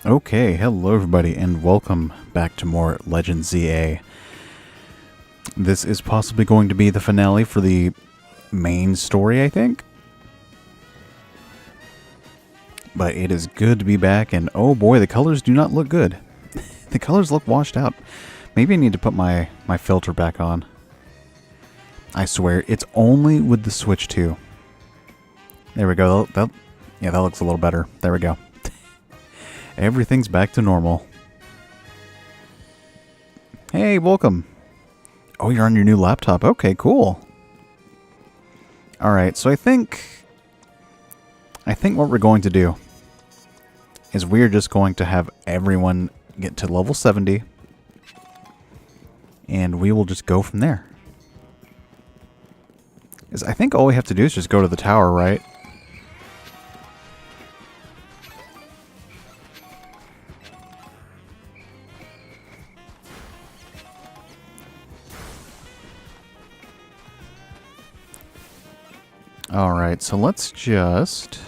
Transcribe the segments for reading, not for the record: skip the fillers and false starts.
Okay, hello everybody, and welcome back to more Legend ZA. This is possibly going to be the finale for the main story, I think. But it is good to be back, and oh boy, the colors do not look good. The colors look washed out. Maybe I need to put my filter back on. I swear, it's only with the Switch 2. There we go. That looks a little better. There we go. Everything's back to normal. Hey, welcome. Oh, you're on your new laptop. Okay, cool. Alright, so I think what we're going to do is we're just going to have everyone get to level 70. And we will just go from there. I think all we have to do is just go to the tower, right? Alright, so let's just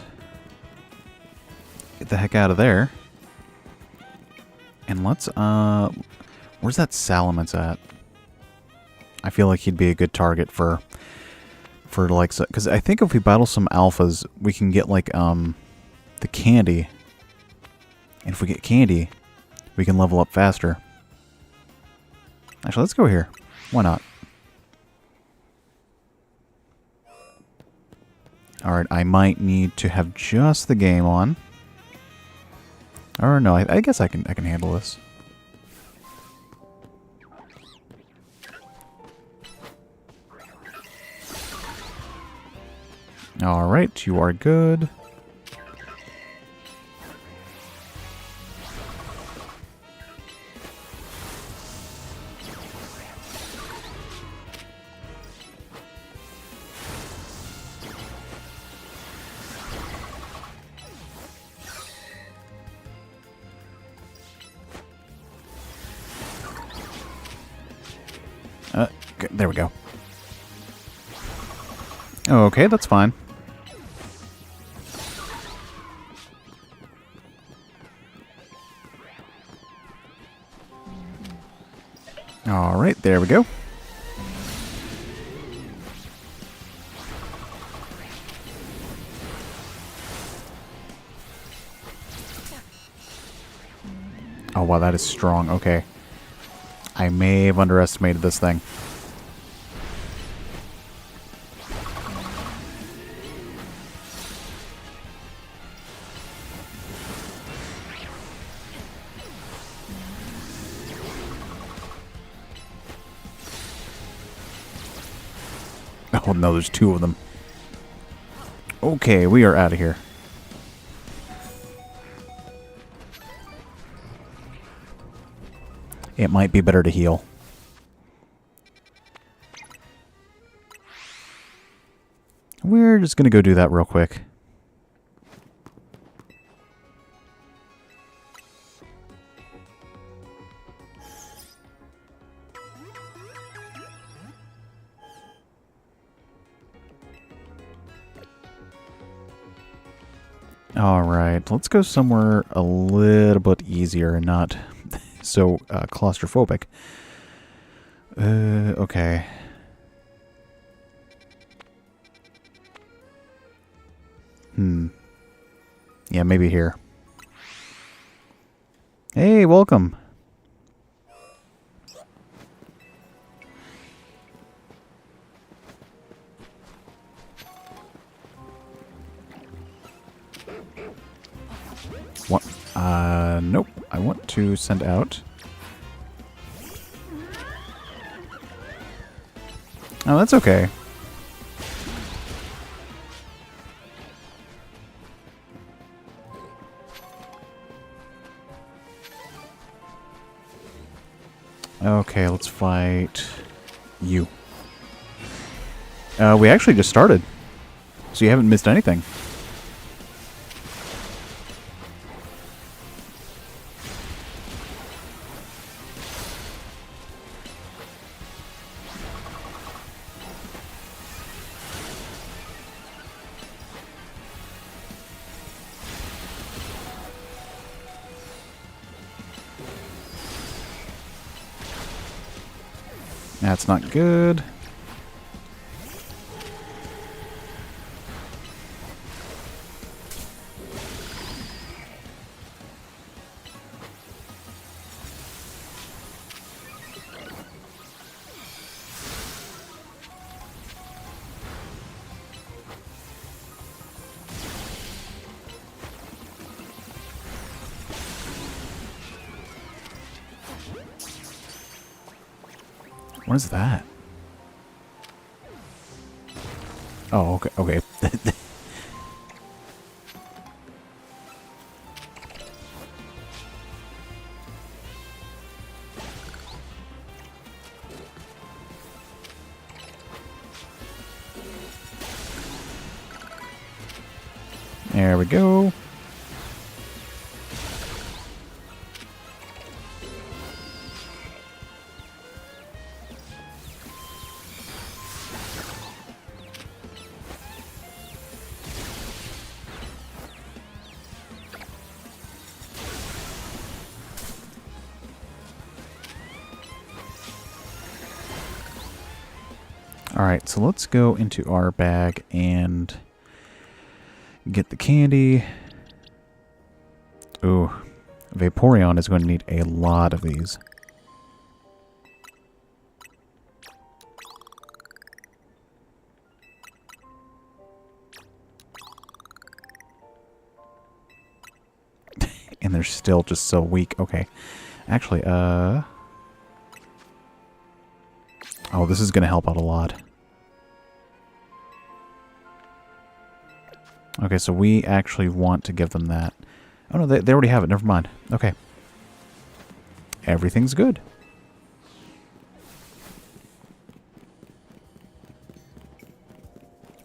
get the heck out of there. And let's, where's that Salamence at? I feel like he'd be a good target for like, because I think if we battle some alphas, we can get like, the candy. And if we get candy, we can level up faster. Actually, let's go here. Why not? Alright, I might need to have just the game on. Or no, I guess I can handle this. Alright, you are good. There we go. Okay, that's fine. Alright, there we go. Oh wow, that is strong. Okay. I may have underestimated this thing. Oh no, there's two of them. Okay, we are out of here. It might be better to heal. We're just gonna go do that real quick. Alright, let's go somewhere a little bit easier and not so claustrophobic. Okay. Yeah, maybe here. Hey, welcome. What? Nope. I want to send out. Oh, that's okay. Okay, let's fight you. We actually just started, so you haven't missed anything. That's not good. What is that? Oh, okay. Okay. There we go. Alright, so let's go into our bag and get the candy. Ooh, Vaporeon is going to need a lot of these. And they're still just so weak. Okay. Actually, oh, this is going to help out a lot. Okay, so we actually want to give them that. Oh, no, they already have it. Never mind. Okay. Everything's good.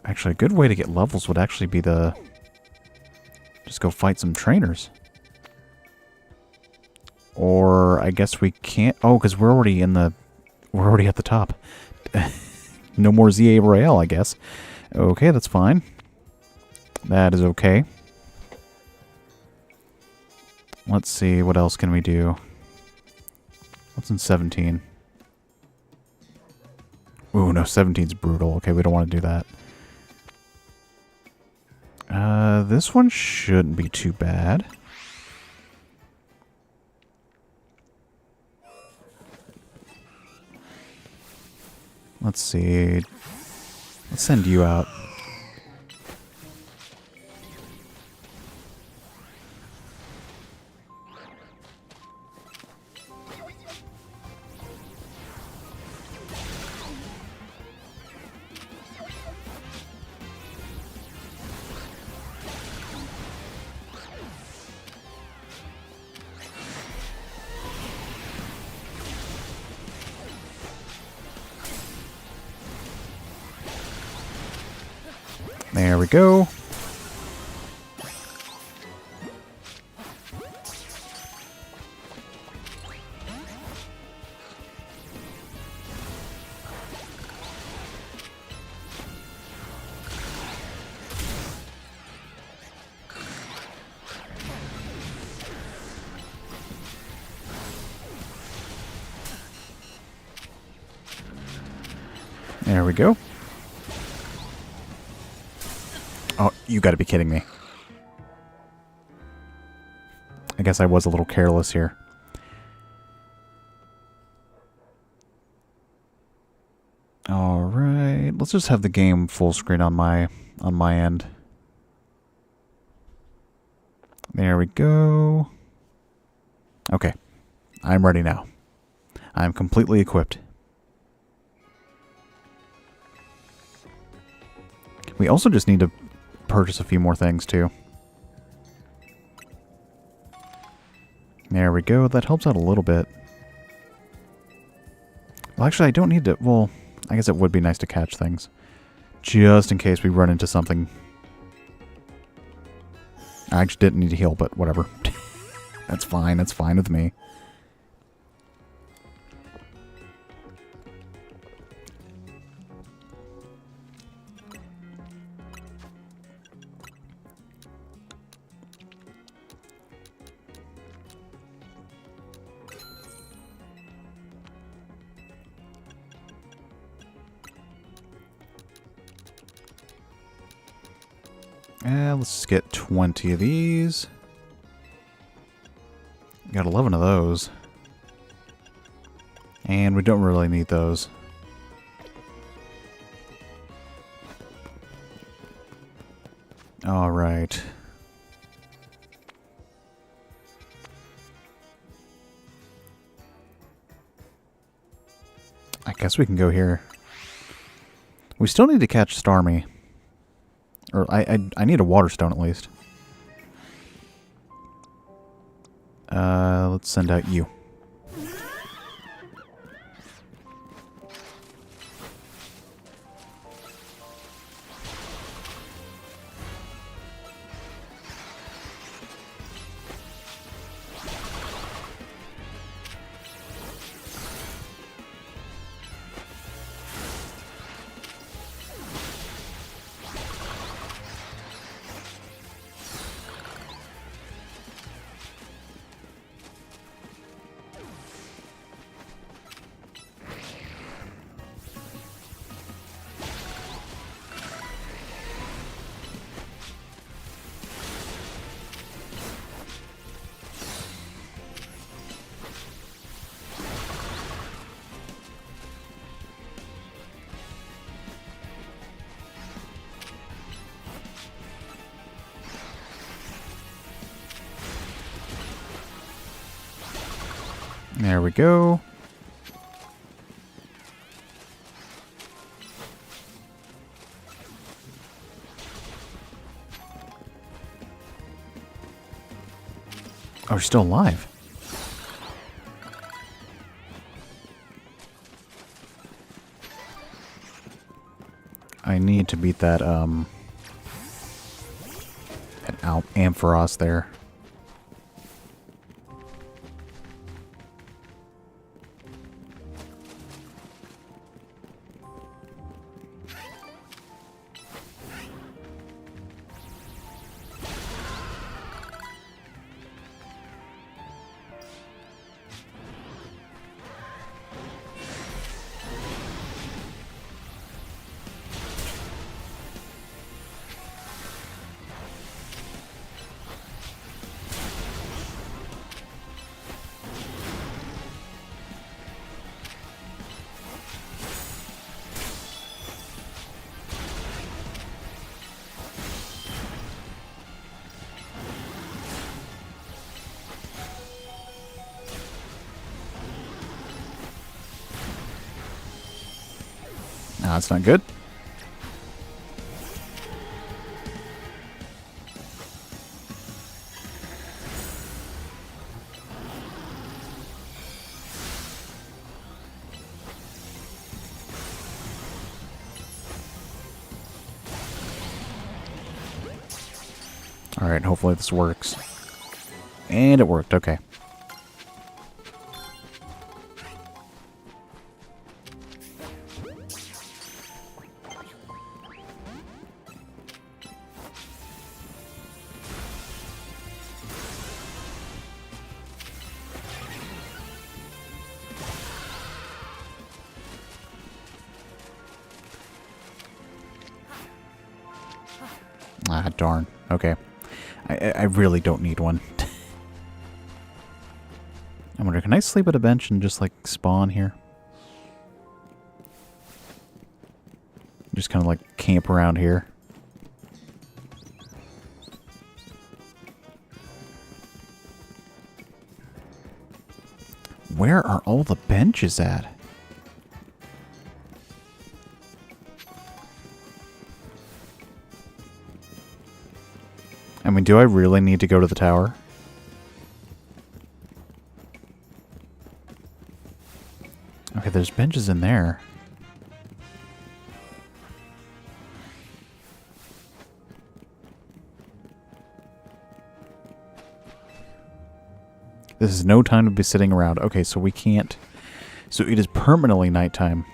Actually, a good way to get levels would actually be the... just go fight some trainers. Or I guess we can't... oh, because we're already in the... we're already at the top. No more ZA Royale, I guess. Okay, that's fine. That is okay. Let's see, what else can we do? What's in 17? Ooh, no, 17's brutal. Okay, we don't want to do that. This one shouldn't be too bad. Let's see. Let's send you out. There we go. There we go. Oh, you gotta be kidding me. I guess I was a little careless here. Alright, let's just have the game full screen on my end. There we go. Okay. I'm ready now. I'm completely equipped. We also just need to purchase a few more things, too. There we go. That helps out a little bit. Well, actually, I don't need to... well, I guess it would be nice to catch things. Just in case we run into something. I actually didn't need to heal, but whatever. That's fine. That's fine with me. Let's just get 20 of these. Got 11 of those. And we don't really need those. Alright. I guess we can go here. We still need to catch Starmie. Or I need a water stone at least. Let's send out you. There we go. Oh, she's still alive. I need to beat that, Ampharos there. No, that's not good. Alright, hopefully this works. And it worked, okay. Ah, darn. Okay. I really don't need one. I wonder, can I sleep at a bench and just, like, spawn here? Just kind of, like, camp around here. Where are all the benches at? I mean, do I really need to go to the tower? Okay, there's benches in there. This is no time to be sitting around. Okay, so we can't... So it is permanently nighttime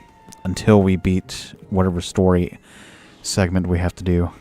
until we beat whatever story segment we have to do.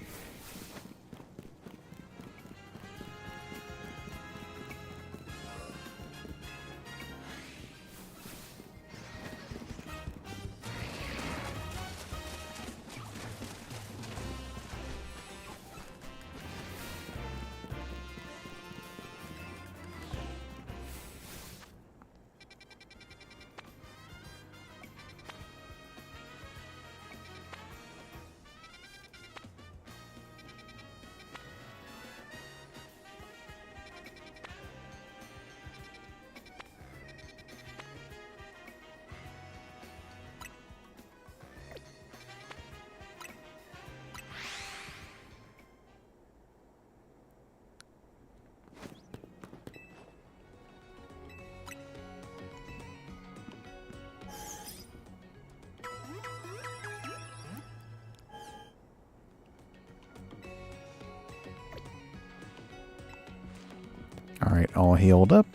all healed up.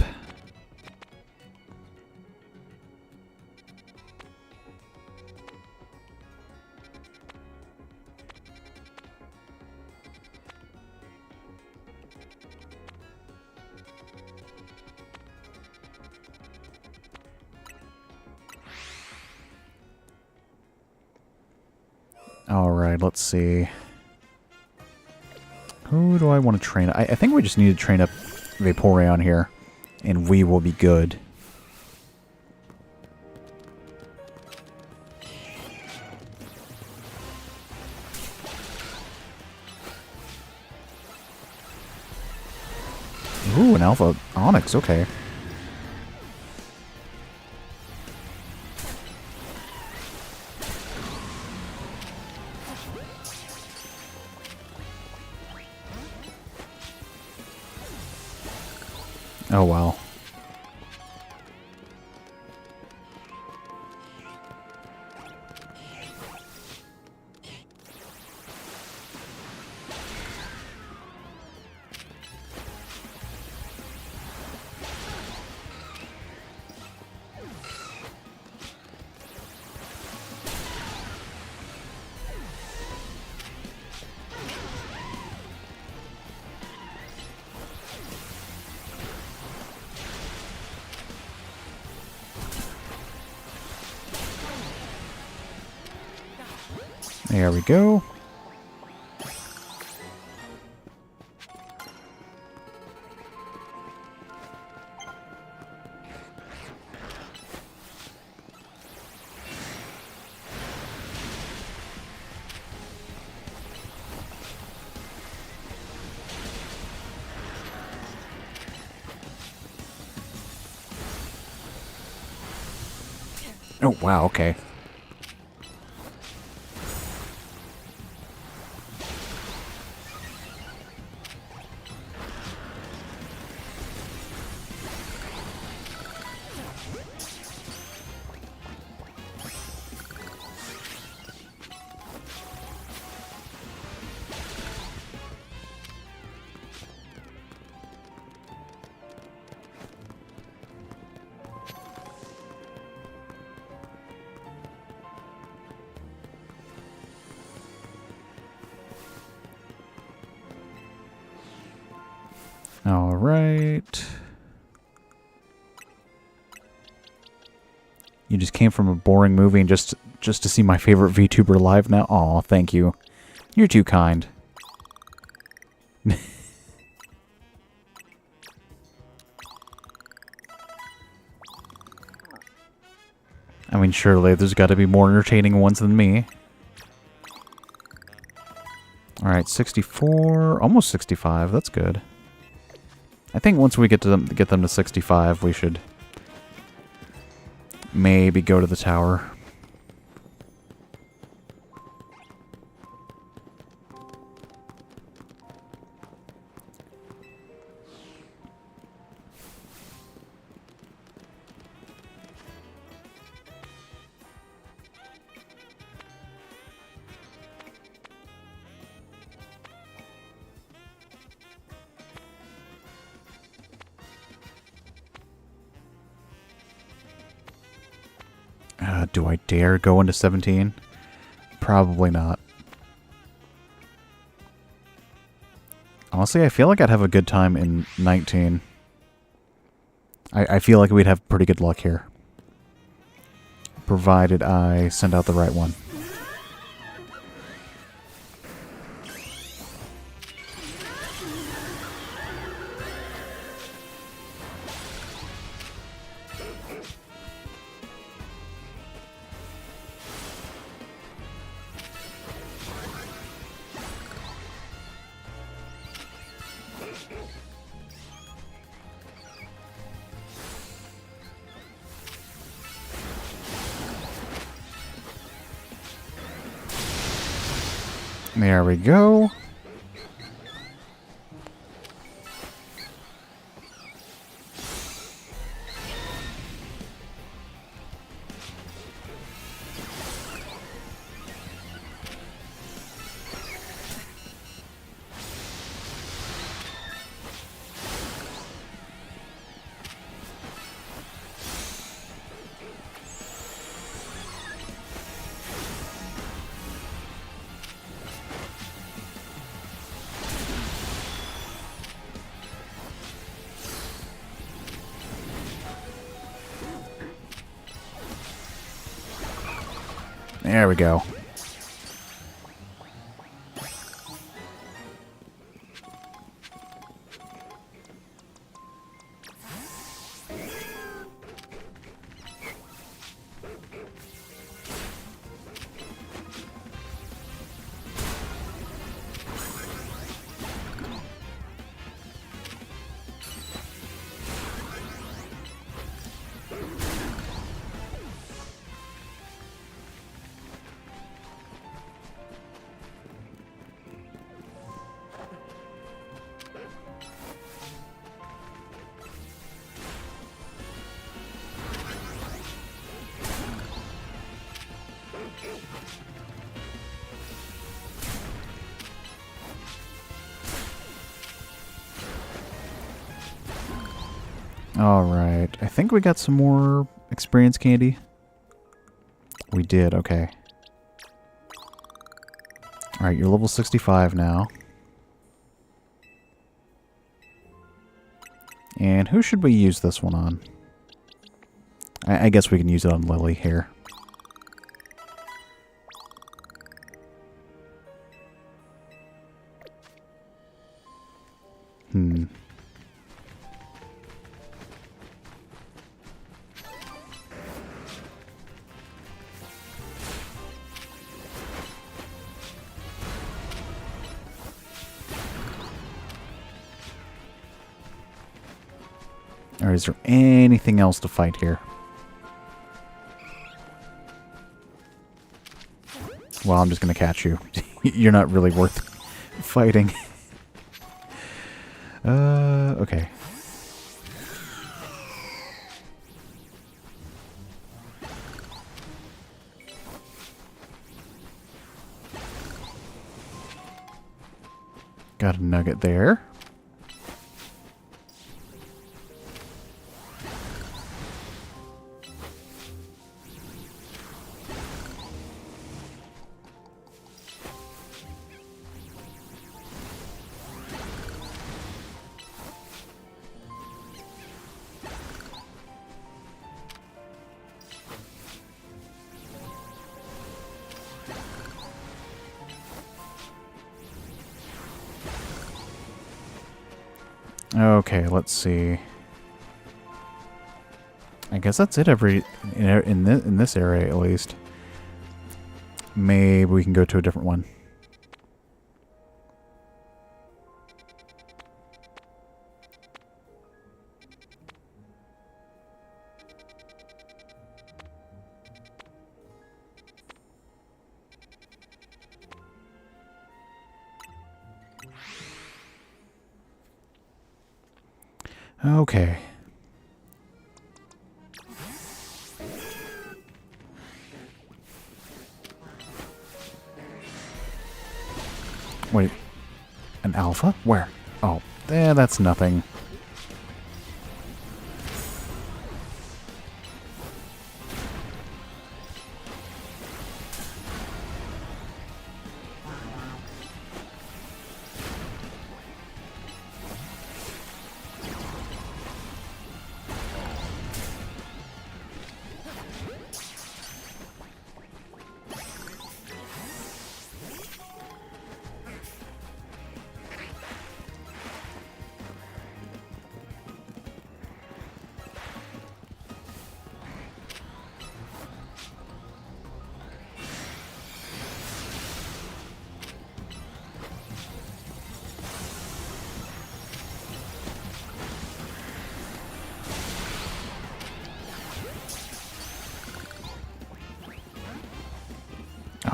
Alright, let's see. Who do I want to train? I think we just need to train up Vaporeon here, and we will be good. Ooh, an Alpha Onyx, okay. Oh, wow. There we go. Oh, wow, okay. All right. You just came from a boring movie and just to see my favorite VTuber live now? Aw, thank you. You're too kind. I mean, surely there's got to be more entertaining ones than me. Alright, 64, almost 65, that's good. I think once we get them to 65, we should maybe go to the tower. Do I dare go into 17? Probably not. Honestly, I feel like I'd have a good time in 19. I feel like we'd have pretty good luck here. Provided I send out the right one. There we go. There we go. Alright, I think we got some more experience candy. We did, okay. Alright, you're level 65 now. And who should we use this one on? I guess we can use it on Lily here. Or is there anything else to fight here? Well, I'm just going to catch you. You're not really worth fighting. Okay. Got a nugget there. Okay, let's see. I guess that's it in this area at least. Maybe we can go to a different one. Okay. Wait. An alpha? Where? Oh, that's nothing.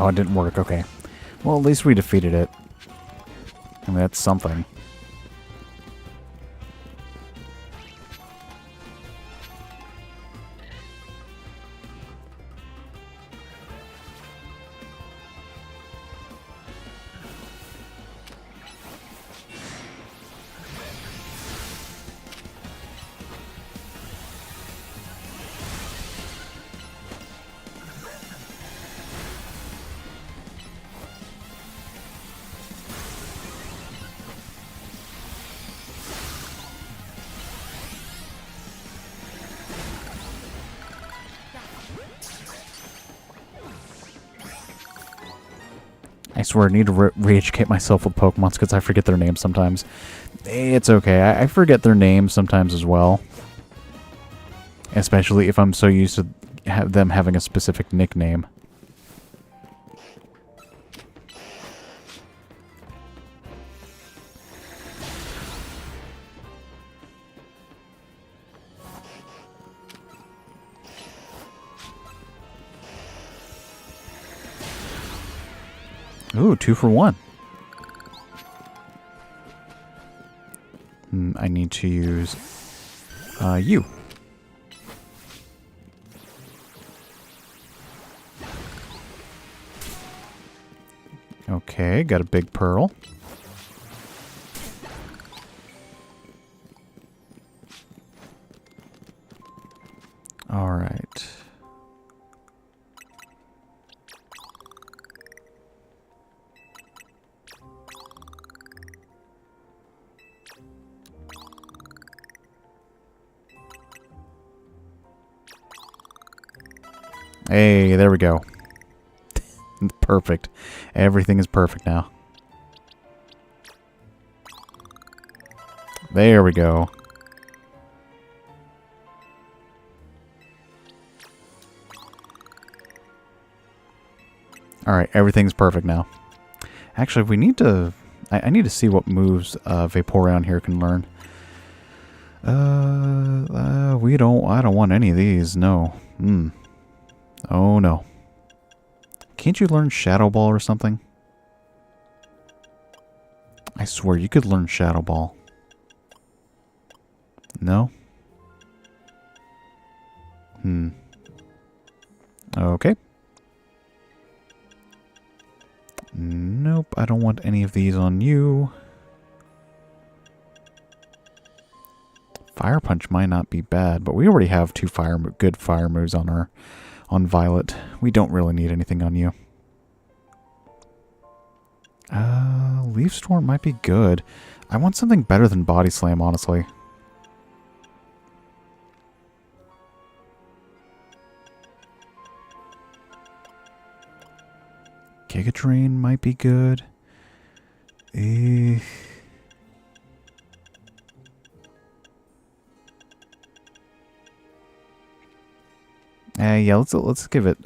Oh, it didn't work. Okay. Well, at least we defeated it. I mean, that's something. I swear I need to re-educate myself with Pokemon because I forget their names sometimes. It's okay. I forget their names sometimes as well. Especially if I'm so used to them having a specific nickname. Ooh, 2 for 1. I need to use you. Okay, got a big pearl. All right. Hey, there we go. Perfect. Everything is perfect now. There we go. Alright, everything's perfect now. Actually, we need to... I need to see what moves Vaporeon here can learn. I don't want any of these, no. Oh no. Can't you learn Shadow Ball or something? I swear you could learn Shadow Ball. No? Okay. Nope, I don't want any of these on you. Fire Punch might not be bad, but we already have 2 good fire moves on Violet. We don't really need anything on you. Leaf Storm might be good. I want something better than Body Slam, honestly. Giga Drain might be good. Yeah, let's give it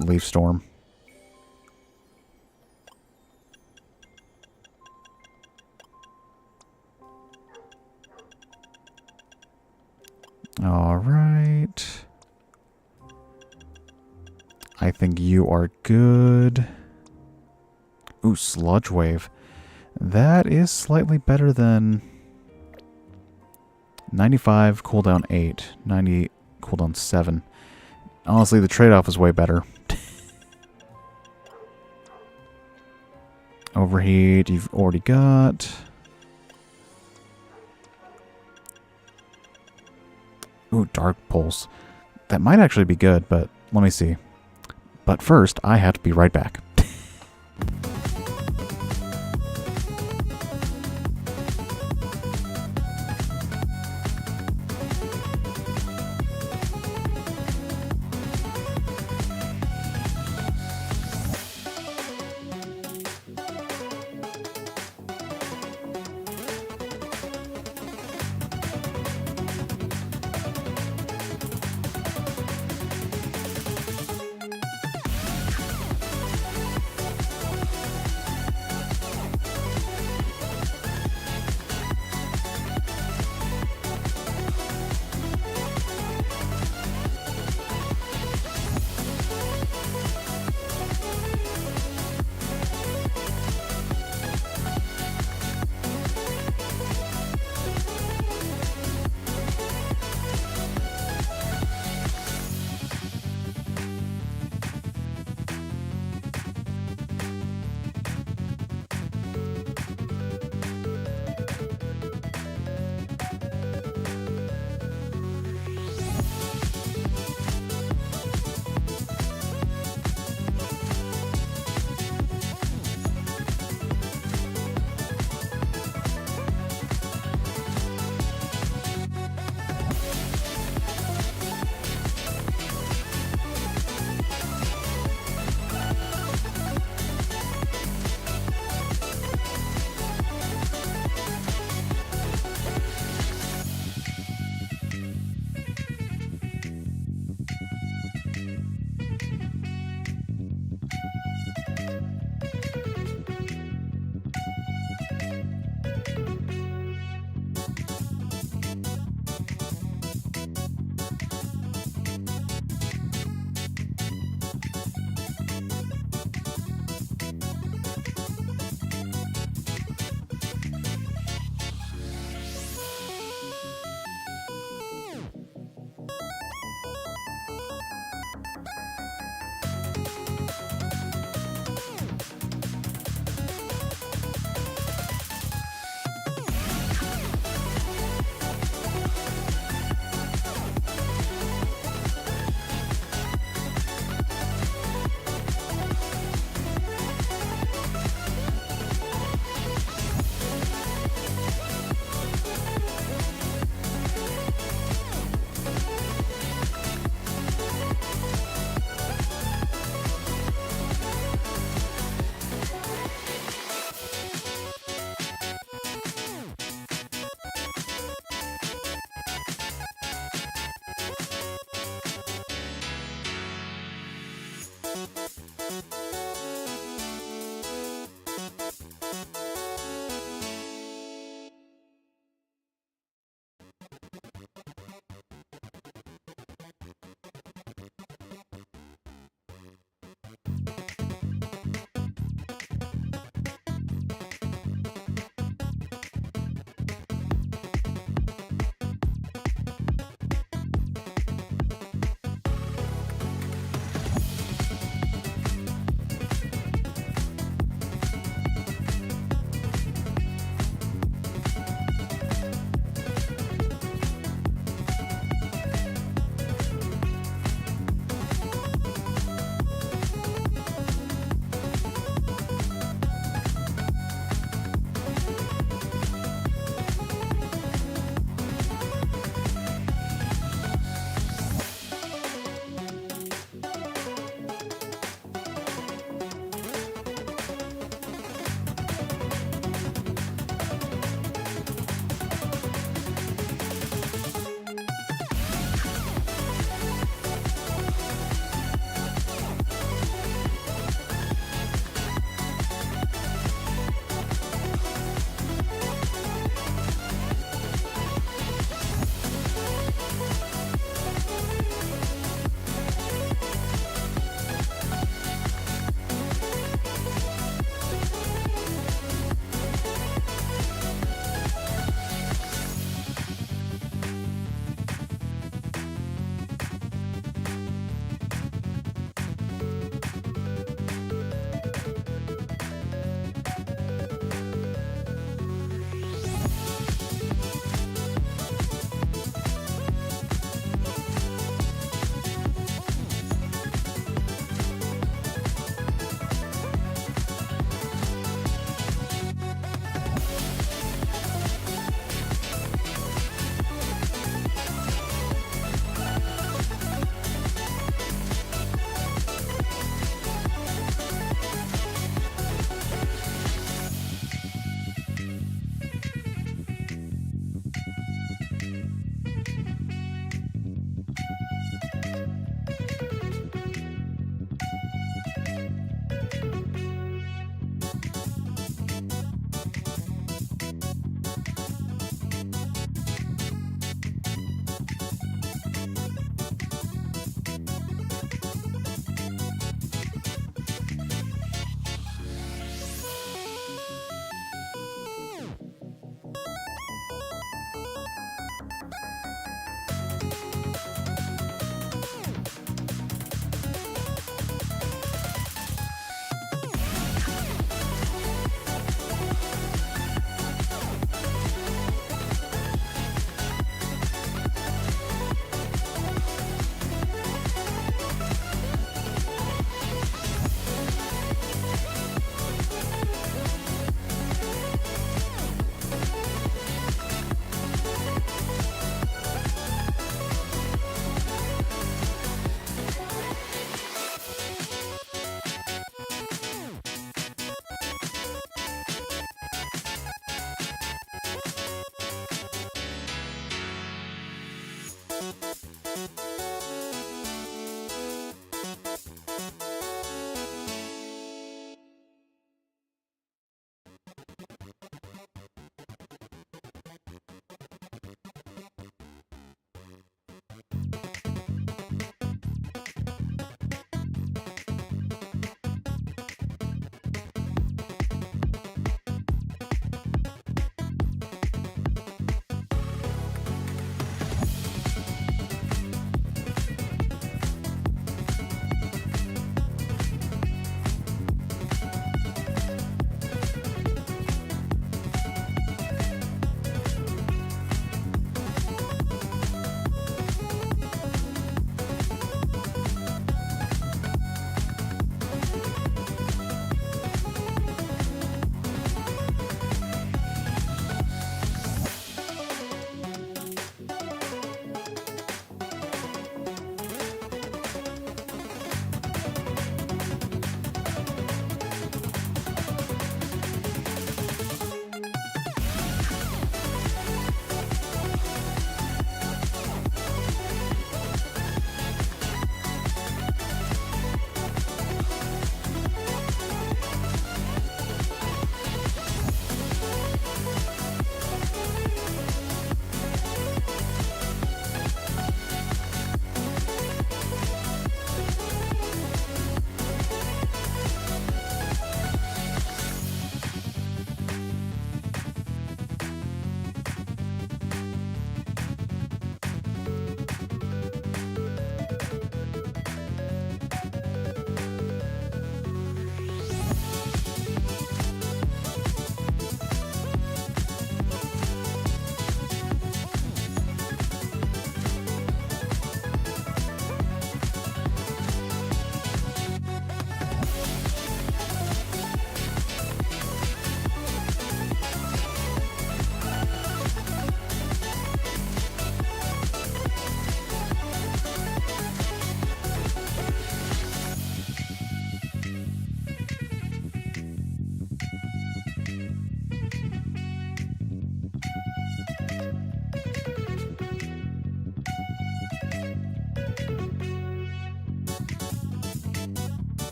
Leaf Storm. All right. I think you are good. Ooh, Sludge Wave. That is slightly better than 95 cooldown 8, 90 cooldown 7. Honestly, the trade-off is way better. Overheat, you've already got. Ooh, Dark Pulse. That might actually be good, but let me see. But first, I have to be right back.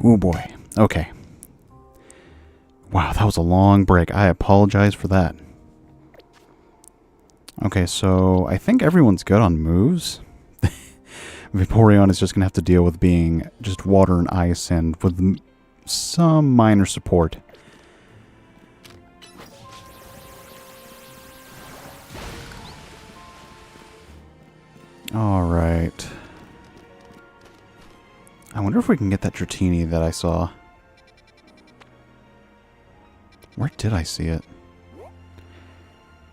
Oh boy. Okay. Wow, that was a long break. I apologize for that. Okay, so I think everyone's good on moves. Vaporeon is just going to have to deal with being just water and ice and with some minor support. Alright. I wonder if we can get that Dratini that I saw. Where did I see it?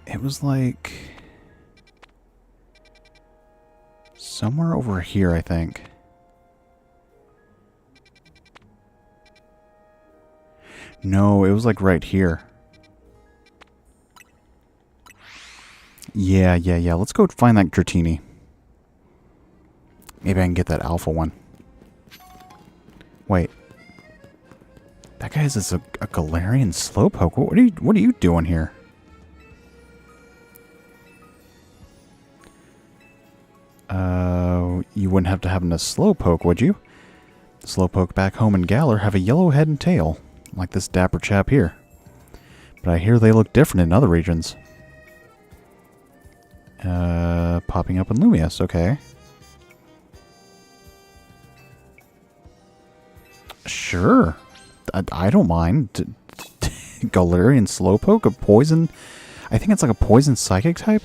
It was like... somewhere over here, I think. No, it was like right here. Yeah. Let's go find that Dratini. Maybe I can get that alpha one. Wait. That guy is a Galarian Slowpoke. What are you doing here? You wouldn't have to have a Slowpoke, would you? The Slowpoke back home in Galar have a yellow head and tail, like this dapper chap here. But I hear they look different in other regions. Popping up in Lumiose, okay. Sure. I don't mind. Galarian Slowpoke, a poison... I think it's like a poison psychic type?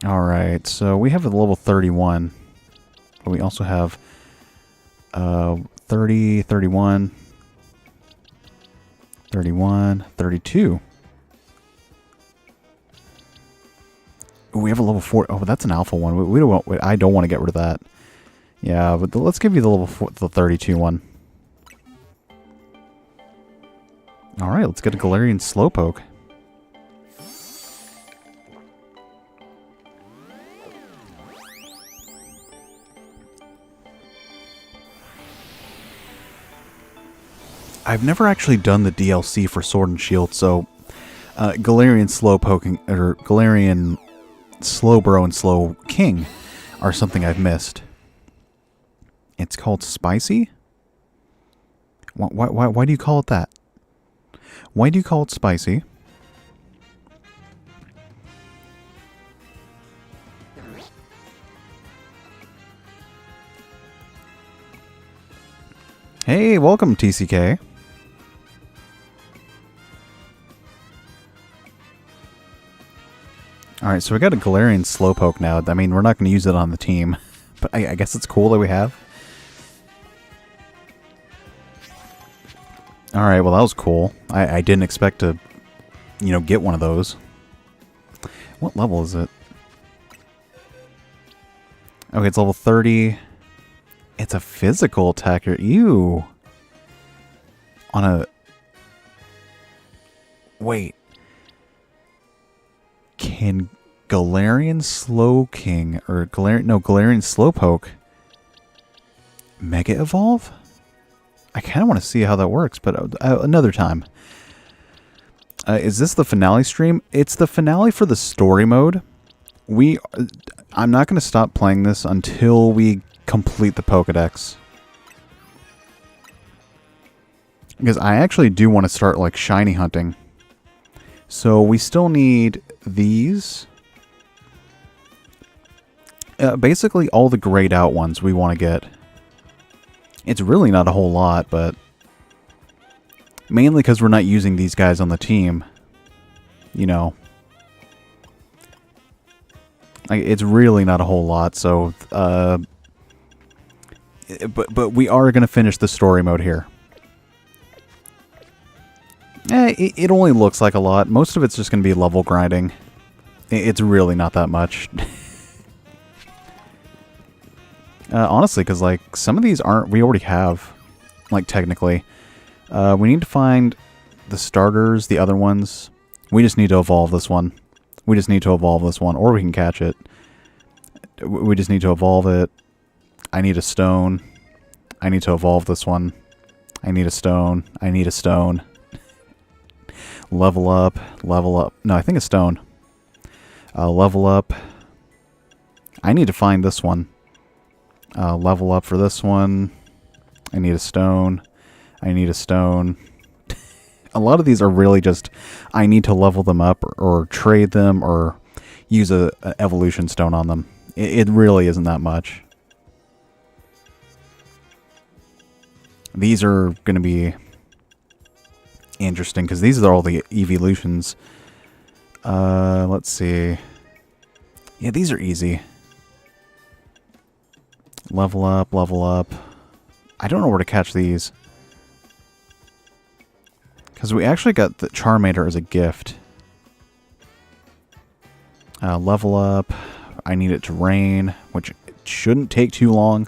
Alright, so we have a level 31. But we also have 30, 31, 31, 32. We have a level 4. Oh, that's an alpha one. We don't want, I don't want to get rid of that. Yeah, but let's give you the level 4, the 32 one. Alright, let's get a Galarian Slowpoke. I've never actually done the DLC for Sword and Shield, so Galarian Slowpoke or Galarian Slowbro and Slowking are something I've missed. It's called Spicy? Why do you call it that? Why do you call it Spicy? Hey, welcome TCK. Alright, so we got a Galarian Slowpoke now. I mean, we're not going to use it on the team, but I guess it's cool that we have. Alright, well that was cool. I didn't expect to, you know, get one of those. What level is it? Okay, it's level 30. It's a physical attacker. Ew. On a... Wait. Can Galarian Slowking or Galarian Slowpoke Mega Evolve? I kind of want to see how that works, but another time. Is this the finale stream? It's the finale for the story mode. I'm not going to stop playing this until we complete the Pokedex. Because I actually do want to start like shiny hunting. So we still need these. Basically all the grayed out ones we want to get. It's really not a whole lot, but mainly because we're not using these guys on the team. You know. It's really not a whole lot, so but we are going to finish the story mode here. It only looks like a lot. Most of it's just going to be level grinding. It's really not that much. Honestly, because like some of these we already have, like technically. We need to find the starters, the other ones. We just need to evolve this one. We just need to evolve this one, or we can catch it. We just need to evolve it. I need a stone. I need to evolve this one. I need a stone. I need a stone. Level up. Level up. No, I think a stone. Level up. I need to find this one. Level up for this one. I need a stone. I need a stone. A lot of these are really just, I need to level them up or trade them or use a evolution stone on them. It really isn't that much. These are going to be interesting because these are all the evolutions. Let's see. Yeah, these are easy. Level up, level up. I don't know where to catch these. Because we actually got the Charmander as a gift. Level up. I need it to rain, which shouldn't take too long.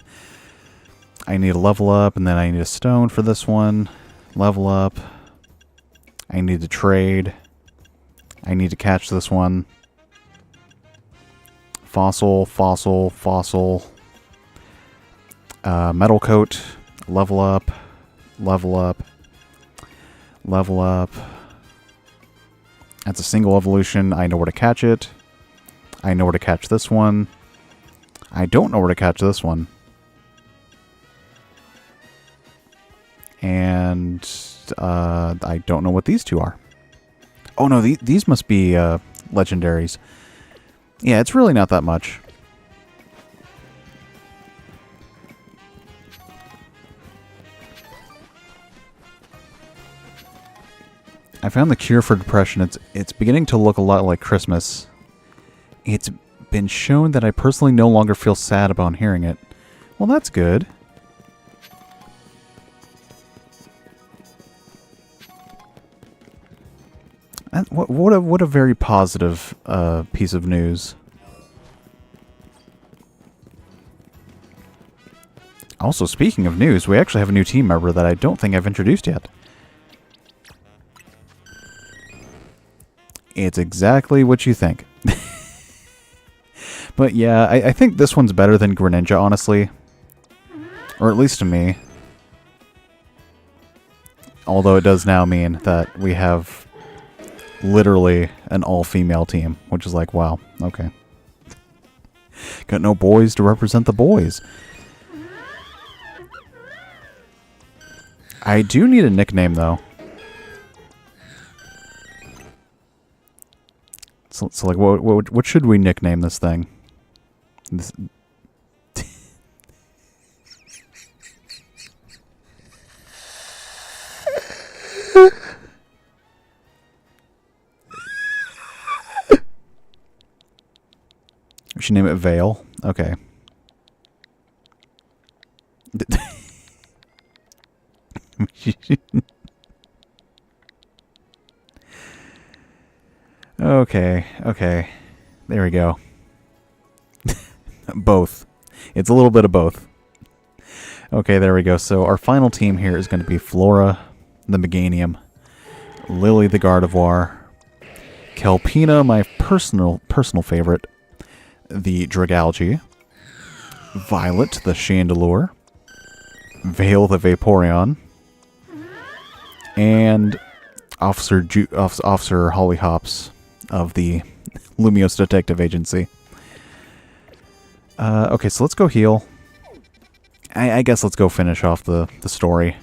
I need to level up, and then I need a stone for this one. Level up. I need to trade. I need to catch this one. Fossil, fossil, fossil. Metal coat. Level up. Level up. Level up. That's a single evolution. I know where to catch it. I know where to catch this one. I don't know where to catch this one. And I don't know what these two are. Oh no, these must be legendaries. Yeah, it's really not that much. I found the cure for depression. It's beginning to look a lot like Christmas. It's been shown that I personally no longer feel sad upon hearing it. Well, that's good. What a very positive piece of news. Also, speaking of news, we actually have a new team member that I don't think I've introduced yet. It's exactly what you think. But yeah, I think this one's better than Greninja, honestly. Or at least to me. Although it does now mean that we have literally an all-female team, which is like, wow, okay. Got no boys to represent the boys. I do need a nickname, though. So like, what should we nickname this thing? This... We should name it Veil. Okay. Okay. There we go. Both. It's a little bit of both. Okay, there we go. So our final team here is going to be Flora, the Meganium, Lily, the Gardevoir, Kelpina, my personal favorite, the Dragalge, Violet, the Chandelure, Veil, the Vaporeon, and Officer Hollyhops of the Lumiose Detective Agency. Okay, so let's go heal. I guess let's go finish off the story.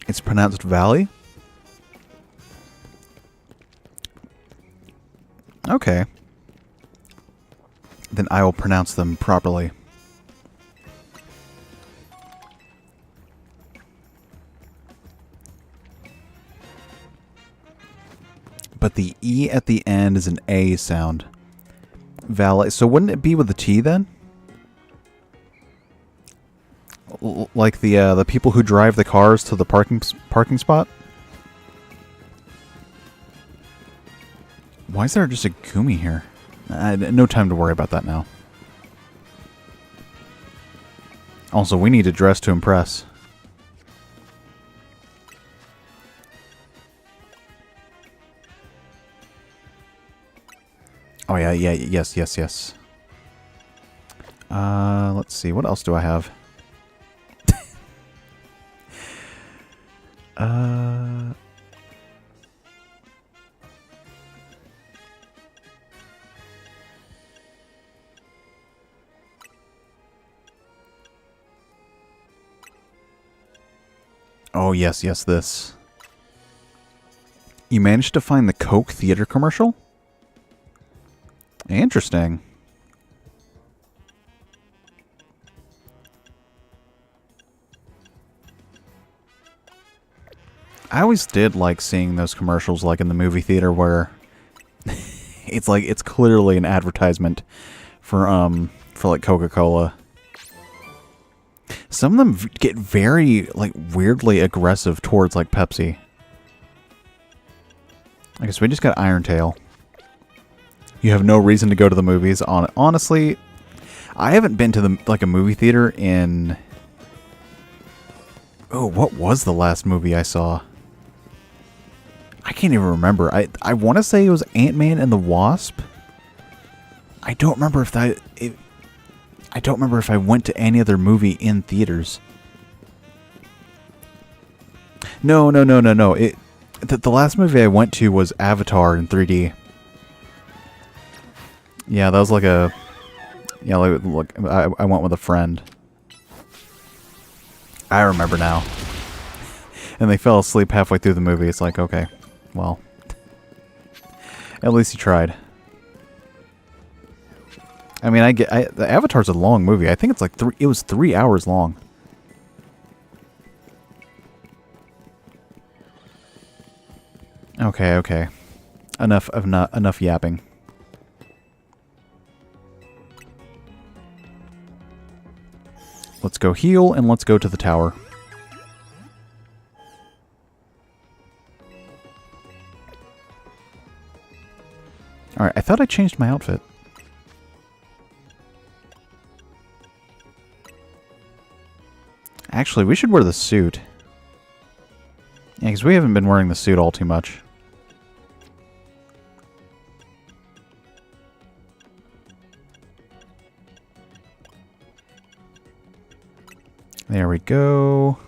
It's pronounced Valley? Okay. Then I will pronounce them properly. But the E at the end is an A sound. Valet. So wouldn't it be with the T then? Like the people who drive the cars to the parking spot? Why is there just a Gumi here? No time to worry about that now. Also, we need to dress to impress. Oh yeah, yes. Let's see, what else do I have? Uh... Oh, yes, yes, this. You managed to find the Coke theater commercial? Interesting. I always did like seeing those commercials like in the movie theater where it's like it's clearly an advertisement for like Coca-Cola. Some of them get very like weirdly aggressive towards like Pepsi. I guess we just got Iron Tail. You have no reason to go to the movies. Honestly, I haven't been to a movie theater in... Oh, what was the last movie I saw? I can't even remember. I want to say it was Ant-Man and the Wasp. I don't remember if I don't remember if I went to any other movie in theaters. No. The last movie I went to was Avatar in 3D. Yeah, that was like a... Yeah, look, I went with a friend. I remember now. And they fell asleep halfway through the movie. It's like, okay, well... At least you tried. I mean, the Avatar's a long movie. I think it's like it was 3 hours long. Okay. Enough yapping. Let's go heal and let's go to the tower. Alright, I thought I changed my outfit. Actually, we should wear the suit. Yeah, because we haven't been wearing the suit all too much. There we go.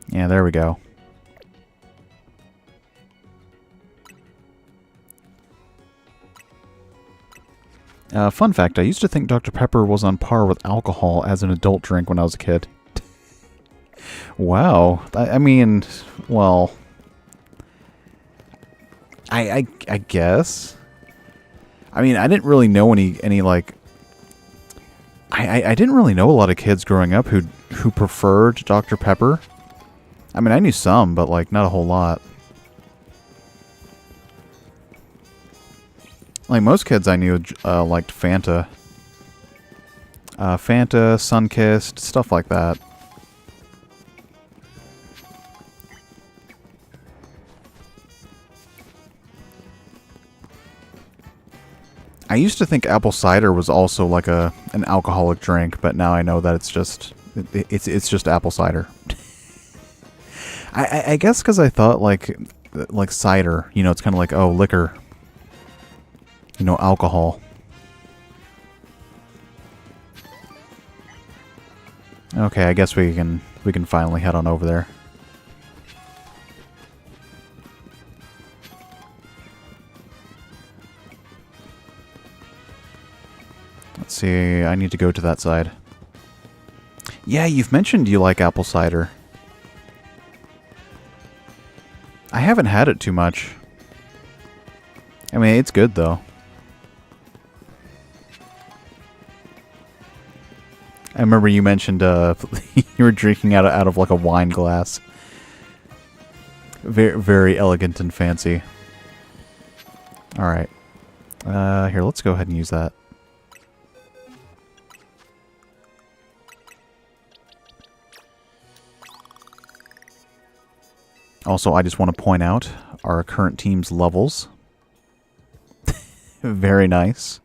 Yeah, there we go. Fun fact, I used to think Dr. Pepper was on par with alcohol as an adult drink when I was a kid. Wow. I mean, well... I guess. I mean, I didn't really know any like... I didn't really know a lot of kids growing up who preferred Dr. Pepper. I mean, I knew some, but like not a whole lot. Like most kids I knew liked Fanta. Fanta, Sunkist, stuff like that. I used to think apple cider was also like an alcoholic drink, but now I know that it's just apple cider. I guess because I thought like cider, you know, it's kind of like, oh, liquor, you know, alcohol. Okay, I guess we can finally head on over there. Let's see, I need to go to that side. Yeah, you've mentioned you like apple cider. I haven't had it too much. I mean, it's good though. I remember you mentioned you were drinking out of like a wine glass. Very, very elegant and fancy. Alright. Here, let's go ahead and use that. Also, I just want to point out our current team's levels. Very nice.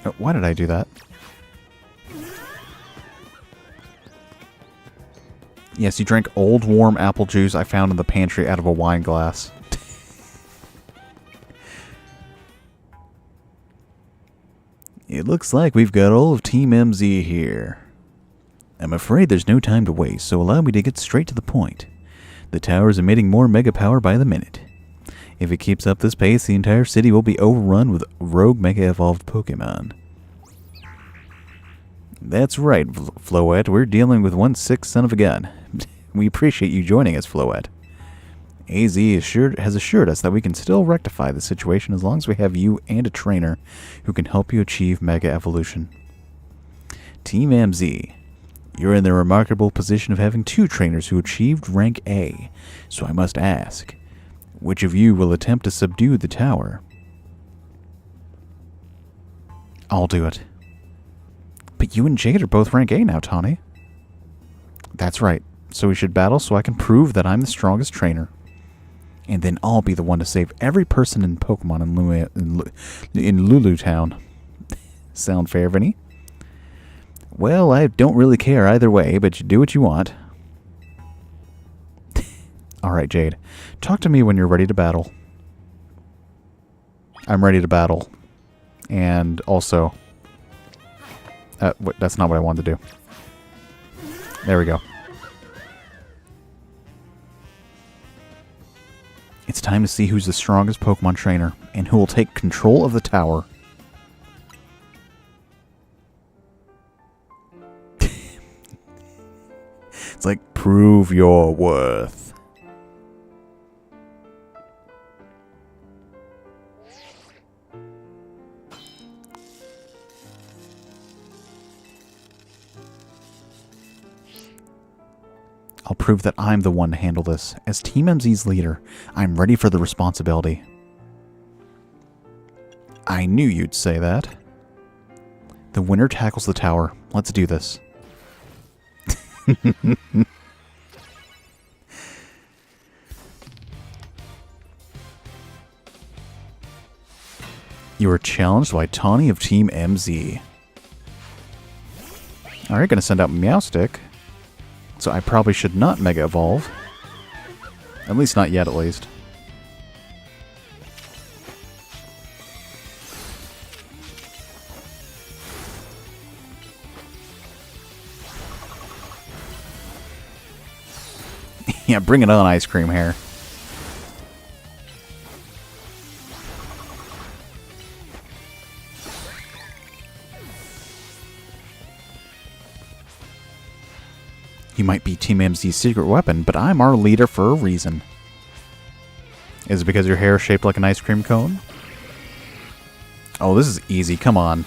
Oh, why did I do that? Yes, you drank old warm apple juice I found in the pantry out of a wine glass. It looks like we've got all of Team MZ here. I'm afraid there's no time to waste, so allow me to get straight to the point. The tower is emitting more mega power by the minute. If it keeps up this pace, the entire city will be overrun with rogue mega evolved Pokemon. That's right, Floette. We're dealing with one sick son of a gun. We appreciate you joining us, Floette. AZ has assured us that we can still rectify the situation as long as we have you and a trainer who can help you achieve Mega Evolution. Team MZ, you're in the remarkable position of having 2 trainers who achieved rank A, so I must ask, which of you will attempt to subdue the tower? I'll do it. But you and Jade are both rank A now, Tawny. That's right, so we should battle so I can prove that I'm the strongest trainer. And then I'll be the one to save every person in Pokemon in Lulu Town. Sound fair, Vinny? Well, I don't really care either way, but you do what you want. Alright, Jade. Talk to me when you're ready to battle. I'm ready to battle. And also... that's not what I wanted to do. There we go. It's time to see who's the strongest Pokemon trainer and who will take control of the tower. It's like, prove your worth. I'll prove that I'm the one to handle this. As Team MZ's leader, I'm ready for the responsibility. I knew you'd say that. The winner tackles the tower. Let's do this. You are challenged by Tawny of Team MZ. Alright, gonna send out Meowstic. So I probably should not Mega Evolve. At least not yet, at least. Yeah, bring it on, Ice Cream Hair. You might be Team MZ's secret weapon, but I'm our leader for a reason. Is it because your hair is shaped like an ice cream cone? Oh, this is easy. Come on.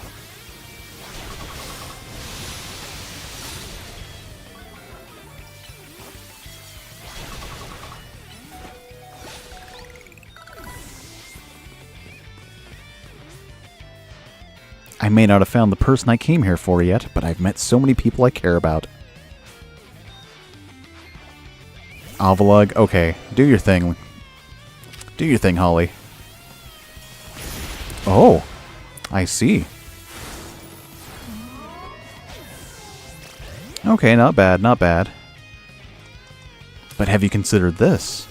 I may not have found the person I came here for yet, but I've met so many people I care about. Avalug, okay. Do your thing. Do your thing, Holly. Oh, I see. Okay, not bad, not bad. But have you considered this?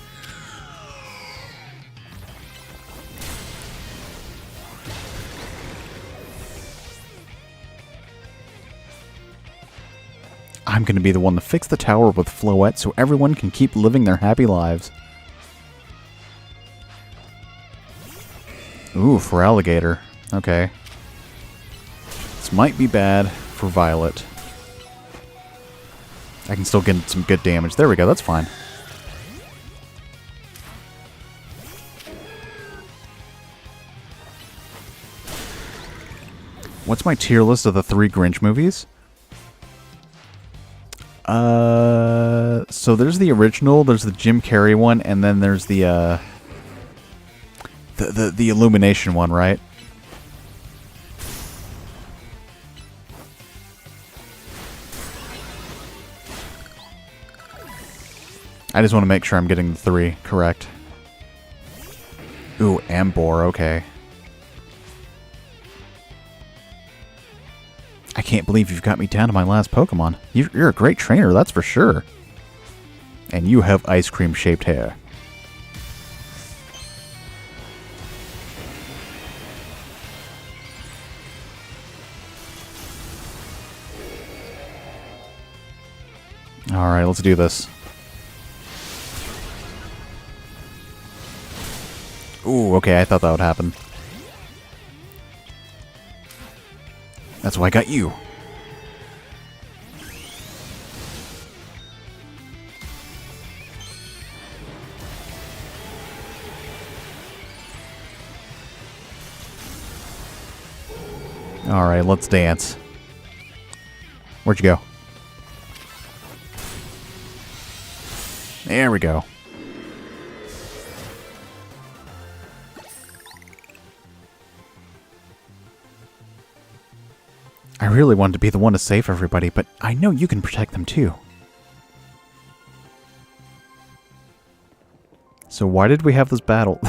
I'm going to be the one to fix the tower with Floette so everyone can keep living their happy lives. Ooh, for Alligator. Okay. This might be bad for Violet. I can still get some good damage. There we go, that's fine. What's my tier list of the 3 Grinch movies? So there's the original, there's the Jim Carrey one, and then there's the Illumination one, right? I just want to make sure I'm getting the 3 correct. Ooh, Ambor, okay. I can't believe you've got me down to my last Pokemon. You're a great trainer, that's for sure. And you have ice cream shaped hair. Alright, let's do this. Ooh, okay, I thought that would happen. That's why I got you. Alright, let's dance. Where'd you go? There we go. I really wanted to be the one to save everybody, but I know you can protect them too. So why did we have this battle?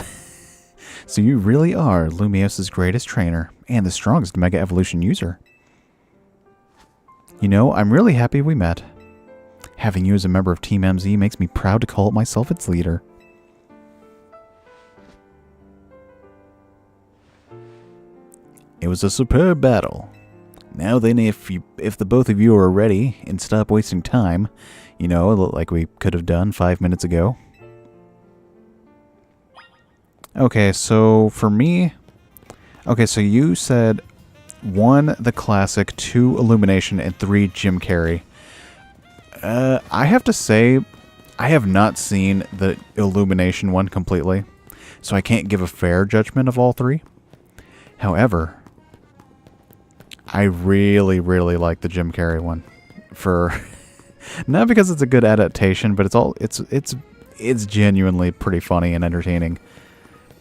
So you really are Lumiose's greatest trainer and the strongest Mega Evolution user. You know, I'm really happy we met. Having you as a member of Team MZ makes me proud to call myself its leader. It was a superb battle. Now then, if the both of you are ready and stop wasting time, you know, like we could have done 5 minutes ago. Okay, so for me... Okay, so you said 1, the classic, 2, Illumination, and 3, Jim Carrey. I have to say, I have not seen the Illumination one completely, so I can't give a fair judgment of all 3. However, I really, really like the Jim Carrey one. For not because it's a good adaptation, but it's genuinely pretty funny and entertaining.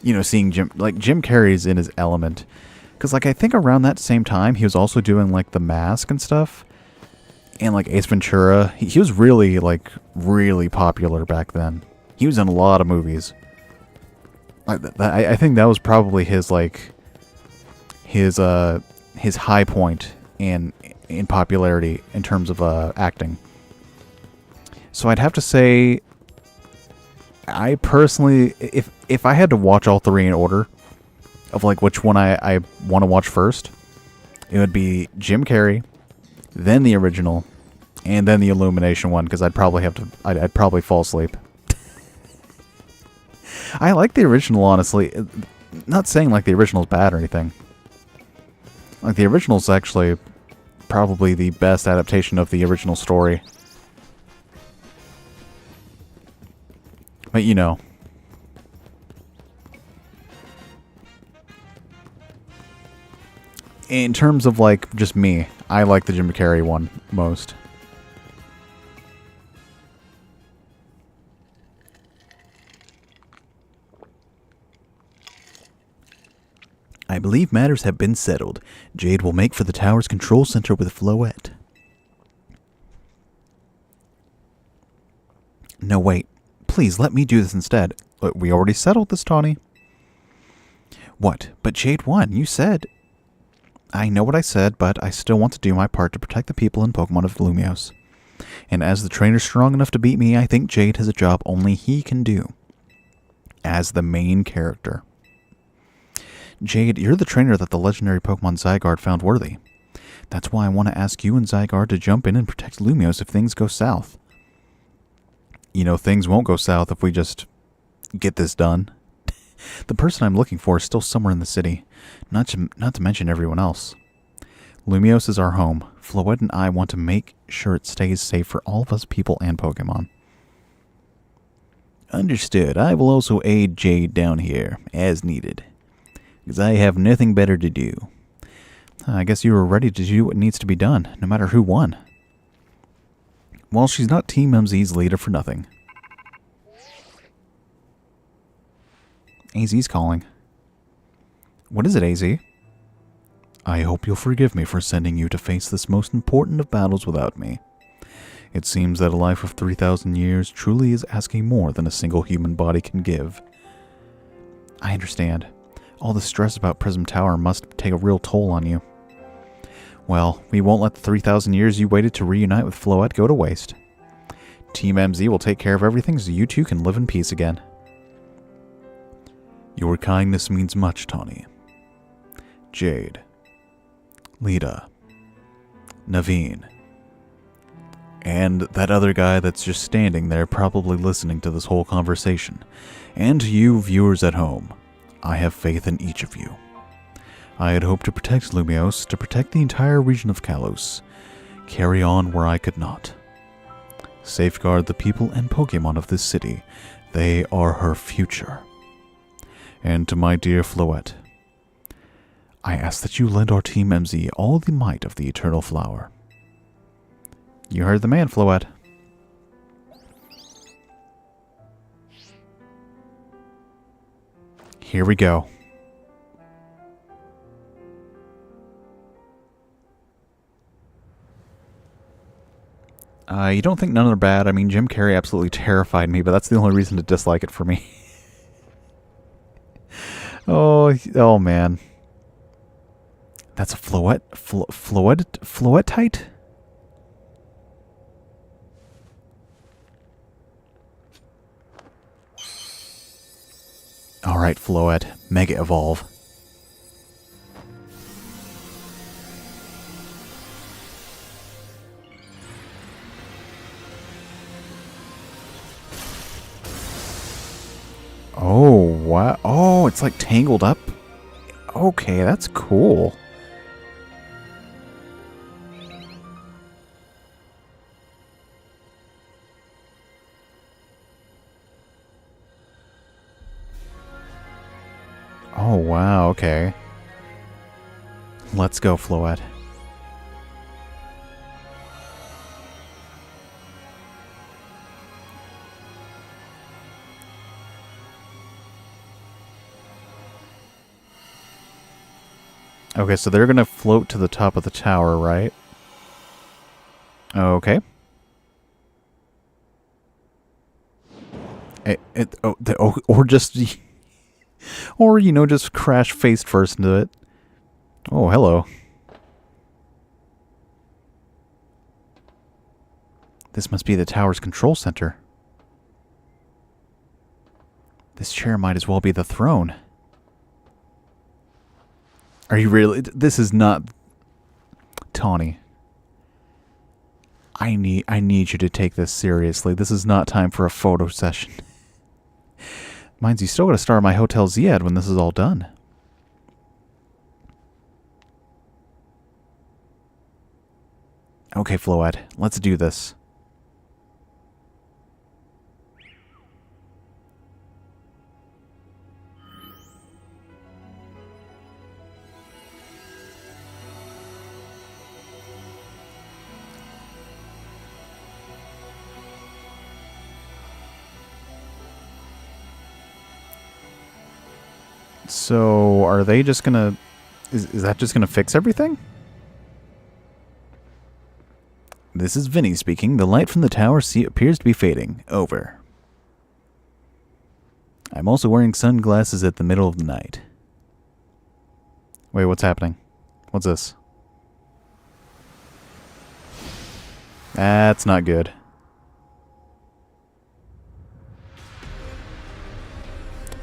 You know, seeing Jim Carrey's in his element. Because, like, I think around that same time, he was also doing, like, The Mask and stuff. And, like, Ace Ventura. He was really, like, really popular back then. He was in a lot of movies. I think that was probably his, like, his high point in popularity in terms of acting. So I'd have to say, I personally, if I had to watch all 3 in order of like which one I want to watch first, it would be Jim Carrey, then the original, and then the Illumination one, because I'd probably fall asleep. I like the original, honestly. Not saying like the original's bad or anything. Like, the original's actually probably the best adaptation of the original story. But, you know. In terms of, like, just me, I like the Jim Carrey one most. I believe matters have been settled. Jade will make for the tower's control center with Floette. No, wait. Please, let me do this instead. We already settled this, Tawny. What? But Jade won. You said... I know what I said, but I still want to do my part to protect the people and Pokemon of Lumiose. And as the trainer strong enough to beat me, I think Jade has a job only he can do. As the main character. Jade, you're the trainer that the legendary Pokemon Zygarde found worthy. That's why I want to ask you and Zygarde to jump in and protect Lumiose if things go south. You know, things won't go south if we just get this done. The person I'm looking for is still somewhere in the city, not to mention everyone else. Lumiose is our home. Floette and I want to make sure it stays safe for all of us people and Pokemon. Understood. I will also aid Jade down here, as needed. Because I have nothing better to do. I guess you were ready to do what needs to be done, no matter who won. Well, she's not Team MZ's leader for nothing. AZ's calling. What is it, AZ? I hope you'll forgive me for sending you to face this most important of battles without me. It seems that a life of 3,000 years truly is asking more than a single human body can give. I understand. All the stress about Prism Tower must take a real toll on you. Well, we won't let the 3,000 years you waited to reunite with Floette go to waste. Team MZ will take care of everything so you two can live in peace again. Your kindness means much, Tawny. Jade. Lita. Naveen. And that other guy that's just standing there probably listening to this whole conversation. And to you viewers at home, I have faith in each of you. I had hoped to protect Lumiose, to protect the entire region of Kalos. Carry on where I could not. Safeguard the people and Pokemon of this city. They are her future. And to my dear Floette, I ask that you lend our Team MZ all the might of the Eternal Flower. You heard the man, Floette. Here we go. You don't think none are bad? I mean, Jim Carrey absolutely terrified me, but that's the only reason to dislike it for me. Oh man. That's a Floettite? Alright, Floette. Mega Evolve. Oh, wow. Oh, it's like tangled up? Okay, that's cool. Oh, wow, okay. Let's go, Floette. Okay, so they're gonna float to the top of the tower, right? Okay. Or just... Or, you know, just crash face first into it. Oh, hello. This must be the tower's control center. This chair might as well be the throne. Are you really? This is not... Tawny. I need you to take this seriously. This is not time for a photo session. Mind you, still gotta start my Hotel Ziad when this is all done. Okay, Floette, let's do this. So, are they just gonna... Is that just gonna fix everything? This is Vinny speaking. The light from the tower appears to be fading. Over. I'm also wearing sunglasses at the middle of the night. Wait, what's happening? What's this? That's not good.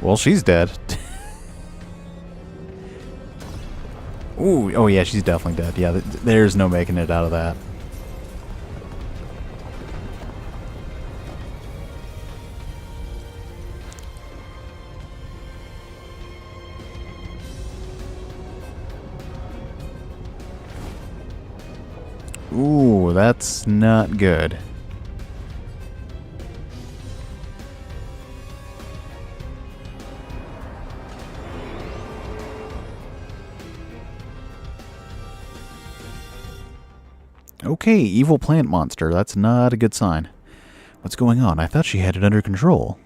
Well, she's dead. Ooh, oh yeah, she's definitely dead. Yeah, there's no making it out of that. Ooh, that's not good. Okay, evil plant monster. That's not a good sign. What's going on? I thought she had it under control.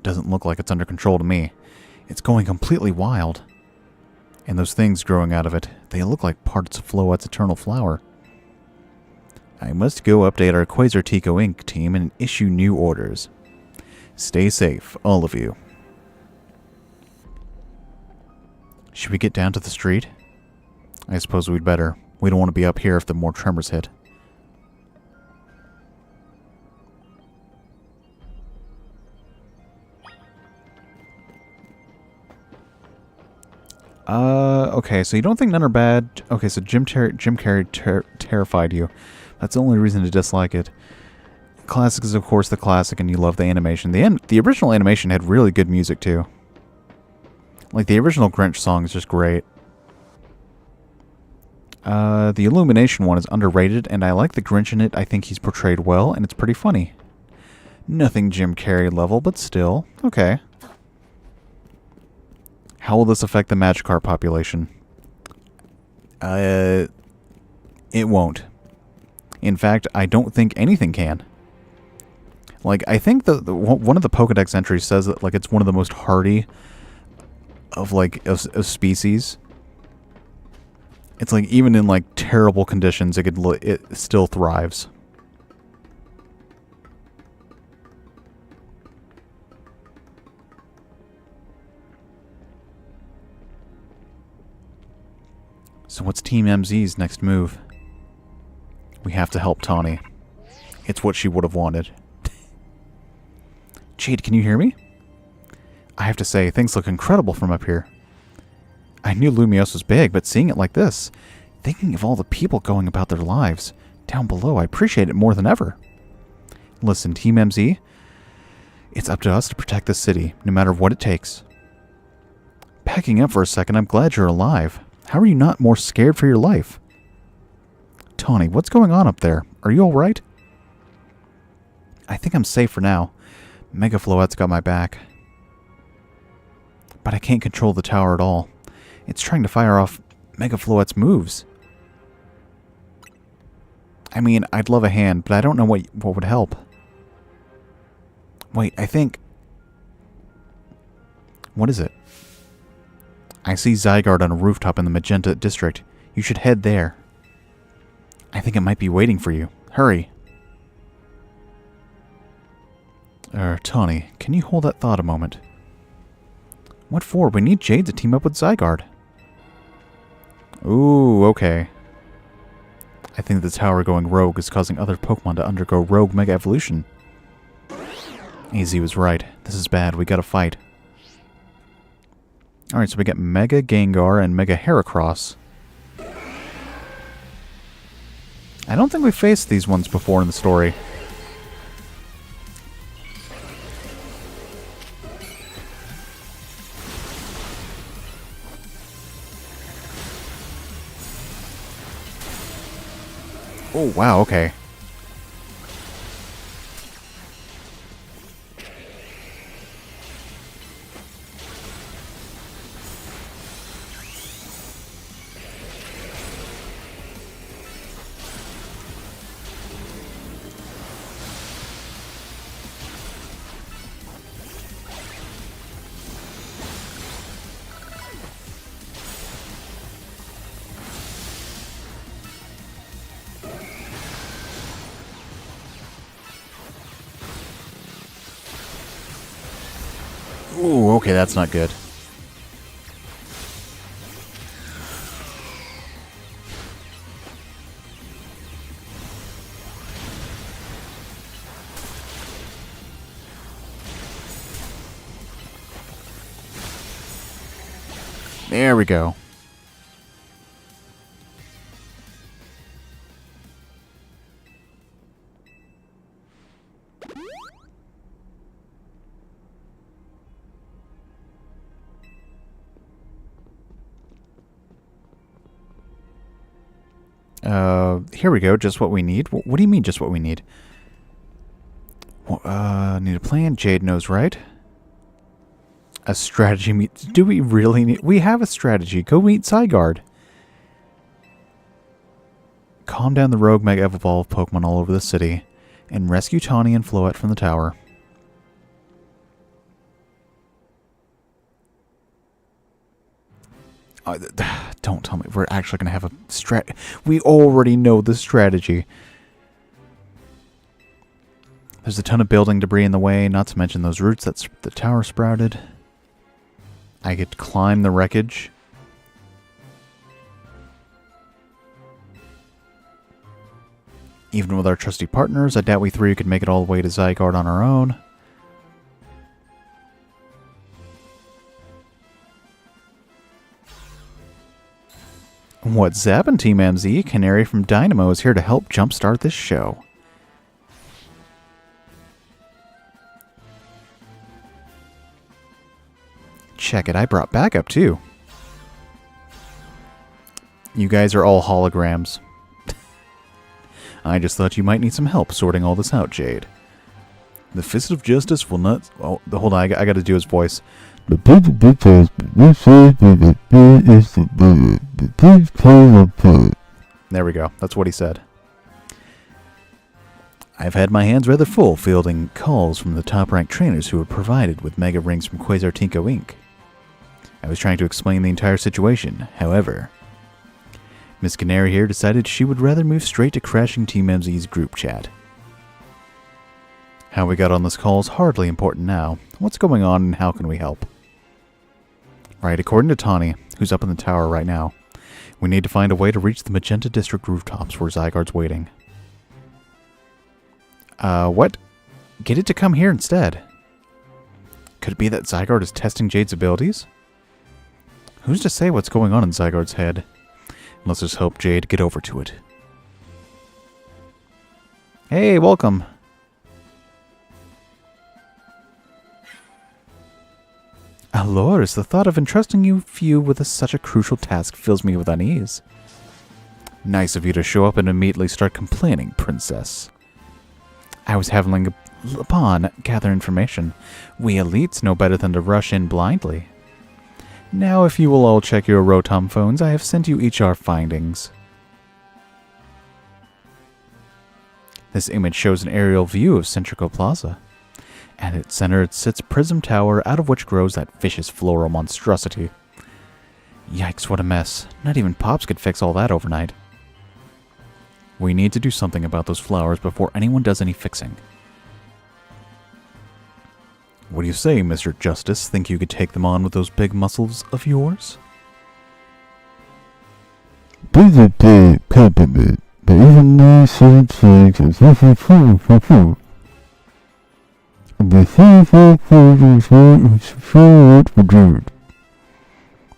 Doesn't look like it's under control to me. It's going completely wild. And those things growing out of it, they look like parts of Floette's Eternal Flower. I must go update our Quasar Tico Inc. team and issue new orders. Stay safe, all of you. Should we get down to the street? I suppose we'd better. We don't want to be up here if the more tremors hit. Okay, so you don't think none are bad. Okay, so Jim Carrey terrified you. That's the only reason to dislike it. Classic is, of course, the classic, and you love the animation. The original animation had really good music, too. Like, the original Grinch song is just great. The Illumination one is underrated, and I like the Grinch in it. I think he's portrayed well, and it's pretty funny. Nothing Jim Carrey level, but still. Okay. How will this affect the Magikarp population? It won't. In fact, I don't think anything can. Like, I think one of the Pokedex entries says that, like, it's one of the most hardy of species. It's like, even in, like, terrible conditions, it still thrives. So what's Team MZ's next move? We have to help Tawny. It's what she would have wanted. Jade, can you hear me? I have to say, things look incredible from up here. I knew Lumiose was big, but seeing it like this, thinking of all the people going about their lives down below, I appreciate it more than ever. Listen, Team MZ, it's up to us to protect this city, no matter what it takes. Backing up for a second, I'm glad you're alive. How are you not more scared for your life? Tawny, what's going on up there? Are you alright? I think I'm safe for now. Mega Floette's got my back. But I can't control the tower at all. It's trying to fire off Mega Floette's moves. I mean, I'd love a hand, but I don't know what would help. Wait, I think... What is it? I see Zygarde on a rooftop in the Magenta District. You should head there. I think it might be waiting for you. Hurry. Tawny, can you hold that thought a moment? What for? We need Jade to team up with Zygarde. Ooh, okay. I think the tower going rogue is causing other Pokemon to undergo rogue Mega Evolution. AZ was right. This is bad. We gotta fight. Alright, so we get Mega Gengar and Mega Heracross. I don't think we faced these ones before in the story. Oh, wow, okay. Ooh, okay, that's not good. There we go. Here we go, just what we need. What do you mean, just what we need? Need a plan? Jade knows, right? A strategy meet. Do we really need... We have a strategy. Go meet Zygarde. Calm down the rogue Mega Evolve Pokemon all over the city. And rescue Tawny and Floette from the tower. Don't tell me we're actually going to have a strat... We already know the strategy. There's a ton of building debris in the way, not to mention those roots that the tower sprouted. I could climb the wreckage. Even with our trusty partners, I doubt we three could make it all the way to Zygarde on our own. What's zappin', Team MZ? Canary from Dynamo is here to help jumpstart this show. Check it, I brought backup too. You guys are all holograms. I just thought you might need some help sorting all this out, Jade. The Fist of Justice will not... Oh, hold on, I gotta do his voice. There we go, that's what he said. I've had my hands rather full fielding calls from the top-ranked trainers who were provided with Mega Rings from Quasar Tinko Inc. I was trying to explain the entire situation, however... Miss Canary here decided she would rather move straight to crashing Team MZ's group chat. How we got on this call is hardly important now. What's going on and how can we help? Right, according to Tawny, who's up in the tower right now, we need to find a way to reach the Magenta District rooftops where Zygarde's waiting. What? Get it to come here instead. Could it be that Zygarde is testing Jade's abilities? Who's to say what's going on in Zygarde's head? Let's just help Jade get over to it. Hey, welcome. Aloris, the thought of entrusting you with such a crucial task fills me with unease. Nice of you to show up and immediately start complaining, Princess. I was having upon gather information. We elites know better than to rush in blindly. Now, if you will all check your Rotom phones, I have sent you each our findings. This image shows an aerial view of Centrico Plaza. At its center sits Prism Tower, out of which grows that vicious floral monstrosity. Yikes, what a mess. Not even Pops could fix all that overnight. We need to do something about those flowers before anyone does any fixing. What do you say, Mr. Justice? Think you could take them on with those big muscles of yours?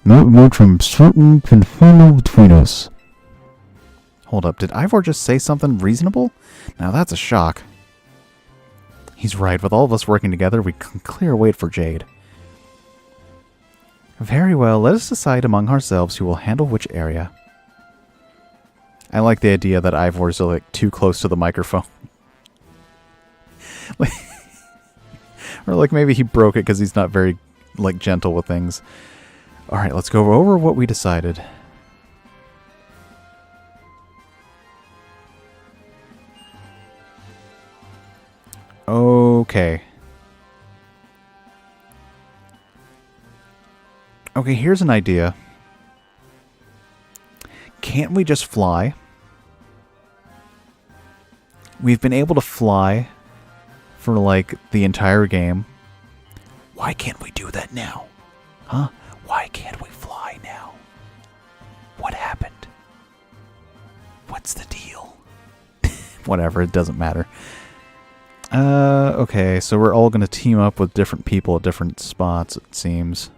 Not much uncertain can follow between us. Hold up, did Ivor just say something reasonable? Now that's a shock. He's right, with all of us working together, we can clear a way for Jade. Very well, let us decide among ourselves who will handle which area. I like the idea that Ivor's like too close to the microphone. Or like maybe he broke it because he's not very like gentle with things. Alright, let's go over what we decided. Okay. Okay, here's an idea. Can't we just fly? We've been able to fly for like the entire game. Why can't we do that now? Huh? Why can't we fly now? What happened? What's the deal? Whatever, it doesn't matter. Okay, so we're all going to team up with different people at different spots, it seems.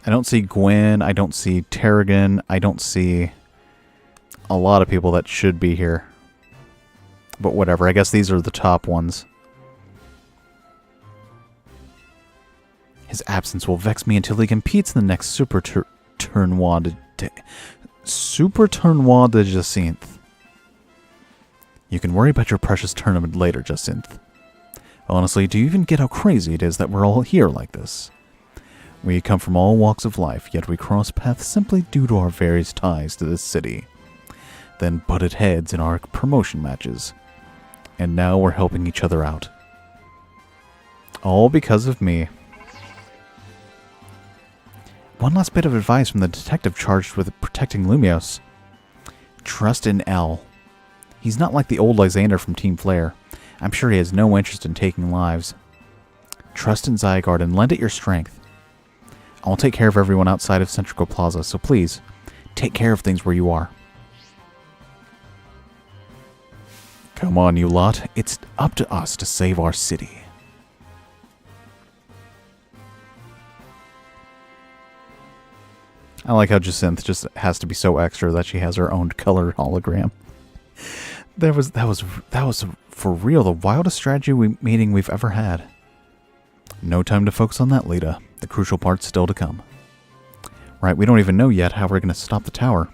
I don't see Gwen, I don't see Terrigan, I don't see a lot of people that should be here. But whatever, I guess these are the top ones. His absence will vex me until he competes in the next Super Tournoi de Jacinth. You can worry about your precious tournament later, Jacinth. Honestly, do you even get how crazy it is that we're all here like this? We come from all walks of life, yet we cross paths simply due to our various ties to this city. Then butted heads in our promotion matches. And now we're helping each other out. All because of me. One last bit of advice from the detective charged with protecting Lumiose. Trust in L. He's not like the old Lysander from Team Flare. I'm sure he has no interest in taking lives. Trust in Zygarde and lend it your strength. I'll take care of everyone outside of Centrico Plaza, so please, take care of things where you are. Come on, you lot. It's up to us to save our city. I like how Jacinth just has to be so extra that she has her own color hologram. That was for real the wildest strategy meeting we've ever had. No time to focus on that, Lita. The crucial part's still to come. Right, we don't even know yet how we're going to stop the tower.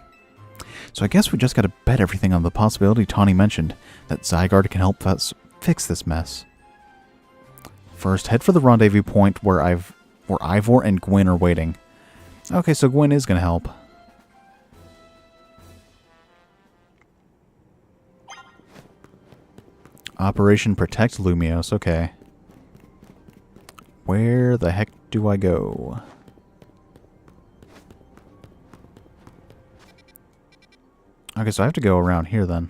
So I guess we just got to bet everything on the possibility Tawny mentioned, that Zygarde can help us fix this mess. First, head for the rendezvous point where Ivor and Gwyn are waiting. Okay, so Gwyn is going to help. Operation Protect Lumiose, okay. Where the heck do I go? Okay, so I have to go around here then.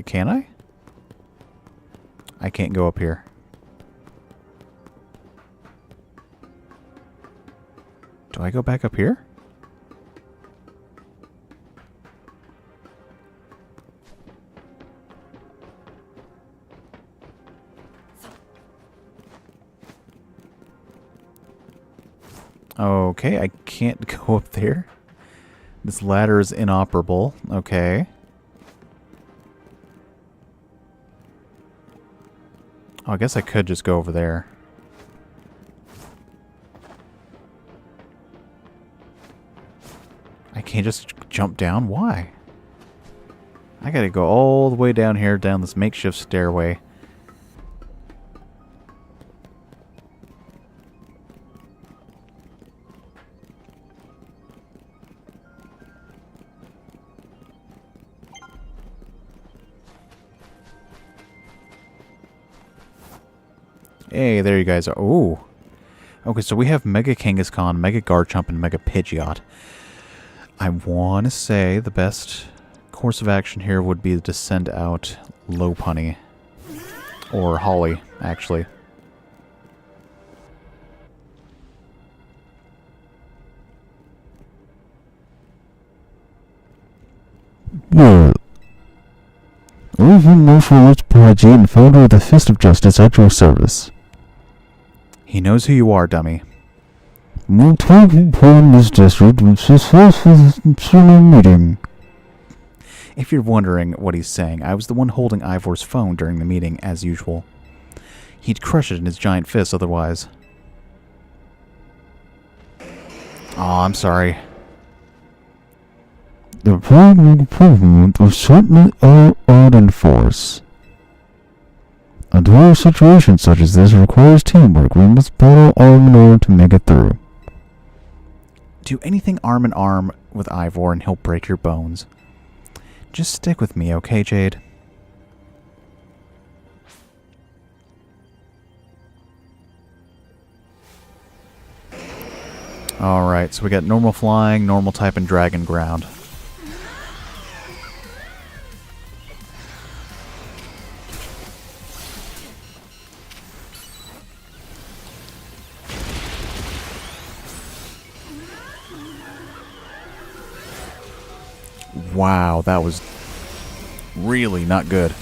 Can I? I can't go up here. Do I go back up here? Okay, I can't go up there. This ladder is inoperable. Okay. Oh, I guess I could just go over there. I can't just jump down? Why? I gotta go all the way down here, down this makeshift stairway. Hey, there you guys are. Ooh. Okay, so we have Mega Kangaskhan, Mega Garchomp, and Mega Pidgeot. I want to say the best course of action here would be to send out Lopunny. Or Holly, actually. Well, even more for which Jade and founder of the Fist of Justice at your service. He knows who you are, dummy. My talking point in this district was successful meeting. If you're wondering what he's saying, I was the one holding Ivor's phone during the meeting, as usual. He'd crush it in his giant fist otherwise. Aw, I'm sorry. The problem improvement was certainly all out in force. A dual situation such as this requires teamwork. We must battle arm in order to make it through. Do anything arm in arm with Ivor and he'll break your bones. Just stick with me, okay, Jade? Alright, so we got normal flying, normal type, and dragon ground. Wow, that was really not good.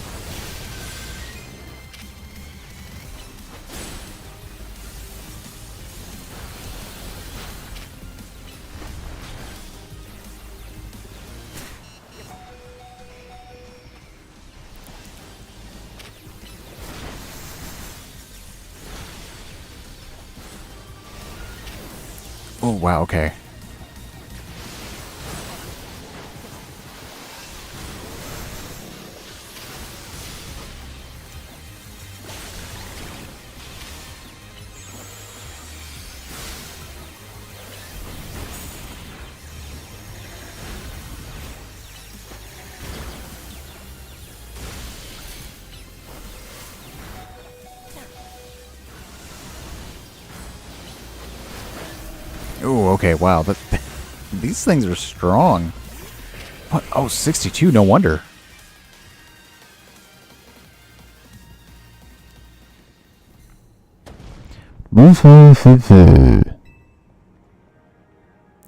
Oh, wow, okay. Oh, okay, wow. These things are strong. What? Oh, 62, no wonder.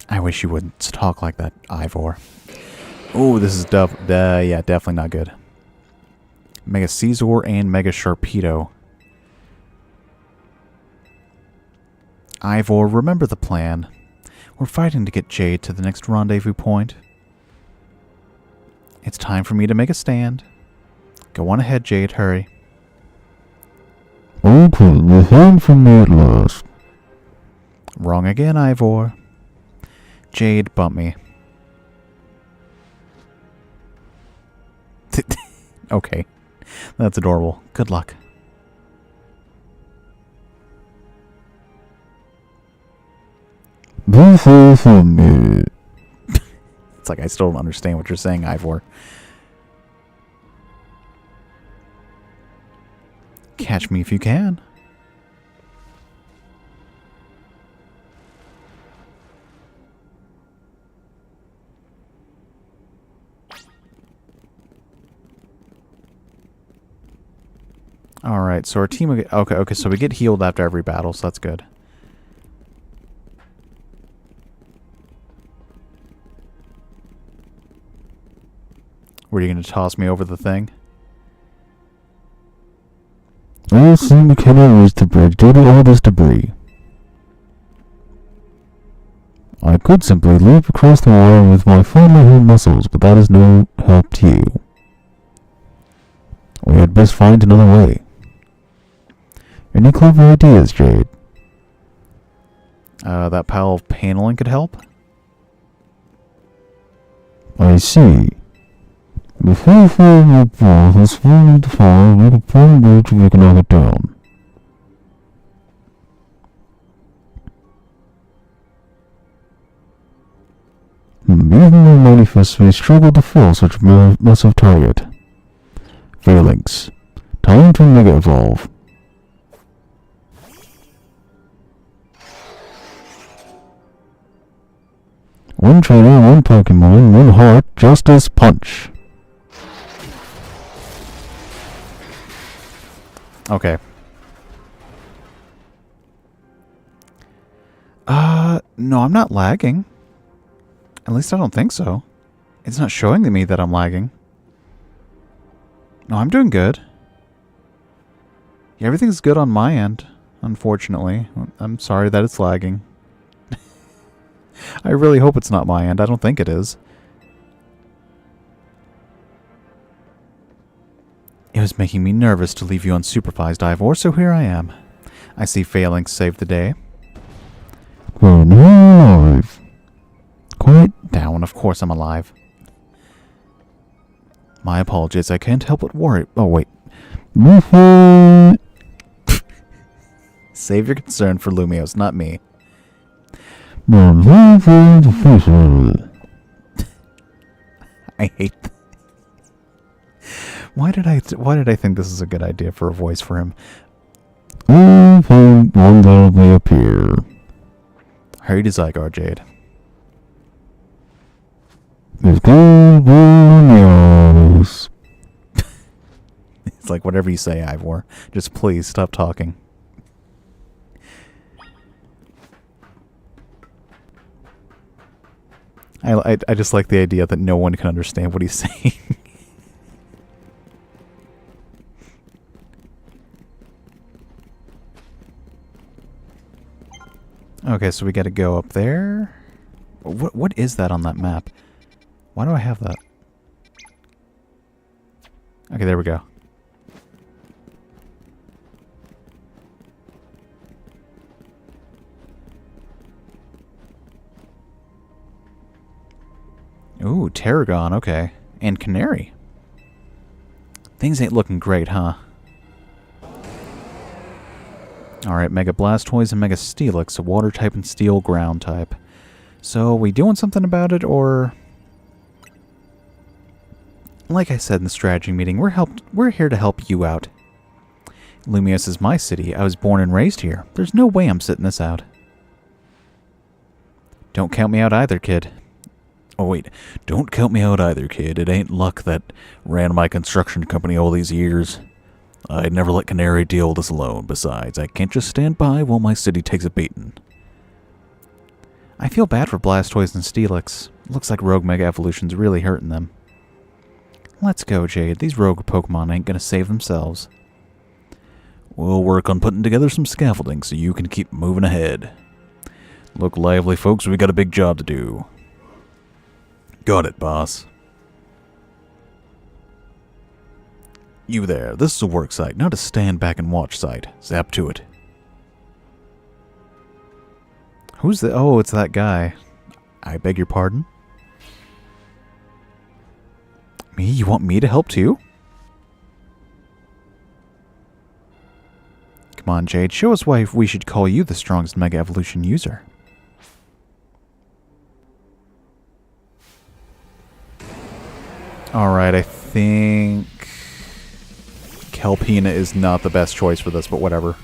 I wish you wouldn't talk like that, Ivor. Oh, this is yeah, definitely not good. Mega Caesar and Mega Sharpedo. Ivor, remember the plan. We're fighting to get Jade to the next rendezvous point. It's time for me to make a stand. Go on ahead, Jade, hurry. Okay, you're hearing from me at last. Wrong again, Ivor. Jade, bump me. Okay. That's adorable. Good luck. Be here from me. It's like I still don't understand what you're saying, Ivor. Catch me if you can. Alright, so our team will get... Okay, so we get healed after every battle, so that's good. Were you going to toss me over the thing? I assume we cannot reach the bridge due to all this debris. I could simply leap across the water with my finely honed muscles, but that is no help to you. We had best find another way. Any clever ideas, Jade? That pile of paneling could help? I see. Before falling the ball has fallen the fire, we can probably wait till we can knock it down. Even though manifests may struggle to fall such a massive target. Phalanx. Time to Mega Evolve. One trainer, one Pokemon, one heart, Justice Punch. Okay. No, I'm not lagging. At least I don't think so. It's not showing to me that I'm lagging. No, I'm doing good. Yeah, everything's good on my end, unfortunately. I'm sorry that it's lagging. I really hope it's not my end. I don't think it is. It was making me nervous to leave you unsupervised, Ivor, so here I am. I see Phalanx saved the day. We're now alive. Quiet down, of course I'm alive. My apologies, I can't help but worry. Oh, wait. Save your concern for Lumiose, not me. I hate that. Why did I think this is a good idea for a voice for him? One that may appear. Hurry to Zygarde, Jade. It's good news. It's like whatever you say, Ivor. Just please stop talking. I just like the idea that no one can understand what he's saying. Okay, so we gotta go up there. What is that on that map? Why do I have that? Okay, there we go. Ooh, Tarragon, okay. And Canary. Things ain't looking great, huh? Alright, Mega Blastoise and Mega Steelix, a water type and steel ground type. So, we doing something about it, or... Like I said in the strategy meeting, we're here to help you out. Lumiose is my city. I was born and raised here. There's no way I'm sitting this out. Don't count me out either, kid. Oh, wait. Don't count me out either, kid. It ain't luck that ran my construction company all these years. I'd never let Canary deal with this alone. Besides, I can't just stand by while my city takes a beating. I feel bad for Blastoise and Steelix. Looks like Rogue Mega Evolution's really hurting them. Let's go, Jade. These rogue Pokemon ain't gonna save themselves. We'll work on putting together some scaffolding so you can keep moving ahead. Look lively, folks. We got a big job to do. Got it, boss. You there. This is a work site, not a stand back and watch site. Zap to it. Who's the... Oh, it's that guy. I beg your pardon? Me? You want me to help too? Come on, Jade. Show us why we should call you the strongest Mega Evolution user. Alright, I think... Kelpina is not the best choice for this, but whatever.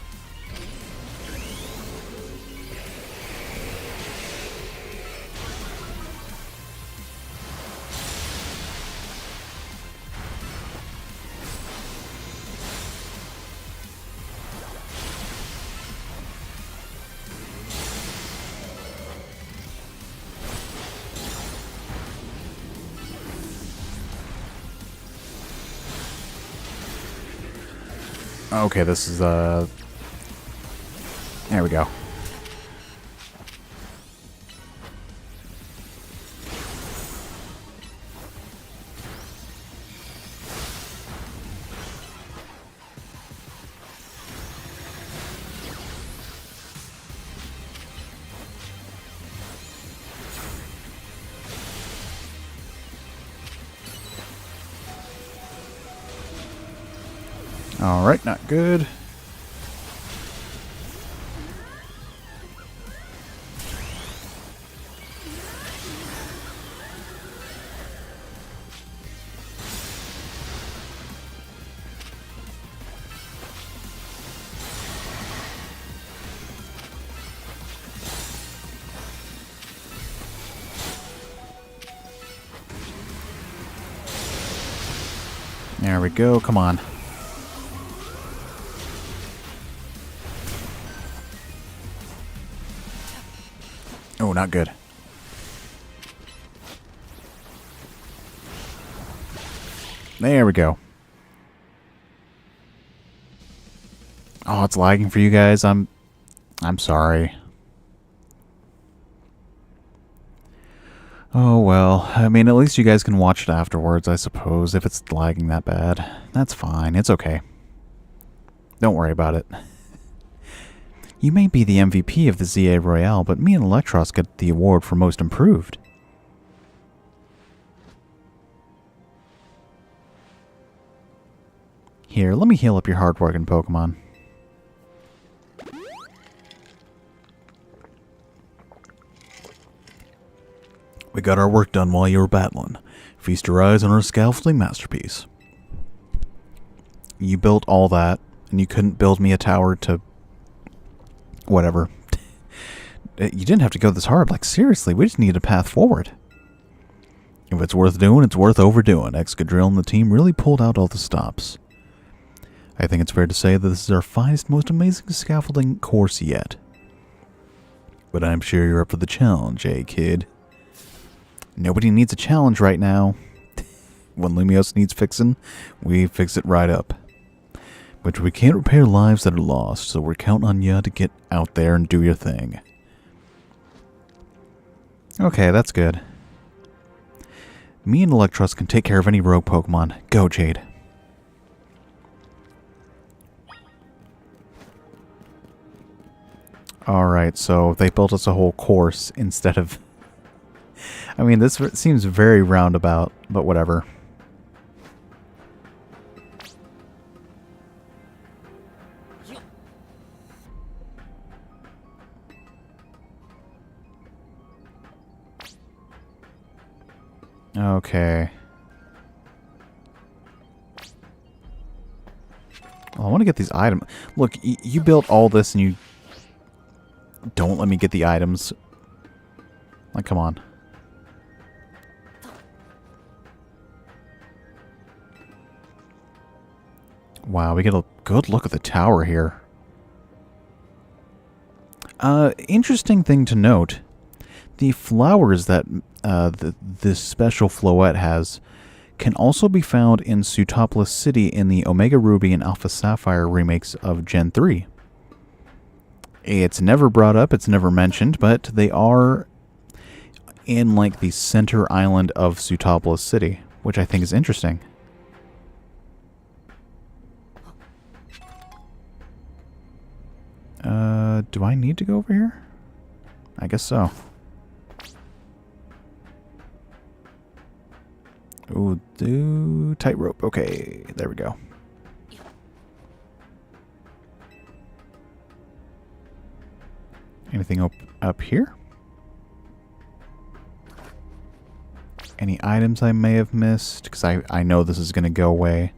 Okay, this is, there we go. Alright, not good. There we go, come on. Oh, not good. There we go. Oh, it's lagging for you guys. I'm sorry. Oh, well. I mean, at least you guys can watch it afterwards, I suppose, if it's lagging that bad. That's fine. It's okay. Don't worry about it. You may be the MVP of the ZA Royale, but me and Electros get the award for Most Improved. Here, let me heal up your hard-working Pokemon. We got our work done while you were battling. Feast your eyes on our scaffolding masterpiece. You built all that, and you couldn't build me a tower to... Whatever. You didn't have to go this hard. Like, seriously, we just need a path forward. If it's worth doing, it's worth overdoing. Excadrill and the team really pulled out all the stops. I think it's fair to say that this is our finest, most amazing scaffolding course yet. But I'm sure you're up for the challenge, eh, kid? Nobody needs a challenge right now. When Lumiose needs fixing, we fix it right up. But we can't repair lives that are lost, so we're counting on you to get out there and do your thing. Okay, that's good. Me and Electros can take care of any rogue Pokemon. Go, Jade. Alright, so they built us a whole course instead of... I mean, this seems very roundabout, but whatever. Okay. Well, I want to get these items. Look, you built all this and you don't let me get the items. Like, come on. Wow, we get a good look at the tower here. Interesting thing to note. The flowers that this special floette has can also be found in Sutopolis City in the Omega Ruby and Alpha Sapphire remakes of Gen 3. It's never brought up, it's never mentioned, but they are in like the center island of Vtuber City, which I think is interesting. Do I need to go over here? I guess so. Ooh, do tightrope. Okay, there we go. Anything up here? Any items I may have missed? Because I know this is going to go away.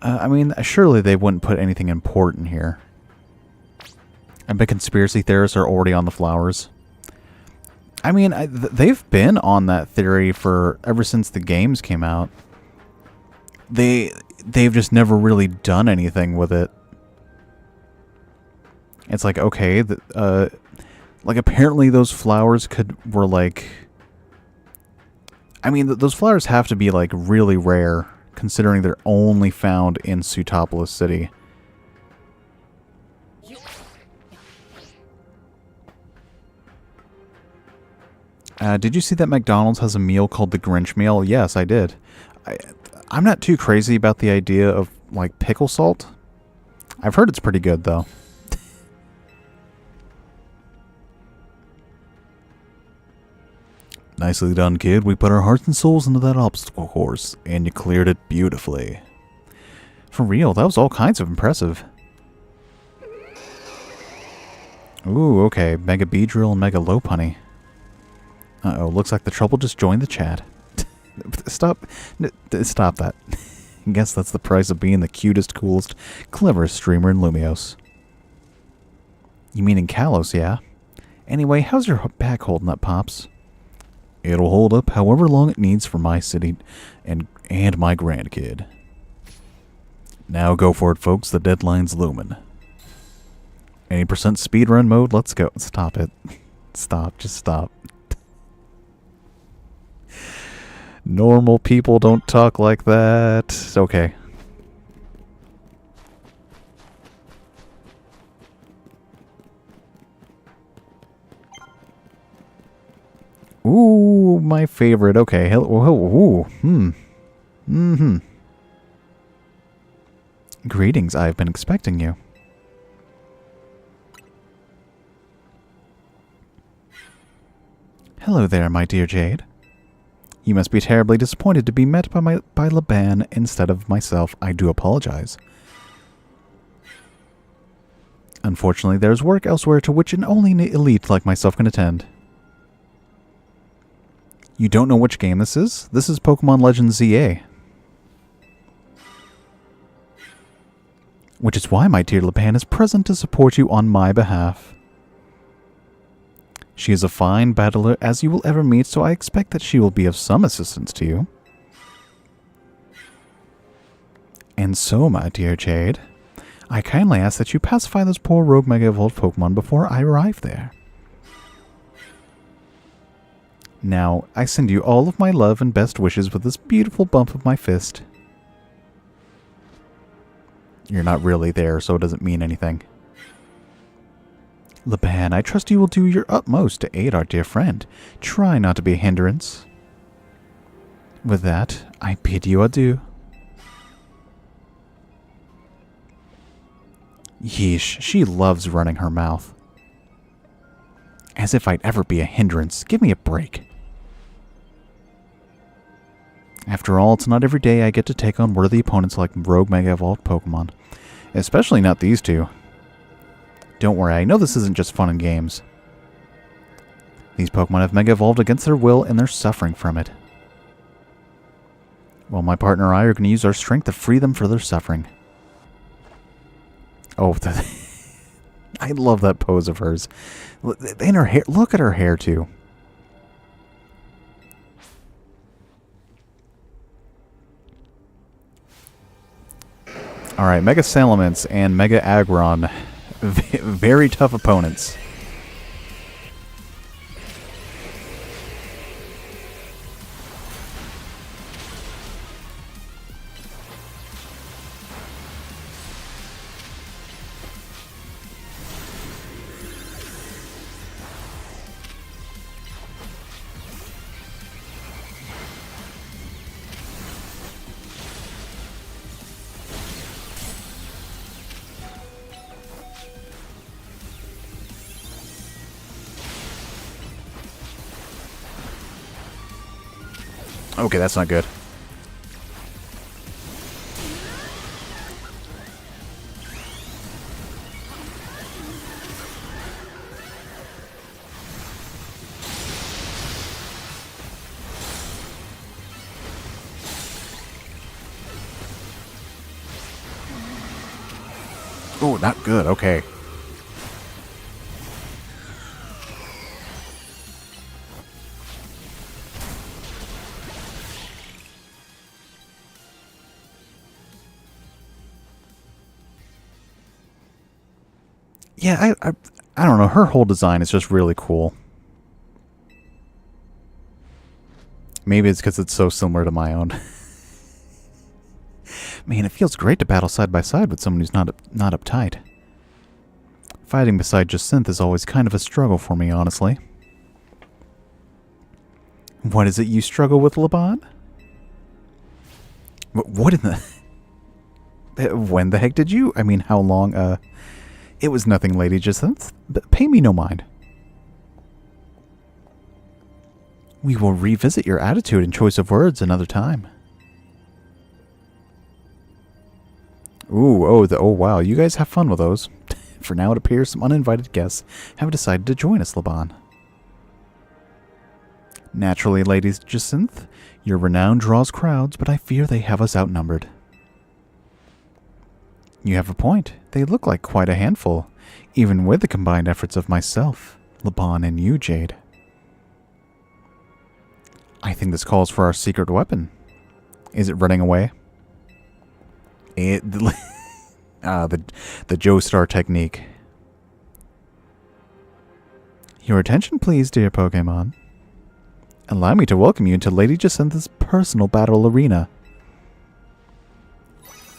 I mean, surely they wouldn't put anything important here. I bet conspiracy theorists are already on the flowers. I mean, they've been on that theory for ever since the games came out. They've just never really done anything with it. It's like, okay, like apparently those flowers were like, I mean, those flowers have to be like really rare, considering they're only found in Vtuber City. Did you see that McDonald's has a meal called the Grinch meal? Yes, I did. I'm not too crazy about the idea of, like, pickle salt. I've heard it's pretty good, though. Nicely done, kid. We put our hearts and souls into that obstacle course, and you cleared it beautifully. For real, that was all kinds of impressive. Ooh, okay. Mega Beedrill and Mega Lopunny. Uh-oh, looks like the trouble just joined the chat. Stop that. I guess that's the price of being the cutest, coolest, cleverest streamer in Lumiose. You mean in Kalos, yeah? Anyway, how's your back holding up, Pops? It'll hold up however long it needs for my city and my grandkid. Now go for it, folks. The deadline's looming. Any percent speedrun mode? Let's go. Stop it. Stop. Just stop. Normal people don't talk like that. Okay. Ooh, my favorite. Okay. Ooh. Mm-hmm. Greetings. I've been expecting you. Hello there, my dear Jade. You must be terribly disappointed to be met by Laban instead of myself. I do apologize. Unfortunately, there's work elsewhere to which an only elite like myself can attend. You don't know which game this is? This is Pokemon Legends ZA. Which is why my dear Laban is present to support you on my behalf. She is a fine battler as you will ever meet, so I expect that she will be of some assistance to you. And so, my dear Jade, I kindly ask that you pacify those poor rogue Mega Evolved Pokemon before I arrive there. Now, I send you all of my love and best wishes with this beautiful bump of my fist. You're not really there, so it doesn't mean anything. Laban, I trust you will do your utmost to aid our dear friend. Try not to be a hindrance. With that, I bid you adieu. Yeesh, she loves running her mouth. As if I'd ever be a hindrance. Give me a break. After all, it's not every day I get to take on worthy opponents like rogue Mega Evolved Pokemon. Especially not these two. Don't worry, I know this isn't just fun and games. These Pokemon have Mega Evolved against their will, and they're suffering from it. Well, my partner and I are going to use our strength to free them from their suffering. Oh, I love that pose of hers. And her hair, look at her hair, too. Alright, Mega Salamence and Mega Aggron. Very tough opponents. Okay, that's not good. Oh, not good. Okay. Yeah, I don't know. Her whole design is just really cool. Maybe it's because it's so similar to my own. Man, it feels great to battle side by side with someone who's not uptight. Fighting beside Jacinth is always kind of a struggle for me, honestly. What is it you struggle with, Laban? What in the... When the heck did you? I mean, how long, It was nothing, Lady Jacinth. But pay me no mind. We will revisit your attitude and choice of words another time. Ooh, oh wow, you guys have fun with those. For now, it appears some uninvited guests have decided to join us, Laban. Naturally, Lady Jacinth, your renown draws crowds, but I fear they have us outnumbered. You have a point. They look like quite a handful, even with the combined efforts of myself, Laban, and you, Jade. I think this calls for our secret weapon. Is it running away? The Joestar technique. Your attention, please, dear Pokemon. Allow me to welcome you into Lady Jacinth's personal battle arena.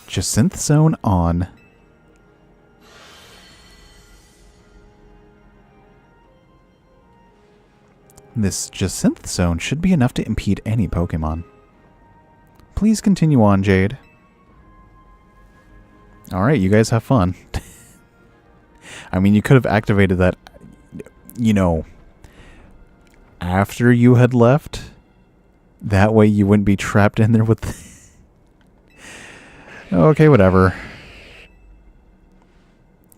Jacinth Zone on. This Jacinth Zone should be enough to impede any Pokemon. Please continue on, Jade. Alright, you guys have fun. I mean, you could have activated that, you know, after you had left. That way you wouldn't be trapped in there with... Okay, whatever.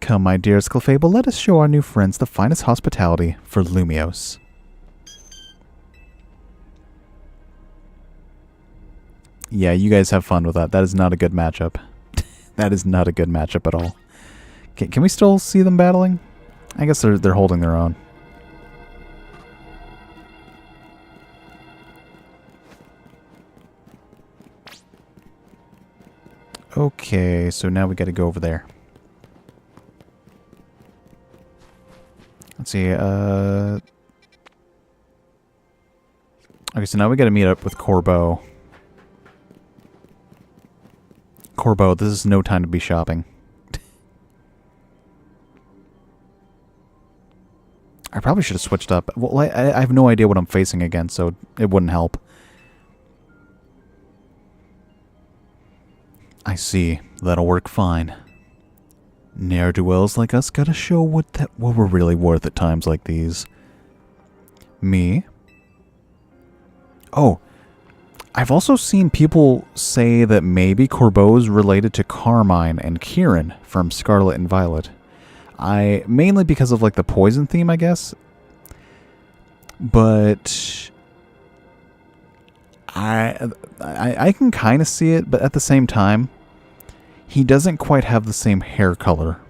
Come, my dearest Clefable, let us show our new friends the finest hospitality for Lumiose. Yeah, you guys have fun with that. That is not a good matchup. That is not a good matchup at all. Can we still see them battling? I guess they're holding their own. Okay, so now we gotta go over there. Let's see, okay, so now we gotta meet up with Corbeau. Corbeau, this is no time to be shopping. I probably should have switched up. Well, I have no idea what I'm facing again, so it wouldn't help. I see. That'll work fine. Ne'er-do-wells like us gotta show what we're really worth at times like these. Me? Oh, I've also seen people say that maybe Corbeau's related to Carmine and Kieran from Scarlet and Violet. Mainly because of like the poison theme, I guess. But I can kind of see it, but at the same time, he doesn't quite have the same hair color.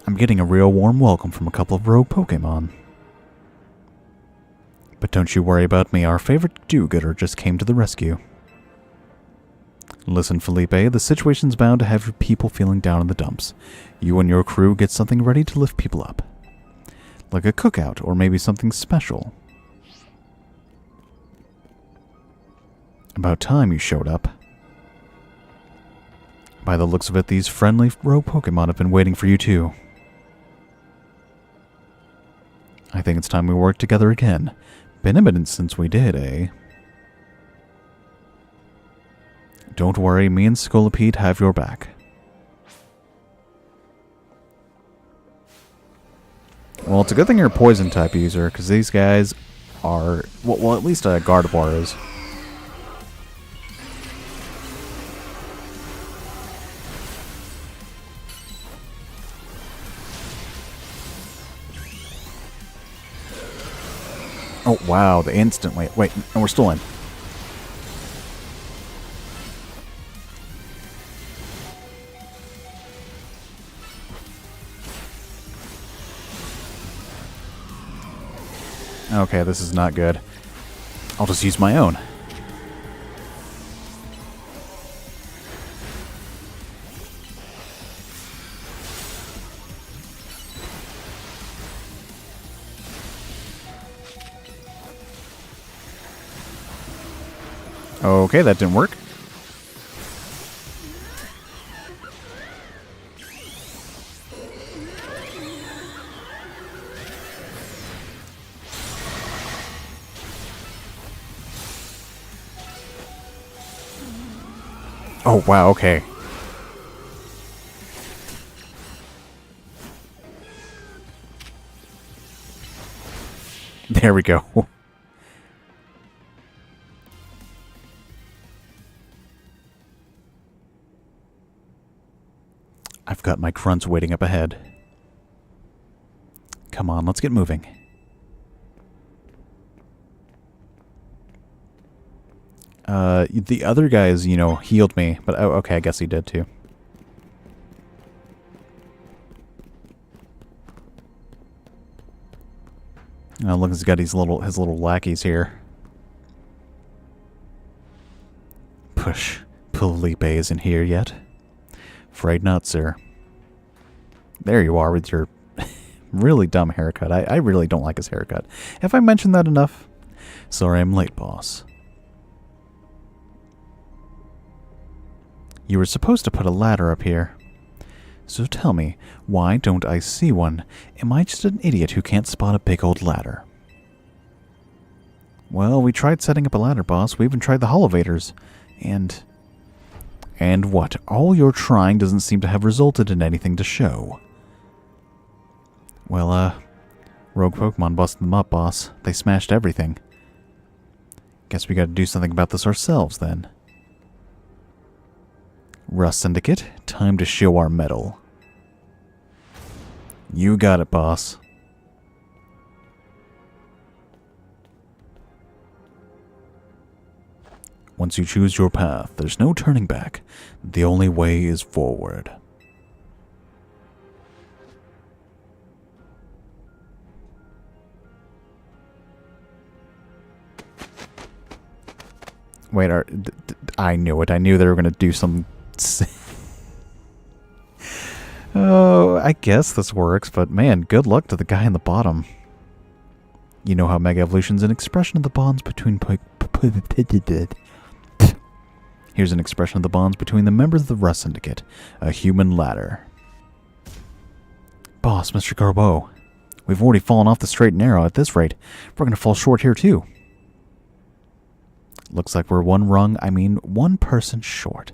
I'm getting a real warm welcome from a couple of rogue Pokemon. But don't you worry about me, our favorite do-gooder just came to the rescue. Listen, Felipe, the situation's bound to have your people feeling down in the dumps. You and your crew get something ready to lift people up. Like a cookout, or maybe something special. About time you showed up. By the looks of it, these friendly rogue Pokemon have been waiting for you too. I think it's time we work together again. Been a minute since we did, eh? Don't worry, me and Scolipede have your back. Well, it's a good thing you're a poison type user, because these guys are... Well, at least a Gardevoir is. Oh, wow, the instant wait. Wait, and we're still in. Okay, this is not good. I'll just use my own. Okay, that didn't work. Oh, wow, okay. There we go. I've got my grunts waiting up ahead. Come on, let's get moving. The other guys, you know, healed me, but oh, okay, I guess he did too. Oh, look, he's got his little lackeys here. Push. Felipe isn't here yet. Afraid not, sir. There you are with your really dumb haircut. I really don't like his haircut. Have I mentioned that enough? Sorry I'm late, boss. You were supposed to put a ladder up here. So tell me, why don't I see one? Am I just an idiot who can't spot a big old ladder? Well, we tried setting up a ladder, boss. We even tried the holovators. And what? All your trying doesn't seem to have resulted in anything to show. Well, rogue Pokemon busted them up, boss. They smashed everything. Guess we gotta do something about this ourselves, then. Rust Syndicate, time to show our mettle. You got it, boss. Once you choose your path, there's no turning back. The only way is forward. Wait, I knew it. I knew they were going to do some... Oh, I guess this works, but man, good luck to the guy in the bottom. You know how Mega Evolution's an expression of the bonds between... Here's an expression of the bonds between the members of the Rust Syndicate. A human ladder. Boss, Mr. Garbeau. We've already fallen off the straight and narrow at this rate. We're going to fall short here, too. Looks like we're one person short.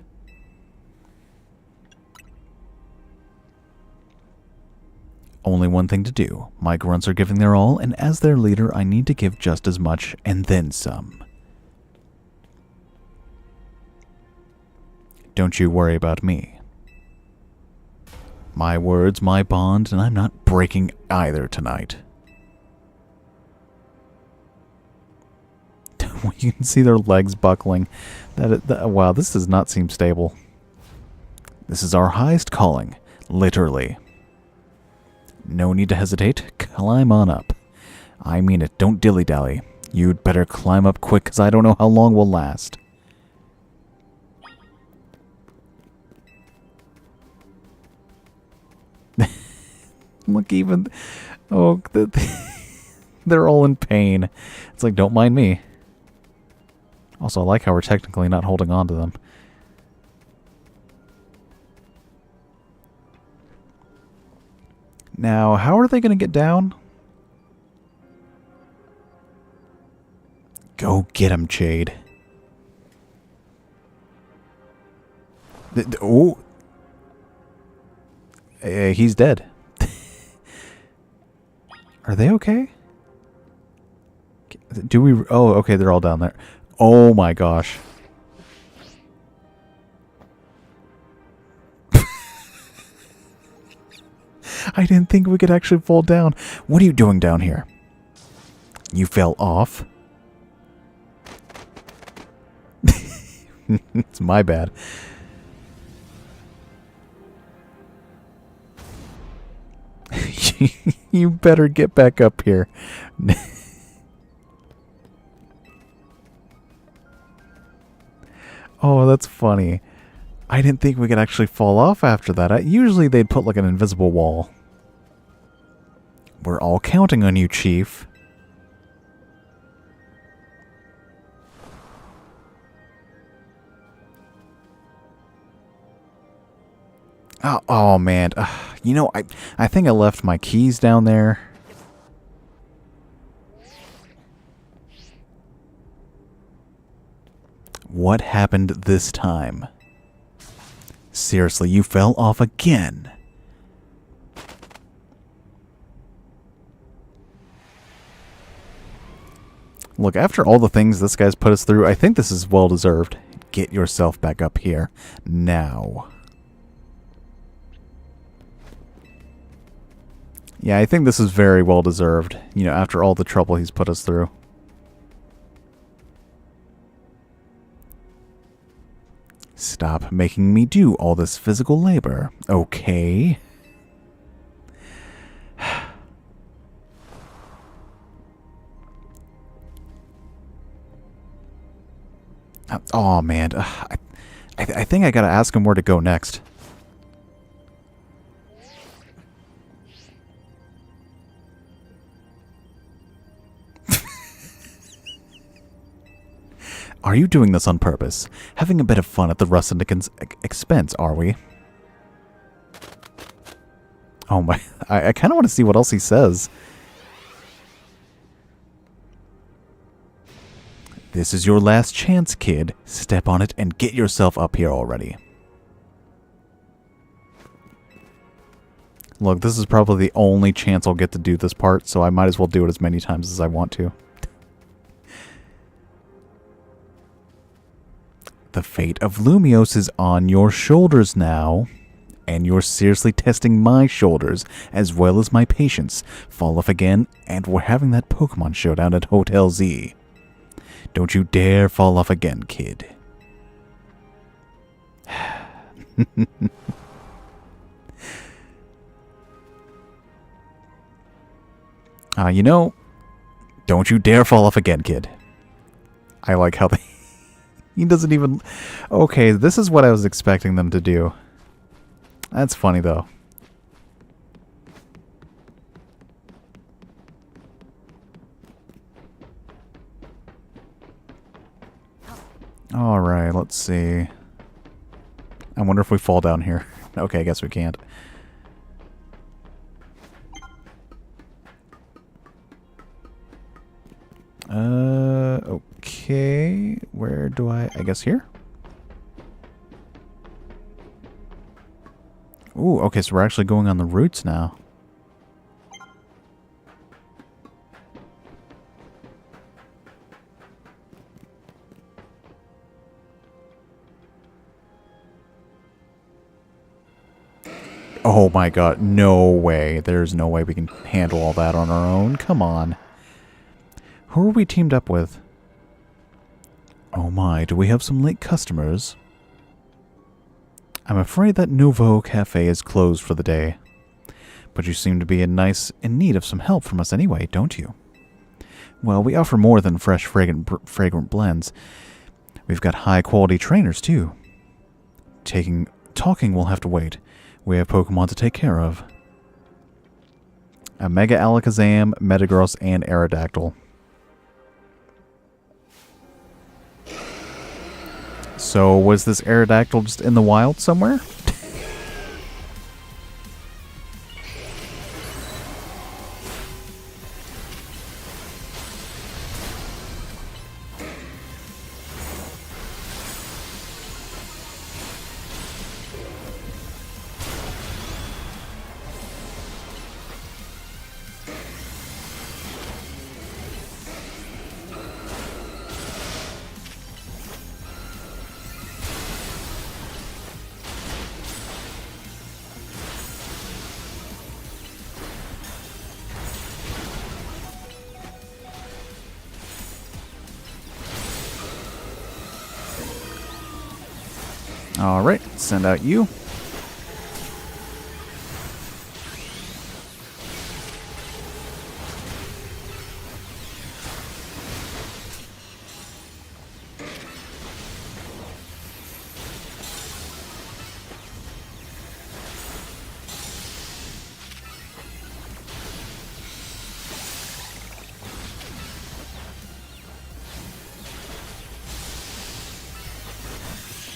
Only one thing to do. My grunts are giving their all, and as their leader, I need to give just as much, and then some. Don't you worry about me. My words, my bond, and I'm not breaking either tonight. You can see their legs buckling. Wow, this does not seem stable. This is our highest calling, literally. No need to hesitate. Climb on up. I mean it, don't dilly-dally. You'd better climb up quick, because I don't know how long we'll last. Look, even... Oh, they're all in pain. It's like, don't mind me. Also, I like how we're technically not holding on to them. Now, how are they going to get down? Go get him, Jade. Oh. He's dead. Do we... Oh, okay, they're all down there. Oh my gosh. I didn't think we could actually fall down. What are you doing down here? You fell off? It's my bad. You better get back up here. Oh, that's funny. I didn't think we could actually fall off after that. Usually they'd put like an invisible wall. We're all counting on you, Chief. Oh man. You know, I think I left my keys down there. What happened this time? Seriously, you fell off again. Look, after all the things this guy's put us through, I think this is well deserved. Get yourself back up here. Now. Yeah, I think this is very well deserved. You know, after all the trouble he's put us through. Stop making me do all this physical labor, okay? Oh man, I think I gotta ask him where to go next. Are you doing this on purpose? Having a bit of fun at the Rustindican's expense, are we? Oh my, I kind of want to see what else he says. This is your last chance, kid. Step on it and get yourself up here already. Look, this is probably the only chance I'll get to do this part, so I might as well do it as many times as I want to. The fate of Lumiose is on your shoulders now. And you're seriously testing my shoulders, as well as my patience. Fall off again, and we're having that Pokemon showdown at Hotel Z. Don't you dare fall off again, kid. You know, don't you dare fall off again, kid. I like how they... He doesn't even... Okay, this is what I was expecting them to do. That's funny, though. Alright, let's see. I wonder if we fall down here. Okay, I guess we can't. Okay. Where do I guess here? Ooh, okay, so we're actually going on the routes now. Oh my god, no way. There's no way we can handle all that on our own. Come on. Who are we teamed up with? Oh my, do we have some late customers? I'm afraid that Nouveau Cafe is closed for the day. But you seem to be in need of some help from us anyway, don't you? Well, we offer more than fresh, fragrant blends. We've got high-quality trainers, too. Talking will have to wait. We have Pokemon to take care of. A Mega Alakazam, Metagross, and Aerodactyl. So, was this Aerodactyl just in the wild somewhere? Alright, send out you.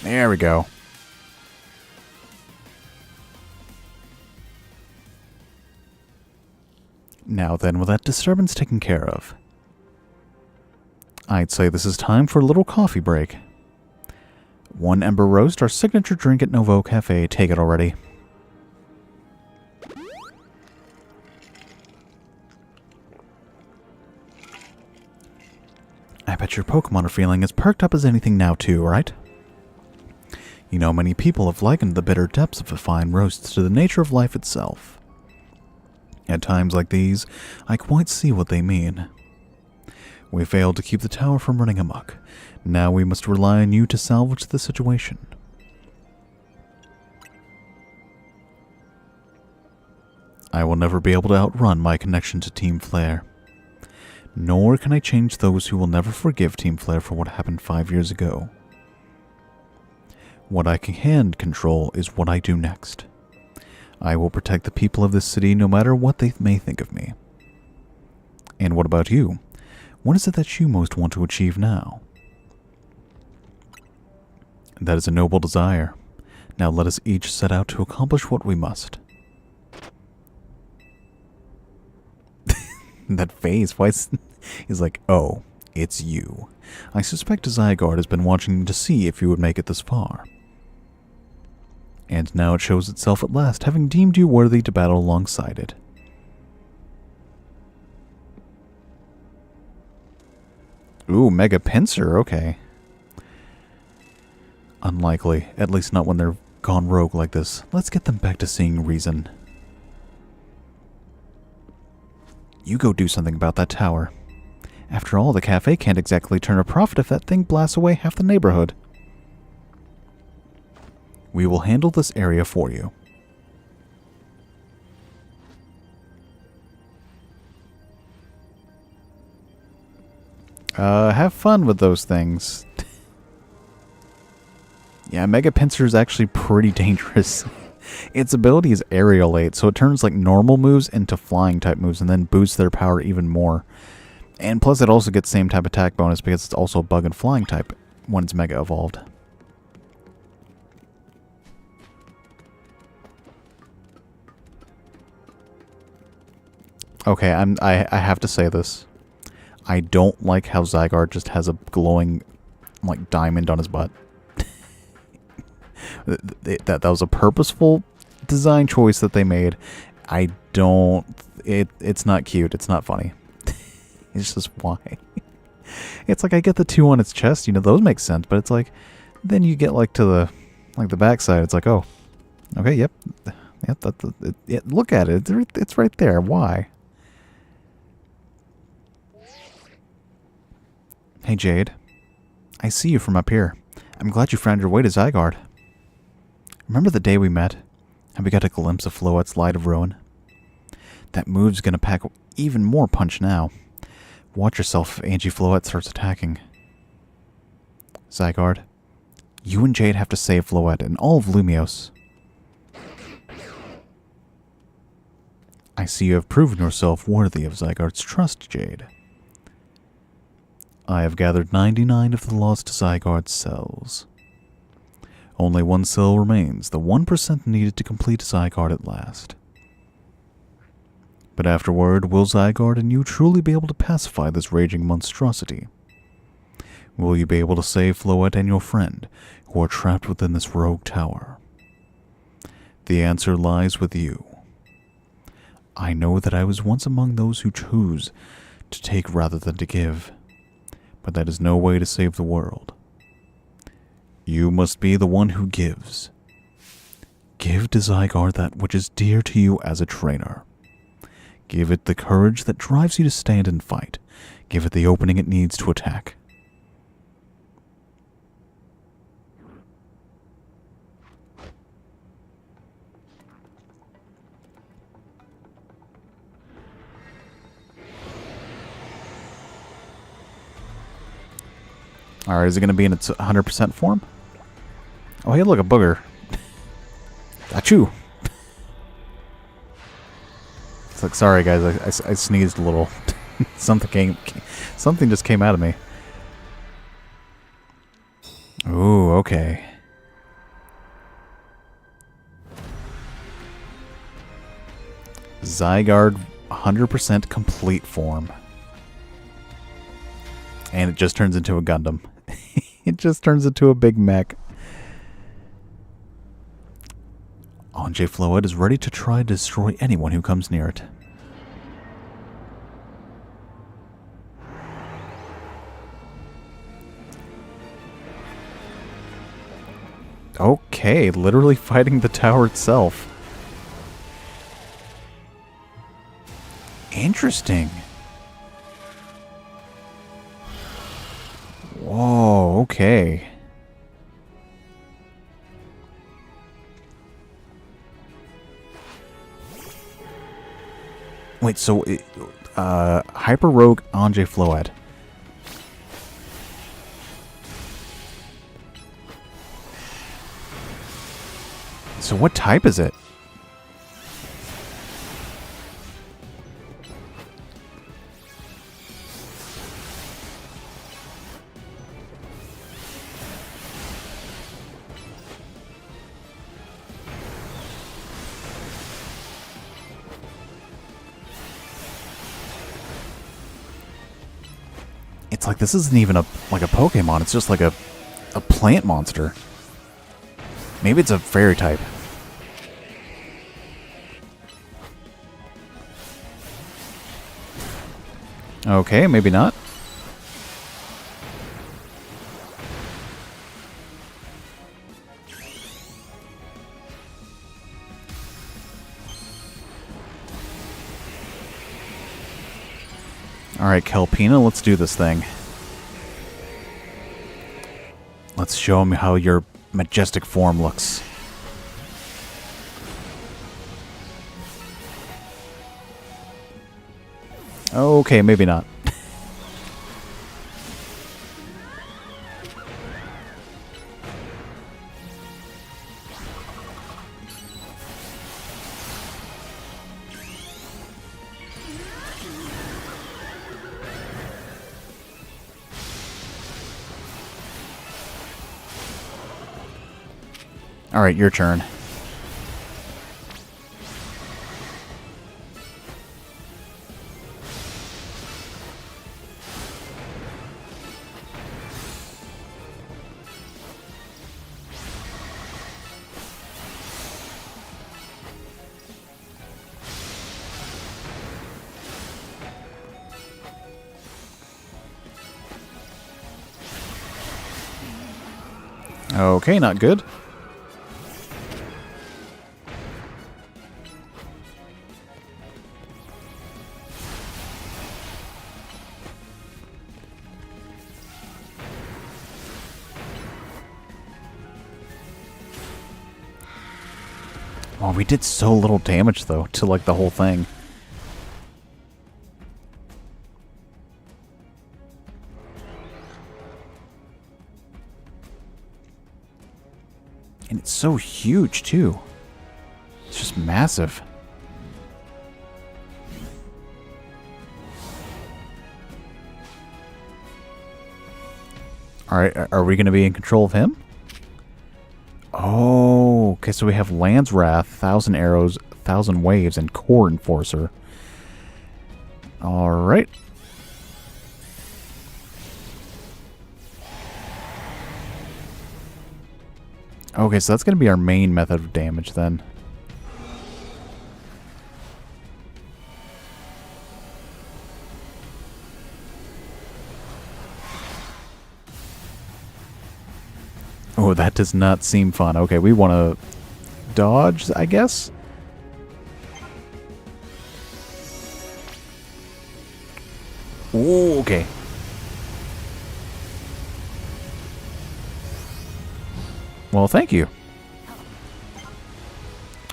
There we go. Now then, with that disturbance taken care of, I'd say this is time for a little coffee break. 1 Ember Roast, our signature drink at Novo Cafe. Take it already. I bet your Pokemon are feeling as perked up as anything now too, right? You know, many people have likened the bitter depths of a fine roast to the nature of life itself. At times like these, I quite see what they mean. We failed to keep the tower from running amok. Now we must rely on you to salvage the situation. I will never be able to outrun my connection to Team Flare. Nor can I change those who will never forgive Team Flare for what happened 5 years ago. What I can control is what I do next. I will protect the people of this city no matter what they may think of me. And what about you? What is it that you most want to achieve now? That is a noble desire. Now let us each set out to accomplish what we must. That face, why is... He's like, oh, it's you. I suspect Zygarde has been watching to see if you would make it this far. And now it shows itself at last, having deemed you worthy to battle alongside it. Ooh, Mega Pinsir, okay. Unlikely, at least not when they're gone rogue like this. Let's get them back to seeing reason. You go do something about that tower. After all, the cafe can't exactly turn a profit if that thing blasts away half the neighborhood. We will handle this area for you. Have fun with those things. Yeah, Mega Pinsir is actually pretty dangerous. Its ability is Aerialate, so it turns like normal moves into flying type moves and then boosts their power even more. And plus it also gets same type attack bonus because it's also bug and flying type when it's Mega Evolved. Okay, I have to say this. I don't like how Zygarde just has a glowing like diamond on his butt. that was a purposeful design choice that they made. I don't... It's not cute. It's not funny. It's just why. It's like I get the 2 on its chest. You know, those make sense. But it's like... Then you get like to the... Like the backside. It's like, oh. Okay, yep. Yep, look at it. It's right there. Why? Hey, Jade. I see you from up here. I'm glad you found your way to Zygarde. Remember the day we met, and we got a glimpse of Floette's Light of Ruin? That move's gonna pack even more punch now. Watch yourself if Angie Floette starts attacking. Zygarde, you and Jade have to save Floette and all of Lumiose. I see you have proven yourself worthy of Zygarde's trust, Jade. I have gathered 99 of the lost Zygarde cells. Only 1 cell remains, the 1% needed to complete Zygarde at last. But afterward, will Zygarde and you truly be able to pacify this raging monstrosity? Will you be able to save Floette and your friend, who are trapped within this rogue tower? The answer lies with you. I know that I was once among those who choose to take rather than to give, but that is no way to save the world. You must be the one who gives. Give to Zygarde that which is dear to you as a trainer. Give it the courage that drives you to stand and fight. Give it the opening it needs to attack. Alright, is it going to be in its 100% form? Oh, hey, look, a booger. Achoo! It's like, sorry guys, I sneezed a little. Something just came out of me. Ooh, okay. Zygarde 100% complete form. And it just turns into a Gundam. It just turns into a big mech. Anjefloed is ready to try to destroy anyone who comes near it. Okay, literally fighting the tower itself. Interesting. Whoa, okay. Wait, so Hyper Rogue Anjefloed. So what type is it? It's like this isn't even like a Pokemon. It's just like a plant monster. Maybe it's a fairy type. Okay, maybe not. Alright, Kelpina, let's do this thing. Let's show him how your majestic form looks. Okay, maybe not. Alright, your turn. Okay, not good. Oh, we did so little damage, though, to, like, the whole thing. And it's so huge, too. It's just massive. Alright, are we going to be in control of him? Oh, okay, so we have Land's Wrath, 1,000 Arrows, 1,000 Waves, and Core Enforcer. Alright. Okay, so that's going to be our main method of damage then. Oh, that does not seem fun. Okay, we want to dodge, I guess? Ooh, okay. Well, thank you.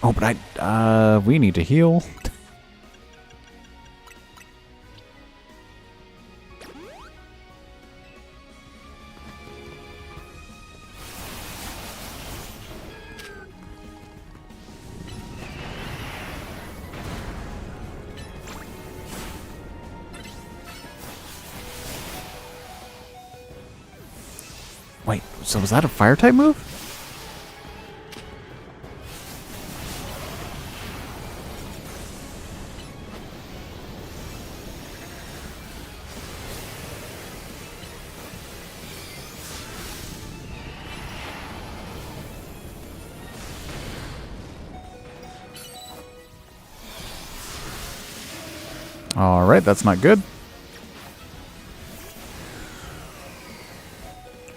Oh, but we need to heal. Wait, so was that a fire type move? Alright, that's not good.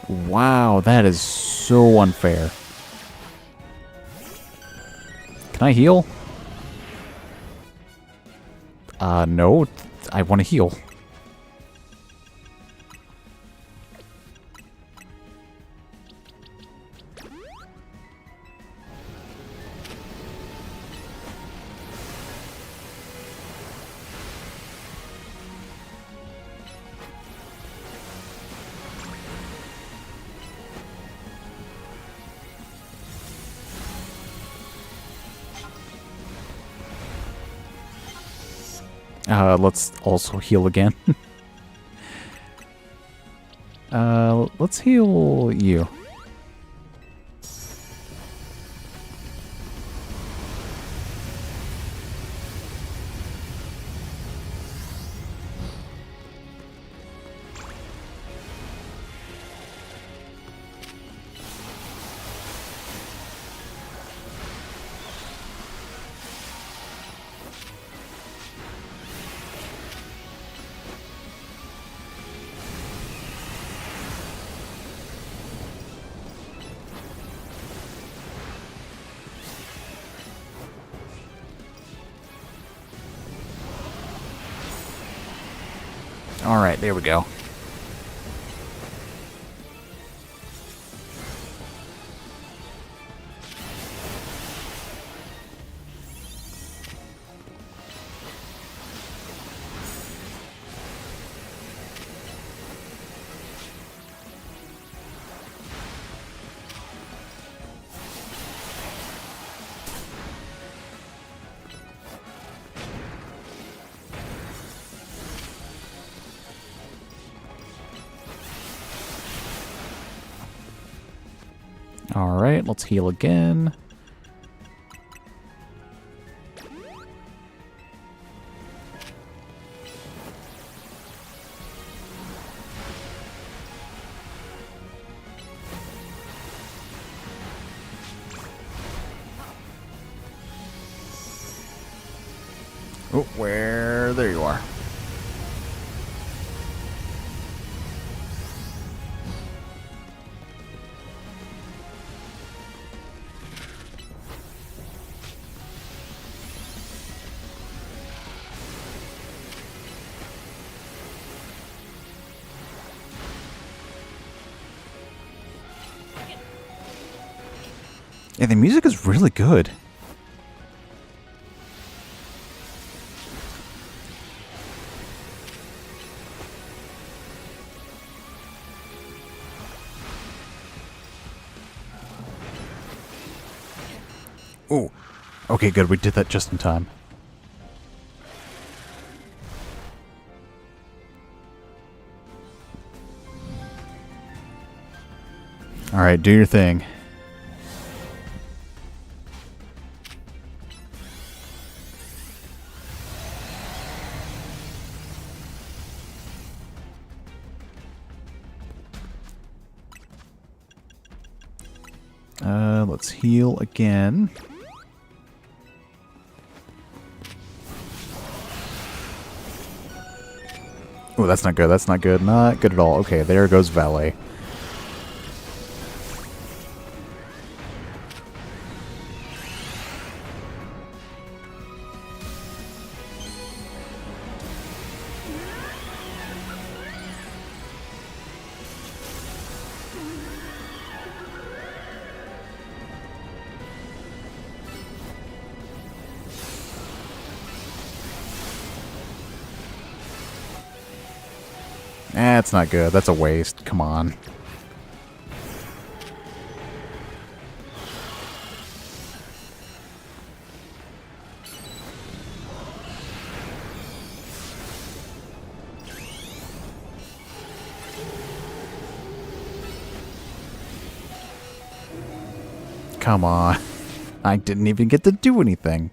Wow, that is so unfair. Can I heal? No. I want to heal. Let's also heal again. Let's heal you. Alright, there we go. Alright, let's heal again. Oh, where? There you are. Yeah, the music is really good. Oh, okay, good. We did that just in time. All right, do your thing. Let's heal again. Oh, that's not good. That's not good. Not good at all. Okay, there goes Valet. That's not good. That's a waste. Come on. Come on. I didn't even get to do anything.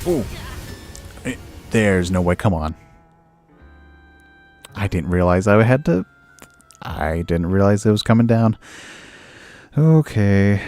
Ooh. There's no way. Come on. I didn't realize I had to... I didn't realize it was coming down. Okay.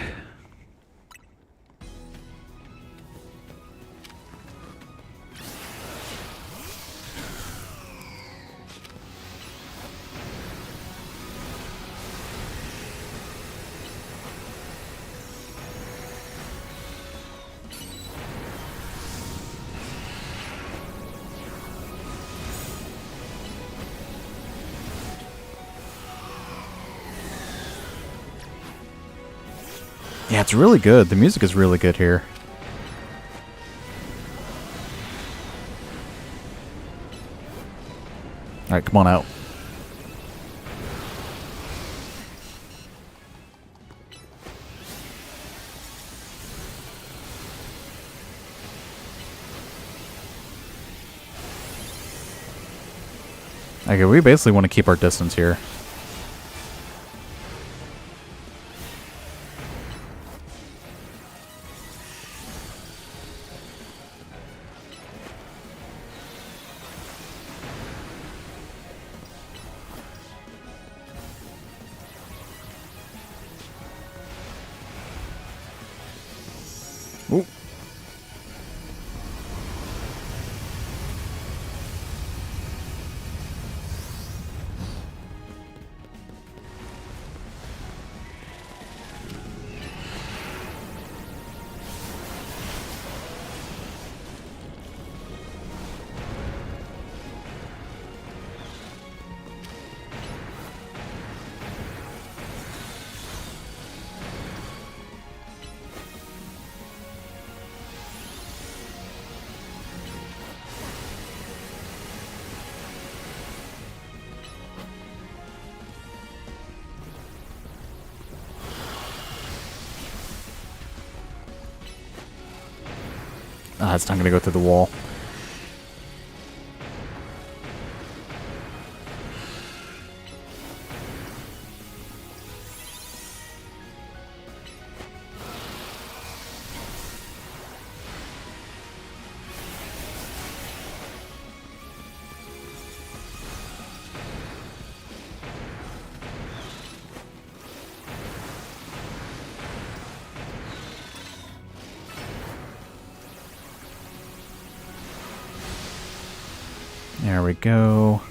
Yeah, it's really good. The music is really good here. Alright, come on out. Okay, we basically want to keep our distance here. Ooh. Ah, it's not going to go through the wall. There we go.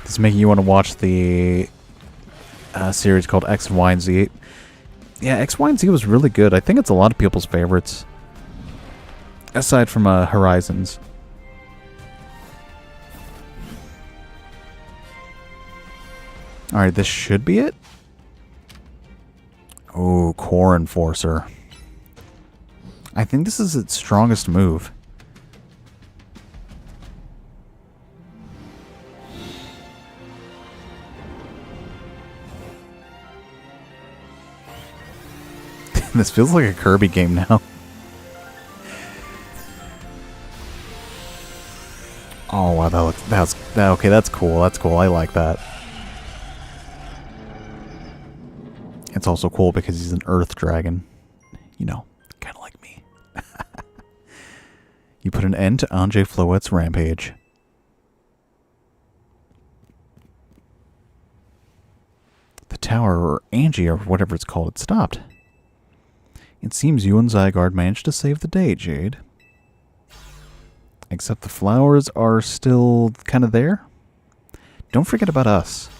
It's making you want to watch the series called X, Y, and Z. Yeah, X, Y, and Z was really good. I think it's a lot of people's favorites. Aside from Horizons. Alright, this should be it. Oh, Core Enforcer. I think this is its strongest move. This feels like a Kirby game now. Okay, that's cool. That's cool. I like that. It's also cool because he's an earth dragon. You know, kind of like me. You put an end to Anjay Floette's rampage. The tower, or Angie, or whatever it's called, it stopped. It seems you and Zygarde managed to save the day, Jade. Except the flowers are still kind of there. Don't forget about us.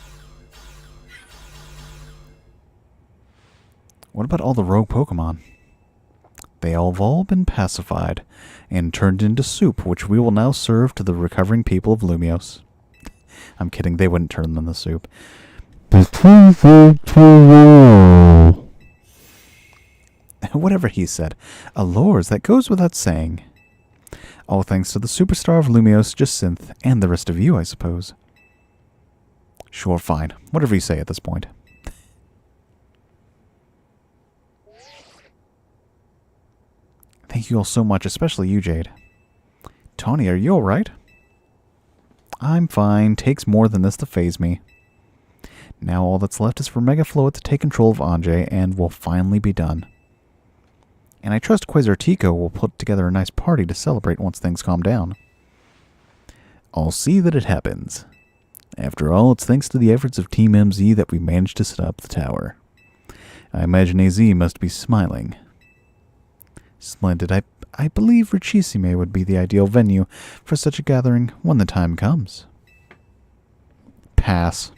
What about all the rogue Pokemon? They all have all been pacified and turned into soup, which we will now serve to the recovering people of Lumiose. I'm kidding, they wouldn't turn them into soup. Whatever he said. Allures, that goes without saying. All thanks to the superstar of Lumiose, Jacinth, and the rest of you, I suppose. Sure, fine. Whatever you say at this point. Thank you all so much, especially you, Jade. Tawny, are you alright? I'm fine. Takes more than this to faze me. Now all that's left is for Mega Float to take control of Anjay, and we'll finally be done. And I trust Quasartico will put together a nice party to celebrate once things calm down. I'll see that it happens. After all, it's thanks to the efforts of Team MZ that we managed to set up the tower. I imagine AZ must be smiling. Splendid. I believe Richisime would be the ideal venue for such a gathering when the time comes. Pass.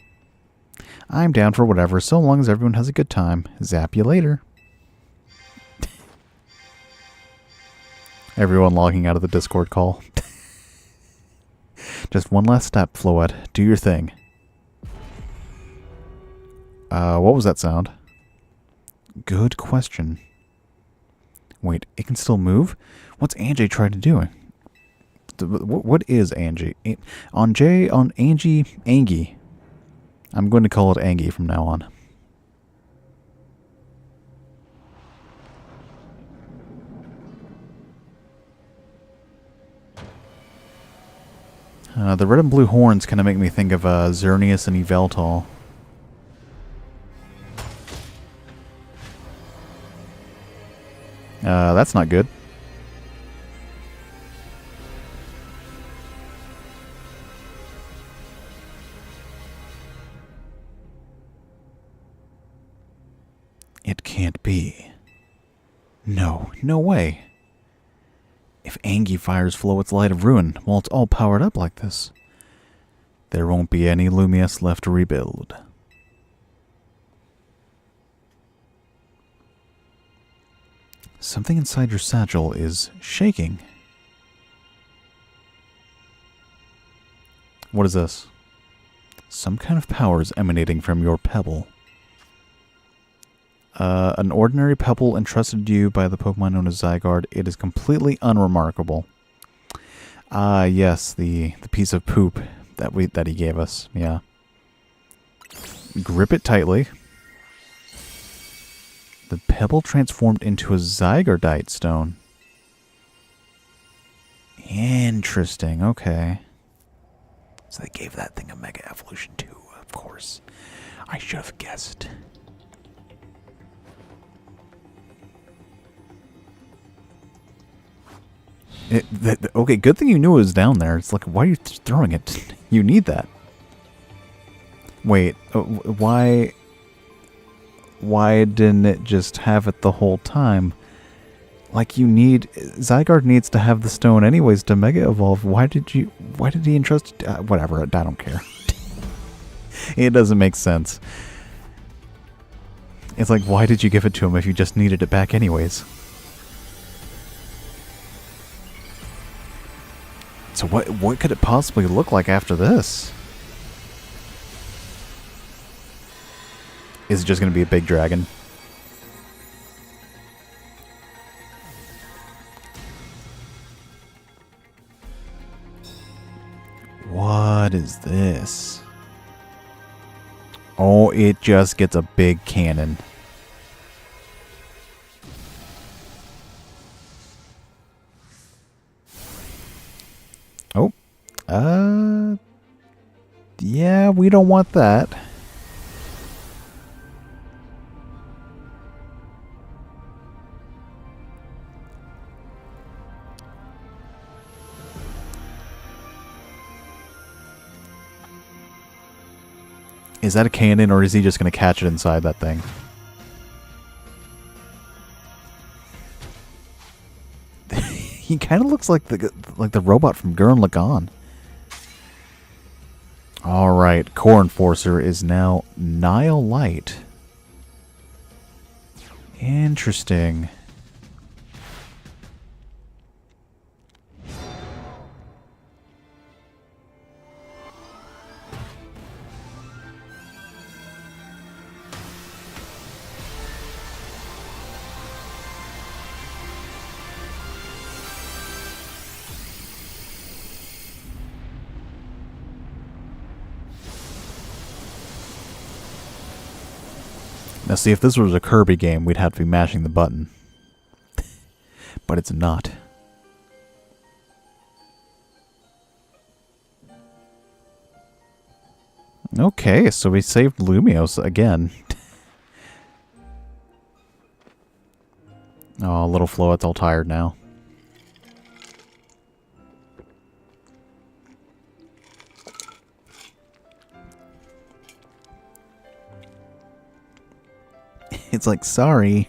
I'm down for whatever, so long as everyone has a good time. Zap you later. Everyone logging out of the Discord call. Just one last step, Floette. Do your thing. What was that sound? Good question. Wait, it can still move? What's Anjay trying to do? What is Angie? Angie. I'm going to call it Angie from now on. The red and blue horns kind of make me think of Xerneas and Yveltal. That's not good. It can't be. No way. If Angie fires Floette's Light of Ruin while it's all powered up like this, there won't be any Lumiose left to rebuild. Something inside your satchel is shaking. What is this? Some kind of power is emanating from your pebble. An ordinary pebble entrusted to you by the Pokemon known as Zygarde. It is completely unremarkable. Ah, yes, the piece of poop that he gave us. Yeah. Grip it tightly. The pebble transformed into a Zygardite stone. Interesting, okay. So they gave that thing a Mega Evolution too, of course. I should have guessed. Okay, good thing you knew it was down there. It's like, why are you throwing it? You need that. Wait, why didn't it just have it the whole time? Like, Zygarde needs to have the stone anyways to Mega Evolve. Why did he entrust it? Whatever, I don't care. It doesn't make sense. It's like, why did you give it to him if you just needed it back anyways? So what could it possibly look like after this? Is it just going to be a big dragon? What is this? Oh, it just gets a big cannon. Oh, Yeah, we don't want that. Is that a cannon, or is he just going to catch it inside that thing? He kind of looks like the robot from Gurren Lagann. All right, Core Enforcer is now Nile Light. Interesting. Now see, if this was a Kirby game, we'd have to be mashing the button. But it's not. Okay, so we saved Lumiose again. Oh, little Floet's all tired now. It's like, sorry.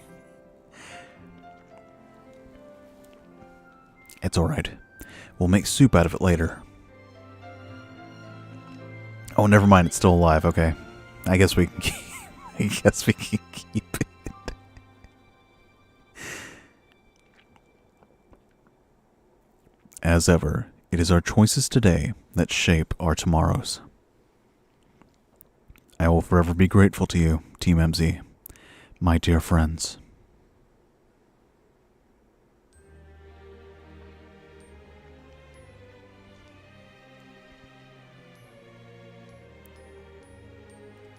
It's alright. We'll make soup out of it later. Oh, never mind. It's still alive. Okay. I guess we can keep, I guess we can keep it. As ever, it is our choices today that shape our tomorrows. I will forever be grateful to you, Team MZ. My dear friends.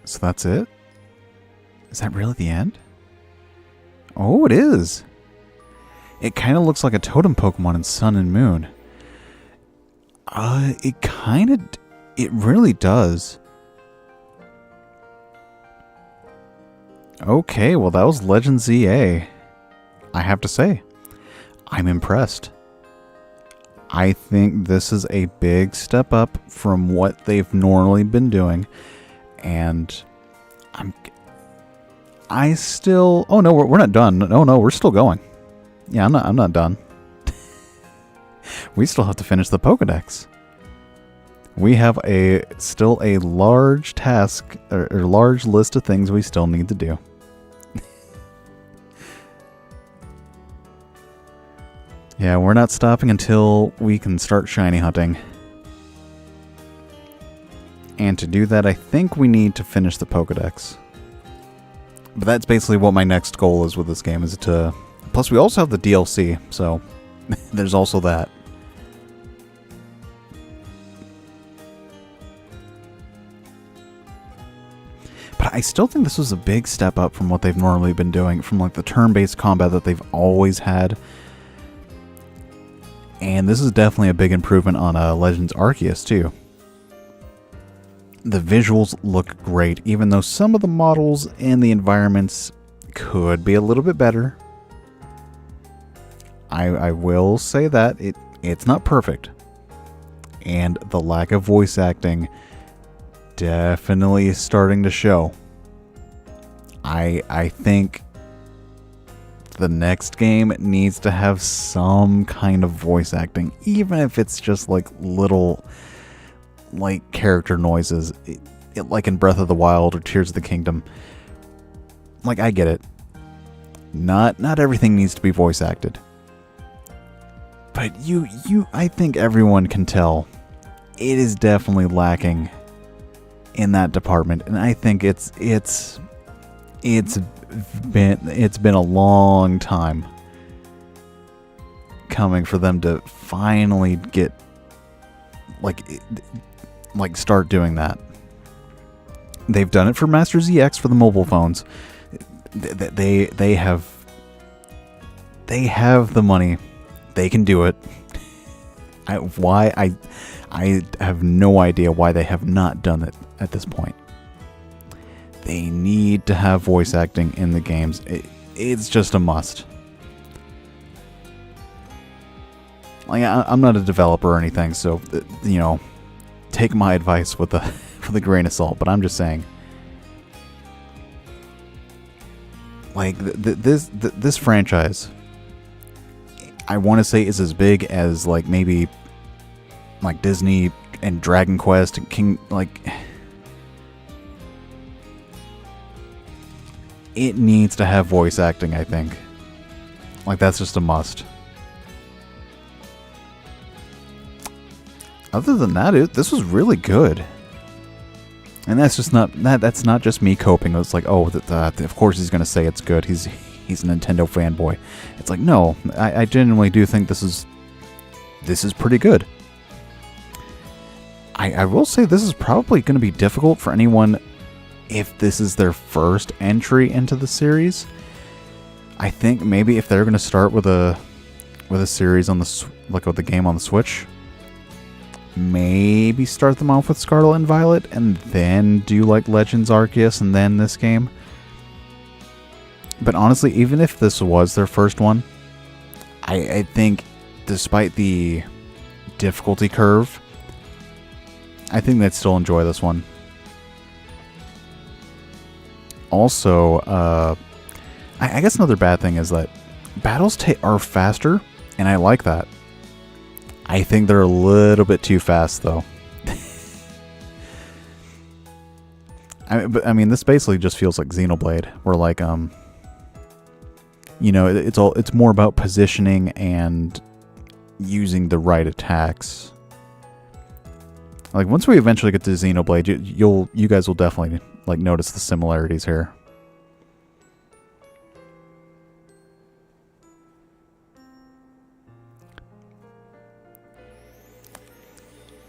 So that's it? Is that really the end? Oh, it is! It kind of looks like a totem Pokemon in Sun and Moon. It really does. Okay, well that was Legends EA. I have to say, I'm impressed. I think this is a big step up from what they've normally been doing, and I still. Oh no, we're not done. No, we're still going. Yeah, I'm not done. We still have to finish the Pokedex. We have still a large task, or large list of things we still need to do. Yeah, we're not stopping until we can start shiny hunting. And to do that, I think we need to finish the Pokedex. But that's basically what my next goal is with this game, is to... Plus, we also have the DLC, so there's also that. But I still think this was a big step up from what they've normally been doing, from like the turn-based combat that they've always had. And this is definitely a big improvement on Legends Arceus, too. The visuals look great, even though some of the models and the environments could be a little bit better. I will say that it's not perfect. And the lack of voice acting definitely is starting to show. I think the next game needs to have some kind of voice acting, even if it's just like little like character noises, like in Breath of the Wild or Tears of the Kingdom. Like, I get it. Not everything needs to be voice acted. But I think everyone can tell it is definitely lacking in that department, and I think it's been a long time coming for them to finally get like start doing that. They've done it for Master ZX for the mobile phones. They have the money. They can do it. I have no idea why they have not done it at this point. They need to have voice acting in the games. It's just a must. Like, I'm not a developer or anything, so, you know, take my advice with a grain of salt, but I'm just saying. Like, this franchise, I want to say is as big as, like, maybe, like, Disney and Dragon Quest and King, like... It needs to have voice acting, I think. Like, that's just a must. Other than that, this was really good. And that's just not that's not just me coping. It's like, oh, of course he's gonna say it's good. He's a Nintendo fanboy. It's like, no, I genuinely do think this is pretty good. I will say this is probably going to be difficult for anyone if this is their first entry into the series. I think maybe if they're going to start with a series on with the game on the Switch, maybe start them off with Scarlet and Violet and then do like Legends Arceus and then this game. But honestly, even if this was their first one, I think despite the difficulty curve, I think they'd still enjoy this one. Also, I guess another bad thing is that battles are faster, and I like that. I think they're a little bit too fast, though. I mean, this basically just feels like Xenoblade, where like you know, it's more about positioning and using the right attacks. Like once we eventually get to Xenoblade, you guys will definitely like notice the similarities here.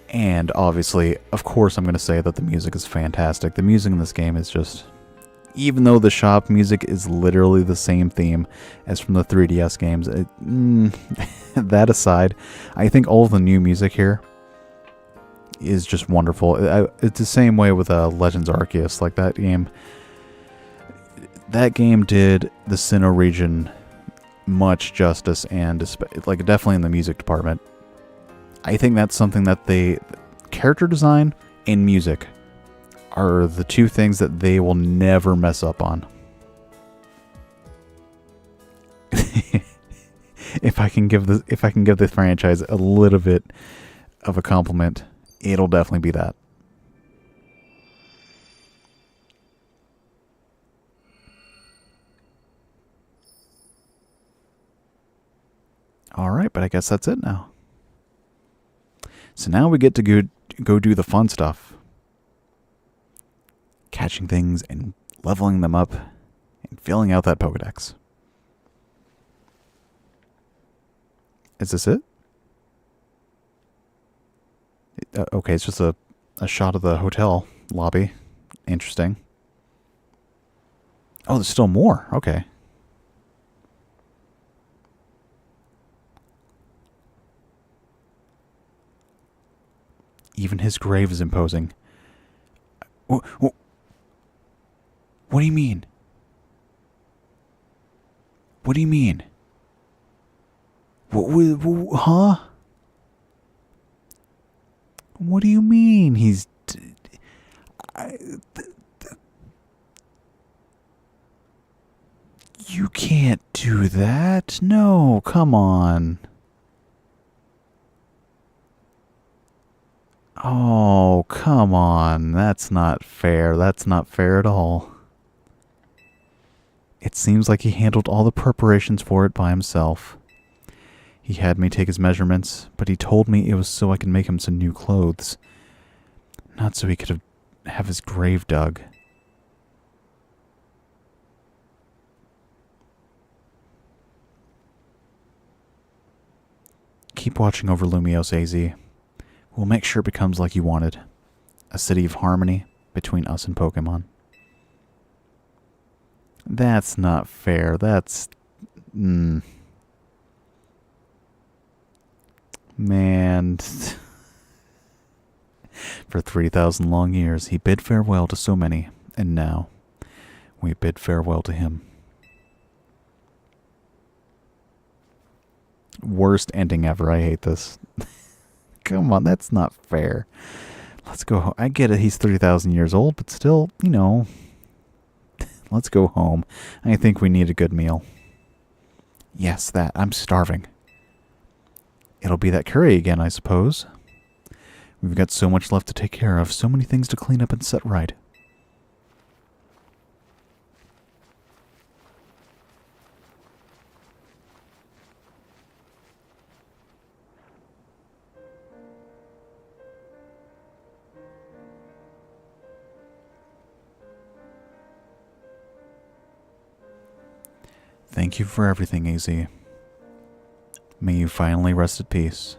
And obviously, of course, I'm going to say that the music is fantastic. The music in this game is just... Even though the shop music is literally the same theme as from the 3DS games, that aside, I think all of the new music here is just wonderful. It's the same way with Legends Arceus. Like that game did the Sinnoh region much justice, and like definitely in the music department. I think that's something that character design and music are the two things that they will never mess up on. If I can give the franchise a little bit of a compliment, it'll definitely be that. All right, but I guess that's it now. So now we get to go do the fun stuff. Catching things and leveling them up and filling out that Pokedex. Is this it? Okay, it's just a shot of the hotel lobby. Interesting. Oh, there's still more. Okay. Even his grave is imposing. What do you mean? What do you mean? Huh? What do you mean? You can't do that. No, come on. Oh, come on. That's not fair. That's not fair at all. It seems like he handled all the preparations for it by himself. He had me take his measurements, but he told me it was so I could make him some new clothes. Not so he could have his grave dug. Keep watching over Lumiose, AZ. We'll make sure it becomes like you wanted. A city of harmony between us and Pokemon. That's not fair. That's... Man. For 3,000 long years, he bid farewell to so many, and now we bid farewell to him. Worst ending ever. I hate this. Come on, that's not fair. Let's go home. I get it, he's 3,000 years old, but still, you know, let's go home. I think we need a good meal. Yes, that. I'm starving. It'll be that curry again, I suppose. We've got so much left to take care of, so many things to clean up and set right. Thank you for everything, AZ. May you finally rest at peace.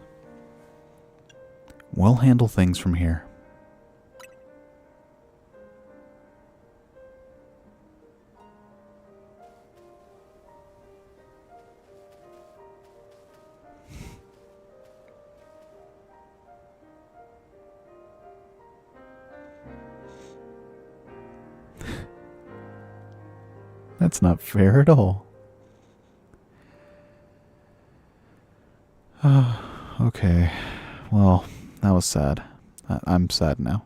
We'll handle things from here. That's not fair at all. Okay. Well, that was sad. I'm sad now.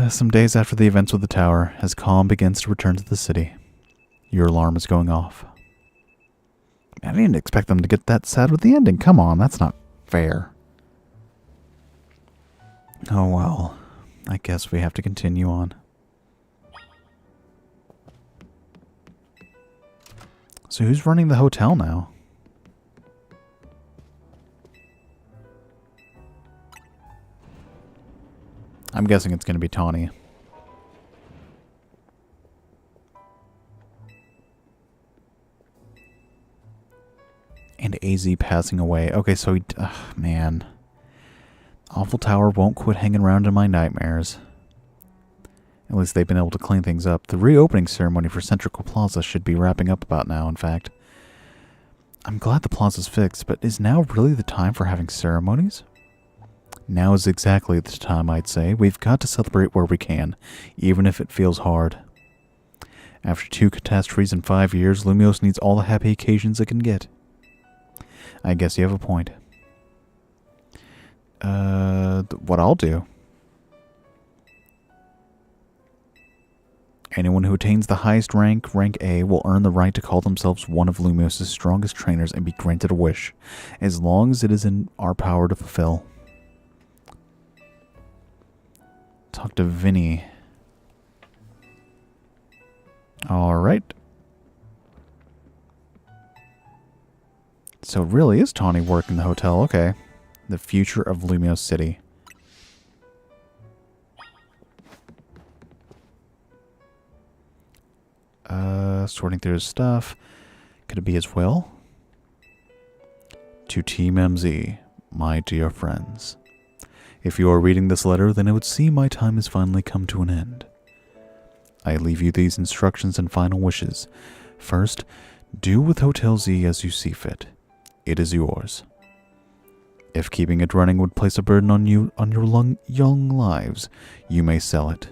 Some days after the events with the tower, as calm begins to return to the city, your alarm is going off. I didn't expect them to get that sad with the ending. Come on, that's not fair. Oh well, I guess we have to continue on. So who's running the hotel now? I'm guessing it's going to be Tawny. And AZ passing away. Okay, so he... man. Awful Tower won't quit hanging around in my nightmares. At least they've been able to clean things up. The reopening ceremony for Centrical Plaza should be wrapping up about now, in fact. I'm glad the plaza's fixed, but is now really the time for having ceremonies? Now is exactly the time, I'd say. We've got to celebrate where we can, even if it feels hard. After 2 catastrophes in 5 years, Lumiose needs all the happy occasions it can get. I guess you have a point. What I'll do. Anyone who attains the highest rank, rank A, will earn the right to call themselves one of Lumiose's strongest trainers and be granted a wish, as long as it is in our power to fulfill. Talk to Vinny. Alright. So it really is Tawny working the hotel, okay. The future of Lumiose City. Sorting through his stuff. Could it be his will? To Team MZ, my dear friends. If you are reading this letter, then it would seem my time has finally come to an end. I leave you these instructions and final wishes. First, do with Hotel Z as you see fit. It is yours. If keeping it running would place a burden on your young lives, you may sell it.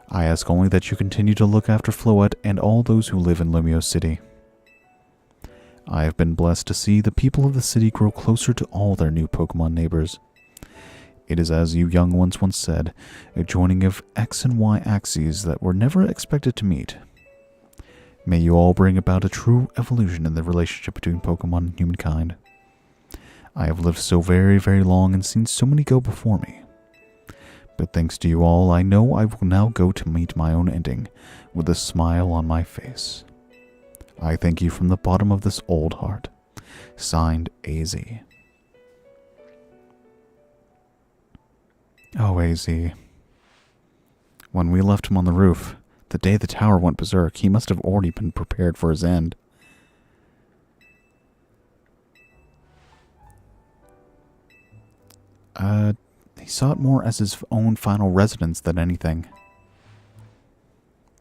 I ask only that you continue to look after Floette and all those who live in Lumiose City. I have been blessed to see the people of the city grow closer to all their new Pokemon neighbors. It is as you young ones once said, a joining of X and Y axes that were never expected to meet. May you all bring about a true evolution in the relationship between Pokemon and humankind. I have lived so very, very long and seen so many go before me. But thanks to you all, I know I will now go to meet my own ending with a smile on my face. I thank you from the bottom of this old heart. Signed, AZ. Oh, AZ. When we left him on the roof, the day the tower went berserk, he must have already been prepared for his end. He saw it more as his own final residence than anything.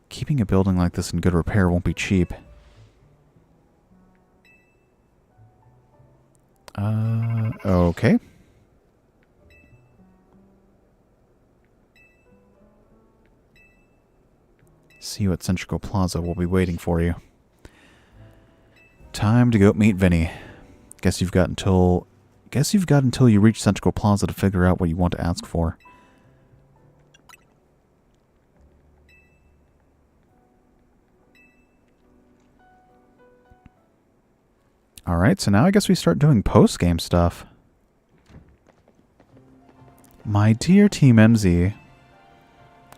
Keeping a building like this in good repair won't be cheap. Okay. See you at Centrical Plaza. We'll be waiting for you. Time to go meet Vinny. Guess you've got until you reach Centrical Plaza to figure out what you want to ask for. Alright, so now I guess we start doing post-game stuff. My dear Team MZ,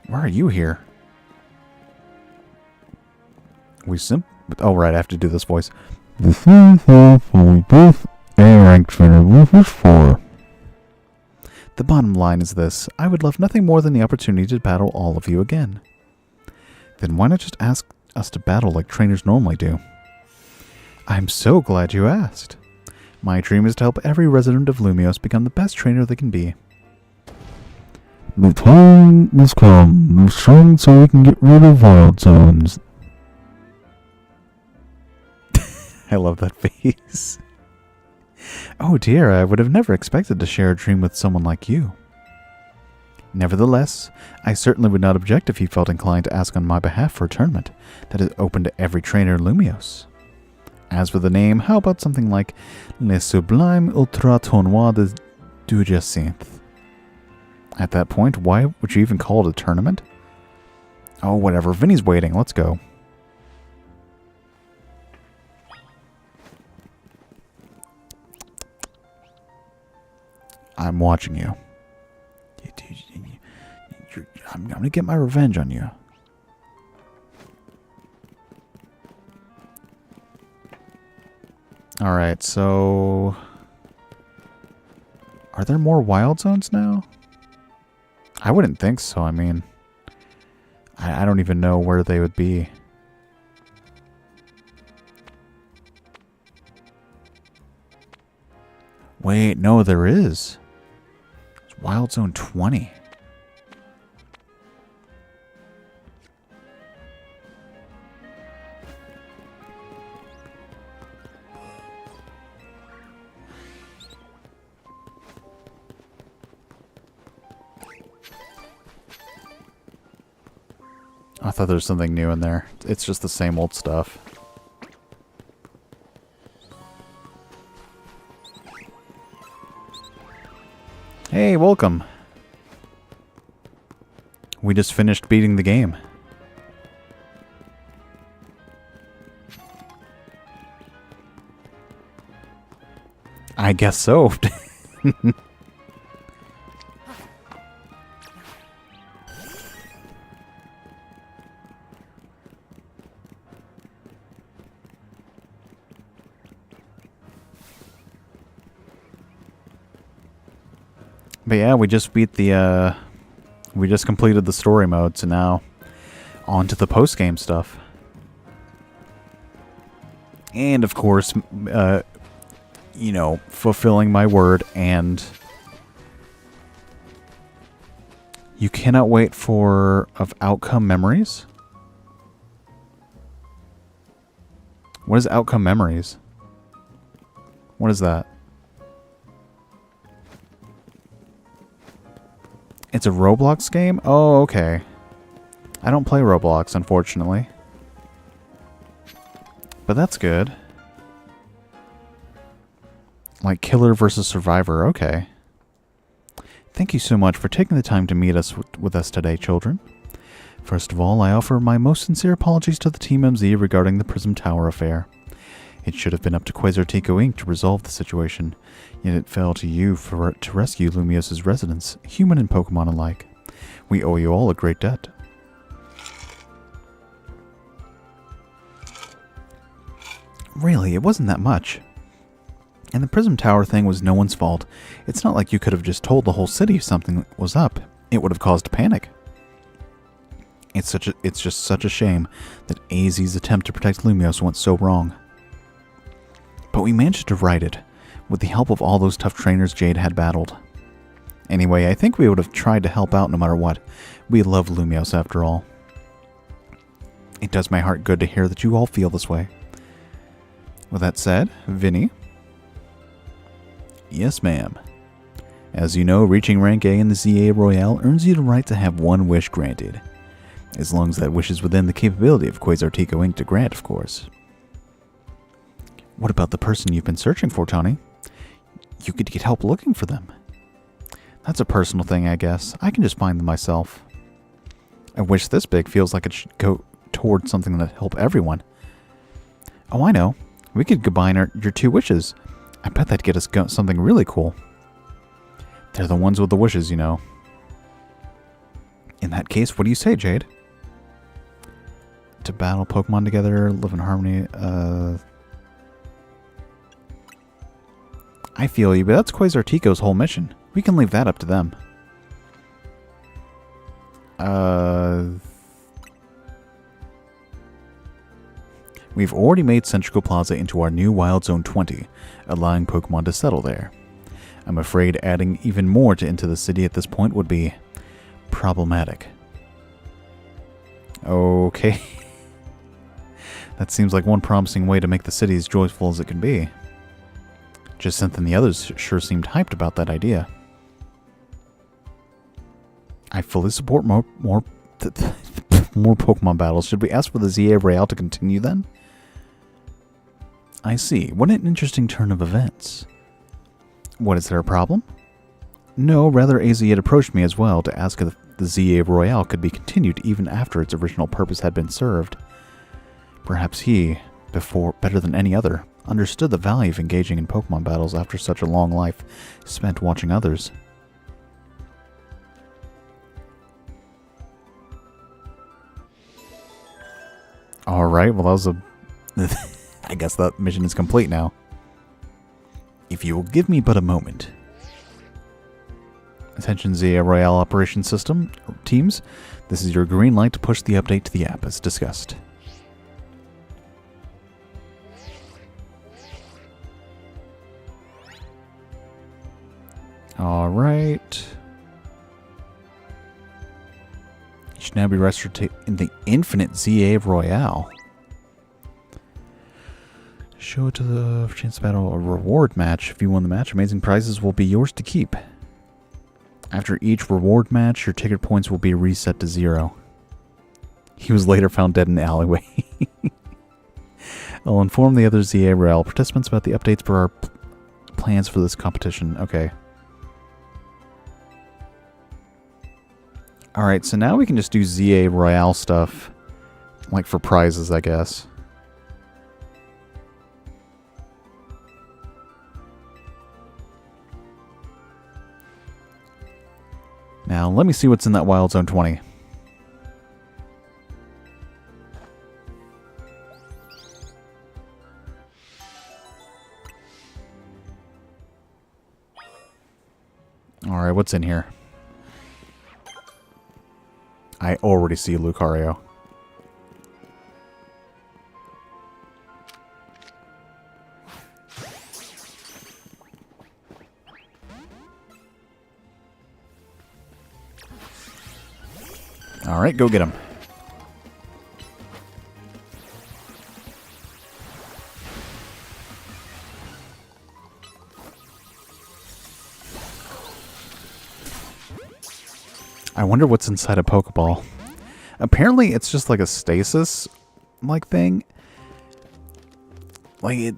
why are you here? Oh, right, I have to do this voice. The thing both A-rank trainer was for. The bottom line is this. I would love nothing more than the opportunity to battle all of you again. Then why not just ask us to battle like trainers normally do? I'm so glad you asked. My dream is to help every resident of Lumiose become the best trainer they can be. The time has come. Move strong so we can get rid of wild zones. I love that face. Oh dear, I would have never expected to share a dream with someone like you. Nevertheless, I certainly would not object if you felt inclined to ask on my behalf for a tournament that is open to every trainer in Lumiose. As for the name, how about something like Le Sublime Ultra Tournoi du Jacinthe? At that point, why would you even call it a tournament? Oh, whatever. Vinny's waiting. Let's go. I'm watching you. I'm going to get my revenge on you. Alright, so... Are there more wild zones now? I wouldn't think so. I mean... I don't even know where they would be. Wait, no, there is. It's Wild Zone 20. I thought there was something new in there. It's just the same old stuff. Hey, welcome. We just finished beating the game. I guess so. But yeah, we just beat the, we just completed the story mode, so now on to the post-game stuff. And of course, you know, fulfilling my word, and you cannot wait for outcome memories. What is outcome memories? What is that? It's a Roblox game? Oh, okay. I don't play Roblox, unfortunately. But that's good. Like Killer versus Survivor, okay. Thank you so much for taking the time to meet us with us today, children. First of all, I offer my most sincere apologies to the Team MZ regarding the Prism Tower affair. It should have been up to Quasartico Inc. to resolve the situation, yet it fell to you to rescue Lumiose's residents, human and Pokemon alike. We owe you all a great debt. Really, it wasn't that much. And the Prism Tower thing was no one's fault. It's not like you could have just told the whole city if something was up. It would have caused panic. It's just such a shame that AZ's attempt to protect Lumiose went so wrong. But we managed to right it, with the help of all those tough trainers Jade had battled. Anyway, I think we would have tried to help out no matter what. We love Lumiose after all. It does my heart good to hear that you all feel this way. With that said, Vinny, Yes, ma'am. As you know, reaching rank A in the ZA Royale earns you the right to have one wish granted. As long as that wish is within the capability of Quasartico Inc. to grant, of course. What about the person you've been searching for, Tawny? You could get help looking for them. That's a personal thing, I guess. I can just find them myself. A wish this big feels like it should go towards something that help everyone. Oh, I know. We could combine your two wishes. I bet that'd get us something really cool. They're the ones with the wishes, you know. In that case, what do you say, Jade? To battle Pokemon together, live in harmony, I feel you, but that's Quasartico's whole mission. We can leave that up to them. We've already made Centrical Plaza into our new Wild Zone 20, allowing Pokemon to settle there. I'm afraid adding even more into the city at this point would be problematic. Okay. That seems like one promising way to make the city as joyful as it can be. Jacinth and the others sure seemed hyped about that idea. I fully support more Pokemon battles. Should we ask for the ZA Royale to continue then? I see. What an interesting turn of events. What, is there a problem? No, rather AZ had approached me as well to ask if the ZA Royale could be continued even after its original purpose had been served. Perhaps he, better than any other, understood the value of engaging in Pokemon battles after such a long life spent watching others. Alright, well that was a... I guess that mission is complete now. If you will give me but a moment. Attention ZA Royale Operations System teams, this is your green light to push the update to the app as discussed. Alright. You should now be registered in the Infinite ZA Royale. Show it to the chance to battle a reward match. If you won the match, amazing prizes will be yours to keep. After each reward match, your ticket points will be reset to 0. He was later found dead in the alleyway. I'll inform the other ZA Royale participants about the updates for our plans for this competition. Okay. Alright, so now we can just do ZA Royale stuff. Like for prizes, I guess. Now, let me see what's in that Wild Zone 20. Alright, what's in here? I already see Lucario. Alright, go get him. I wonder what's inside a Pokeball. Apparently, it's just like a stasis-like thing. Like,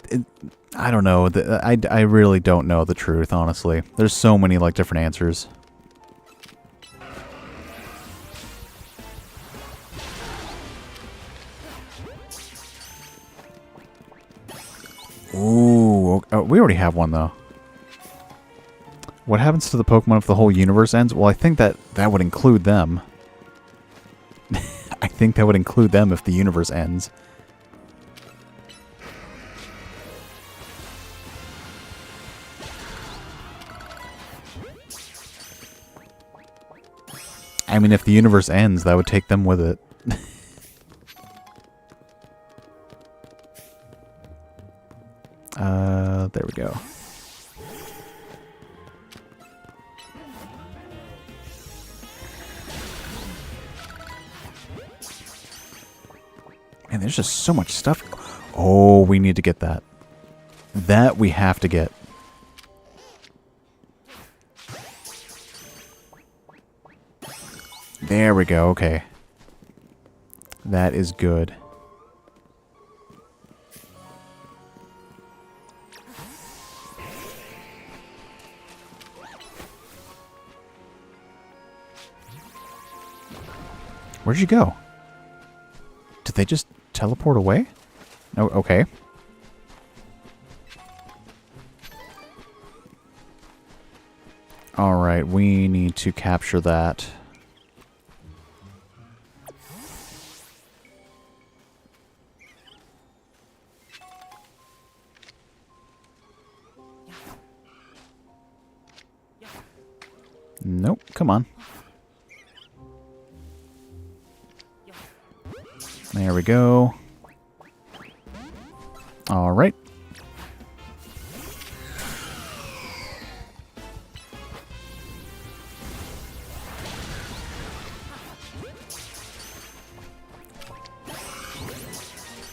I don't know. I really don't know the truth, honestly. There's so many, like, different answers. Ooh, oh, we already have one, though. What happens to the Pokemon if the whole universe ends? Well, I think that would include them. I think that would include them if the universe ends. I mean, if the universe ends, that would take them with it. There we go. Man, there's just so much stuff. Oh, we need to get that. That we have to get. There we go, okay. That is good. Where'd you go? Did they just teleport away? Oh, okay. Alright, we need to capture that. Nope, come on. There we go. All right.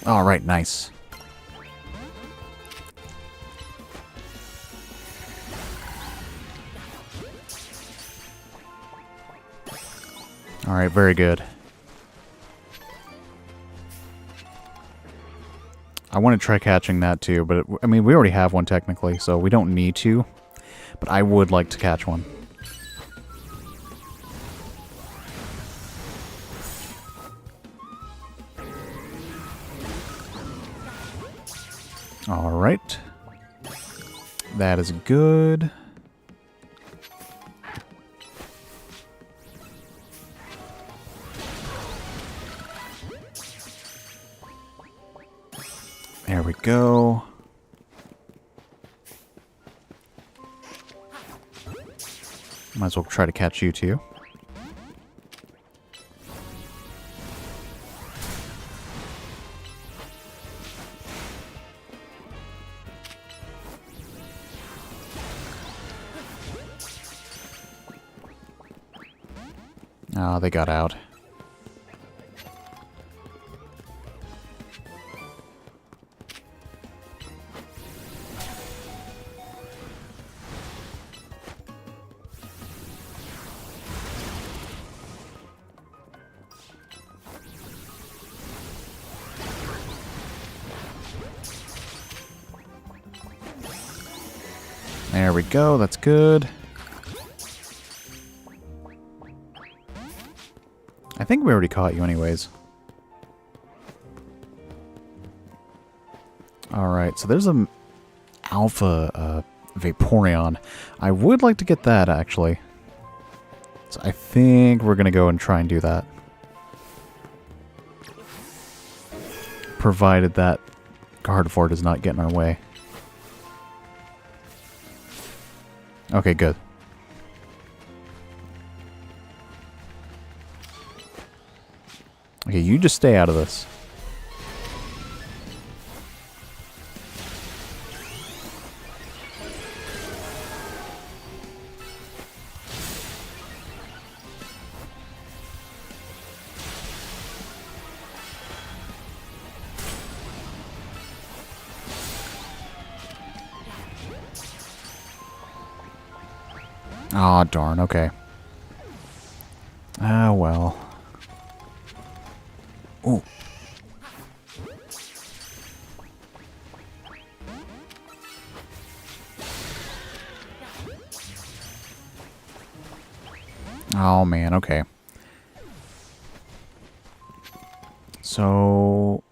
All right, nice. All right, very good. I want to try catching that too, but I mean, we already have one technically, so we don't need to. But I would like to catch one. All right. That is good. There we go. Might as well try to catch you too. Oh, they got out. There we go, that's good. I think we already caught you anyways. Alright, so there's a alpha Vaporeon. I would like to get that, actually. So I think we're going to go and try and do that. Provided that Gardevoir does not get in our way. Okay, good. Okay, you just stay out of this. Aw, darn, okay. Ah, well. Ooh. Oh, man, okay. So,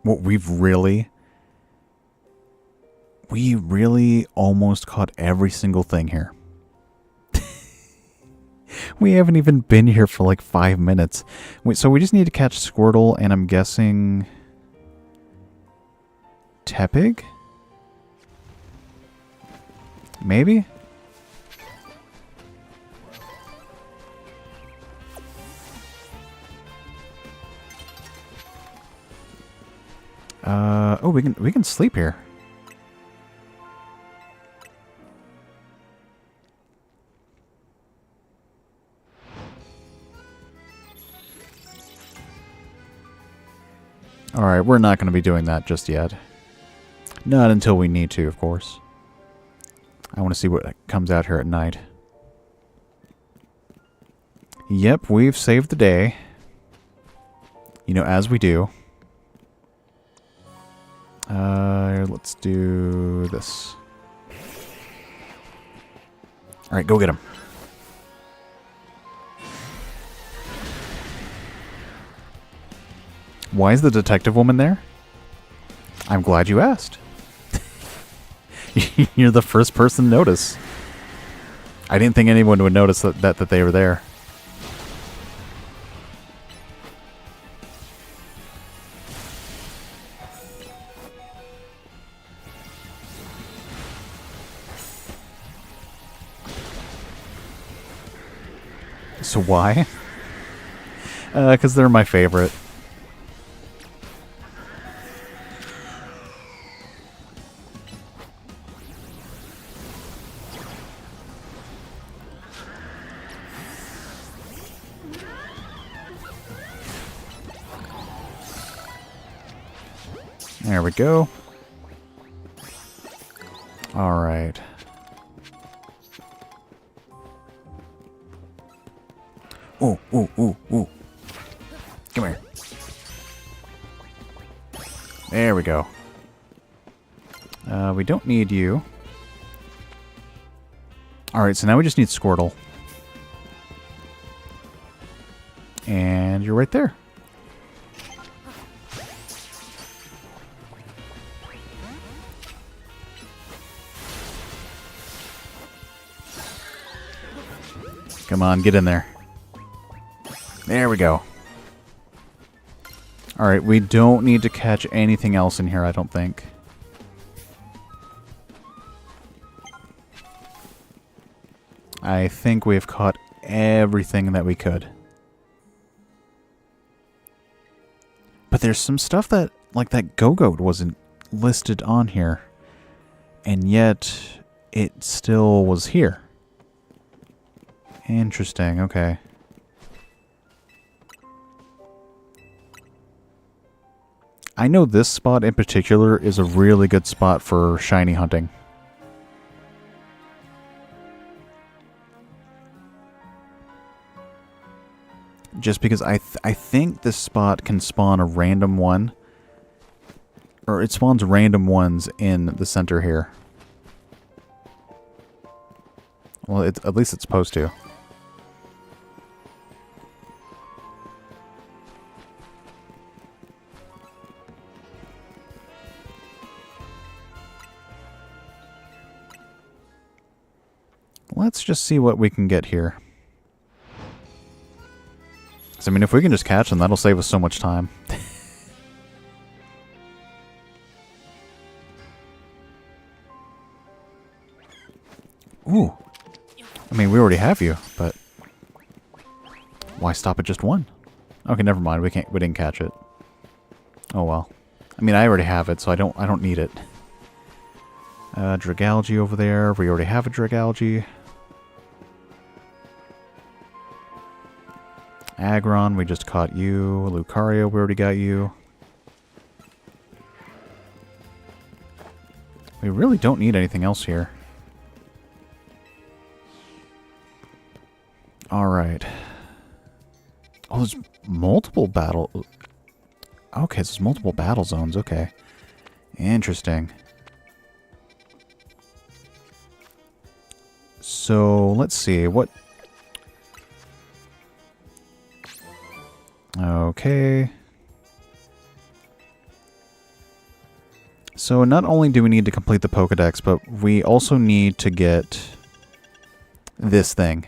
what we really almost caught every single thing here. We haven't even been here for like 5 minutes. So we just need to catch Squirtle, and I'm guessing Tepig? Maybe? Oh, we can sleep here. Alright, we're not going to be doing that just yet. Not until we need to, of course. I want to see what comes out here at night. Yep, we've saved the day. You know, as we do. Let's do this. Alright, go get him. Why is the detective woman there? I'm glad you asked. You're the first person to notice. I didn't think anyone would notice that they were there. So why? Because they're my favorite. There we go. All right. Ooh, ooh, ooh, ooh. Come here. There we go. We don't need you. Alright, so now we just need Squirtle. And you're right there. Come on, get in there. There we go. Alright, we don't need to catch anything else in here, I don't think. I think we've caught everything that we could. But there's some stuff that, like that Go-Goat wasn't listed on here. And yet, it still was here. Interesting, okay. I know this spot in particular is a really good spot for shiny hunting. Just because I think this spot can spawn a random one. Or it spawns random ones in the center here. Well, at least it's supposed to. Let's just see what we can get here. I mean, if we can just catch them, that'll save us so much time. Ooh. I mean, we already have you, but why stop at just one? Okay, never mind. We didn't catch it. Oh well. I mean, I already have it, so I don't need it. Dragalge over there. We already have a Dragalge. Aggron, we just caught you. Lucario, we already got you. We really don't need anything else here. Alright. Oh, there's multiple battle... Okay, there's multiple battle zones, okay. Interesting. So, let's see, what... Okay. So not only do we need to complete the Pokedex, but we also need to get this thing.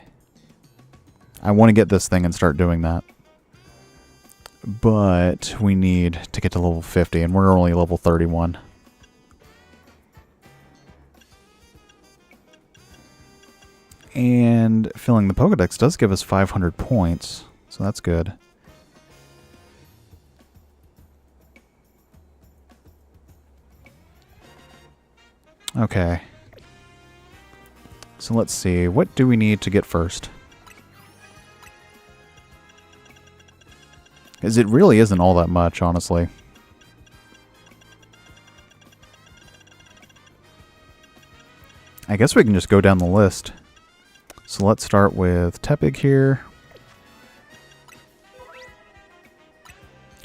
I want to get this thing and start doing that. But we need to get to level 50, and we're only level 31. And filling the Pokedex does give us 500 points, so that's good. Okay. So let's see. What do we need to get first? Because it really isn't all that much, honestly. I guess we can just go down the list. So let's start with Tepig here.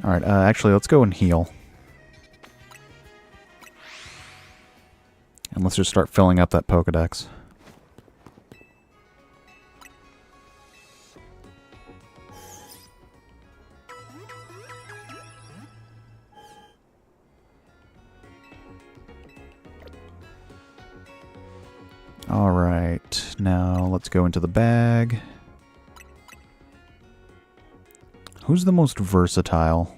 Alright, actually, let's go and heal. And let's just start filling up that Pokedex. Alright, now let's go into the bag. Who's the most versatile?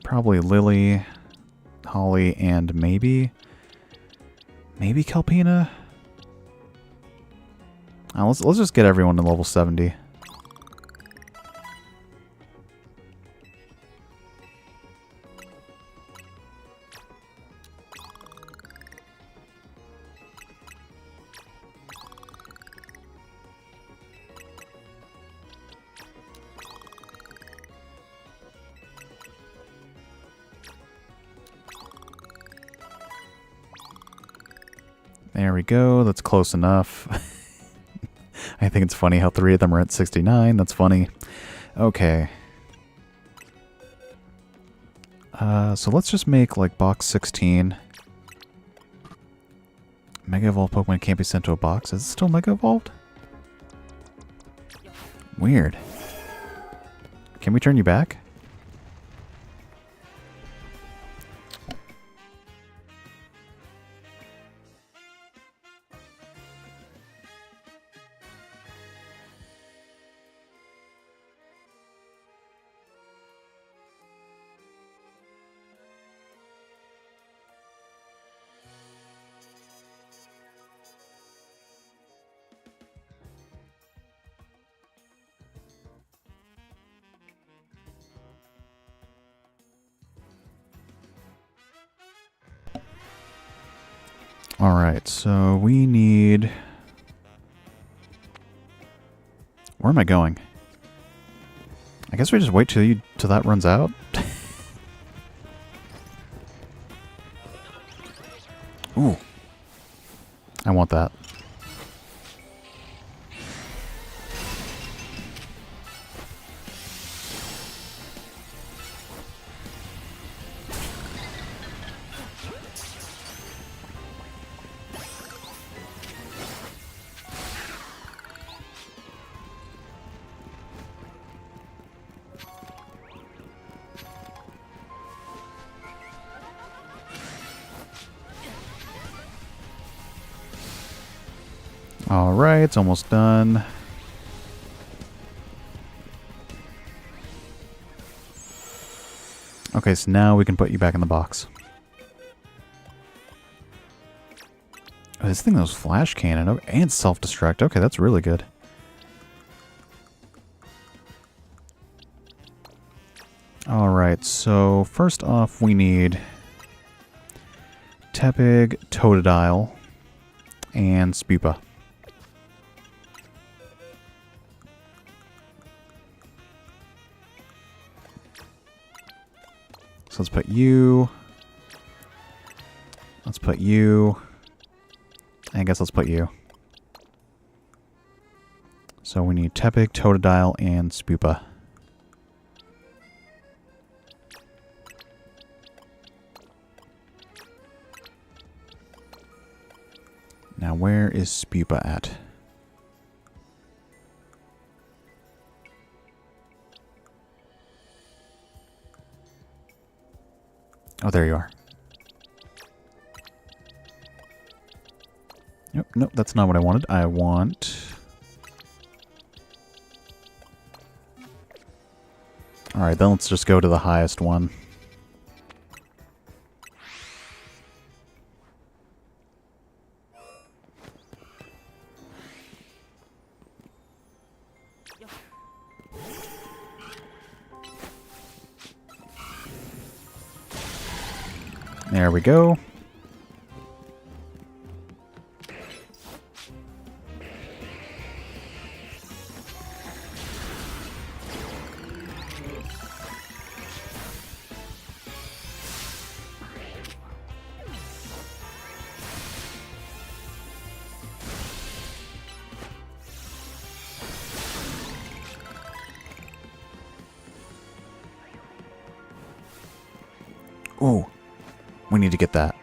Probably Lily, Holly, and maybe Kelpina? Let's just get everyone to level 70. There we go. That's close enough. I think it's funny how 3 of them are at 69. That's funny. Okay. So let's just make, like, box 16. Mega Evolved Pokemon can't be sent to a box. Is it still Mega Evolved? Weird. Can we turn you back? Alright, so we need... Where am I going? I guess we just wait till that runs out. Ooh. I want that. Alright, it's almost done. Okay, so now we can put you back in the box. Oh, this thing knows Flash Cannon and Self-Destruct. Okay, that's really good. Alright, so first off we need Tepig, Totodile, and Spupa. So let's put you. Let's put you. I guess let's put you. So we need Tepig, Totodile, and Spupa. Now where is Spupa at? Oh, there you are. Nope, nope, that's not what I wanted. I want... Alright, then let's just go to the highest one. There we go. Oh, we need to get that.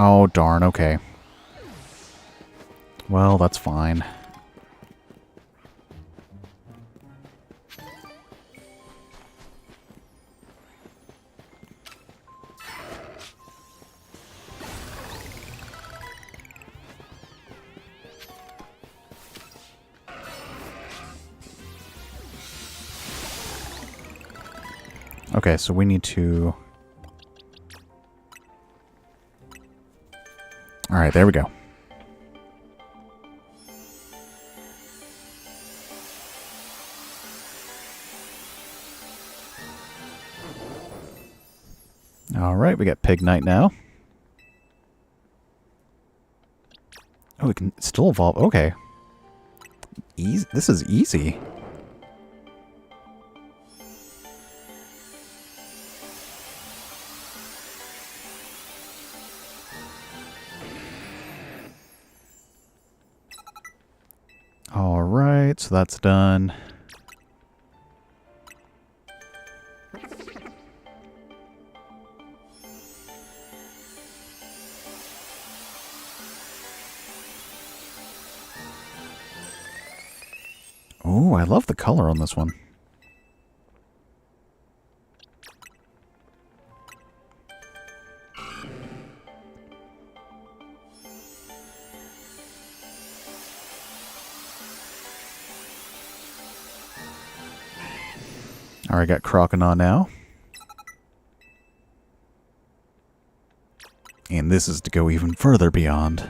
Oh, darn, okay. Well, that's fine. Okay, so we need to... Alright, there we go. Alright, we got Pig Knight now. Oh, we can still evolve. Okay. Easy. This is easy. Alright, so that's done. Oh, I love the color on this one. Alright, got Croconaw now. And this is to go even further beyond.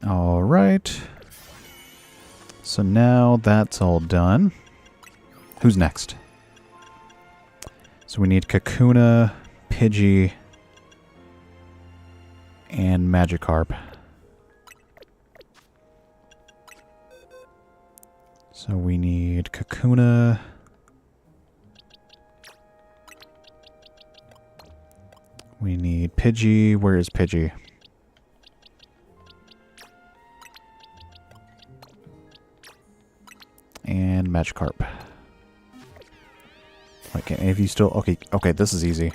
Alright. So now that's all done. Who's next? So we need Kakuna, Pidgey, and Magikarp. So we need Kakuna. We need Pidgey. Where is Pidgey? And Magikarp. Wait, can any of you still... Okay, okay, this is easy.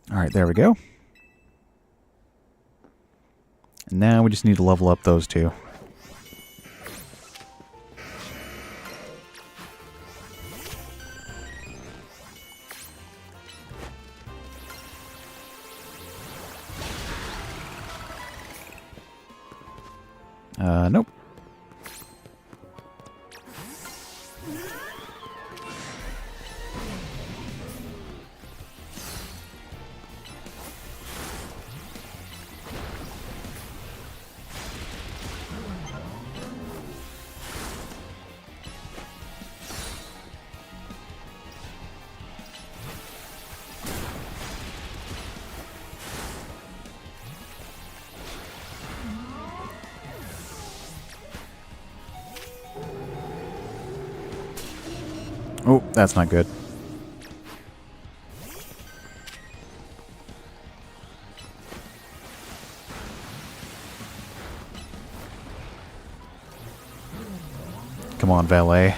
Alright, there we go. And now we just need to level up those two. Nope. Oh, that's not good. Come on, valet.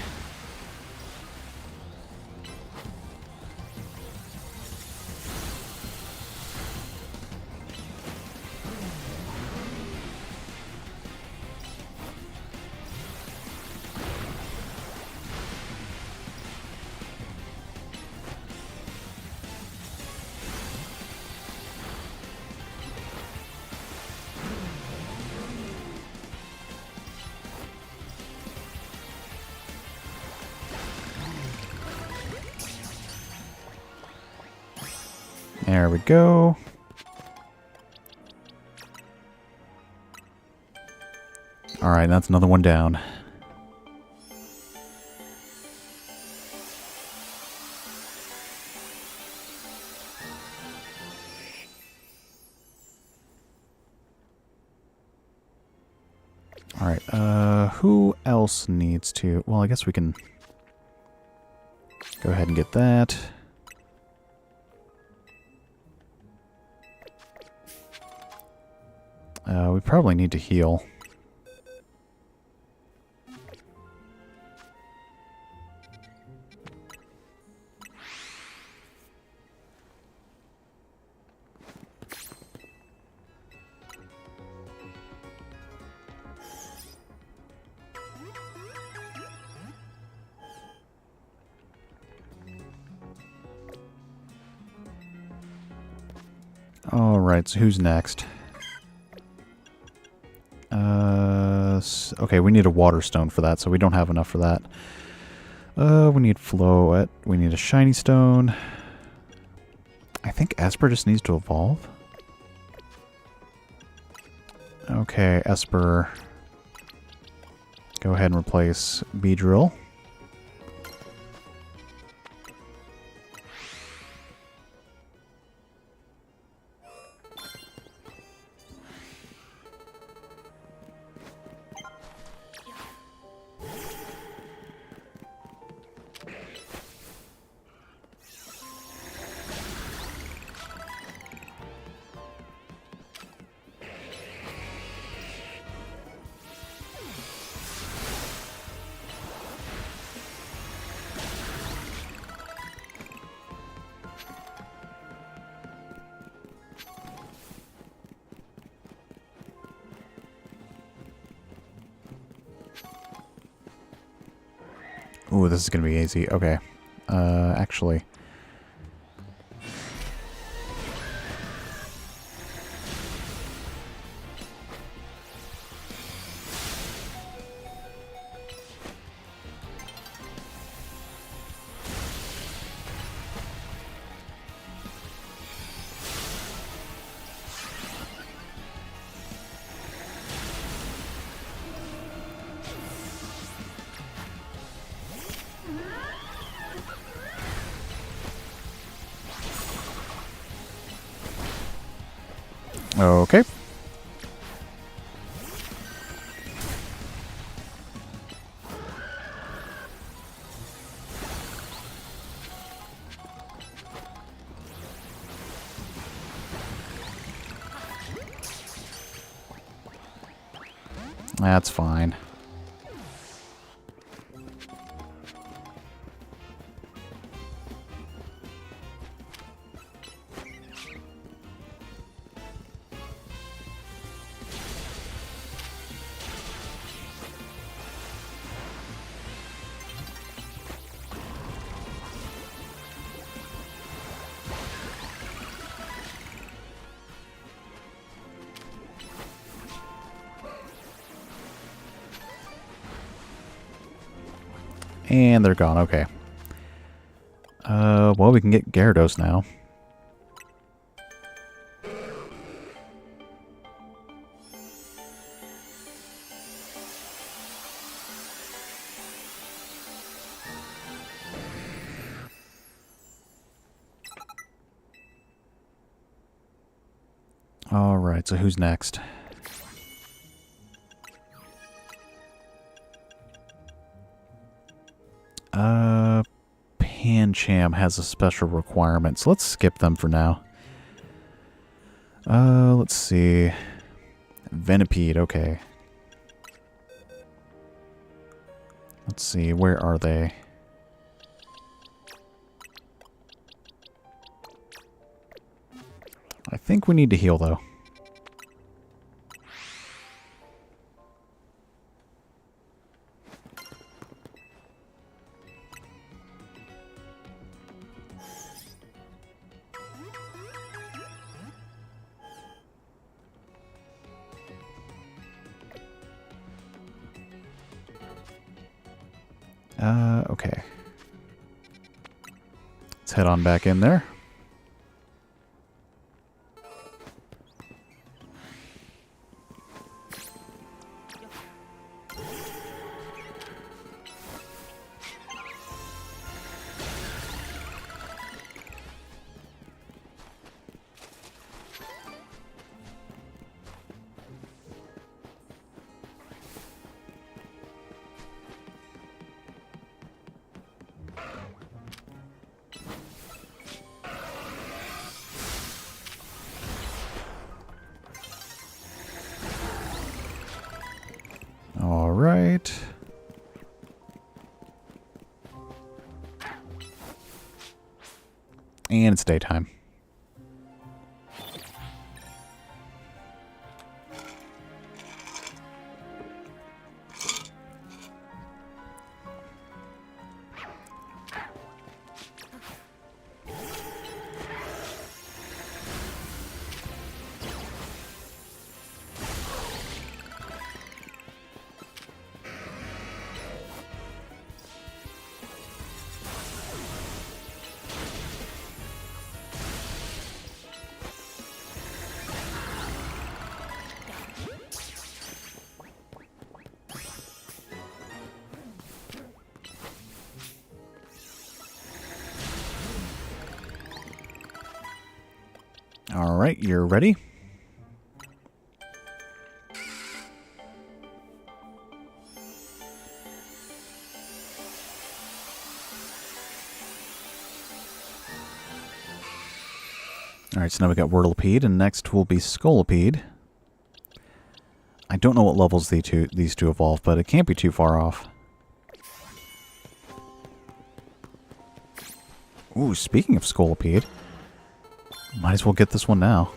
There we go. Alright, that's another one down. Alright, who else needs to... Well, I guess we can go ahead and get that. We probably need to heal. Alright, so who's next? Okay, we need a water stone for that, so we don't have enough for that. We need Floette. We need a shiny stone. I think Esper just needs to evolve. Okay, Esper. Go ahead and replace Beedrill. Ooh, this is gonna be easy. Okay. Actually. Okay. That's fine. And they're gone, okay. Well, we can get Gyarados now. Alright, so who's next? Pancham has a special requirement, so let's skip them for now. Let's see. Venipede, okay. Let's see, where are they? I think we need to heal, though. Okay. Let's head on back in there. Alright. And it's daytime. Alright, you're ready? Alright, so now we got Wurtlepede, and next will be Scolipede. I don't know what levels these two evolve, but it can't be too far off. Ooh, speaking of Scolipede, might as well get this one now.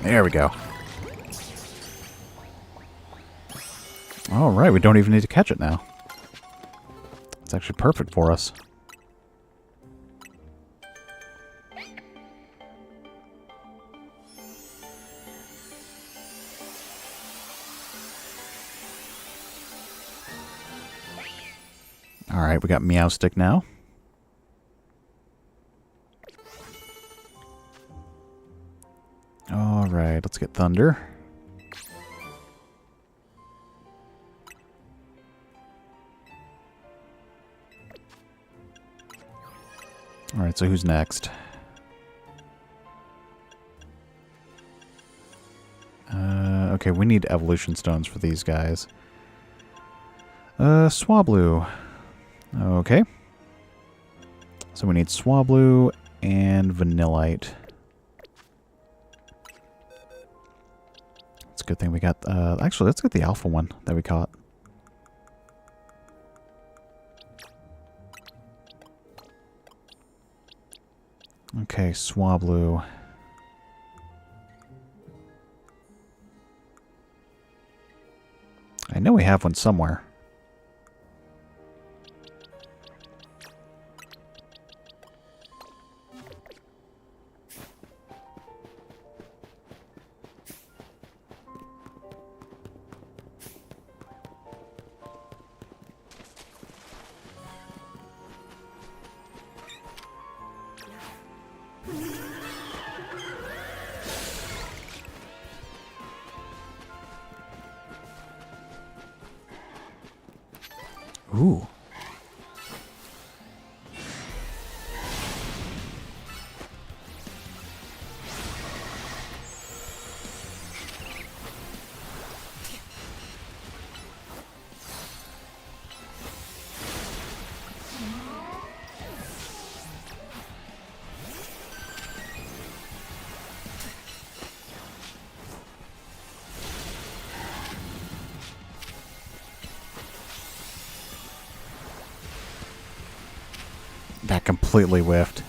There we go. Alright, we don't even need to catch it now. It's actually perfect for us. Alright, we got Meowstick now. Alright, let's get Thunder. Alright, so who's next? Okay, we need evolution stones for these guys. Swablu. Okay. So we need Swablu and Vanillite. It's a good thing we got... actually, let's get the alpha one that we caught. Okay, Swablu. I know we have one somewhere. Ooh. That completely whiffed.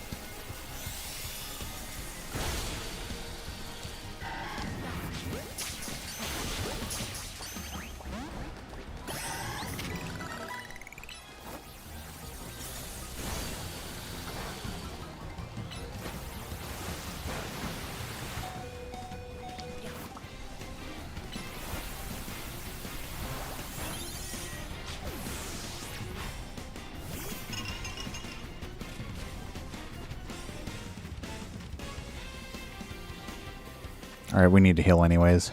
Alright, we need to heal anyways.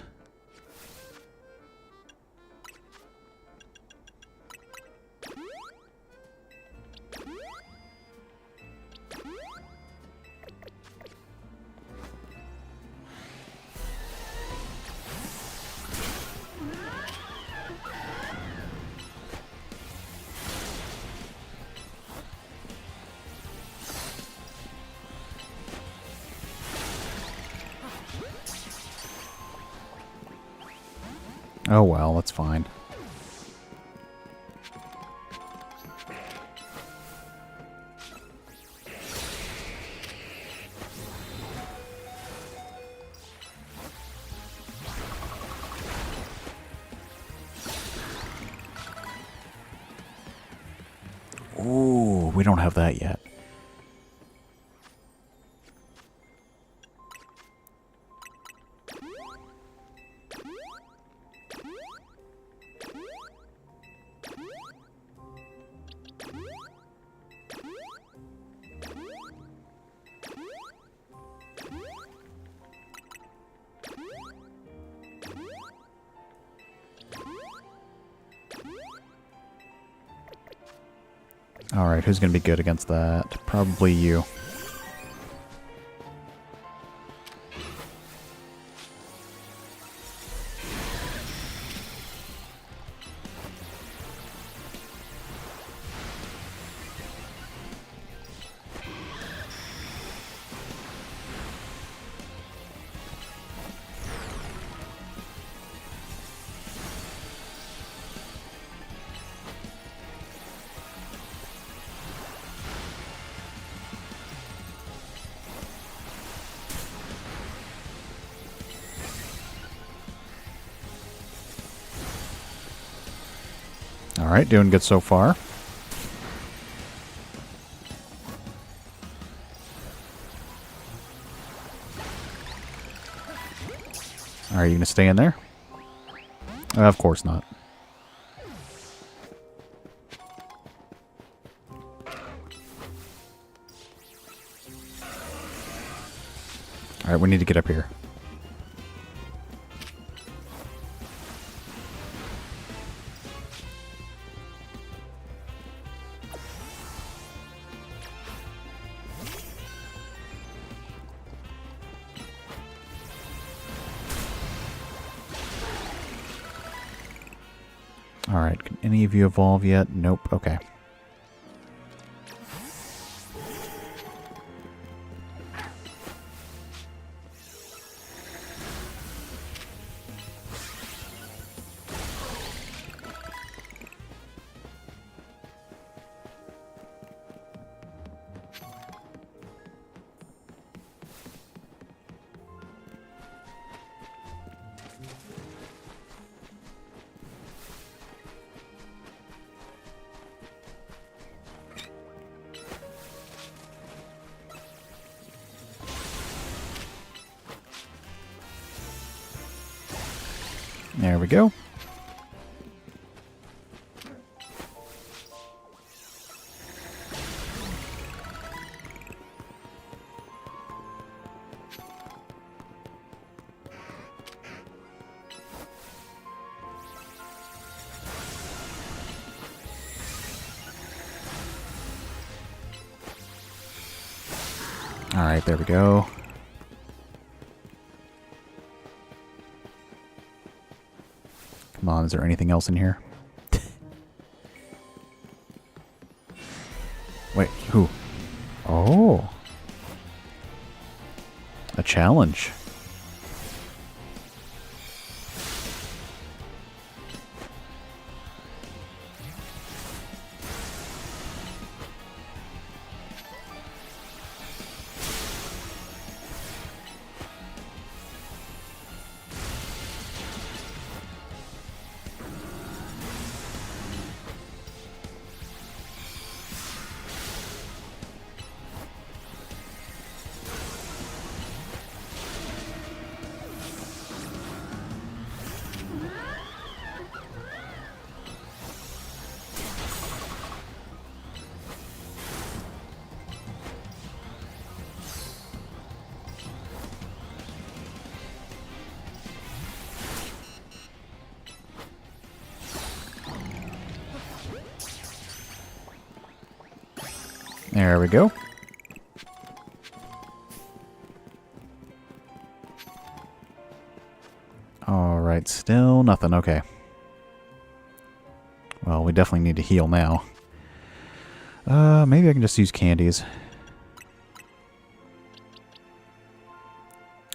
Oh well, that's fine. Ooh, we don't have that yet. Alright, who's going to be good against that? Probably you. Alright, doing good so far. Are you going to stay in there? Of course not. Alright, we need to get up here. Alright, can any of you evolve yet? Nope, okay. There we go. All right, there we go. Come on, is there anything else in here? Wait, who? Oh. A challenge. There we go. Alright, still nothing. Okay. Well, we definitely need to heal now. Maybe I can just use candies.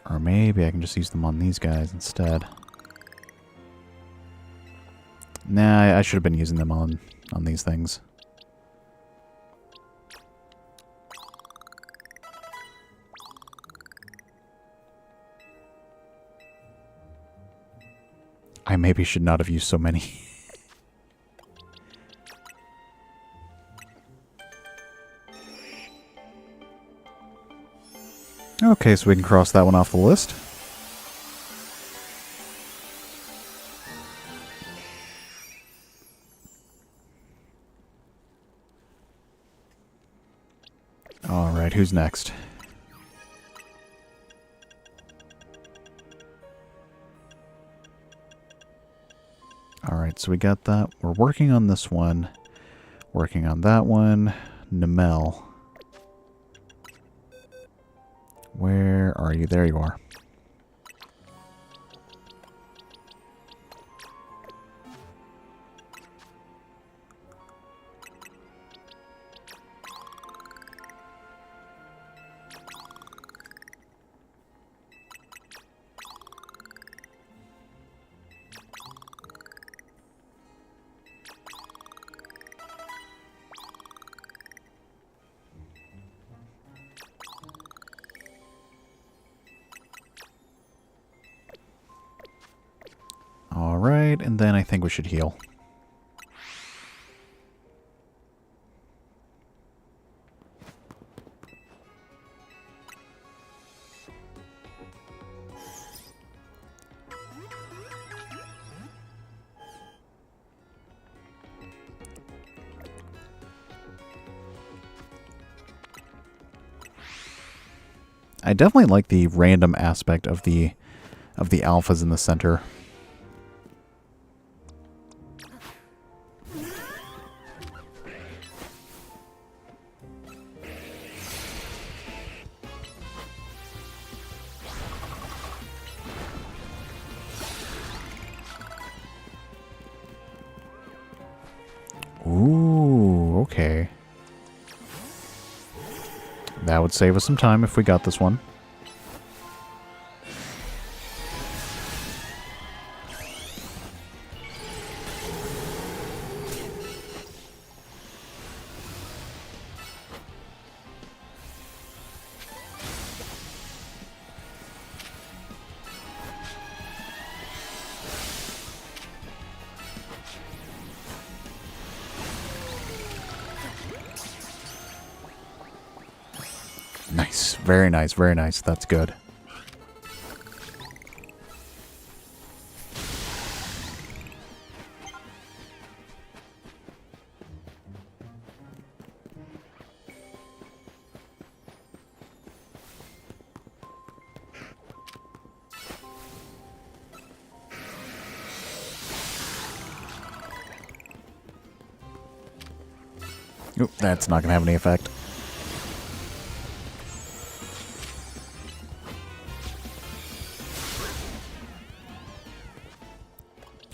Or maybe I can just use them on these guys instead. Nah, I should have been using them on these things. I maybe should not have used so many. Okay, so we can cross that one off the list. Alright, who's next? Alright, so we got that. We're working on this one. Working on that one. Namel. Where are you? There you are. Alright, and then I think we should heal. I definitely like the random aspect of the alphas in the center. Ooh, okay. That would save us some time if we got this one. Nice. Very nice. Very nice. That's good. Oop, that's not going to have any effect.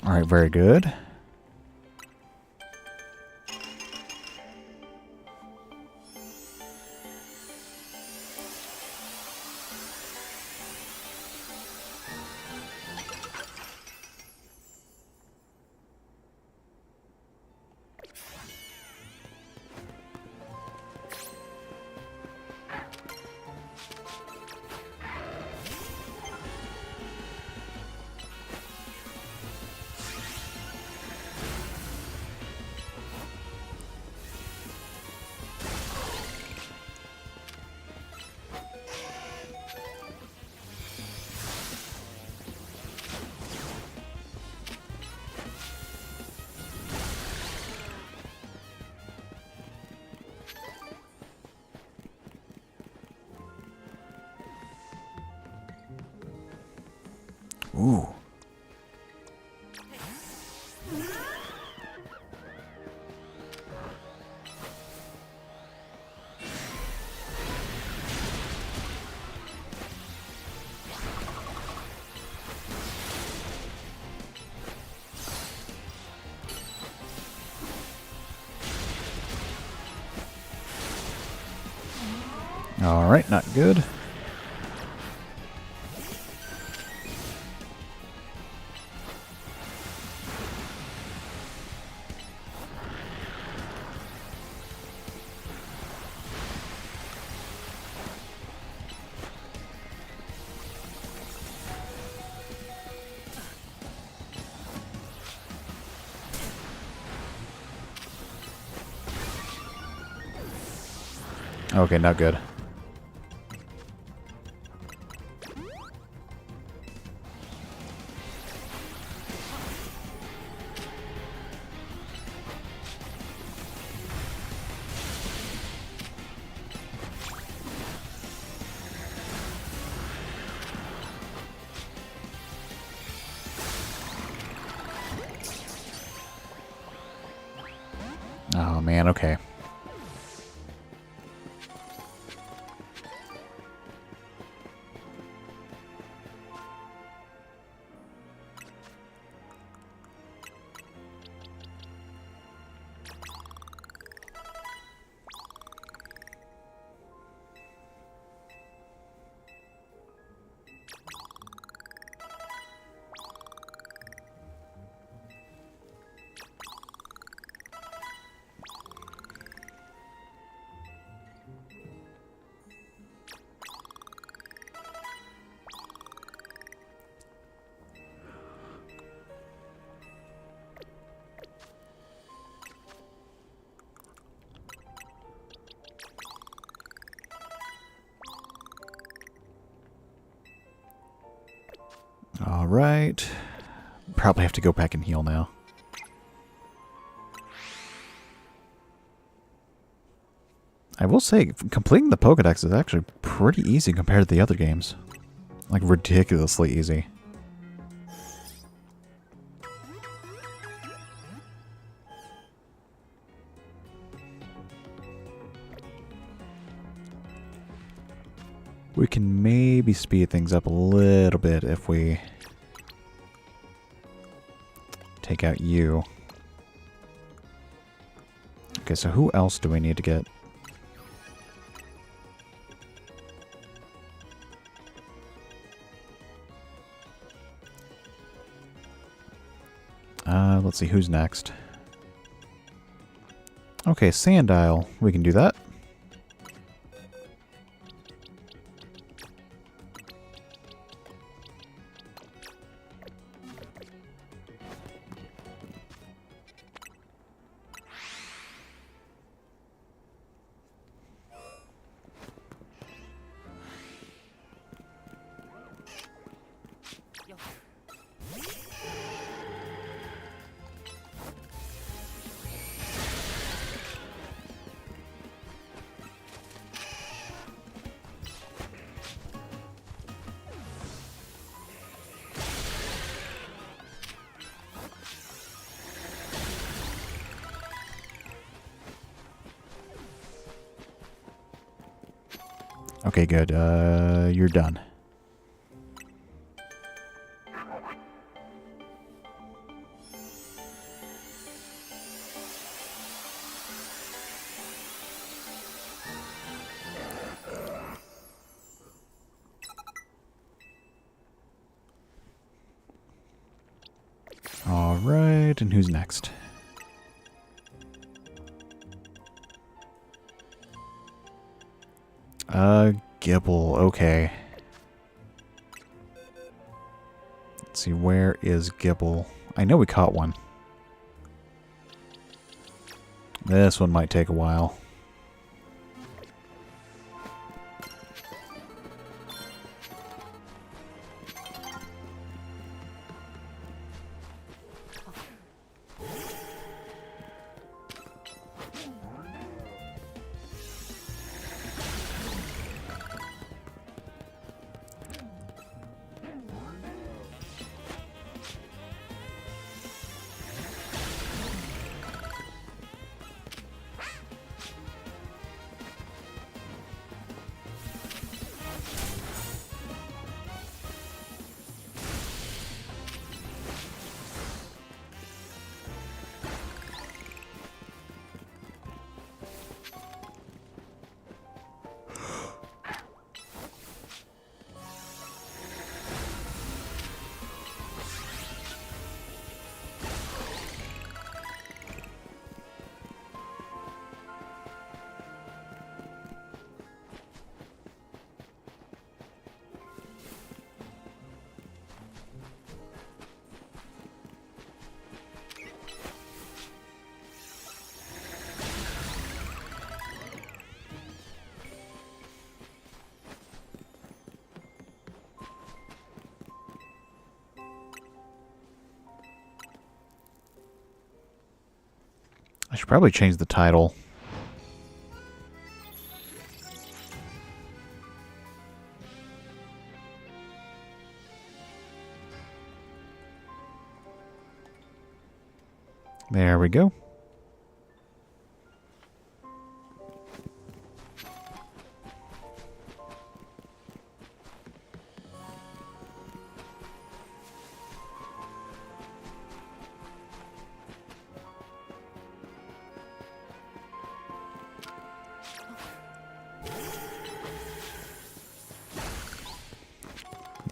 Alright, very good. Ooh. Alright, not good. Okay, not good. Oh man, okay. Alright. Probably have to go back and heal now. I will say, completing the Pokedex is actually pretty easy compared to the other games. Like, ridiculously easy. We can maybe speed things up a little bit if we take out you. Okay, so who else do we need to get? Let's see, who's next? Okay, Sandile. We can do that. Okay, good. You're done. All right, and who's next? Gibble, okay. Let's see, where is Gibble? I know we caught one. This one might take a while. I should probably change the title. There we go.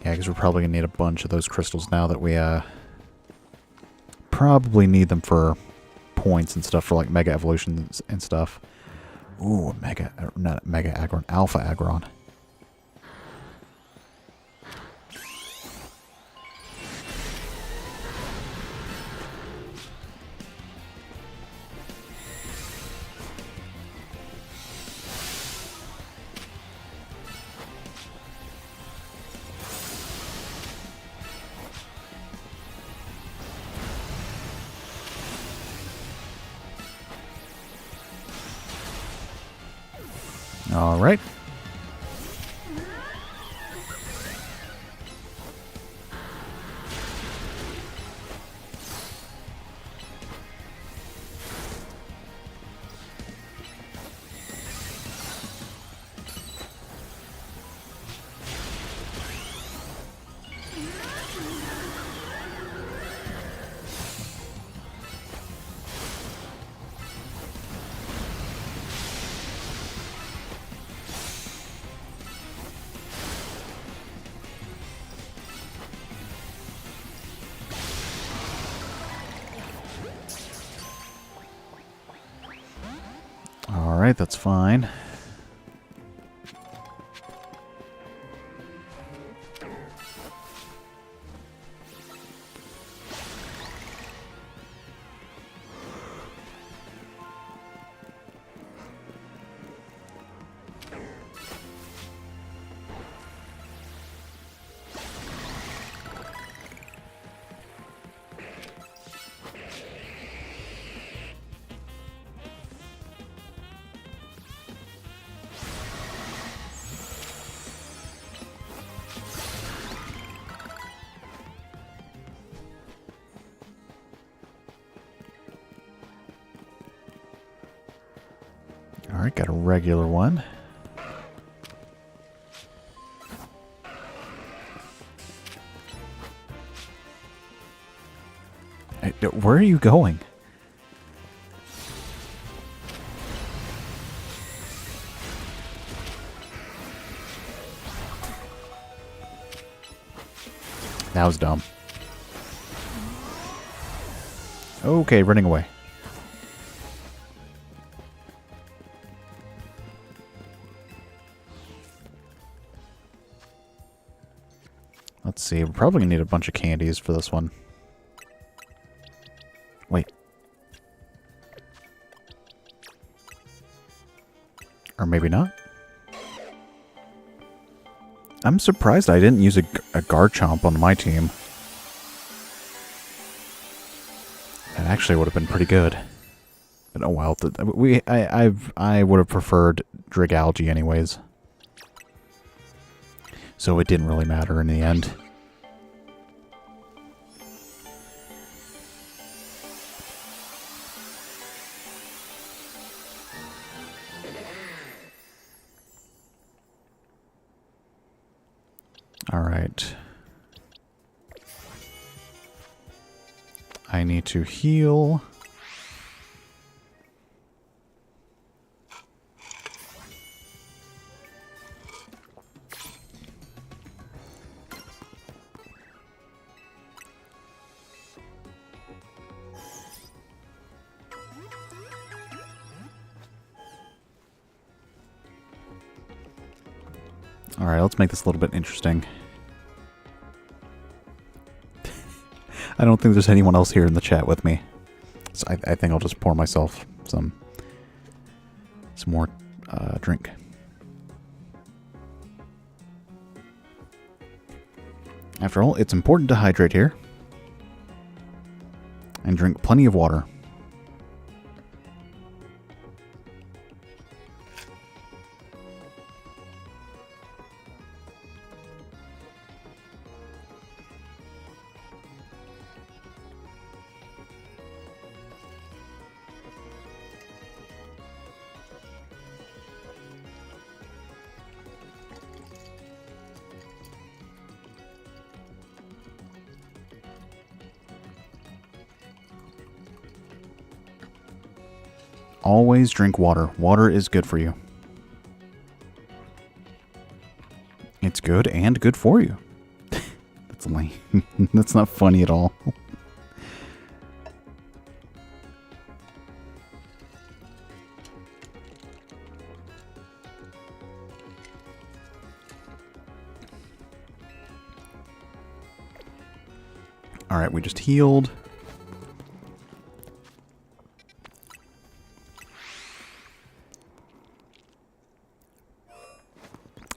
Yeah, because we're probably going to need a bunch of those crystals now that we probably need them for points and stuff for like Mega Evolutions and stuff. Ooh, not Mega Aggron, Alpha Aggron. All right. Alright, that's fine. Alright, got a regular one. Hey, where are you going? That was dumb. Okay, running away. Let's see, we're probably going to need a bunch of candies for this one. Wait. Or maybe not. I'm surprised I didn't use a Garchomp on my team. That actually would have been pretty good. But oh well, I would have preferred Drigalge anyways. So it didn't really matter in the end. Alright. I need to heal. Alright, let's make this a little bit interesting. I don't think there's anyone else here in the chat with me. So I think I'll just pour myself some more drink. After all, it's important to hydrate here. And drink plenty of water. Always drink water. Water is good for you. It's good and good for you. That's lame. That's not funny at all. Alright, we just healed.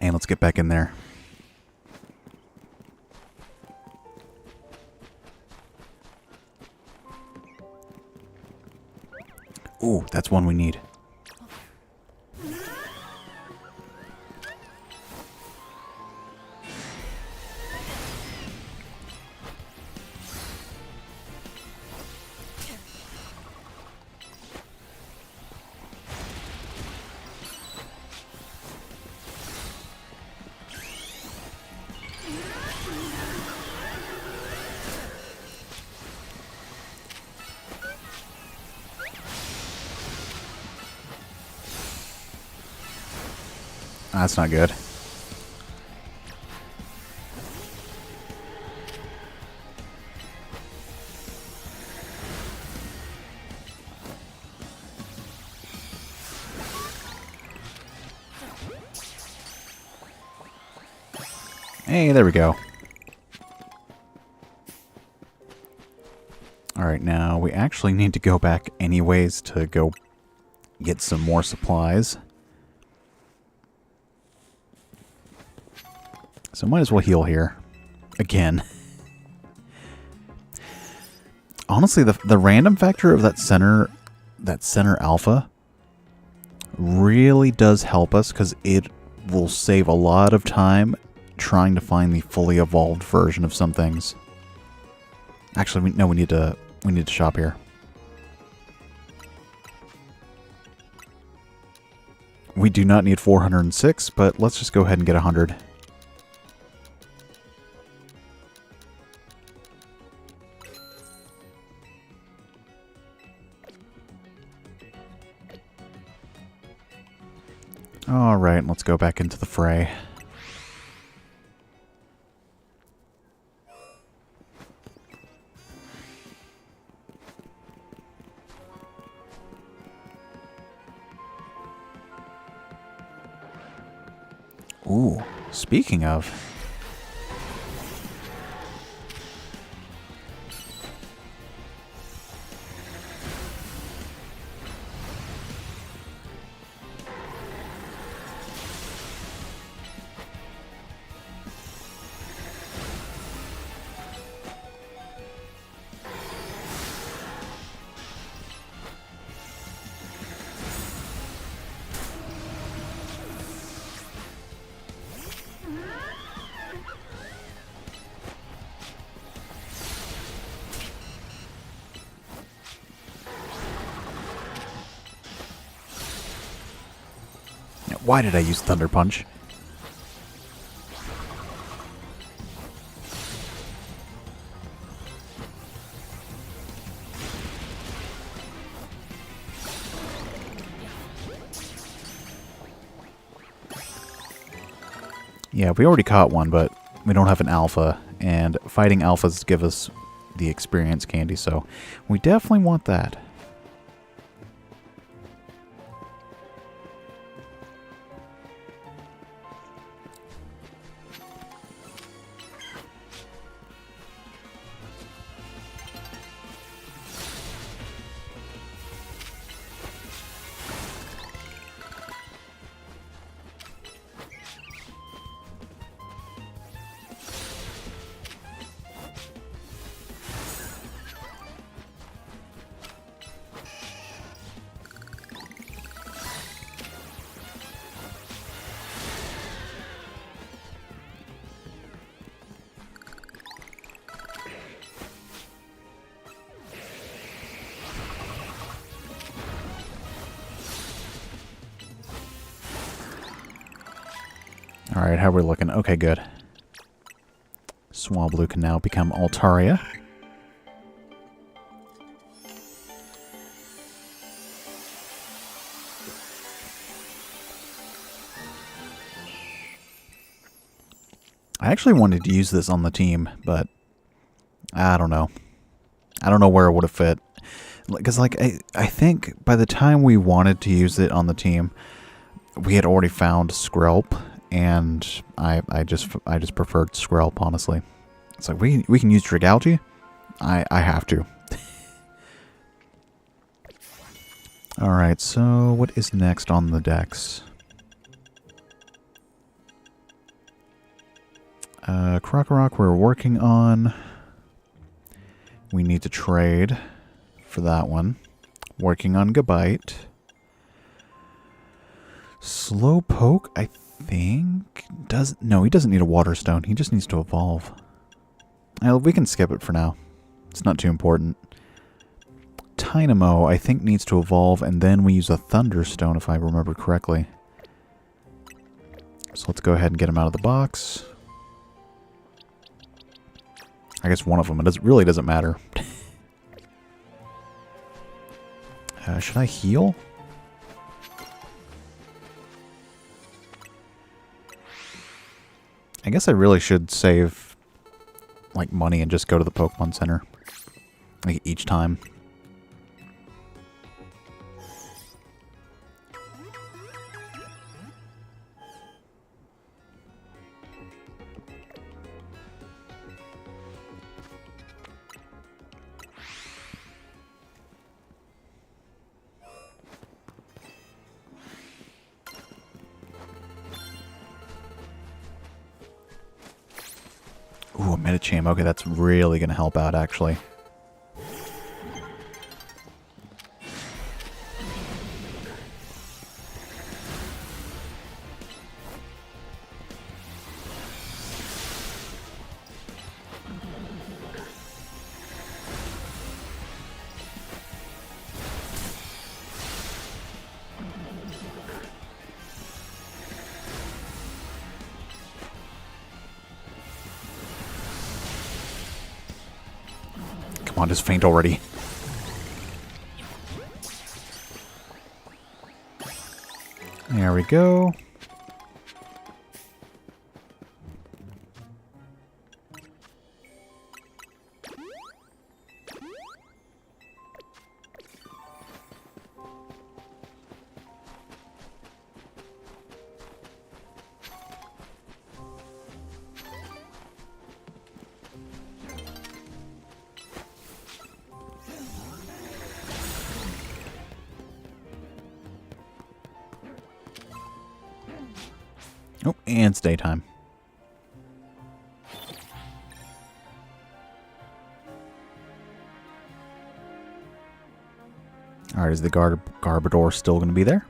And let's get back in there. Ooh, that's one we need. That's not good. Hey, there we go. Alright, now we actually need to go back anyways to go get some more supplies. So might as well heal here. Again. Honestly, the random factor of that center alpha really does help us because it will save a lot of time trying to find the fully evolved version of some things. Actually, no, we need to shop here. We do not need 406, but let's just go ahead and get 100. Alright, let's go back into the fray. Ooh, speaking of... Why did I use Thunder Punch? Yeah, we already caught one, but we don't have an alpha, and fighting alphas give us the experience candy, so we definitely want that. Alright, how are we looking? Okay, good. Swablu can now become Altaria. I actually wanted to use this on the team, but I don't know. I don't know where it would have fit. Because, like, I think by the time we wanted to use it on the team, we had already found Skrelp, and I just preferred Skrelp, honestly. It's like, we can use Dragalge? I have to. Alright, so what is next on the decks? Krokorok we're working on. We need to trade for that one. Working on Gabite. Slowpoke, I think, no, he doesn't need a Water Stone. He just needs to evolve. We can skip it for now. It's not too important. Tynamo, I think, needs to evolve, and then we use a Thunderstone, if I remember correctly. So let's go ahead and get him out of the box. I guess one of them. It really doesn't matter. Should I heal? I guess I really should save, like, money and just go to the Pokemon Center. Like, each time. Ooh, a Medicham. Okay, that's really going to help out, actually. Come on, just faint already. There we go. Oh, and it's daytime. Alright, is the Garbodor still going to be there?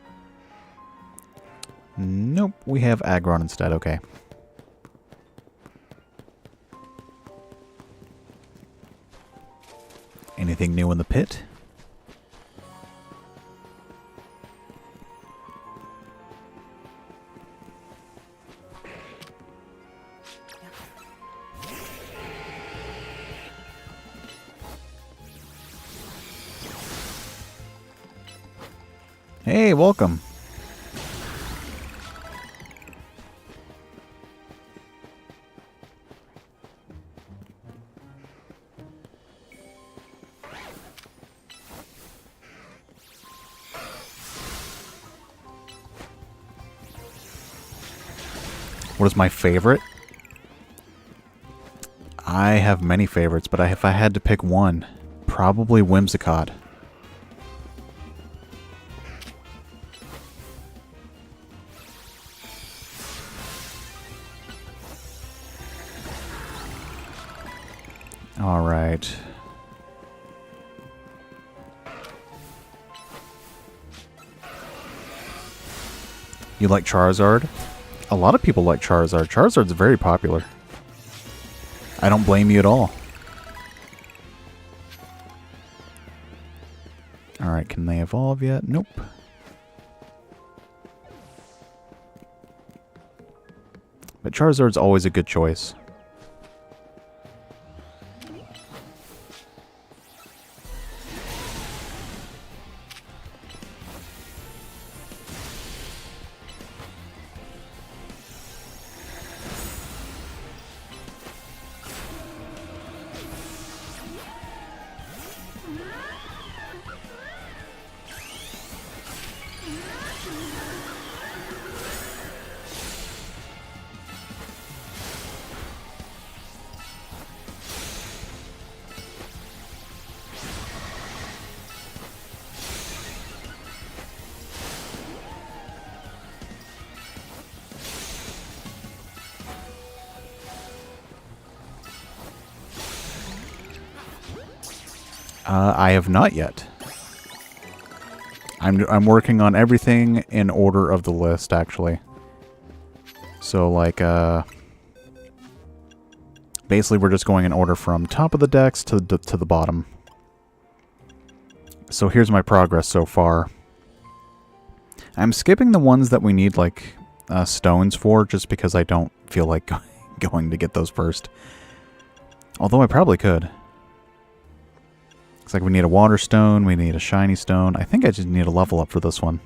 Nope, we have Aggron instead, okay. Anything new in the pit? Hey, welcome. What is my favorite? I have many favorites, but if I had to pick one, probably Whimsicott. All right. You like Charizard? A lot of people like Charizard. Charizard's very popular. I don't blame you at all. Alright, can they evolve yet? Nope. But Charizard's always a good choice. I have not yet. I'm working on everything in order of the list, actually. So, like, basically we're just going in order from top of the decks to the bottom. So here's my progress so far. I'm skipping the ones that we need, like, stones for, just because I don't feel like going to get those first. Although I probably could. Looks like we need a water stone, we need a shiny stone. I think I just need a level up for this one.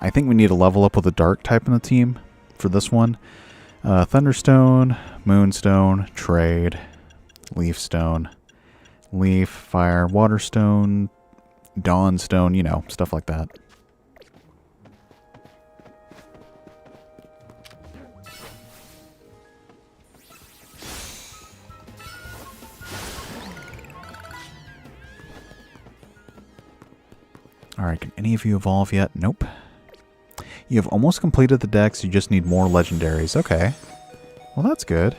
I think we need a level up with a dark type in the team for this one. Thunderstone, Moonstone, Trade, Leaf Stone, Leaf, Fire, Water Stone, Dawn Stone, you know, stuff like that. Alright, can any of you evolve yet? Nope. You have almost completed the decks, you just need more legendaries. Okay. Well, that's good.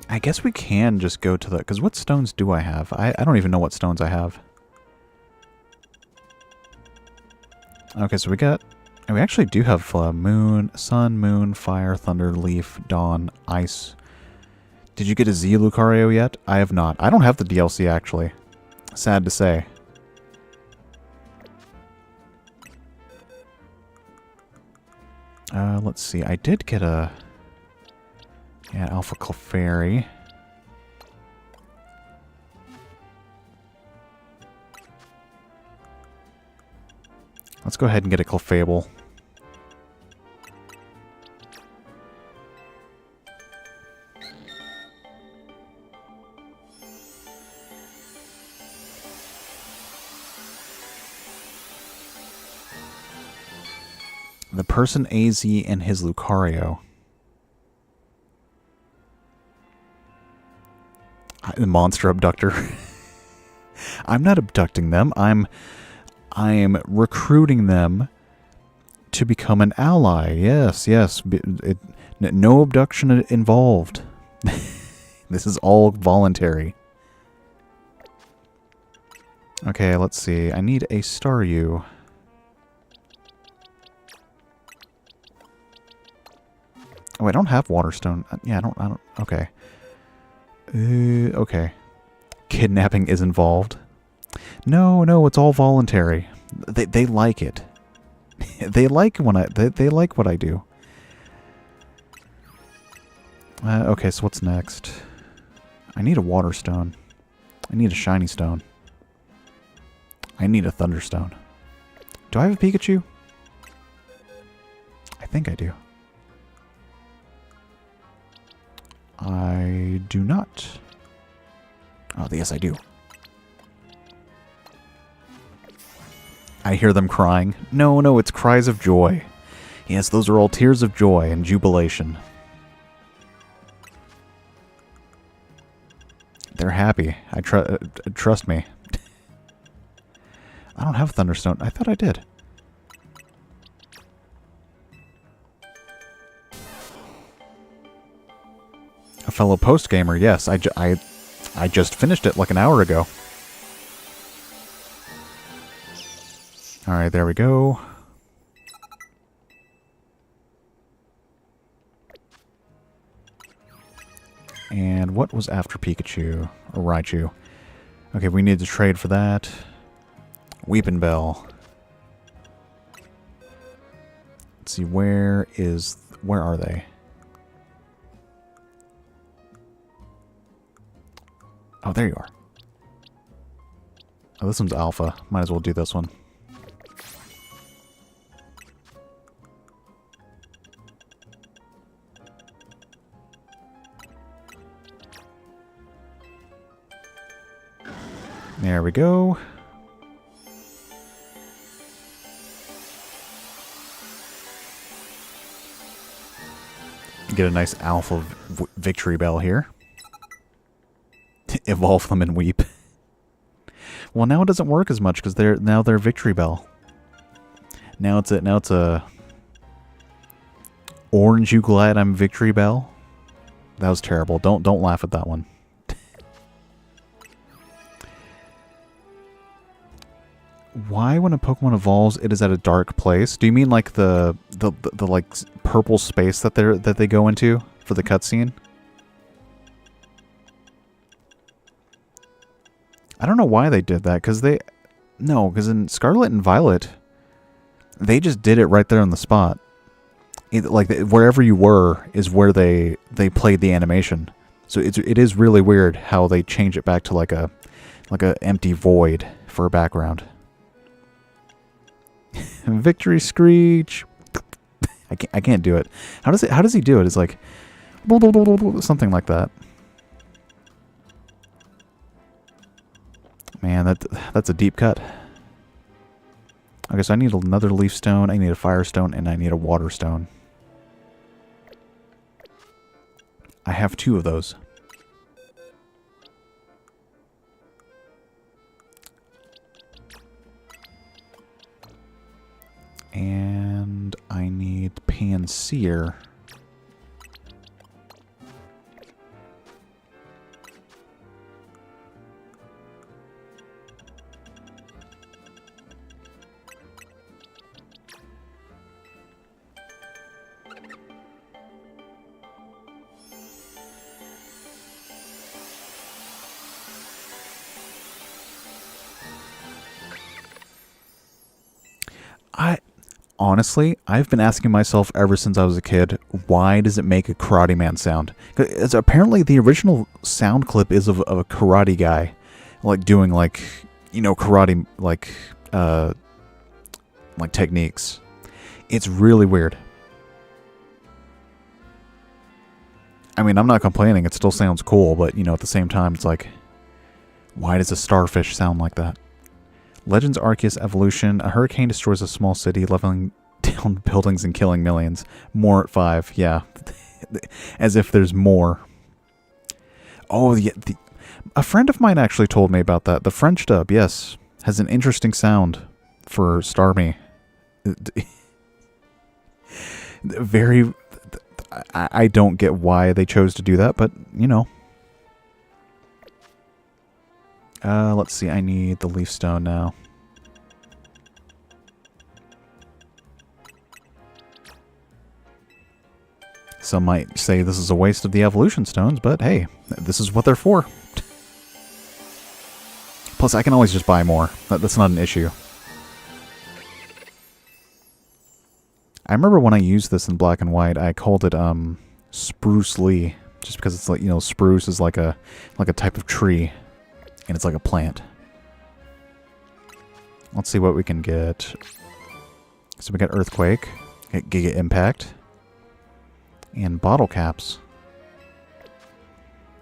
I guess we can just go to the... Because what stones do I have? I don't even know what stones I have. Okay, so we got... We actually do have moon, sun, moon, fire, thunder, leaf, dawn, ice. Did you get a Z Lucario yet? I have not. I don't have the DLC, actually. Sad to say. Let's see. I did get a... Yeah, Alpha Clefairy. Let's go ahead and get a Clefable. The person AZ and his Lucario. The monster abductor. I'm not abducting them. I'm recruiting them to become an ally. Yes, yes. No abduction involved. This is all voluntary. Okay, let's see. I need a Staryu. Oh, I don't have Waterstone. Yeah, I don't. Okay. Okay. Kidnapping is involved. No, it's all voluntary. They like it. They like when they like what I do. Okay, so what's next? I need a water stone. I need a shiny stone. I need a thunderstone. Do I have a Pikachu? I think I do. I do not. Oh, yes, I do. I hear them crying. No, it's cries of joy. Yes, those are all tears of joy and jubilation. They're happy. Trust me. I don't have Thunderstone. I thought I did. A fellow post-gamer, yes. I just finished it like an hour ago. Alright, there we go. And what was after Pikachu? Or Raichu? Okay, we need to trade for that. Weepin' Bell. Let's see, where are they? Oh, there you are. Oh, this one's Alpha. Might as well do this one. There we go. Get a nice alpha victory bell here. Evolve them and weep. Well, now it doesn't work as much because they're victory bell. Now it's a orange. You glad I'm victory bell? That was terrible. Don't laugh at that one. Why, when a Pokemon evolves, it is at a dark place? Do you mean like the like purple space that they go into for the cutscene? I don't know why they did that, because in Scarlet and Violet, they just did it right there on the spot. Wherever you were is where they played the animation. So it is really weird how they change it back to like a empty void for a background. Victory Screech. I can't do it. How does he do it? It's like something like that. Man, that's a deep cut. Okay, so I need another leaf stone, I need a fire stone, and I need a water stone. I have 2 of those. And I need Panseer. Honestly, I've been asking myself ever since I was a kid, why does it make a Karate Man sound? Because apparently the original sound clip is of a karate guy, like doing karate like techniques. It's really weird. I mean, I'm not complaining, it still sounds cool, but at the same time it's like, why does a starfish sound like that? Legends Arceus Evolution. A hurricane destroys a small city, leveling down buildings and killing millions. More at 5. Yeah. As if there's more. Oh, a friend of mine actually told me about that. The French dub, yes, has an interesting sound for Starmie. Very... I don't get why they chose to do that, but, let's see, I need the leaf stone now. Some might say this is a waste of the evolution stones, but hey, this is what they're for. Plus, I can always just buy more. That's not an issue. I remember when I used this in black and white, I called it Spruce Lee, just because it's like, spruce is like a type of tree. And it's like a plant. Let's see what we can get. So we got Earthquake, Giga Impact, and Bottle Caps.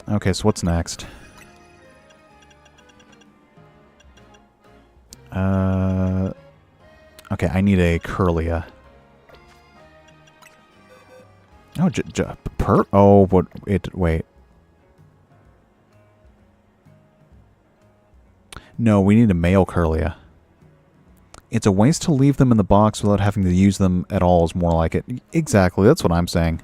Okay, so what's next? Okay, I need a Curlia. Oh, wait. No, we need a male Curlia. It's a waste to leave them in the box without having to use them at all is more like it. Exactly, that's what I'm saying.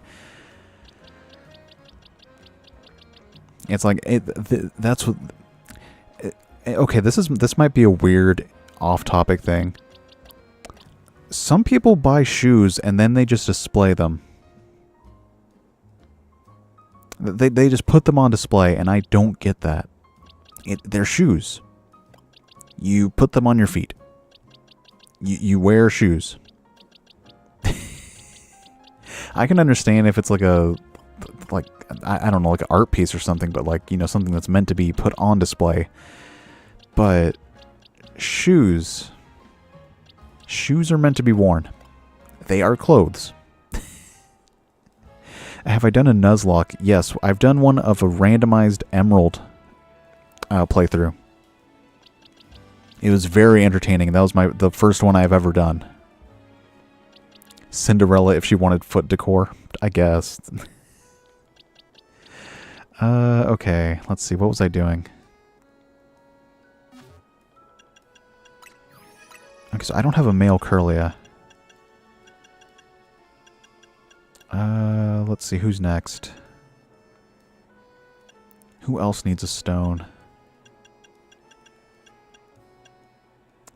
It's like, that's what... Okay, this might be a weird off-topic thing. Some people buy shoes and then they just display them. They just put them on display, and I don't get that. They're shoes. You put them on your feet. You wear shoes. I can understand if it's like I don't know, like an art piece or something, but something that's meant to be put on display. But shoes are meant to be worn. They are clothes. Have I done a Nuzlocke? Yes, I've done one of a randomized Emerald playthrough. It was very entertaining. That was the first one I've ever done. Cinderella, if she wanted foot decor, I guess. Okay. Let's see. What was I doing? Okay, so I don't have a male Curlia. Let's see. Who's next? Who else needs a stone?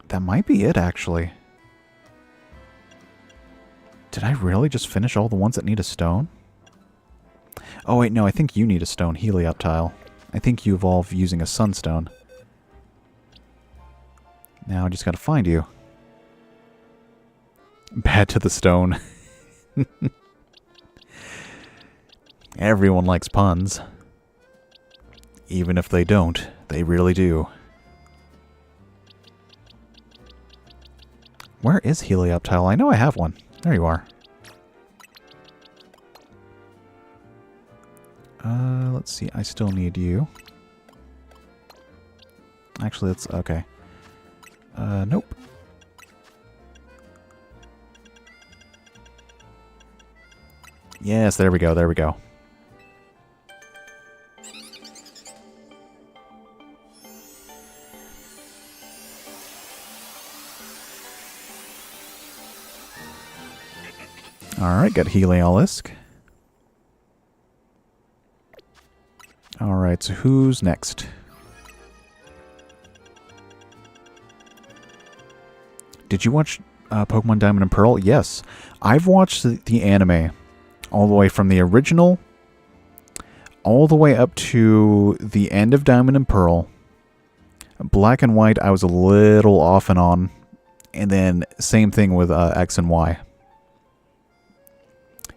That might be it, actually. Did I really just finish all the ones that need a stone? Oh, wait, no, I think you need a stone, Helioptile. I think you evolve using a sunstone. Now I just gotta find you. Bad to the stone. Everyone likes puns. Even if they don't, they really do. Where is Helioptile? I know I have one. There you are. Let's see. I still need you. Actually, that's... okay. Nope. Yes, there we go, there we go. Alright, got Heliolisk. Alright, so who's next? Did you watch Pokemon Diamond and Pearl? Yes. I've watched the anime all the way from the original all the way up to the end of Diamond and Pearl. Black and White, I was a little off and on. And then same thing with X and Y.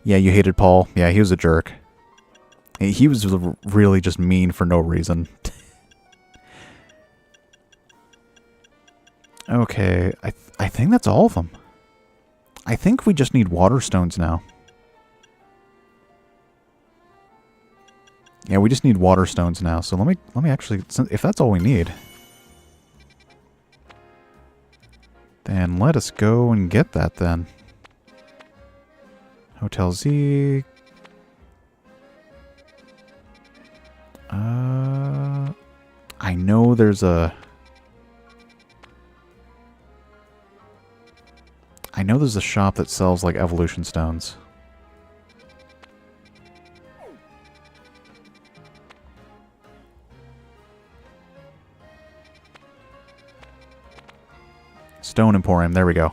Yeah, you hated Paul. Yeah, he was a jerk. He was really just mean for no reason. Okay, I think that's all of them. I think we just need water stones now. Yeah, we just need water stones now. So let me actually, if that's all we need, then let us go and get that then. Hotel Z. I know there's a... I know there's a shop that sells, like, evolution stones. Stone Emporium, there we go.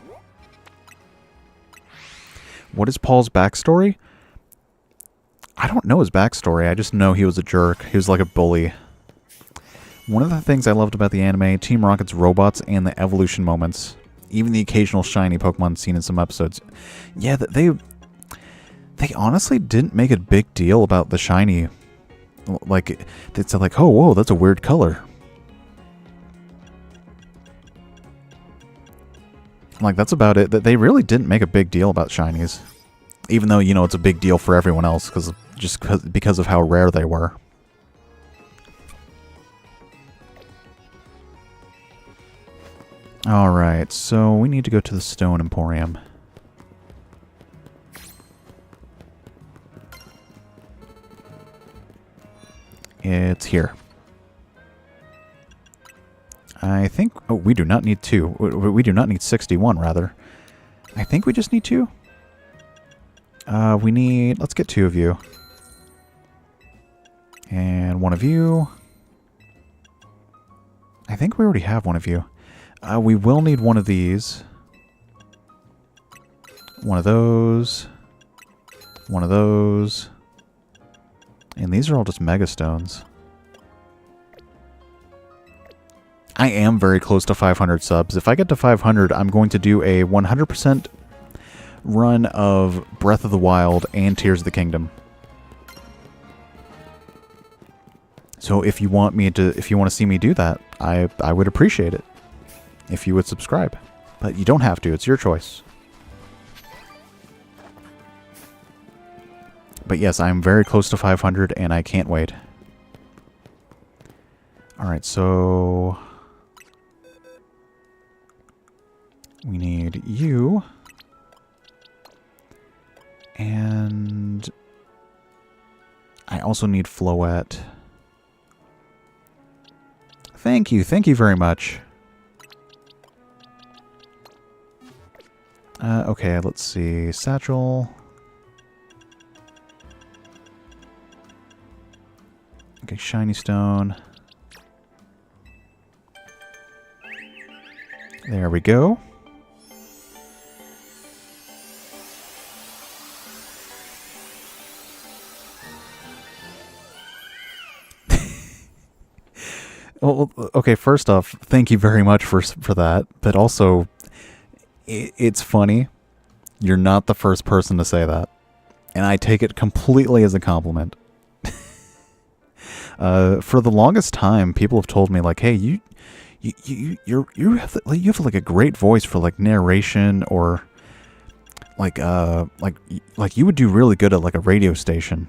What is Paul's backstory? I don't know his backstory, I just know he was a jerk. He was like a bully. One of the things I loved about the anime, Team Rocket's robots and the evolution moments. Even the occasional shiny Pokemon seen in some episodes. Yeah, they honestly didn't make a big deal about the shiny. Like, they said like, oh, whoa, that's a weird color. Like, that's about it. They really didn't make a big deal about shinies. Even though, you know, it's a big deal for everyone else because of how rare they were. Alright, so we need to go to the Stone Emporium. It's here. I think... oh, we do not need 2. We do not need 61, rather. I think we just need 2. We need... let's get 2 of you. And 1 of you. I think we already have 1 of you. We will need 1 of these. 1 of those. 1 of those. And these are all just Mega Stones. I am very close to 500 subs. If I get to 500, I'm going to do a 100% run of Breath of the Wild and Tears of the Kingdom. So if you want to see me do that, I would appreciate it if you would subscribe. But you don't have to, it's your choice. But yes, I'm very close to 500 and I can't wait. Alright, so we need you. And I also need Floette. Thank you very much. Okay, let's see. Satchel. Okay, Shiny Stone. There we go. Well, okay, first off, thank you very much for that, but also, it's funny. You're not the first person to say that, and I take it completely as a compliment. For the longest time, people have told me like, "Hey, you have like a great voice for like narration or like you would do really good at like a radio station."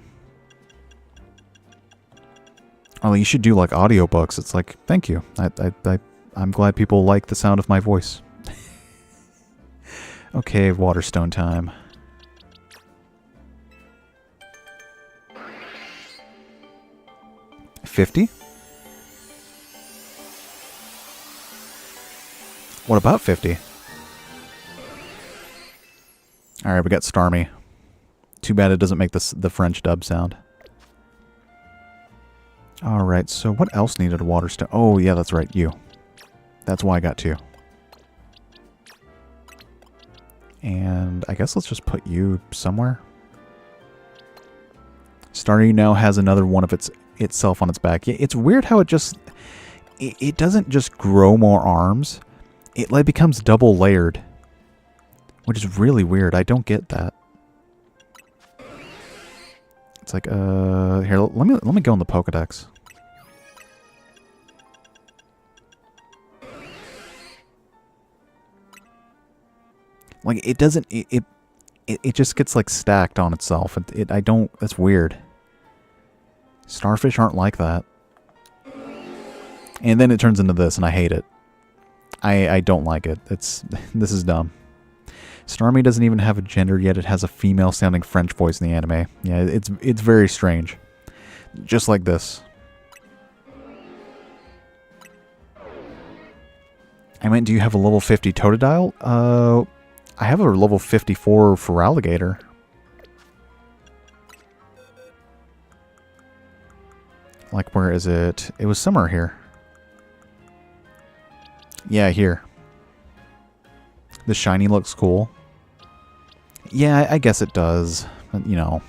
Oh, you should do like audiobooks. It's like, thank you. I'm glad people like the sound of my voice. Okay, Waterstone time. $50? What about 50? Alright, we got Starmie. Too bad it doesn't make the French dub sound. Alright, so what else needed a Waterstone? Oh, yeah, that's right, you. That's why I got 2. And I guess let's just put you somewhere. Starmie now has another one of itself on its back. It's weird how it just... It doesn't just grow more arms. It like becomes double layered. Which is really weird. I don't get that. It's like, here, let me go in the Pokedex. Like, it doesn't, it just gets, like, stacked on itself. I don't, that's weird. Starfish aren't like that. And then it turns into this, and I hate it. I don't like it. This is dumb. Starmie doesn't even have a gender yet. It has a female-sounding French voice in the anime. Yeah, it's very strange. Just like this. I meant, do you have a level 50 Totodile? I have a level 54 for Alligator. Like, where is it? It was somewhere here. Yeah, here. The shiny looks cool. Yeah, I guess it does. You know.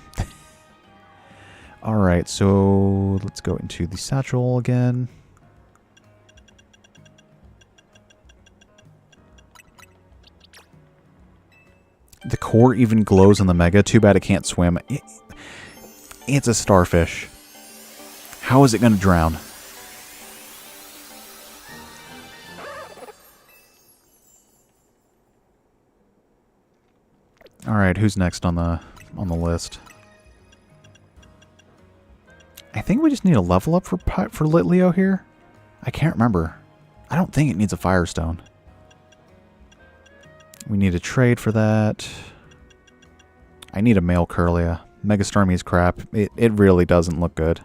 Alright, so let's go into the satchel again. The core even glows in the Mega. Too bad it can't swim. It's a starfish. How is it going to drown? Alright, who's next on the list? I think we just need a level up for Litleo here. I can't remember. I don't think it needs a Firestone. We need a trade for that. I need a male Curlia. Mega Starmie's crap. It really doesn't look good.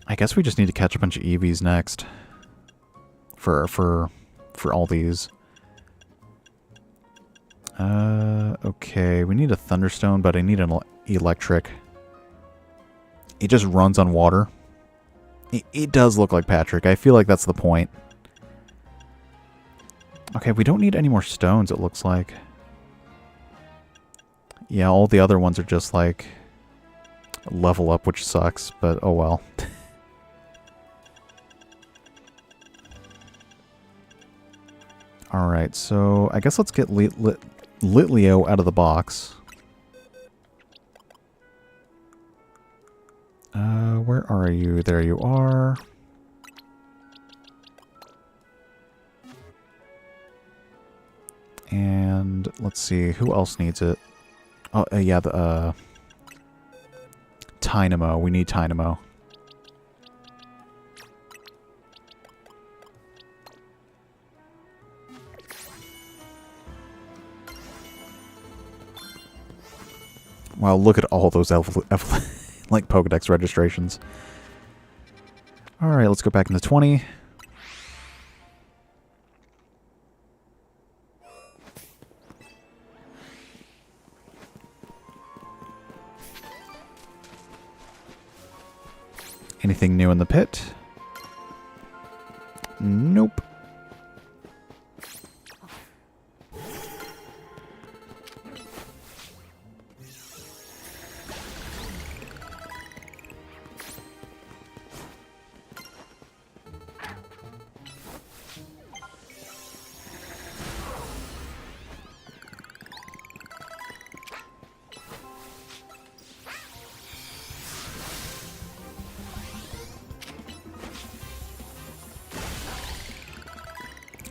I guess we just need to catch a bunch of Eevees next. For all these. Okay, we need a Thunderstone, but I need an Electric. It just runs on water. It does look like Patrick. I feel like that's the point. Okay, we don't need any more stones, it looks like. Yeah, all the other ones are just like level up, which sucks, but oh well. Alright, so I guess let's get Litleo out of the box. Where are you? There you are. And let's see, who else needs it? Oh, yeah, the Tynamo. We need Tynamo. Wow, look at all those like Pokedex registrations. Alright, let's go back into 20. Anything new in the pit? Nope.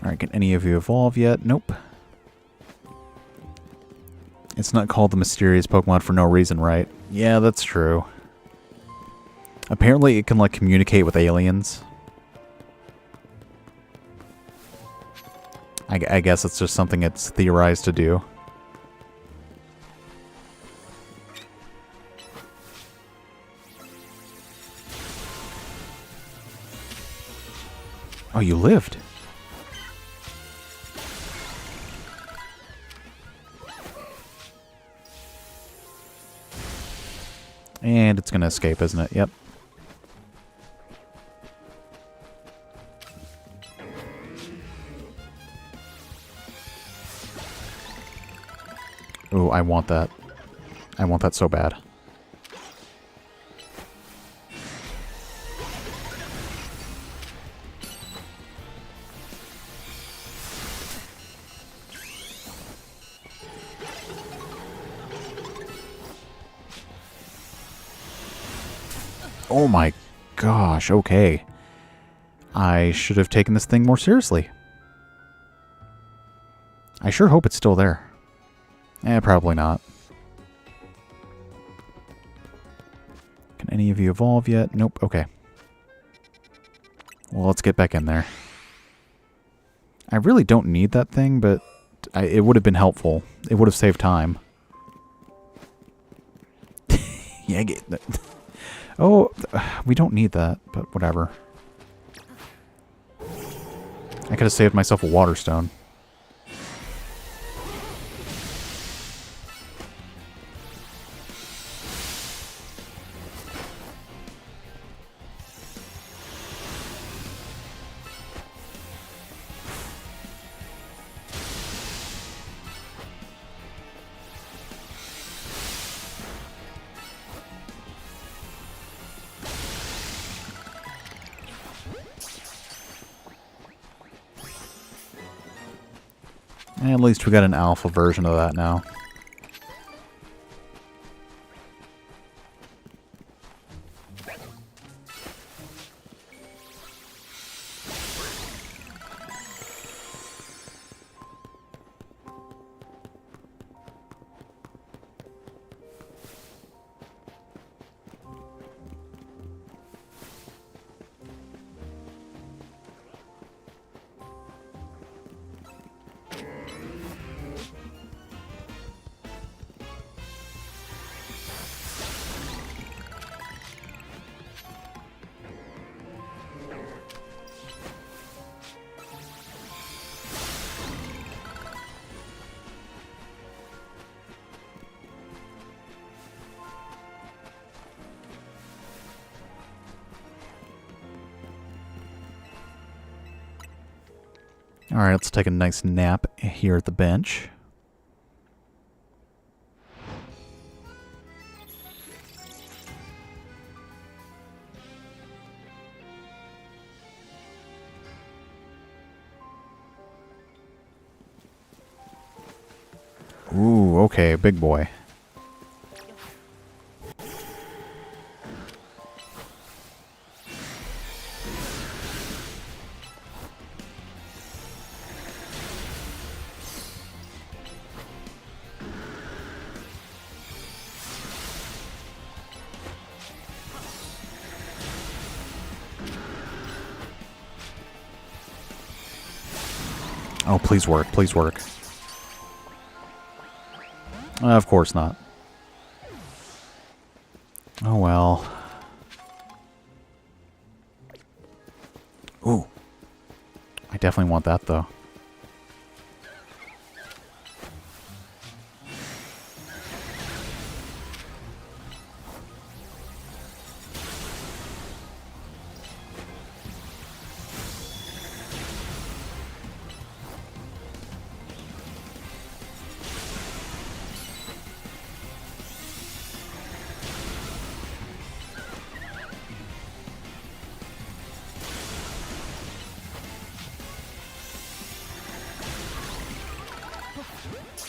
Alright, can any of you evolve yet? Nope. It's not called the mysterious Pokemon for no reason, right? Yeah, that's true. Apparently it can, like, communicate with aliens. I guess it's just something it's theorized to do. Oh, you lived. And it's going to escape, isn't it? Yep. Ooh, I want that. I want that so bad. Oh my gosh, okay. I should have taken this thing more seriously. I sure hope it's still there. Probably not. Can any of you evolve yet? Nope, okay. Well, let's get back in there. I really don't need that thing, but it would have been helpful. It would have saved time. Yeah, get that. Oh, we don't need that, but whatever. I could have saved myself a water stone. At least we got an alpha version of that now. Alright, let's take a nice nap here at the bench. Ooh, okay, big boy. Oh, please work, please work. Of course not. Oh well. Ooh. I definitely want that though.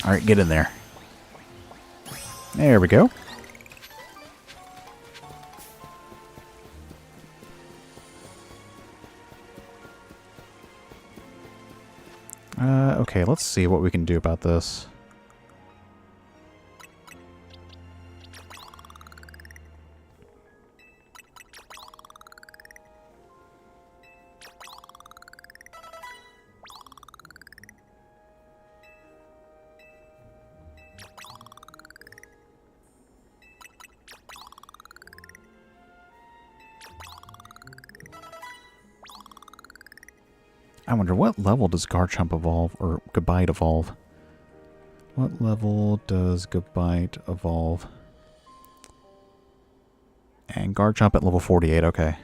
Alright, get in there. There we go. Okay, let's see what we can do about this. I wonder, what level does Garchomp evolve, or Gabite evolve? What level does Gabite evolve? And Garchomp at level 48, okay.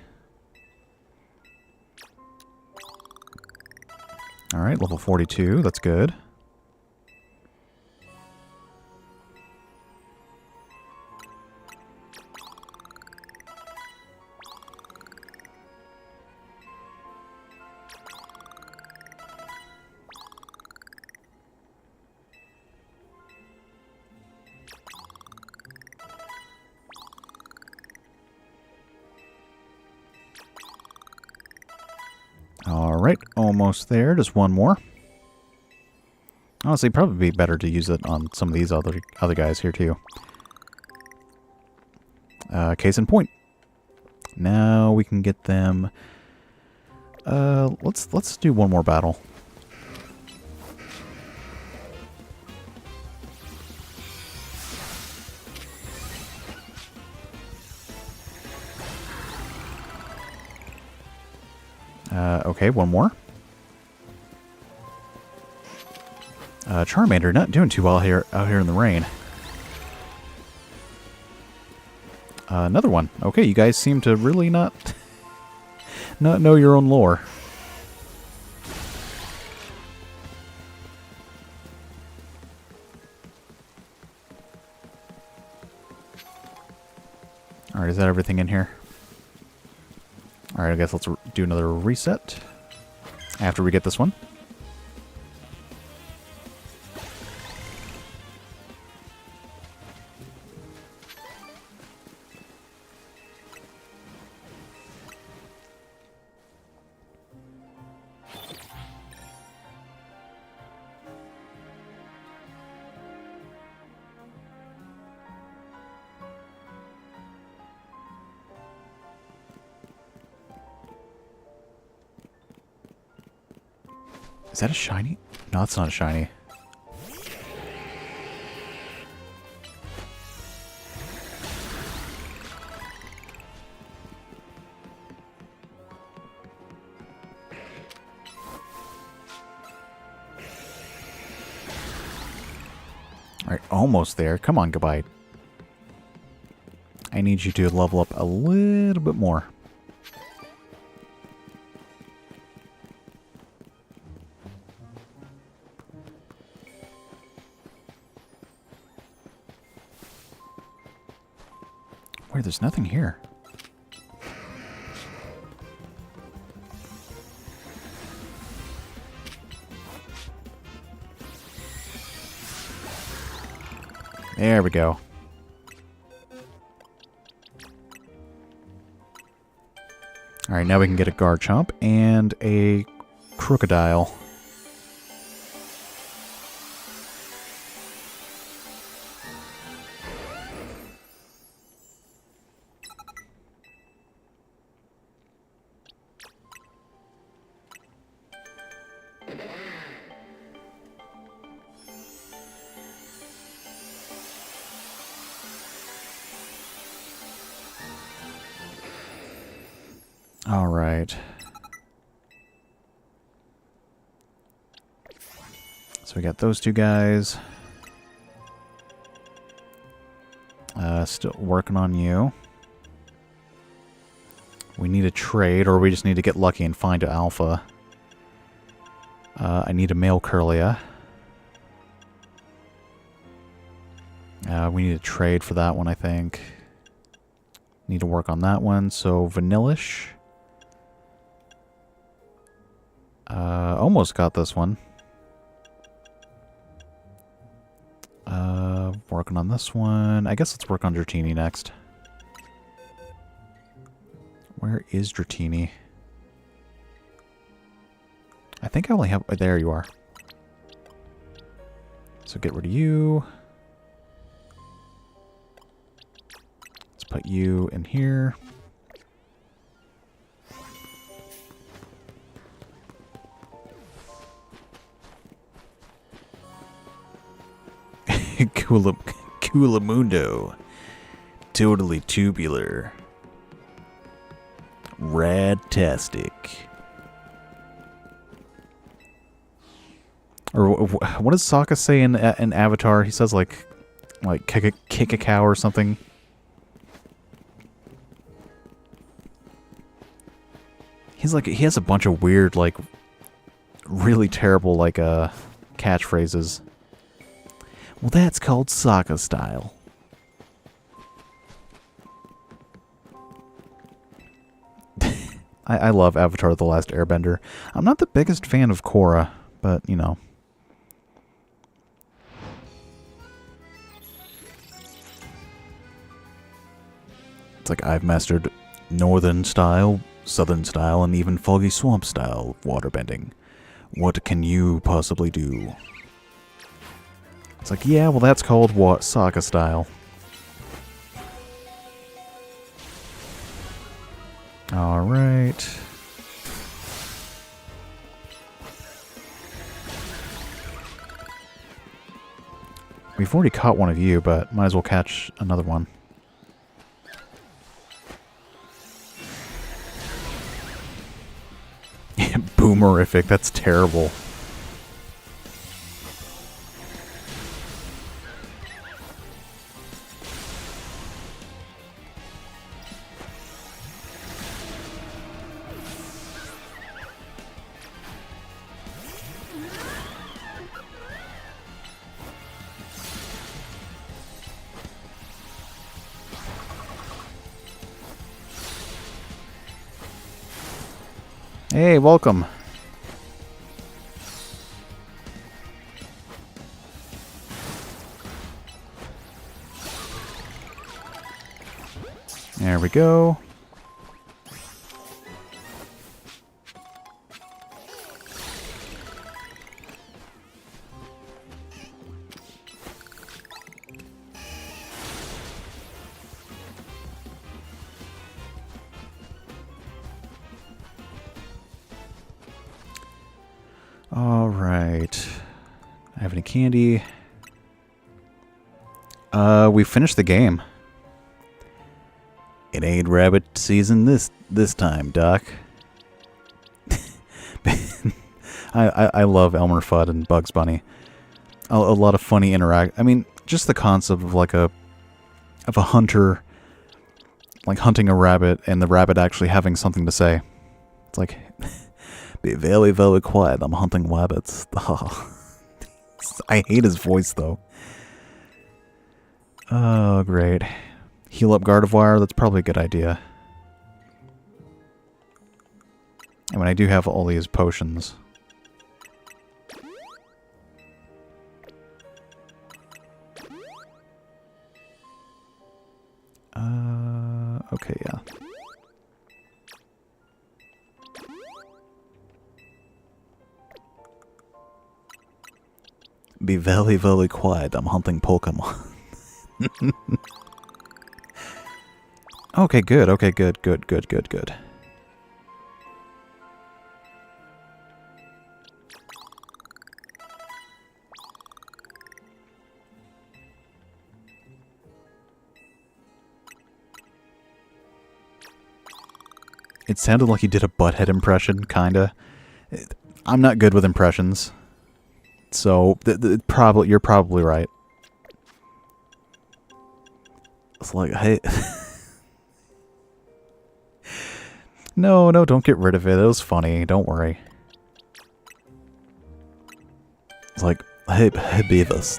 Alright, level 42, that's good. Alright, almost there. Just one more. Honestly, probably be better to use it on some of these other guys here too. Case in point. Now we can get them. Let's do one more battle. Okay, one more. Charmander not doing too well out here in the rain. Another one. Okay, you guys seem to really not know your own lore. Alright, is that everything in here? Alright, I guess let's do another reset after we get this one. Is that a shiny? No, it's not a shiny. Alright, almost there. Come on, Gabite. I need you to level up a little bit more. Wait, there's nothing here. There we go. Alright, now we can get a Garchomp and a Crocodile. Alright. So we got those two guys. Still working on you. We need a trade, or we just need to get lucky and find an alpha. I need a male Curlia. We need a trade for that one, I think. Need to work on that one. So, Vanillish. Almost got this one. Working on this one. I guess let's work on Dratini next. Where is Dratini? I think I only have... there you are. So get rid of you. Let's put you in here. Coolamundo. Totally tubular. Radtastic. Or what does Sokka say in Avatar? He says like kick a cow or something. He's like, he has a bunch of weird, like, really terrible, like, catchphrases. Well, that's called Sokka style. I love Avatar: The Last Airbender. I'm not the biggest fan of Korra, but, you know. It's like, I've mastered northern style, southern style, and even foggy swamp style waterbending. What can you possibly do? It's like, yeah, well, that's called what? Sokka style. Alright. We've already caught one of you, but might as well catch another one. Boomerific, that's terrible. Hey, welcome. There we go. All right. I have any candy? We finished the game. It ain't rabbit season this time, Doc. I love Elmer Fudd and Bugs Bunny. A lot of funny interact. I mean, just the concept of like a hunter, like hunting a rabbit, and the rabbit actually having something to say. It's like, be very, very quiet. I'm hunting rabbits. I hate his voice though. Oh, great. Heal up Gardevoir, that's probably a good idea. I mean, I do have all these potions. Okay, yeah. Be very, very quiet. I'm hunting Pokemon. Okay, good. Okay, good. It sounded like he did a butthead impression, kinda. I'm not good with impressions. So, you're probably right. It's like, hey... No, don't get rid of it. It was funny. Don't worry. It's like, hey Beavis,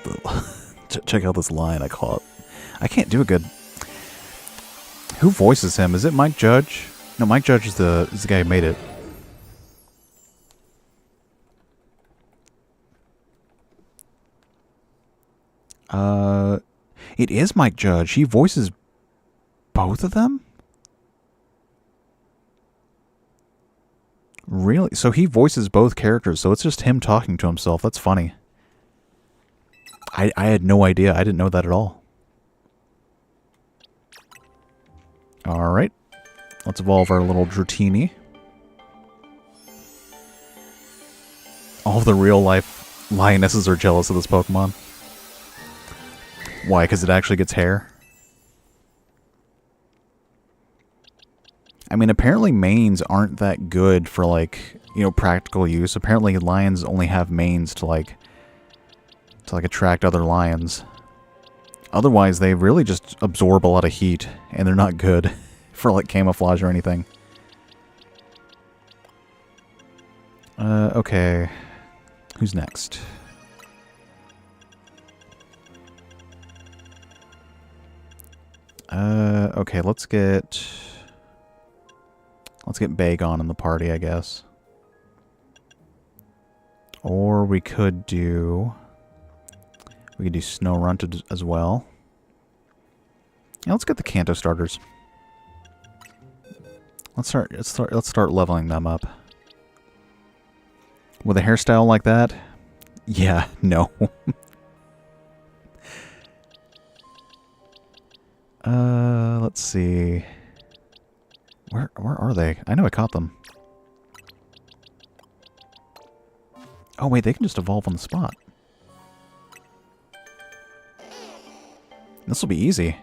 check out this line I caught. I can't do a good... Who voices him? Is it Mike Judge? No, Mike Judge is the guy who made it. It is Mike Judge. He voices both of them? Really? So he voices both characters, so it's just him talking to himself. That's funny. I had no idea. I didn't know that at all. Alright. Let's evolve our little Dratini. All the real-life lionesses are jealous of this Pokemon. Why? Because it actually gets hair? I mean, apparently manes aren't that good for, like, you know, practical use. Apparently lions only have manes to, like, attract other lions. Otherwise, they really just absorb a lot of heat, and they're not good for, like, camouflage or anything. Okay. Who's next? Okay, let's get Bagon in the party, I guess. Or we could do Snorunt as well. Yeah, let's get the Kanto starters. Let's start leveling them up. With a hairstyle like that? Yeah, no. Let's see. Where are they? I know I caught them. Oh wait, they can just evolve on the spot. This will be easy.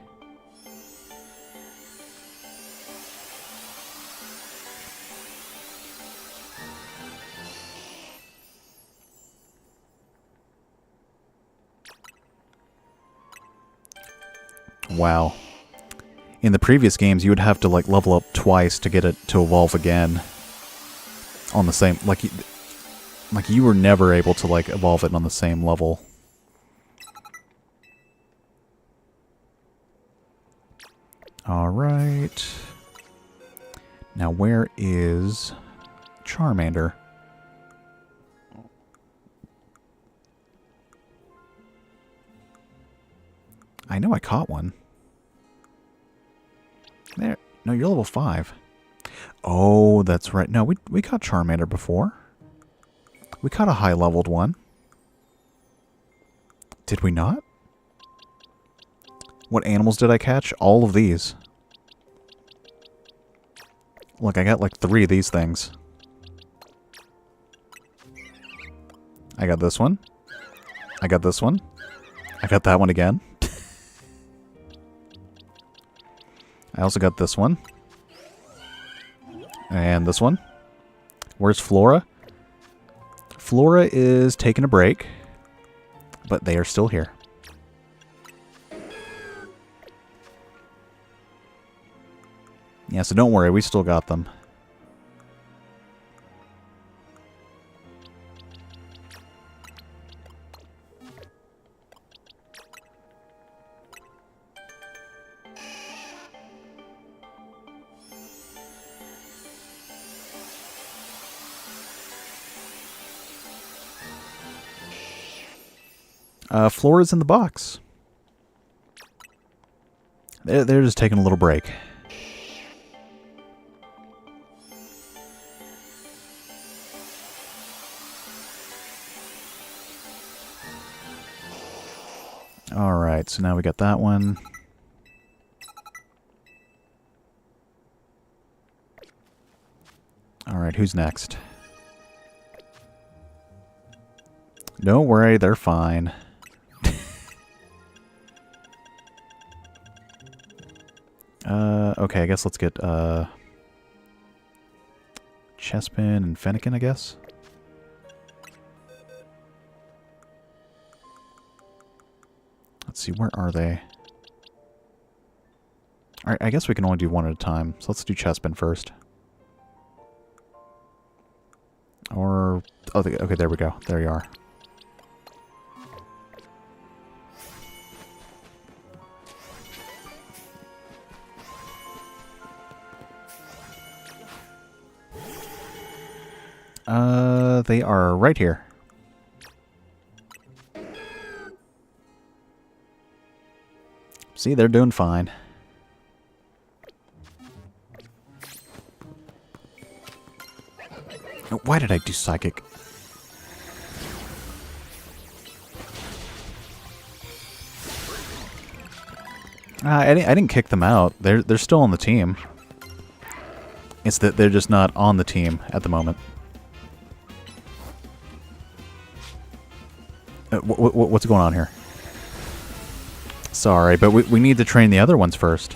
Wow. In the previous games, you would have to, like, level up twice to get it to evolve again. On the same... Like, you were never able to, like, evolve it on the same level. Alright. Now, where is Charmander? I know I caught one. There. No, you're level 5. Oh, that's right. No, we caught Charmander before. We caught a high-leveled one. Did we not? What animals did I catch? All of these. Look, I got like 3 of these things. I got this one. I got this one. I got that one again. I also got this one. And this one. Where's Flora? Flora is taking a break. But they are still here. Yeah, so don't worry. We still got them. Flora's in the box. They're just taking a little break. Alright, so now we got that one. Alright, who's next? Don't worry, they're fine. Okay, I guess let's get, Chespin and Fennekin, I guess. Let's see, where are they? Alright, I guess we can only do one at a time. So let's do Chespin first. Or... oh, okay, there we go. There you are. They are right here. See, they're doing fine. Oh, why did I do Psychic? I didn't kick them out. They're still on the team. It's that they're just not on the team at the moment. What's going on here? Sorry, but we need to train the other ones first.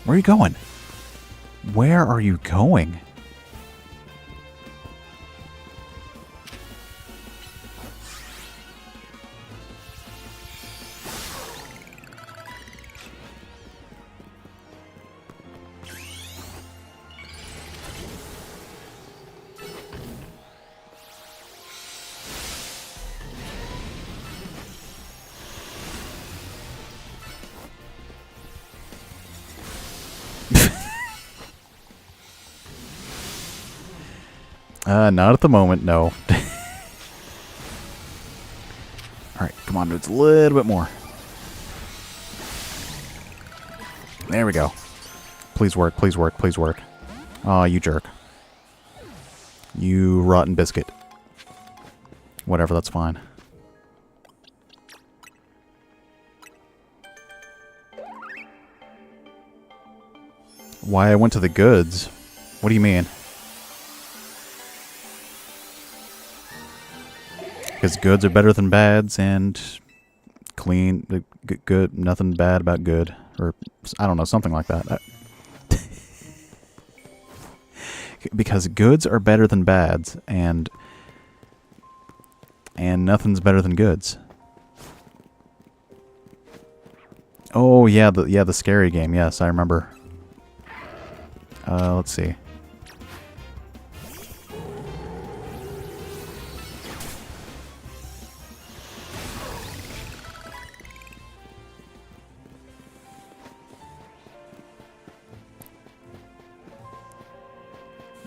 Where are you going? Where are you going? Not at the moment, no. Alright, come on, dudes. A little bit more. There we go. Please work, please work, please work. Aw, you jerk. You rotten biscuit. Whatever, that's fine. Why I went to the goods? What do you mean? Because goods are better than bads, and clean, good, nothing bad about good. Or, I don't know, something like that. Because goods are better than bads, and nothing's better than goods. Oh, yeah, the scary game, yes, I remember. Let's see.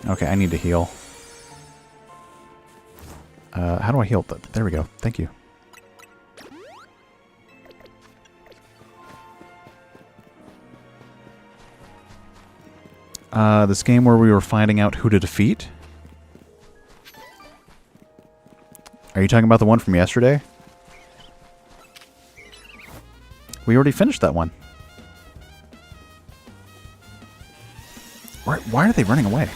Okay, I need to heal. How do I heal? There we go. Thank you. This game where we were finding out who to defeat? Are you talking about the one from yesterday? We already finished that one. Why are they running away?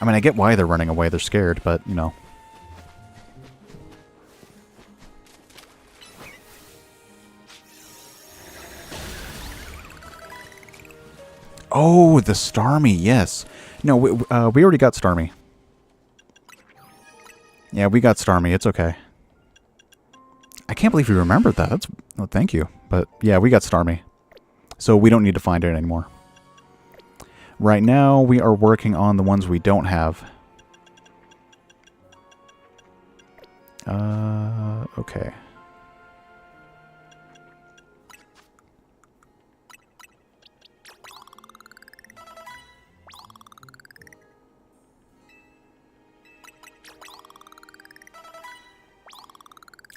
I mean, I get why they're running away. They're scared, but, you know. Oh, the Starmie, yes. No, we already got Starmie. Yeah, we got Starmie. It's okay. I can't believe you remembered that. That's, oh, thank you. But, yeah, we got Starmie. So we don't need to find it anymore. Right now, we are working on the ones we don't have. Okay.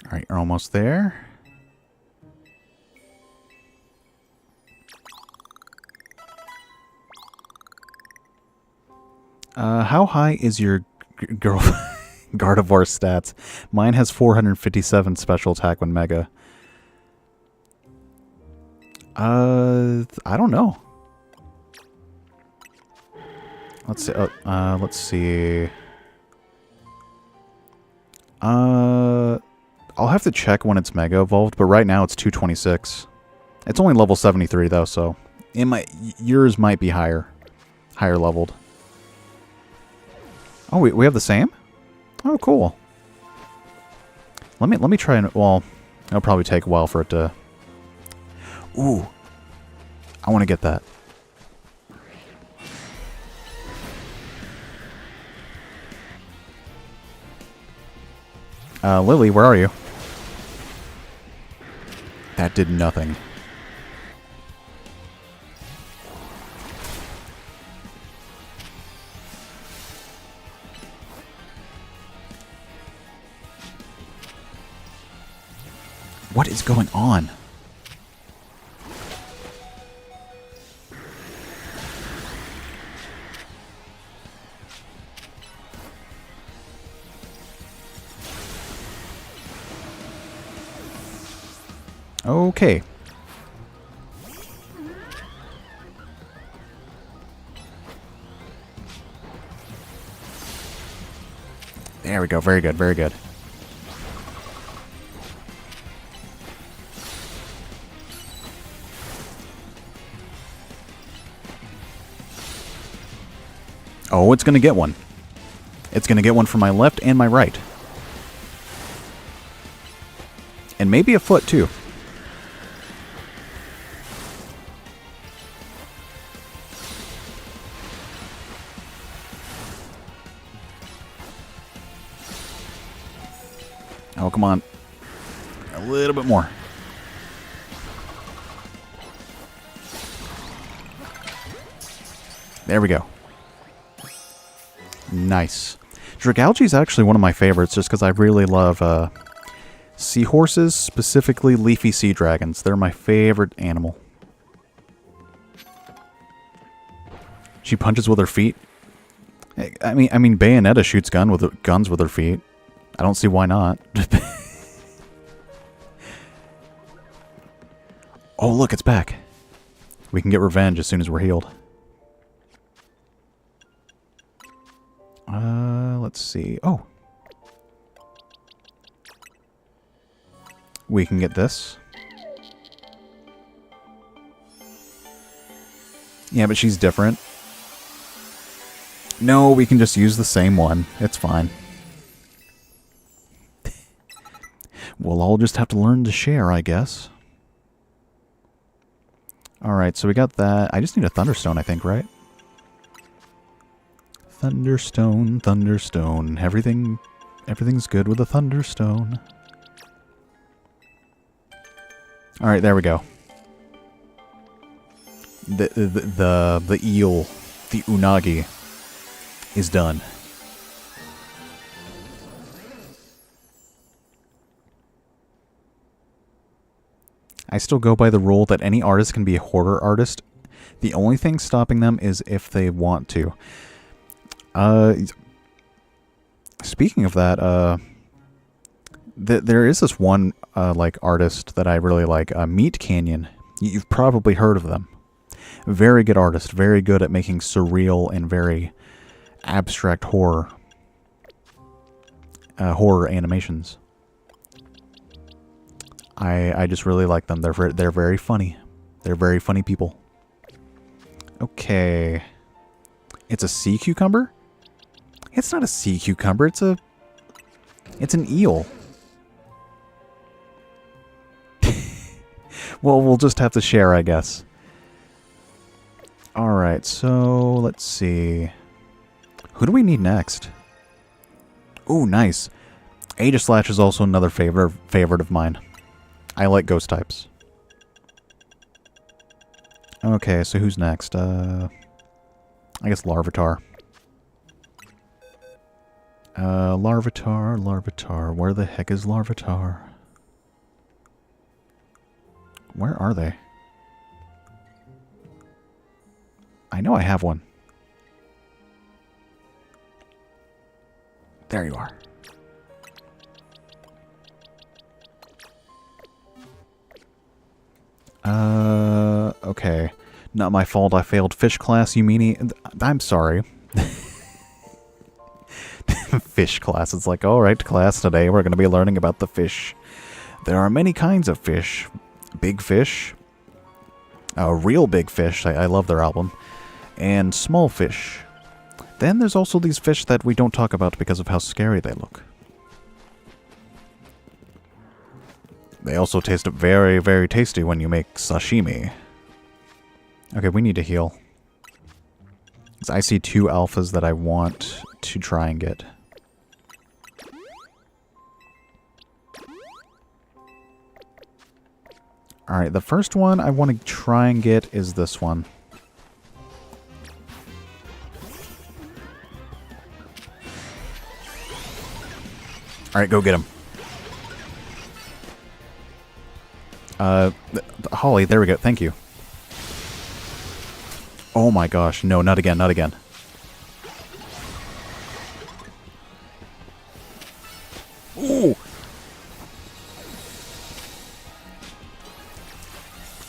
Alright, you're almost there. How high is your girl Gardevoir stats? Mine has 457 special attack when Mega. I don't know. Let's see. Let's see. I'll have to check when it's Mega evolved, but right now it's 226. It's only level 73 though, so yours might be higher. higher leveled. Oh, we have the same? Oh, cool. Let me try and... Well, it'll probably take a while for it to... Ooh. I want to get that. Lily, where are you? That did nothing. What is going on? Okay. There we go. Very good. Very good. Oh, it's going to get one. It's going to get one from my left and my right. And maybe a foot, too. Oh, come on. A little bit more. There we go. Nice. Dragalge is actually one of my favorites just because I really love seahorses, specifically leafy sea dragons. They're my favorite animal. She punches with her feet. I mean, Bayonetta shoots guns with her feet. I don't see why not. Oh, look, it's back. We can get revenge as soon as we're healed. Let's see. Oh. We can get this. Yeah, but she's different. No, we can just use the same one. It's fine. We'll all just have to learn to share, I guess. Alright, so we got that. I just need a Thunderstone, I think, right? Thunderstone, Thunderstone. Everything's good with a Thunderstone. Alright, there we go. The eel, the unagi, is done. I still go by the rule that any artist can be a horror artist. The only thing stopping them is if they want to. Speaking of that, there is this one like artist that I really like, Meat Canyon. You've probably heard of them. Very good artist, very good at making surreal and very abstract horror animations. I just really like them. They're very funny. They're very funny people. Okay. It's a sea cucumber? It's not a sea cucumber. It's an eel. Well, we'll just have to share, I guess. Alright, so let's see. Who do we need next? Ooh, nice. Aegislash is also another favorite of mine. I like ghost types. Okay, so who's next? I guess Larvitar. Larvitar. Where the heck is Larvitar? Where are they? I know I have one. There you are. Okay. Not my fault I failed fish class, you meanie. I'm sorry. Fish class. It's like, alright, class, today we're going to be learning about the fish. There are many kinds of fish. Big fish. Real big fish. I love their album. and small fish. Then there's also these fish that we don't talk about because of how scary they look. They also taste very, very tasty when you make sashimi. Okay, we need to heal. I see 2 alphas that I want to try and get. Alright, the first one I want to try and get is this one. Alright, go get him. Holly, there we go. Thank you. Oh my gosh. No, not again, not again. Ooh!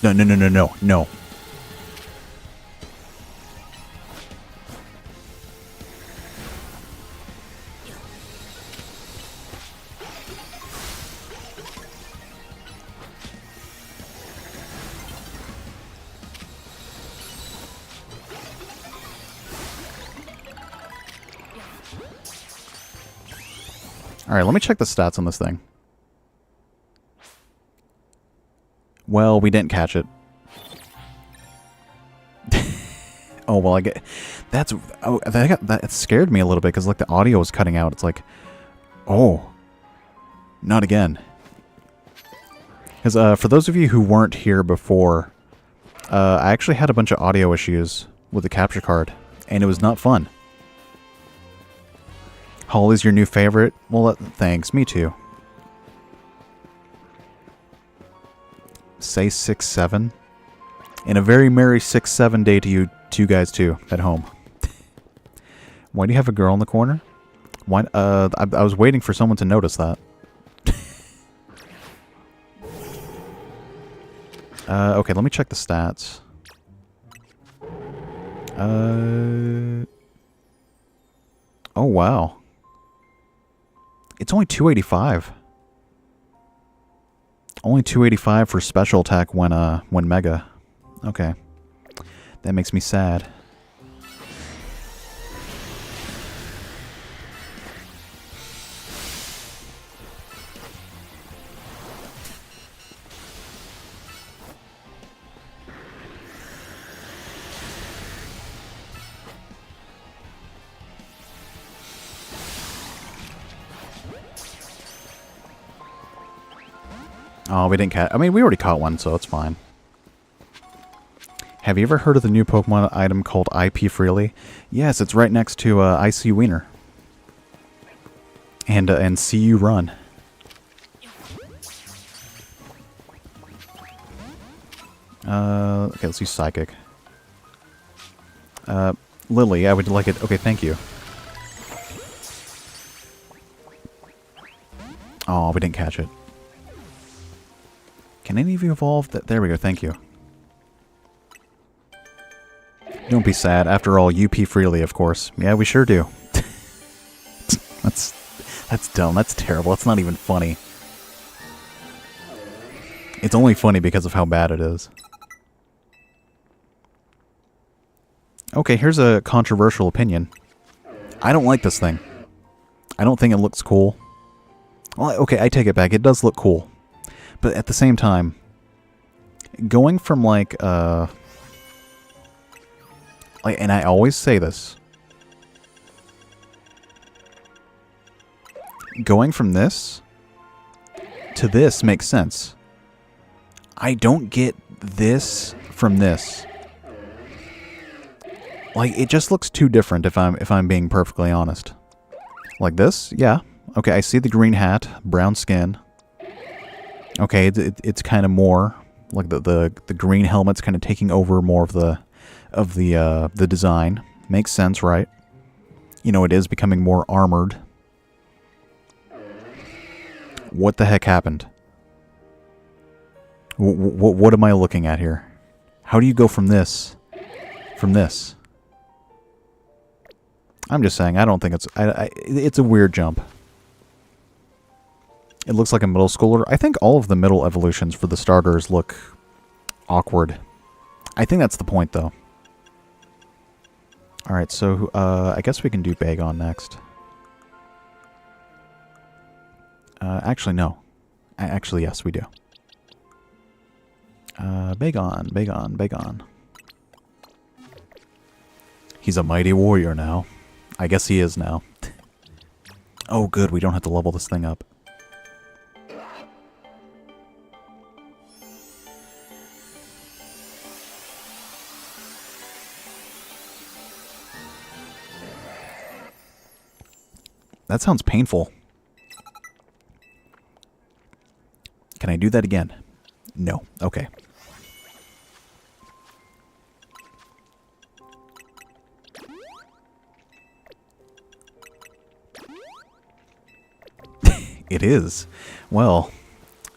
No, no, no, no, no, no. Alright, let me check the stats on this thing. Well, we didn't catch it. Oh, well, I get... That's... Oh, that scared me a little bit, because, like, the audio was cutting out. It's like... Oh. Not again. Because, for those of you who weren't here before, I actually had a bunch of audio issues with the capture card, and it was not fun. Holly's your new favorite? Well, thanks. Me too. Say 6-7. And a very merry 6-7 day to you two guys too at home. Why do you have a girl in the corner? Why? I was waiting for someone to notice that. Okay, let me check the stats. Oh wow. It's only 285. Only 285 for special attack when mega. Okay. That makes me sad. Oh, we didn't catch... I mean, we already caught one, so it's fine. Have you ever heard of the new Pokemon item called IP Freely? Yes, it's right next to IC Wiener. And CU Run. Okay, let's use Psychic. Lily, I would like it... Okay, thank you. Oh, we didn't catch it. Can any of you evolve? There we go, thank you. Don't be sad. After all, UP Freely, of course. Yeah, we sure do. That's dumb. That's terrible. That's not even funny. It's only funny because of how bad it is. Okay, here's a controversial opinion. I don't like this thing. I don't think it looks cool. Well, okay, I take it back. It does look cool. But at the same time, going from like, and I always say this, going from this to this makes sense. I don't get this from this. Like, it just looks too different if I'm being perfectly honest. Like this, yeah. Okay, I see the green hat, brown skin. Okay, it's kind of more like the green helmet's kind of taking over more of the design. Makes sense, right? You know, it is becoming more armored. What the heck happened? What am I looking at here? How do you go from this? From this? I'm just saying, I don't think it's a weird jump. It looks like a middle schooler. I think all of the middle evolutions for the starters look awkward. I think that's the point, though. Alright, so I guess we can do Bagon next. Actually, no. Actually, yes, we do. Bagon, Bagon, Bagon. He's a mighty warrior now. I guess he is now. Oh, good, we don't have to level this thing up. That sounds painful. Can I do that again? No. Okay. It is. Well,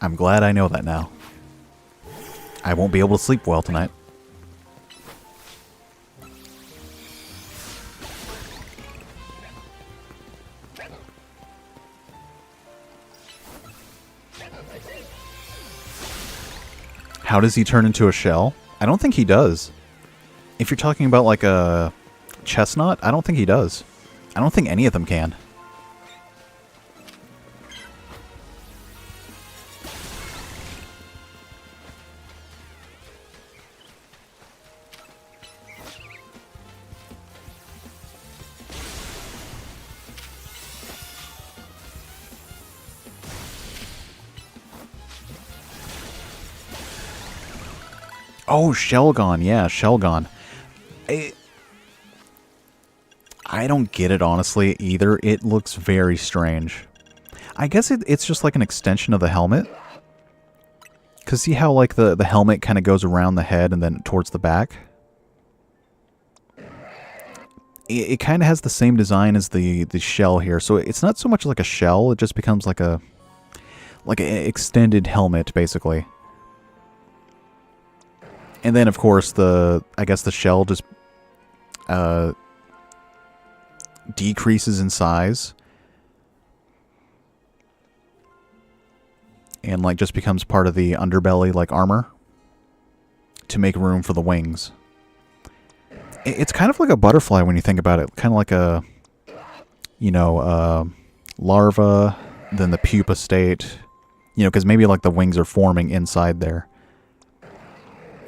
I'm glad I know that now. I won't be able to sleep well tonight. How does he turn into a shell? I don't think he does. If you're talking about like a chestnut, I don't think he does. I don't think any of them can. Oh, Shelgon. Yeah, Shelgon. I don't get it, honestly, either. It looks very strange. I guess it's just like an extension of the helmet. Because see how, like, the helmet kind of goes around the head and then towards the back? It kind of has the same design as the shell here. So it's not so much like a shell. It just becomes like an extended helmet, basically. And then, of course, I guess the shell just decreases in size. And, like, just becomes part of the underbelly, like, armor. To make room for the wings. It's kind of like a butterfly when you think about it. Kind of like a, you know, larva, then the pupa state. You know, because maybe, like, the wings are forming inside there.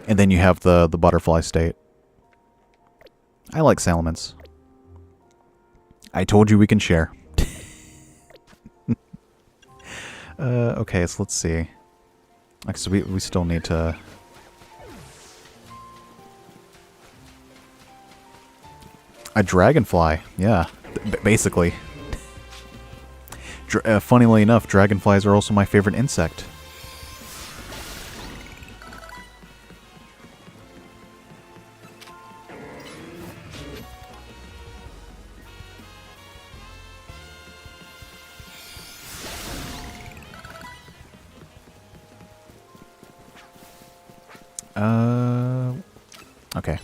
And then you have the butterfly state. I like salamence. I told you we can share. Okay, so let's see. Like, so we still need to... A dragonfly, yeah, basically. Funnily enough, dragonflies are also my favorite insect. Okay.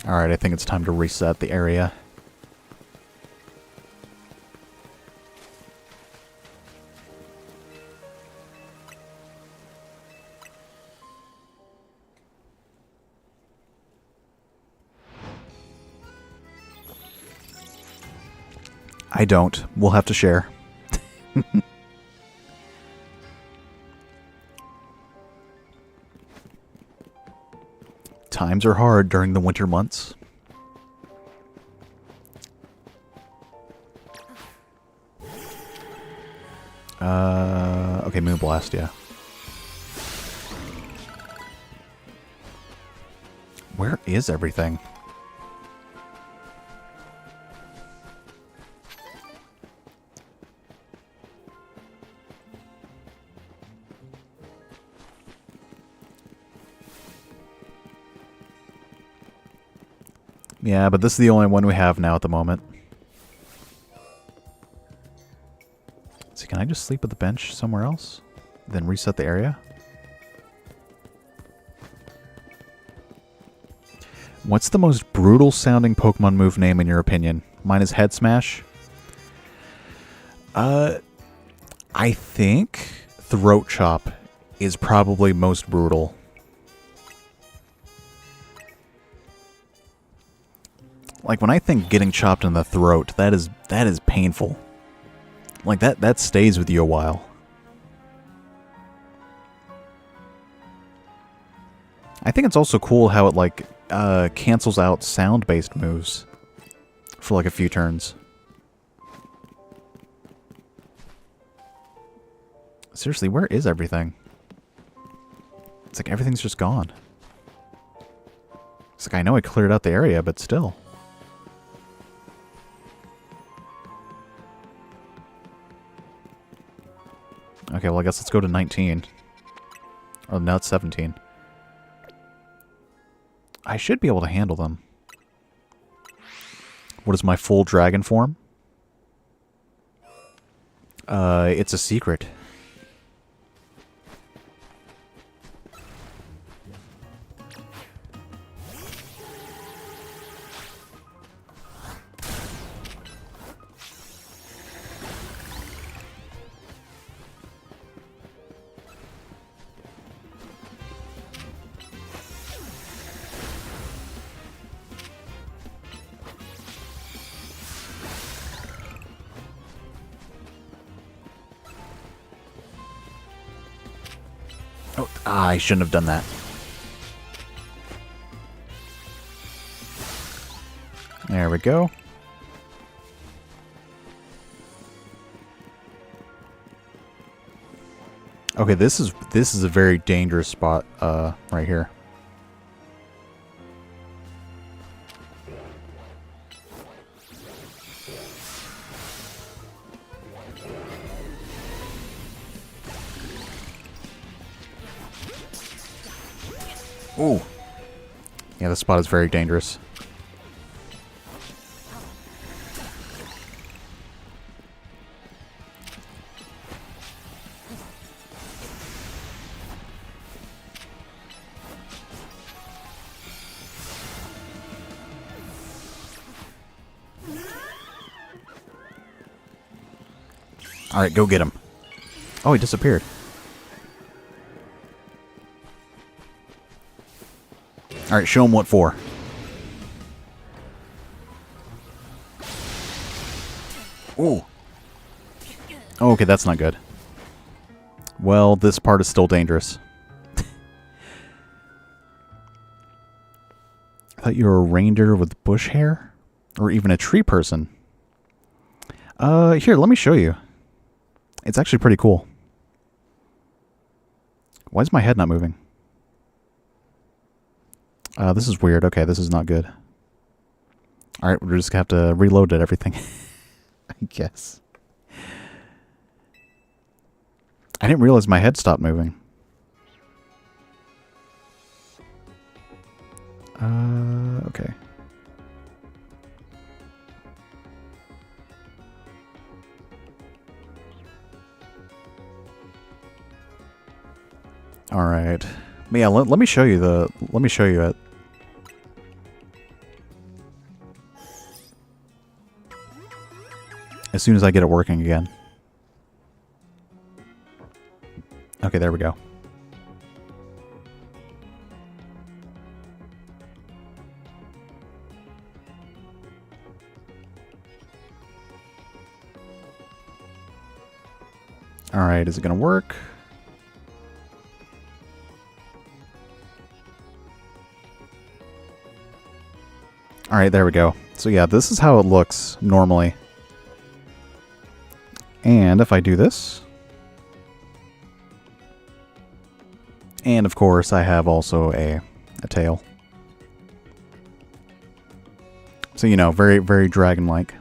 Alright, I think it's time to reset the area. I don't. We'll have to share. Times are hard during the winter months. Okay, Moonblast, yeah. Where is everything? Yeah, but this is the only one we have now at the moment. So can I just sleep at the bench somewhere else? Then reset the area? What's the most brutal sounding Pokemon move name in your opinion? Mine is Head Smash. I I think Throat Chop is probably most brutal. Like, when I think getting chopped in the throat, that is painful. Like, that stays with you a while. I think it's also cool how it, like, cancels out sound-based moves for, like, a few turns. Seriously, where is everything? It's like everything's just gone. It's like, I know I cleared out the area, but still. Okay, well, I guess let's go to 19. Oh, now it's 17. I should be able to handle them. What is my full dragon form? It's a secret. Oh, I shouldn't have done that. There we go. Okay, this is a very dangerous spot right here. Ooh. Yeah, this spot is very dangerous. Alright, go get him. Oh, he disappeared. Alright, show him what for. Ooh. Oh, okay, that's not good. Well, this part is still dangerous. I thought you were a reindeer with bush hair? Or even a tree person. Here, let me show you. It's actually pretty cool. Why is my head not moving? This is weird. Okay, this is not good. Alright, we're just gonna have to reload it, everything. I guess. I didn't realize my head stopped moving. Okay. Alright. Yeah, let me show you it. As soon as I get it working again. Okay, there we go. Alright, is it gonna work? Alright, there we go. So yeah, this is how it looks normally. And if I do this... And of course, I have also a tail. So, you know, very, very dragon-like.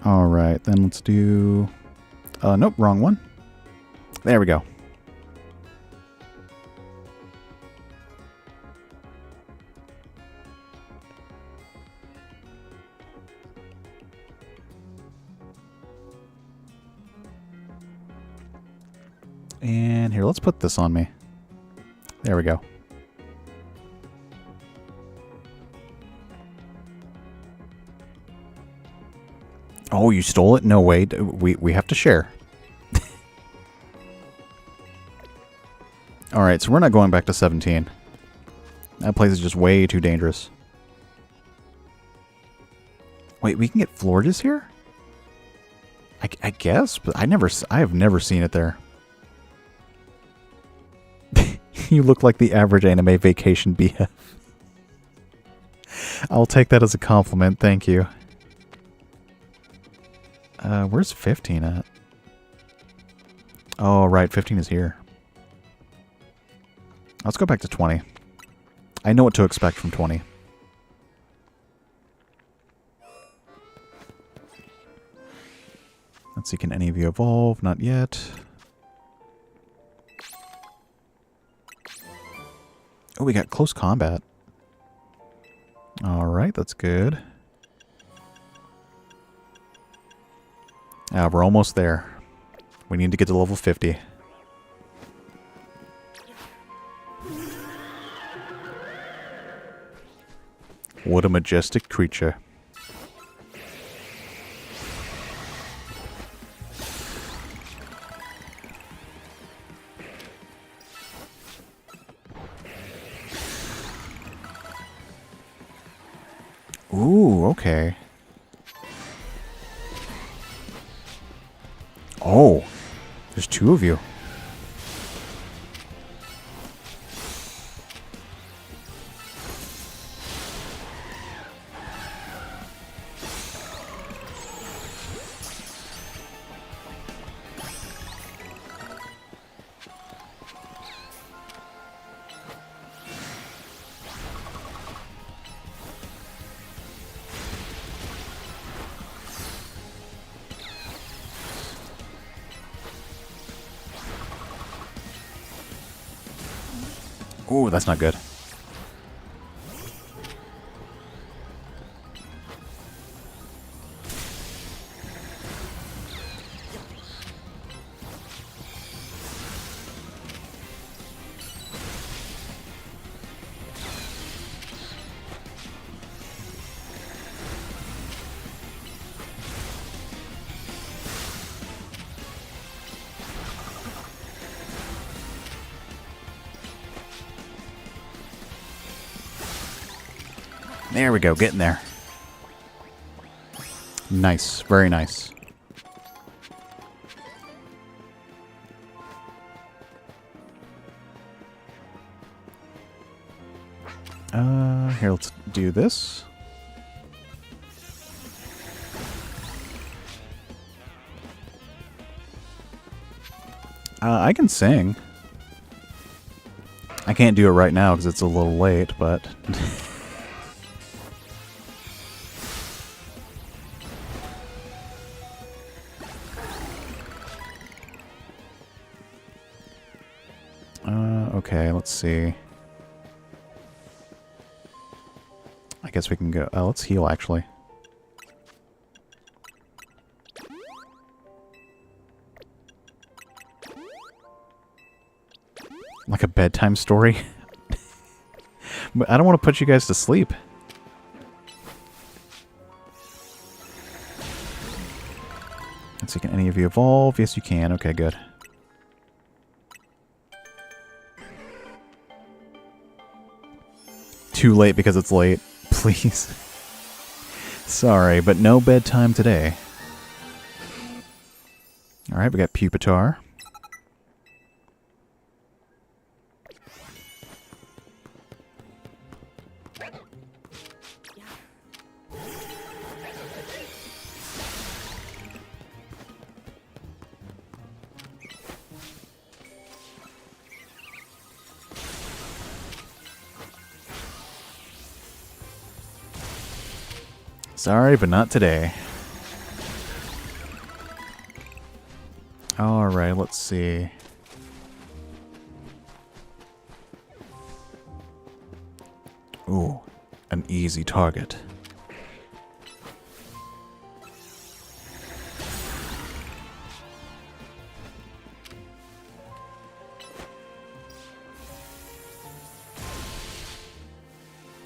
Alright, then let's do... nope, wrong one. There we go. And here, let's put this on me. There we go. Oh, you stole it? No way. We have to share. Alright, so we're not going back to 17. That place is just way too dangerous. Wait, we can get Florges here? I guess, but I have never seen it there. You look like the average anime vacation BF. I'll take that as a compliment, thank you. Where's 15 at? Oh, right, 15 is here. Let's go back to 20. I know what to expect from 20. Let's see, can any of you evolve? Not yet. Oh, we got close combat. Alright, that's good. We're almost there. We need to get to level 50. What a majestic creature. Ooh, okay. Oh, there's two of you. Ooh, that's not good. There we go, getting there. Nice, very nice. Here, let's do this. I can sing. I can't do it right now because it's a little late, but... Okay, let's see. I guess we can go... let's heal, actually. Like a bedtime story? But I don't want to put you guys to sleep. Let's see, can any of you evolve? Yes, you can. Okay, good. Too late because it's late. Please. Sorry, but no bedtime today. Alright, we got Pupitar. Sorry, but not today. Alright, let's see. Ooh, an easy target.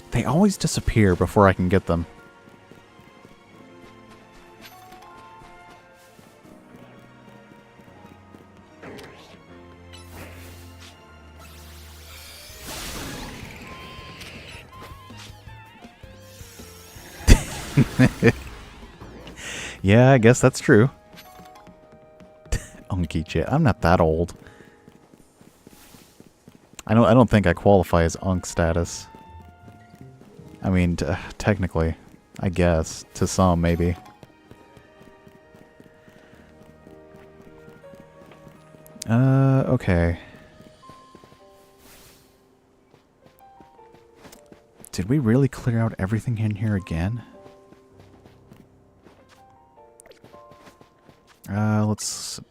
They always disappear before I can get them. Yeah, I guess that's true. Unky Jade. I'm not that old. I don't think I qualify as Unk status. I mean, technically, I guess to some maybe. Okay. Did we really clear out everything in here again?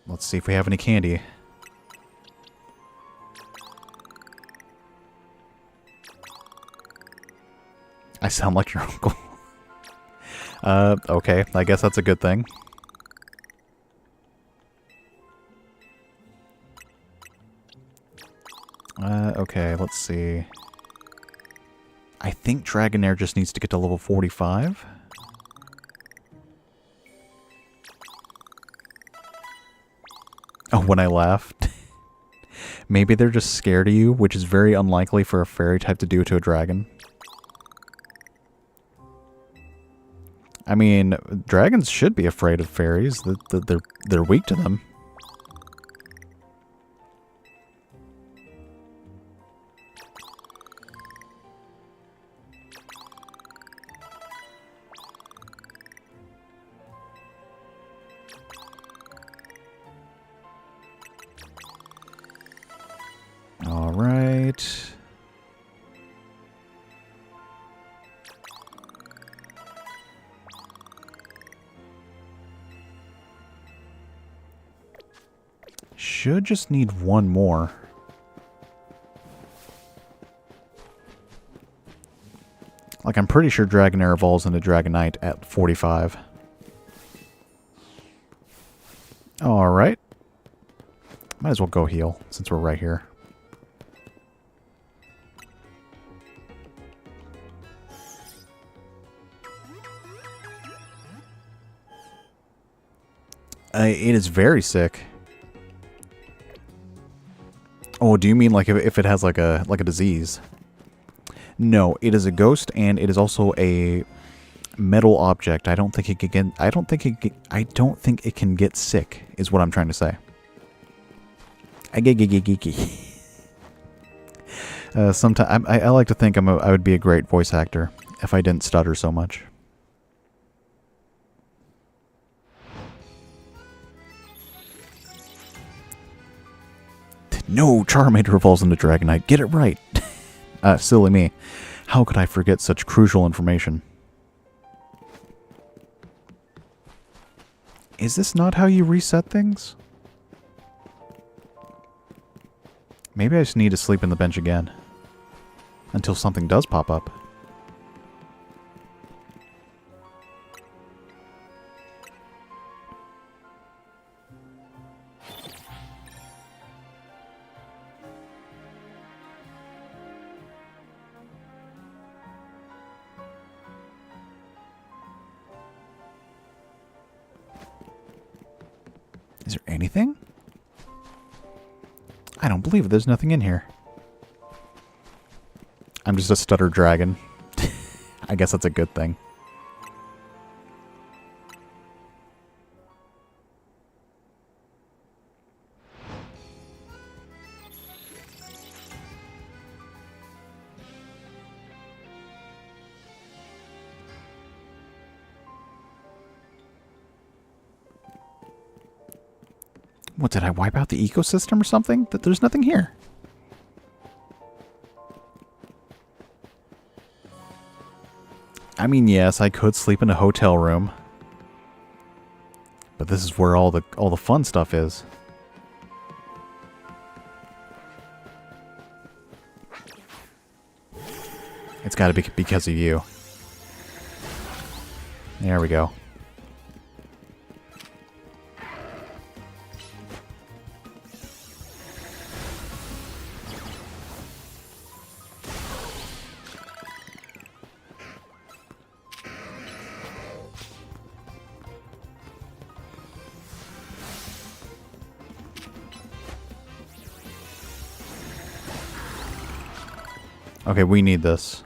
Let's see if we have any candy. I sound like your uncle. Okay, I guess that's a good thing. Okay, let's see. I think Dragonair just needs to get to level 45. Oh, when I laughed. Maybe they're just scared of you, which is very unlikely for a fairy type to do to a dragon. I mean, dragons should be afraid of fairies. They're weak to them. All right. Should just need one more. Like, I'm pretty sure Dragonair evolves into Dragonite at 45. Alright. Might as well go heal, since we're right here. It is very sick. Oh, do you mean like if it has like a disease? No, it is a ghost, and it is also a metal object. I don't think it can get. I don't think it can get sick. Is what I'm trying to say. I get geeky. Sometimes I like to think I would be a great voice actor if I didn't stutter so much. No, Charmander evolves into Dragonite. Get it right. Silly me. How could I forget such crucial information? Is this not how you reset things? Maybe I just need to sleep in the bench again. Until something does pop up. Is there anything? I don't believe it. There's nothing in here. I'm just a stutter dragon. I guess that's a good thing. What, did I wipe out the ecosystem or something? That there's nothing here. I mean, yes, I could sleep in a hotel room. But this is where all the fun stuff is. It's got to be because of you. There we go. Okay, we need this.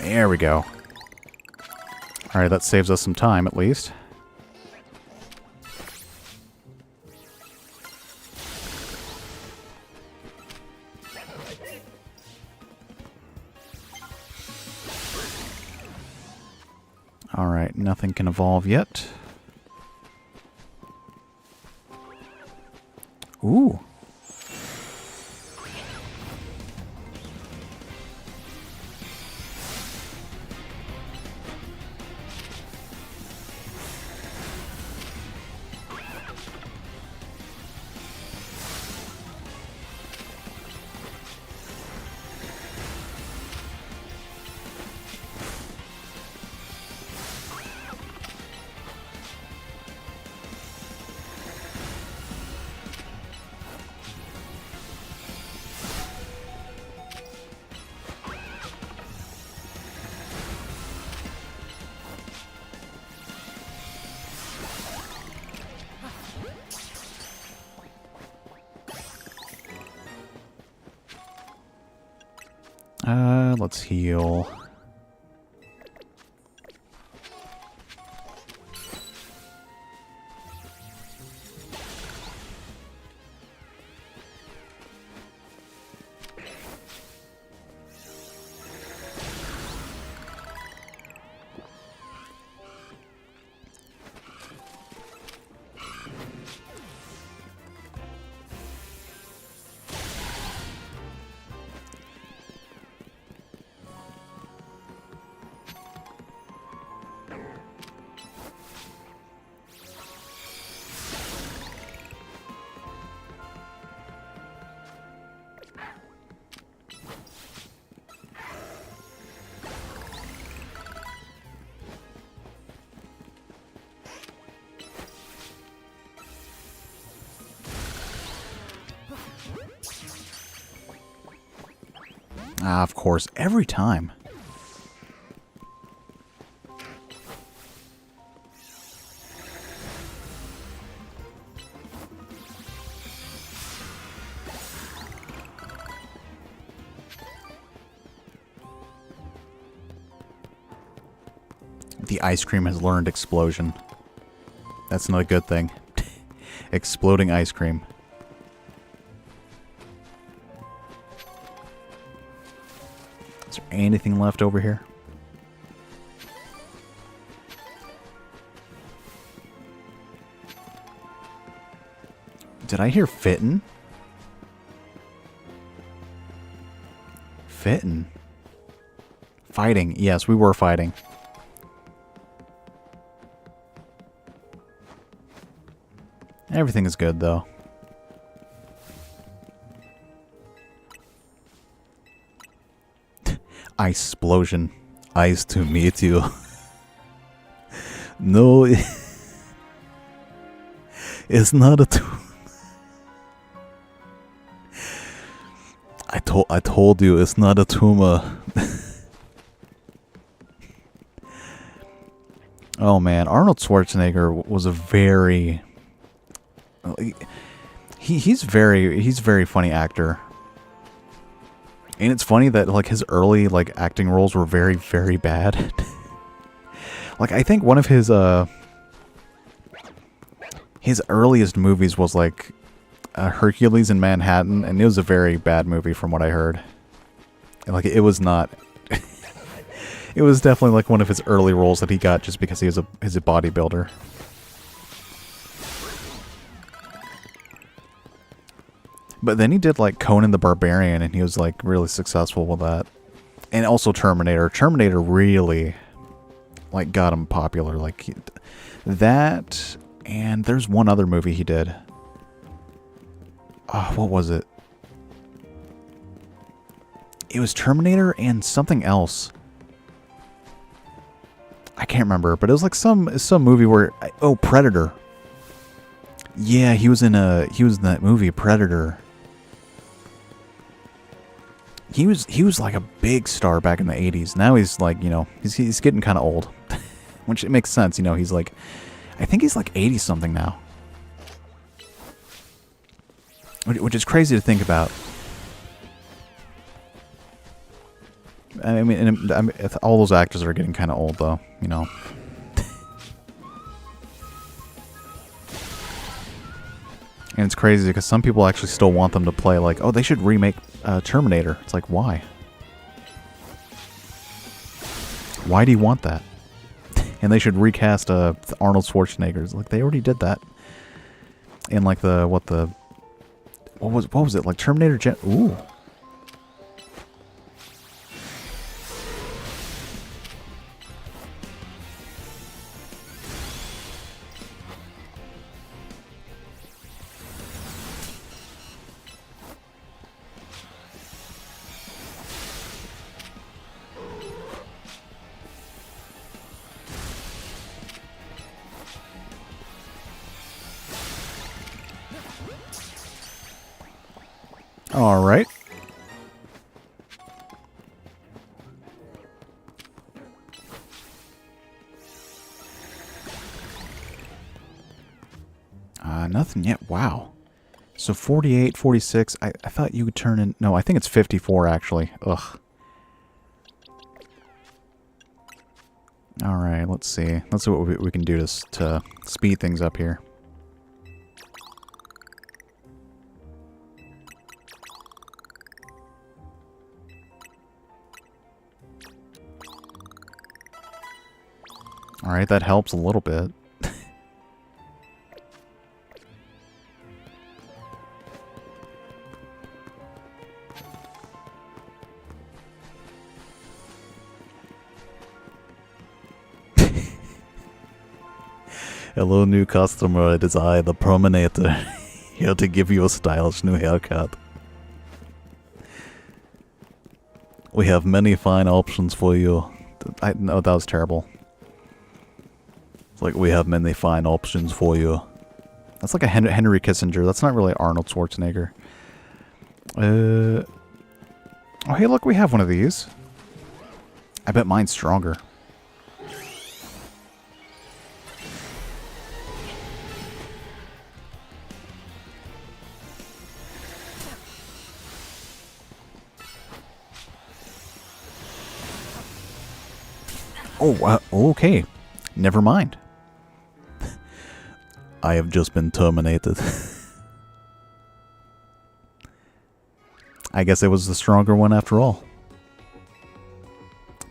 There we go. Alright, that saves us some time at least. Alright, nothing can evolve yet. Ooh. Let's heal. Ah, of course, every time. The ice cream has learned explosion. That's not a good thing. Exploding ice cream. Is there anything left over here? Did I hear Fitton? Fitton. Fighting. Yes, we were fighting. Everything is good, though. Ice explosion. Ice to meet you. No, it's not a tomb. I told you it's not a tumor. Oh man, Arnold Schwarzenegger was a very he's very funny actor. And it's funny that like his early like acting roles were very, very bad. Like I think one of his earliest movies was like Hercules in Manhattan, and it was a very bad movie from what I heard. And, like it was not it was definitely like one of his early roles that he got just because he's a bodybuilder. But then he did like Conan the Barbarian, and he was like really successful with that. And also Terminator. Terminator really like got him popular. Like that, and there's one other movie he did. Oh, what was it? It was Terminator and something else. I can't remember, but it was like some movie where Predator. Yeah, he was in that movie Predator. He was like a big star back in the 80s. Now he's like, you know, he's getting kind of old. Which it makes sense, you know, he's like I think he's like 80 something now. Which is crazy to think about. I mean, all those actors are getting kind of old, though. You know. And it's crazy because some people actually still want them to play like, oh, they should remake Terminator. It's like, why? Why do you want that? And they should recast Arnold Schwarzenegger's. Like, they already did that. In like what was it? Like Terminator Gen... Ooh. All right. Nothing yet. Wow. So 48, 46. I thought you would turn in... No, I think it's 54, actually. Ugh. All right, let's see. Let's see what we can do to speed things up here. All right, that helps a little bit. Hello, new customer. It is I, the Promenator, here to give you a stylish new haircut. We have many fine options for you. No, that was terrible. It's like, we have many fine options for you. That's like a Henry Kissinger. That's not really Arnold Schwarzenegger. Oh, hey, look, we have one of these. I bet mine's stronger. Oh, okay. Never mind. I have just been terminated. I guess it was the stronger one after all.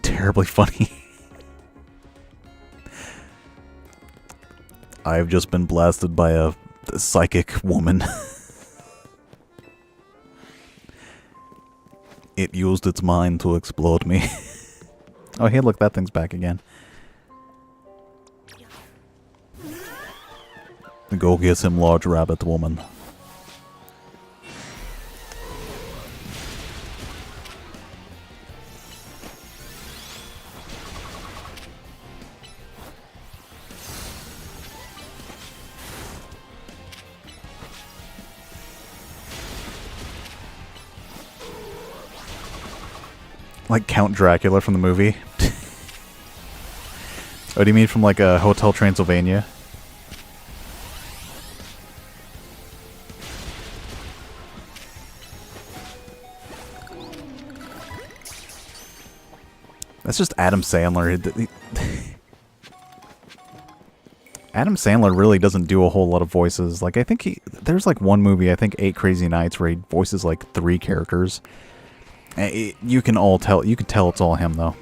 Terribly funny. I have just been blasted by a psychic woman. It used its mind to explode me. Oh, hey, look, that thing's back again. Go get him, large rabbit woman. Like Count Dracula from the movie. Oh, do you mean from like a Hotel Transylvania? That's just Adam Sandler. Adam Sandler really doesn't do a whole lot of voices. Like, I think there's like one movie, I think 8 Crazy Nights, where he voices like 3 characters. You can tell it's all him though.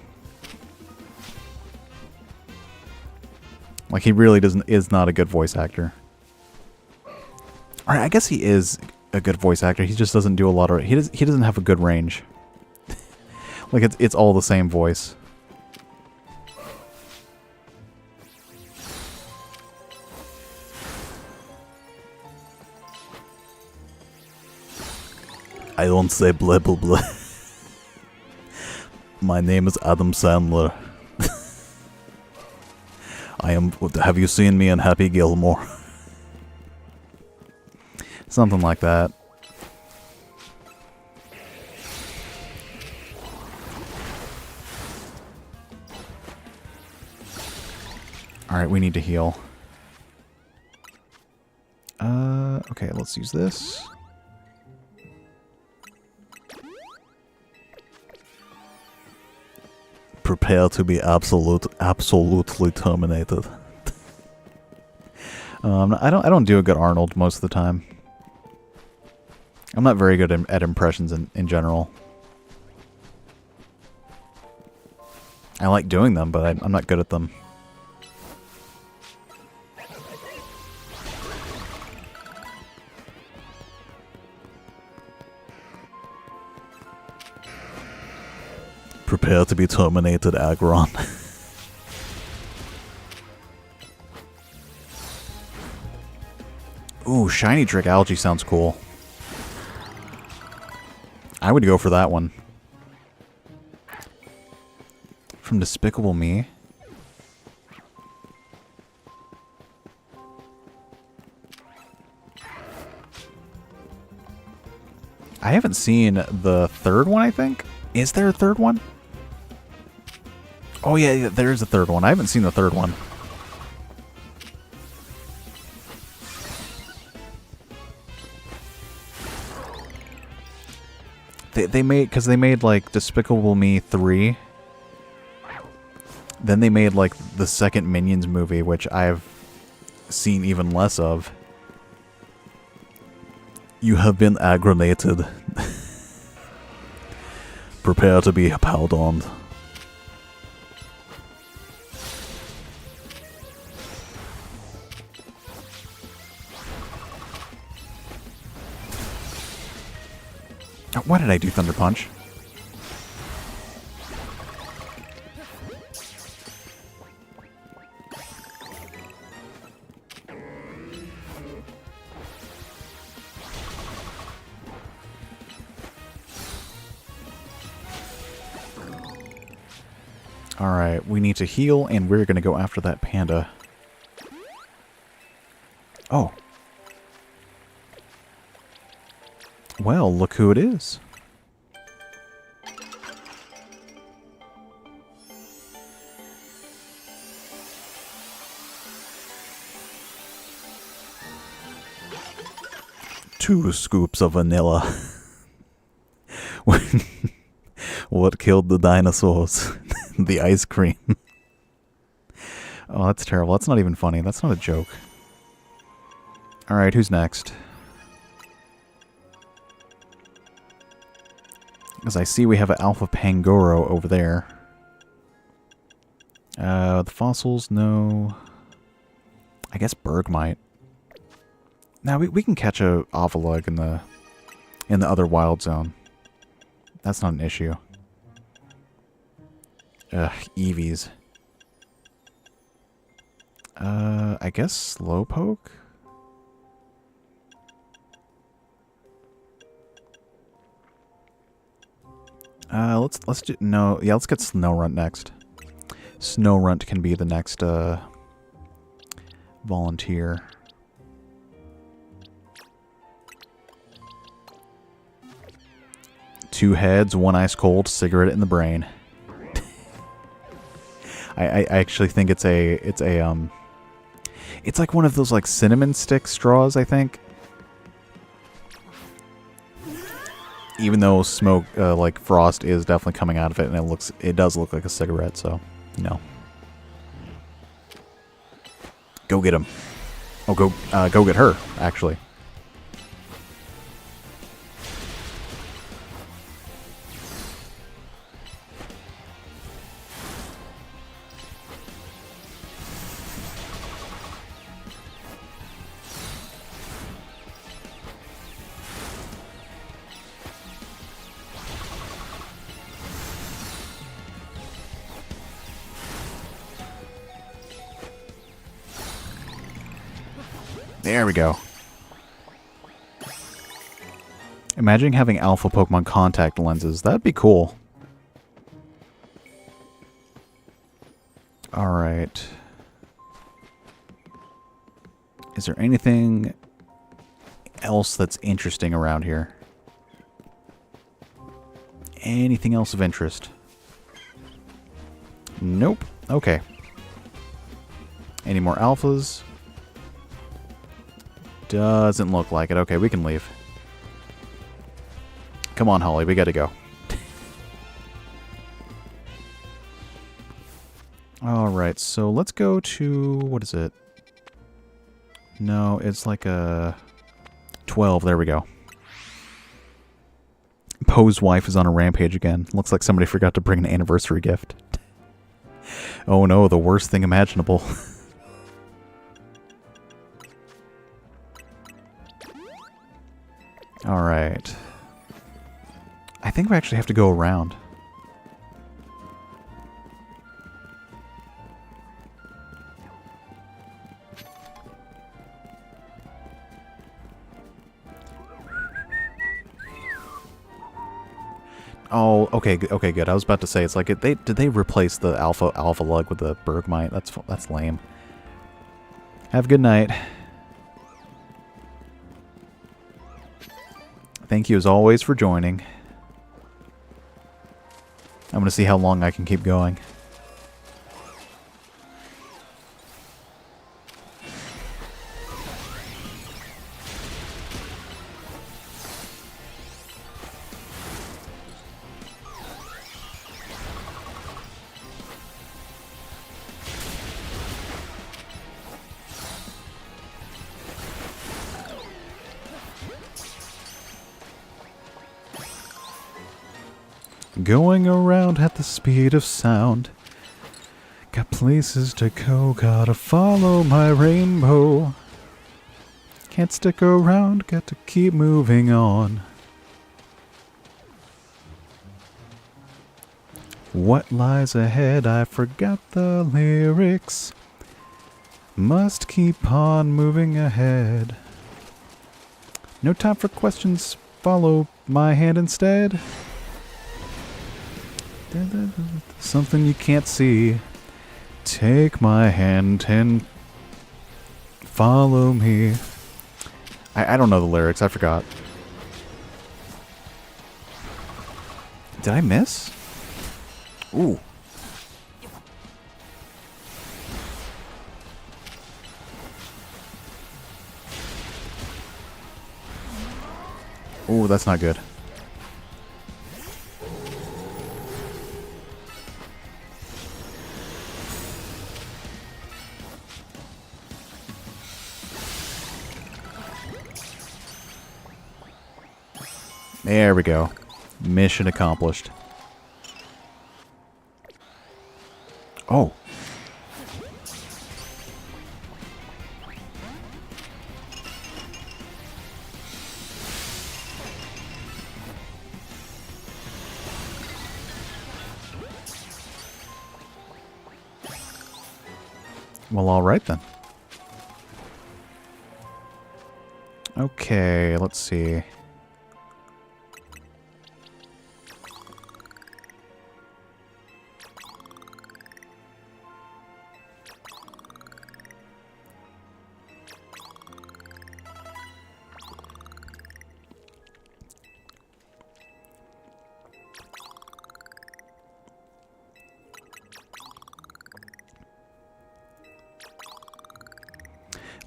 Like, he really is not a good voice actor. Alright, I guess he is a good voice actor. He just doesn't do a lot of... He doesn't have a good range. Like, it's all the same voice. I don't say blah blah blah. My name is Adam Sandler. Have you seen me in Happy Gilmore? Something like that. Alright, we need to heal. Okay, let's use this. Prepare to be absolutely terminated. I don't do a good Arnold most of the time. I'm not very good at impressions in general. I like doing them, but I'm not good at them. Prepare to be terminated, Aggron. Ooh, shiny Trick Algae sounds cool. I would go for that one. From Despicable Me. I haven't seen the third one, I think. Is there a third one? Oh yeah, there's a third one. I haven't seen the third one. They made like Despicable Me 3. Then they made like the second Minions movie, which I've seen even less of. You have been aggravated. Prepare to be pardoned. Why did I do Thunder Punch? Alright, we need to heal, and we're going to go after that panda. Oh. Well, look who it is. Two scoops of vanilla. What killed the dinosaurs? The ice cream. Oh, that's terrible. That's not even funny. That's not a joke. Alright, who's next? As I see, we have an Alpha Pangoro over there. The fossils, no. I guess Bergmite. Now, we can catch a Ovalug in the other wild zone. That's not an issue. Ugh, Eevees. I guess Slowpoke? Let's do, no, yeah, let's get Snorunt next. Snorunt can be the next, volunteer. Two heads, one ice cold, cigarette in the brain. I actually think it's like one of those like cinnamon stick straws, I think. Even though smoke, like frost is definitely coming out of it, and it does look like a cigarette, so, you know. Go get him. Oh, go get her, actually. There we go. Imagine having alpha Pokemon contact lenses. That'd be cool. Alright. Is there anything else that's interesting around here? Anything else of interest? Nope. Okay. Any more alphas? Doesn't look like it. Okay, we can leave. Come on, Holly. We gotta go. Alright, so let's go to... what is it? No, it's like a... 12, there we go. Poe's wife is on a rampage again. Looks like somebody forgot to bring an anniversary gift. Oh no, the worst thing imaginable. Alright. I think we actually have to go around. Oh, okay, okay, good. I was about to say, it's like, did they replace the alpha lug with the Bergmite? That's lame. Have a good night. Thank you as always for joining. I'm gonna see how long I can keep going. Going around at the speed of sound. Got places to go, gotta follow my rainbow. Can't stick around, got to keep moving on. What lies ahead, I forgot the lyrics. Must keep on moving ahead. No time for questions, follow my hand instead. Something you can't see. Take my hand and follow me. I don't know the lyrics, I forgot. Did I miss? Ooh. Ooh, that's not good. There we go. Mission accomplished. Oh. Well, all right then. Okay, let's see.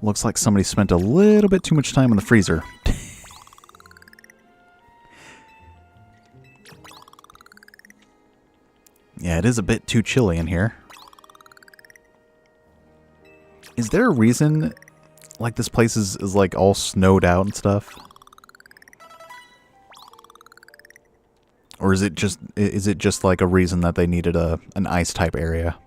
Looks like somebody spent a little bit too much time in the freezer. Yeah, it is a bit too chilly in here. Is there a reason, like, this place is like all snowed out and stuff? Or is it just like a reason that they needed an ice type area?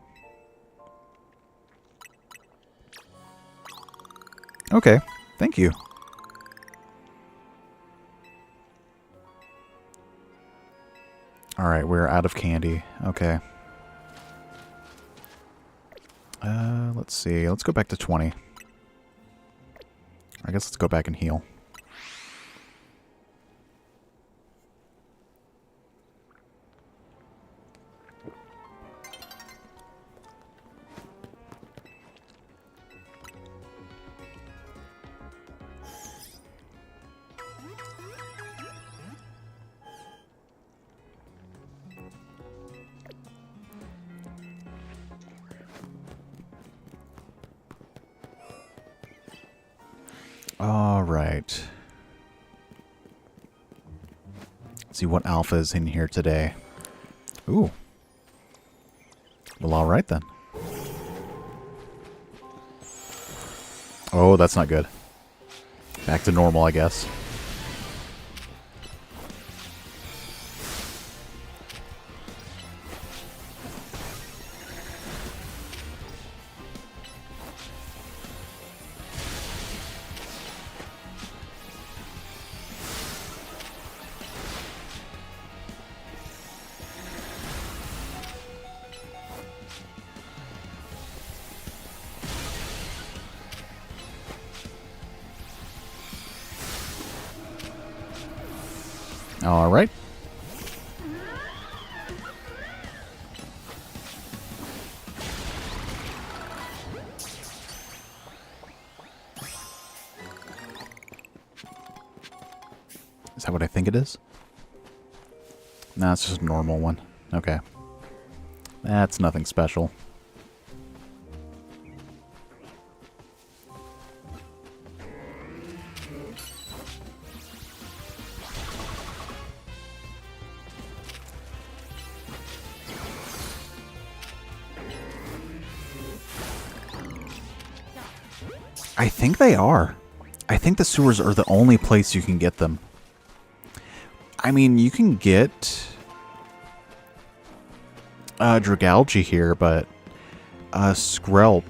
Okay, thank you. Alright, we're out of candy. Okay. Let's see. Let's go back to 20. I guess let's go back and heal. All right. Let's see what alpha is in here today. Ooh. Well, all right then. Oh, that's not good. Back to normal, I guess. All right. Is that what I think it is? No, it's just a normal one. Okay. That's nothing special. I think they are. I think the sewers are the only place you can get them. I mean, you can get Dragalge here, but Skrelp,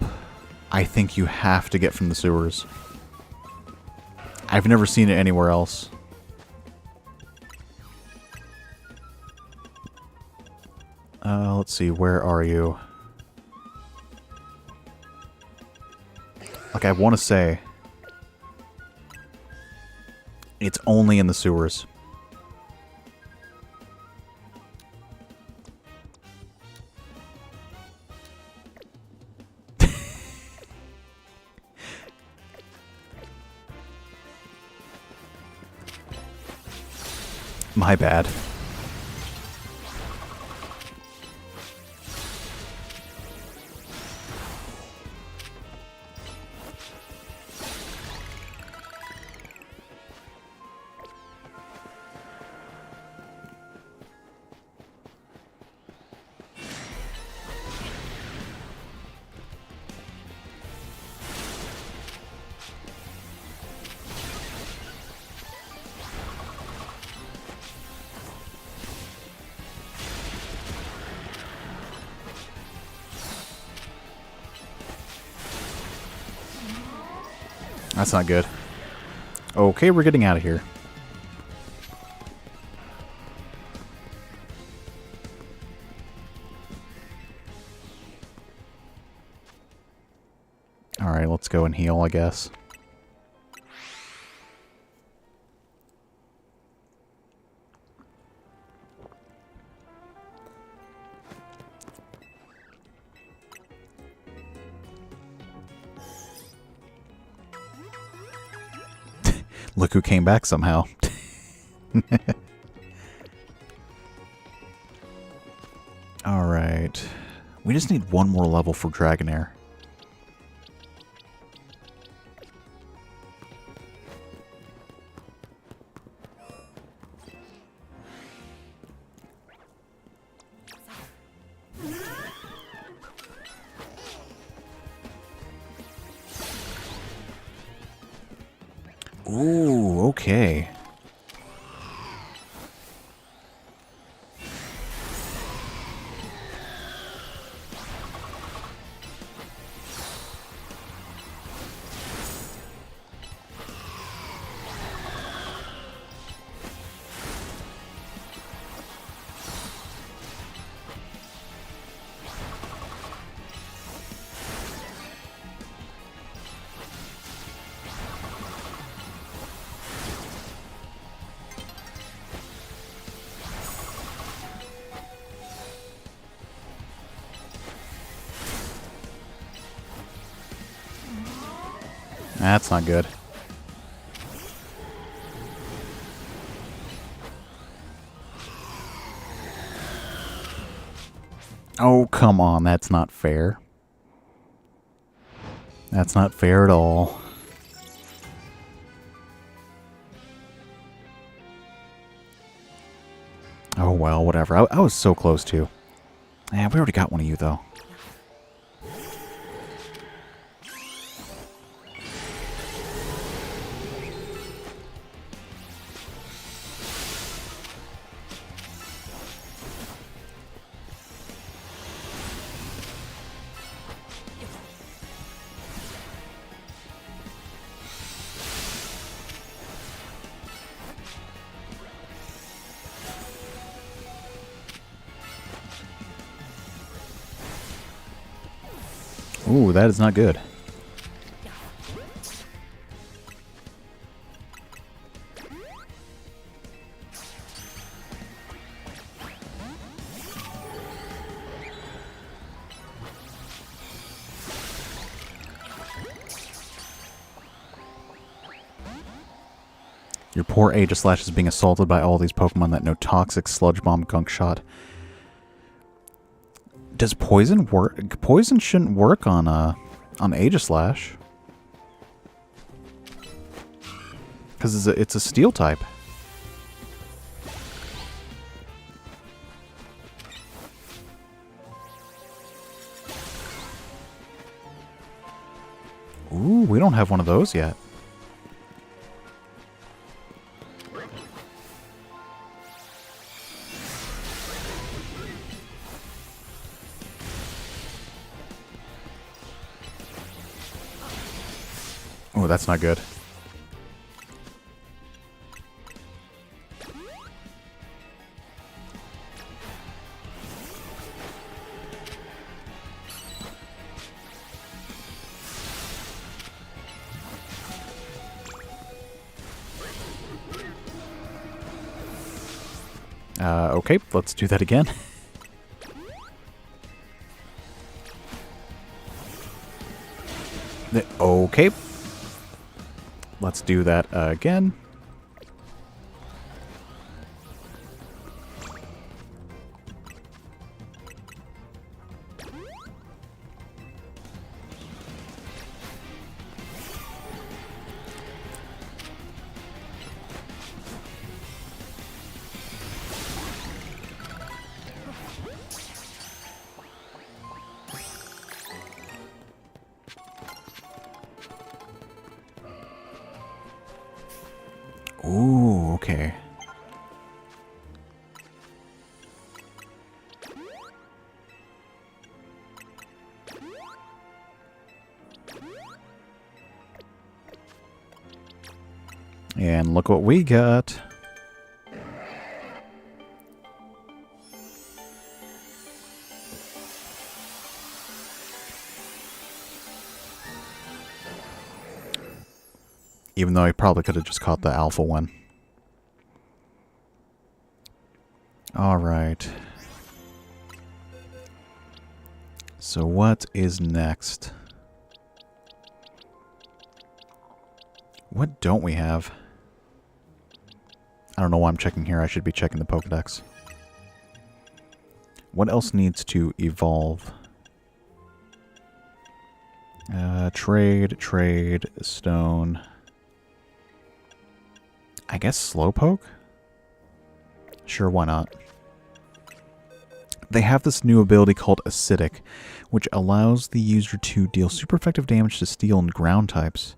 I think you have to get from the sewers. I've never seen it anywhere else. Let's see, where are you? Like, I want to say it's only in the sewers. My bad. That's not good. Okay, we're getting out of here. Alright, let's go and heal, I guess. Look who came back somehow. Alright. We just need one more level for Dragonair. Ooh, okay. That's not good. Oh, come on. That's not fair. That's not fair at all. Oh, well, whatever. I was so close to. Yeah, we already got one of you, though. Ooh, that is not good. Your poor Aegislash is being assaulted by all these Pokemon that know Toxic, Sludge Bomb, Gunk Shot. Does poison work? Poison shouldn't work on Aegislash. Because it's a steel type. Ooh, we don't have one of those yet. Oh, that's not good. Okay, let's do that again. Okay. Let's do that again. Ooh, okay. And look what we got. Even though I probably could have just caught the alpha one. Alright. So what is next? What don't we have? I don't know why I'm checking here. I should be checking the Pokedex. What else needs to evolve? Trade, stone. I guess Slowpoke? Sure, why not? They have this new ability called Acidic, which allows the user to deal super effective damage to steel and ground types,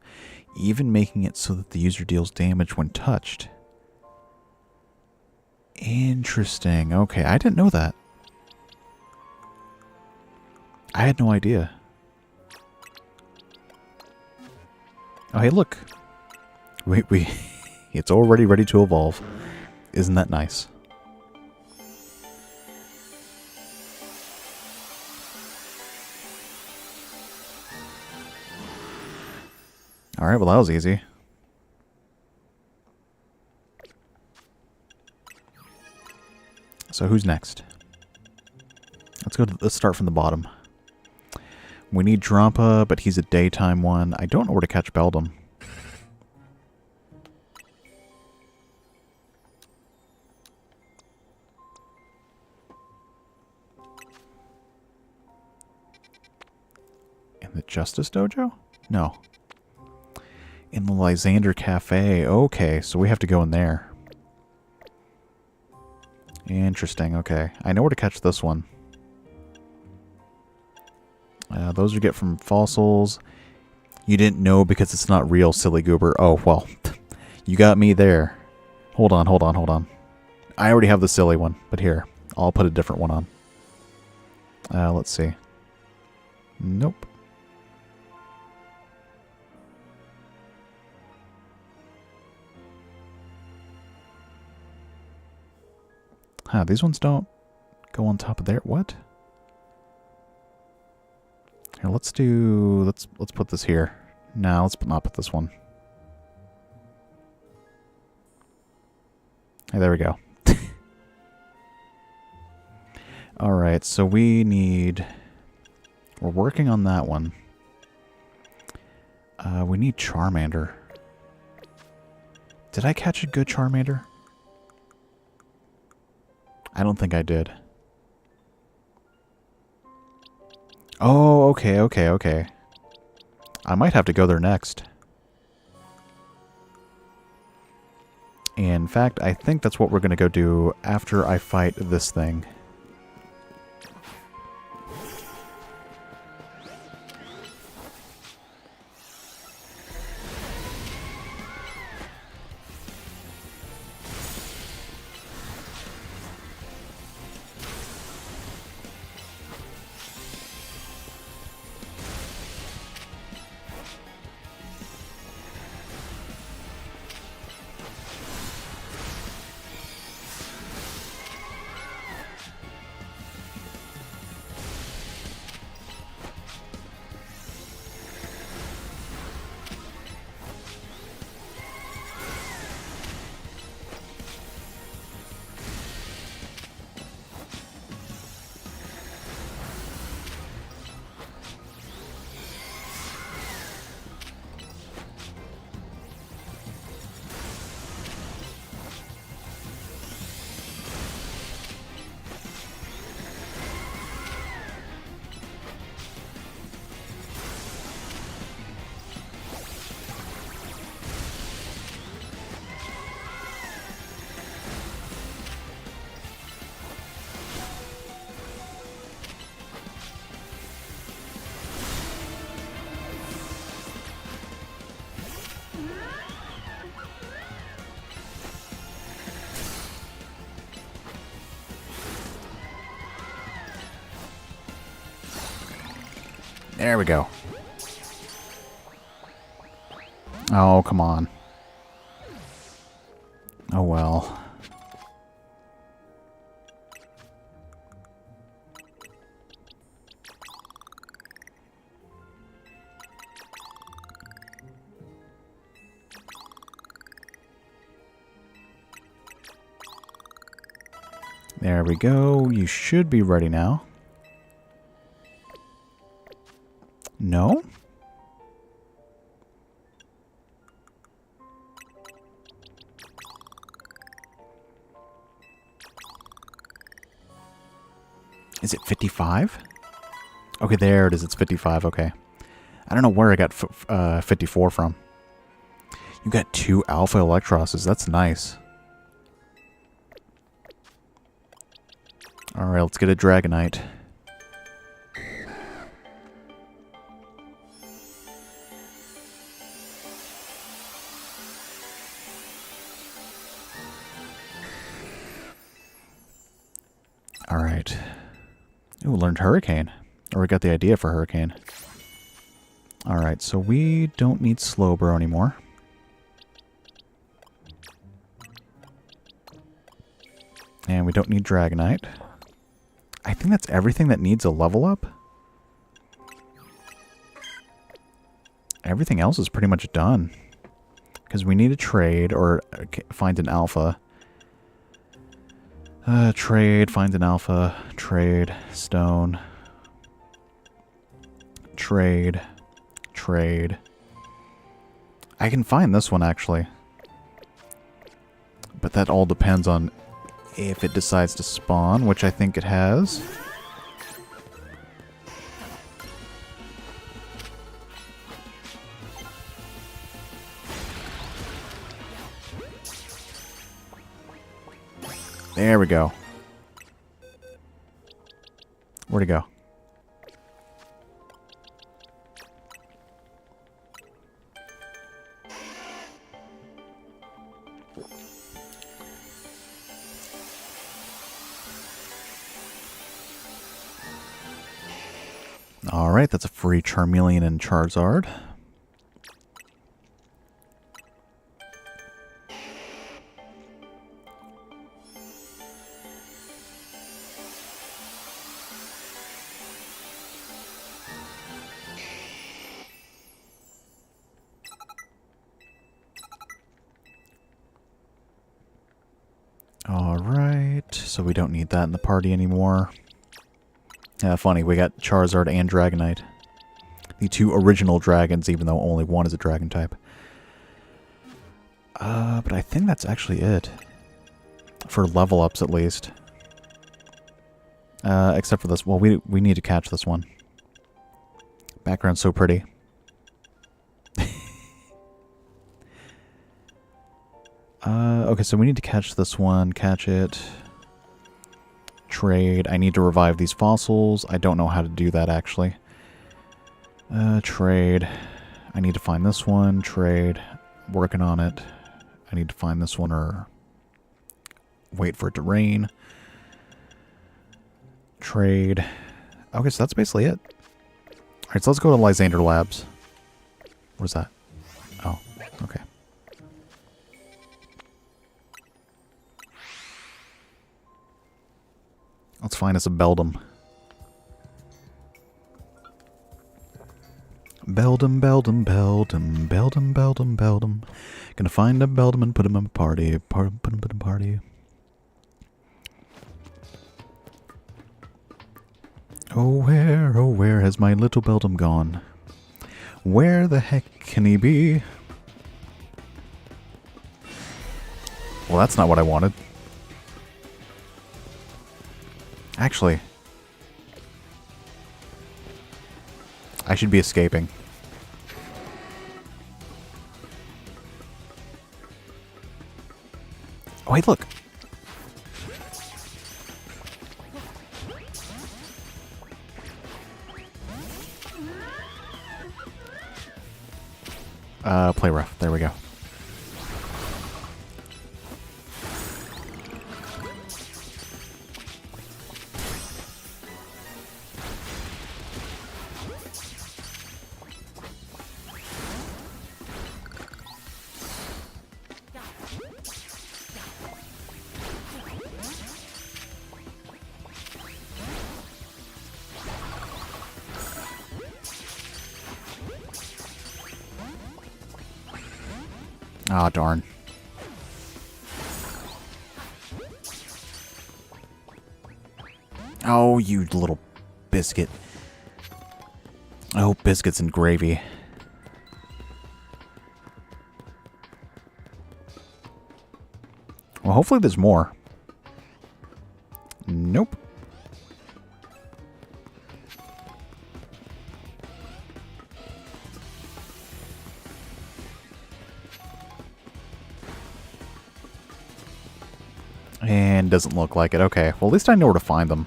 even making it so that the user deals damage when touched. Interesting. Okay, I didn't know that. I had no idea. Oh, hey, look. We it's already ready to evolve. Isn't that nice? Alright, well that was easy. So who's next? Let's start from the bottom. We need Drampa, but he's a daytime one. I don't know where to catch Beldum. In the Justice Dojo? No. In the Lysander Cafe. Okay, so we have to go in there. Interesting, okay. I know where to catch this one. Those you get from fossils. You didn't know because it's not real, silly goober. Oh, well. You got me there. Hold on. I already have the silly one, but here. I'll put a different one on. Let's see. Nope. Huh, these ones don't go on top of there. What? Here, let's put this here. No, let's not put this one. Hey, there we go. Alright, so we're working on that one. We need Charmander. Did I catch a good Charmander? I don't think I did. Oh, okay. I might have to go there next. In fact, I think that's what we're going to go do after I fight this thing. There we go. Oh, come on. Oh, well. There we go. You should be ready now. No? Is it 55? Okay, there it is. It's 55. Okay. I don't know where I got 54 from. You got 2 Alpha Electroses. That's nice. Alright, let's get a Dragonite. Alright. Ooh, learned Hurricane. Or we got the idea for Hurricane. Alright, so we don't need Slowbro anymore. And we don't need Dragonite. I think that's everything that needs a level up. Everything else is pretty much done. Because we need a trade or find an alpha. Trade, find an alpha. Trade, stone. Trade. Trade. I can find this one actually. But that all depends on if it decides to spawn, which I think it has. There we go. Where'd it go? Alright, that's a free Charmeleon and Charizard. Alright, so we don't need that in the party anymore. Yeah, funny, we got Charizard and Dragonite. The two original dragons, even though only one is a dragon type. But I think that's actually it. For level ups, at least. Except for this. Well, we need to catch this one. Background's so pretty. Okay, so we need to catch this one. Catch it. Trade. I need to revive these fossils. I don't know how to do that, actually. Trade. I need to find this one. Trade. Working on it. I need to find this one or wait for it to rain. Trade. Okay, so that's basically it. Alright, so let's go to Lysander Labs. Where's that? Oh, okay. Let's find us a Beldum. Beldum, Beldum, Beldum, Beldum, Beldum, Beldum. Gonna find a Beldum and put him in a party. Put him in a party. Oh, where has my little Beldum gone? Where the heck can he be? Well, that's not what I wanted. Actually, I should be escaping. Oh, wait, look. Play rough. There we go. Ah, darn. Oh, you little biscuit. Oh, biscuits and gravy. Well, hopefully there's more. Nope. And doesn't look like it. Okay, well at least I know where to find them.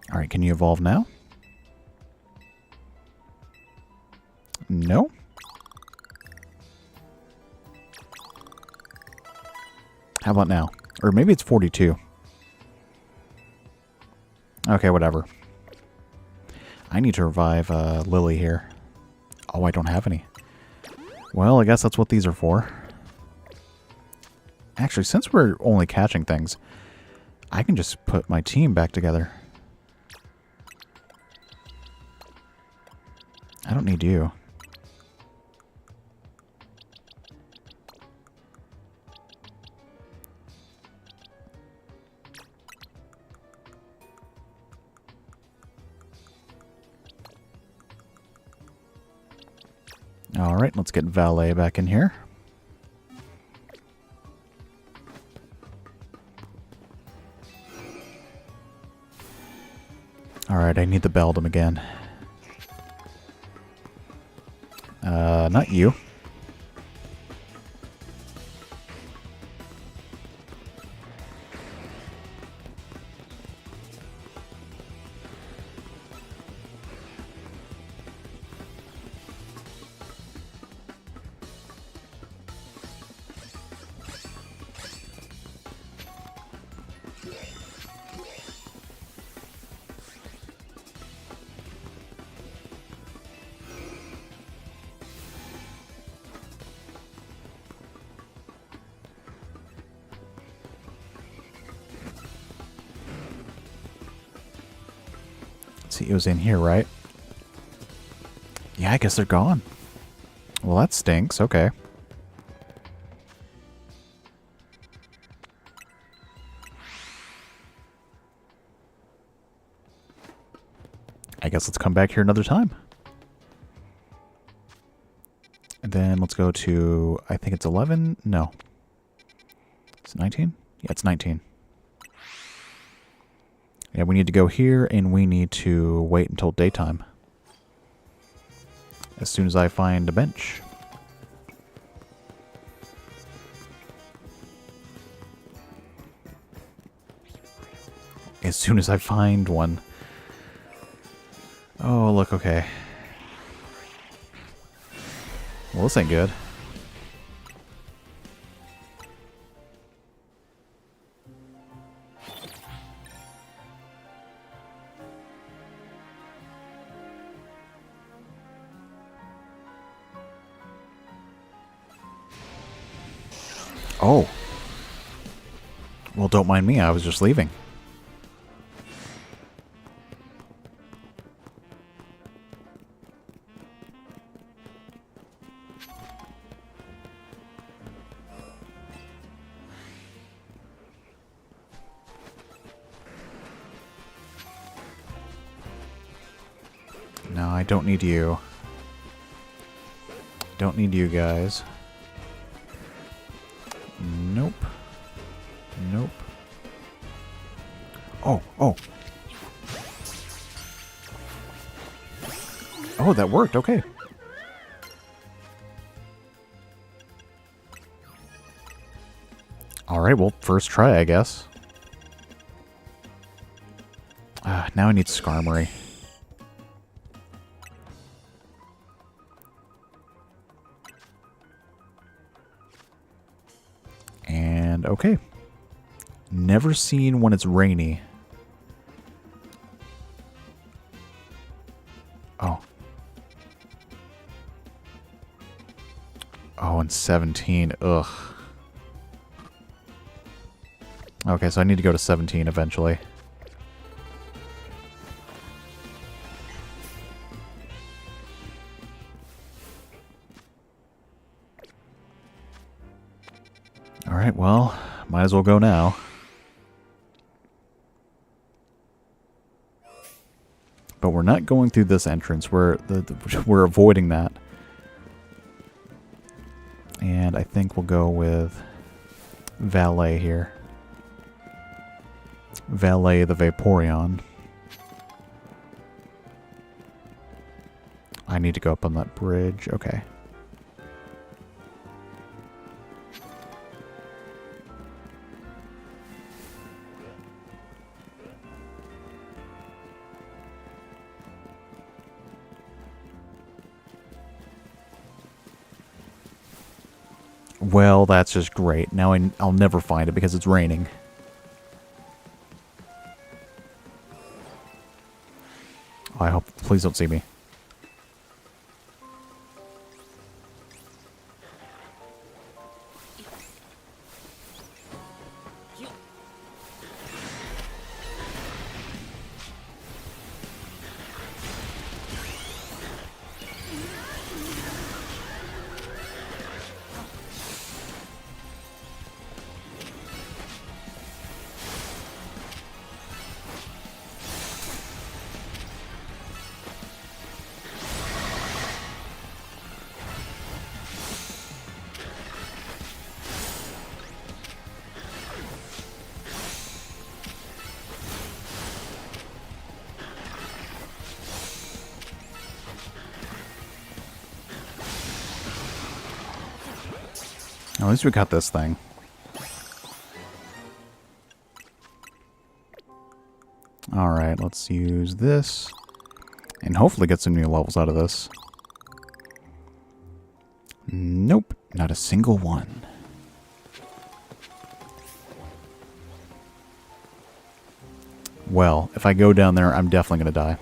Alright, can you evolve now? No? How about now? Or maybe it's 42. Okay, whatever. I need to revive Lily here. Oh, I don't have any. Well, I guess that's what these are for. Actually, since we're only catching things, I can just put my team back together. I don't need you. Alright, let's get Valet back in here. Alright, I need the Beldum again. Not you. see, it was in here, right? Yeah, I guess they're gone. Well, that stinks. Okay. I guess let's come back here another time. And then let's go to, I think it's 11? No. It's 19? Yeah, it's 19. Yeah, we need to go here, and we need to wait until daytime. As soon as I find a bench. As soon as I find one. Oh, look, okay. Well, this ain't good. Oh. Well, don't mind me. I was just leaving. No, I don't need you. Don't need you guys. Nope. Nope. Oh, oh. Oh, that worked. Okay. Alright, well, first try, I guess. Now I need Skarmory. And okay. Never seen when it's rainy. Oh. Oh, and 17. Ugh. Okay, so I need to go to 17 eventually. Alright, well, might as well go now. But we're not going through this entrance. We're avoiding that. And I think we'll go with Valet here. Valet the Vaporeon. I need to go up on that bridge. Okay. Well, that's just great. Now I'll never find it because it's raining. Oh, I hope... Please don't see me. At least we got this thing. Alright, let's use this. And hopefully get some new levels out of this. Nope, not a single one. Well, if I go down there, I'm definitely going to die.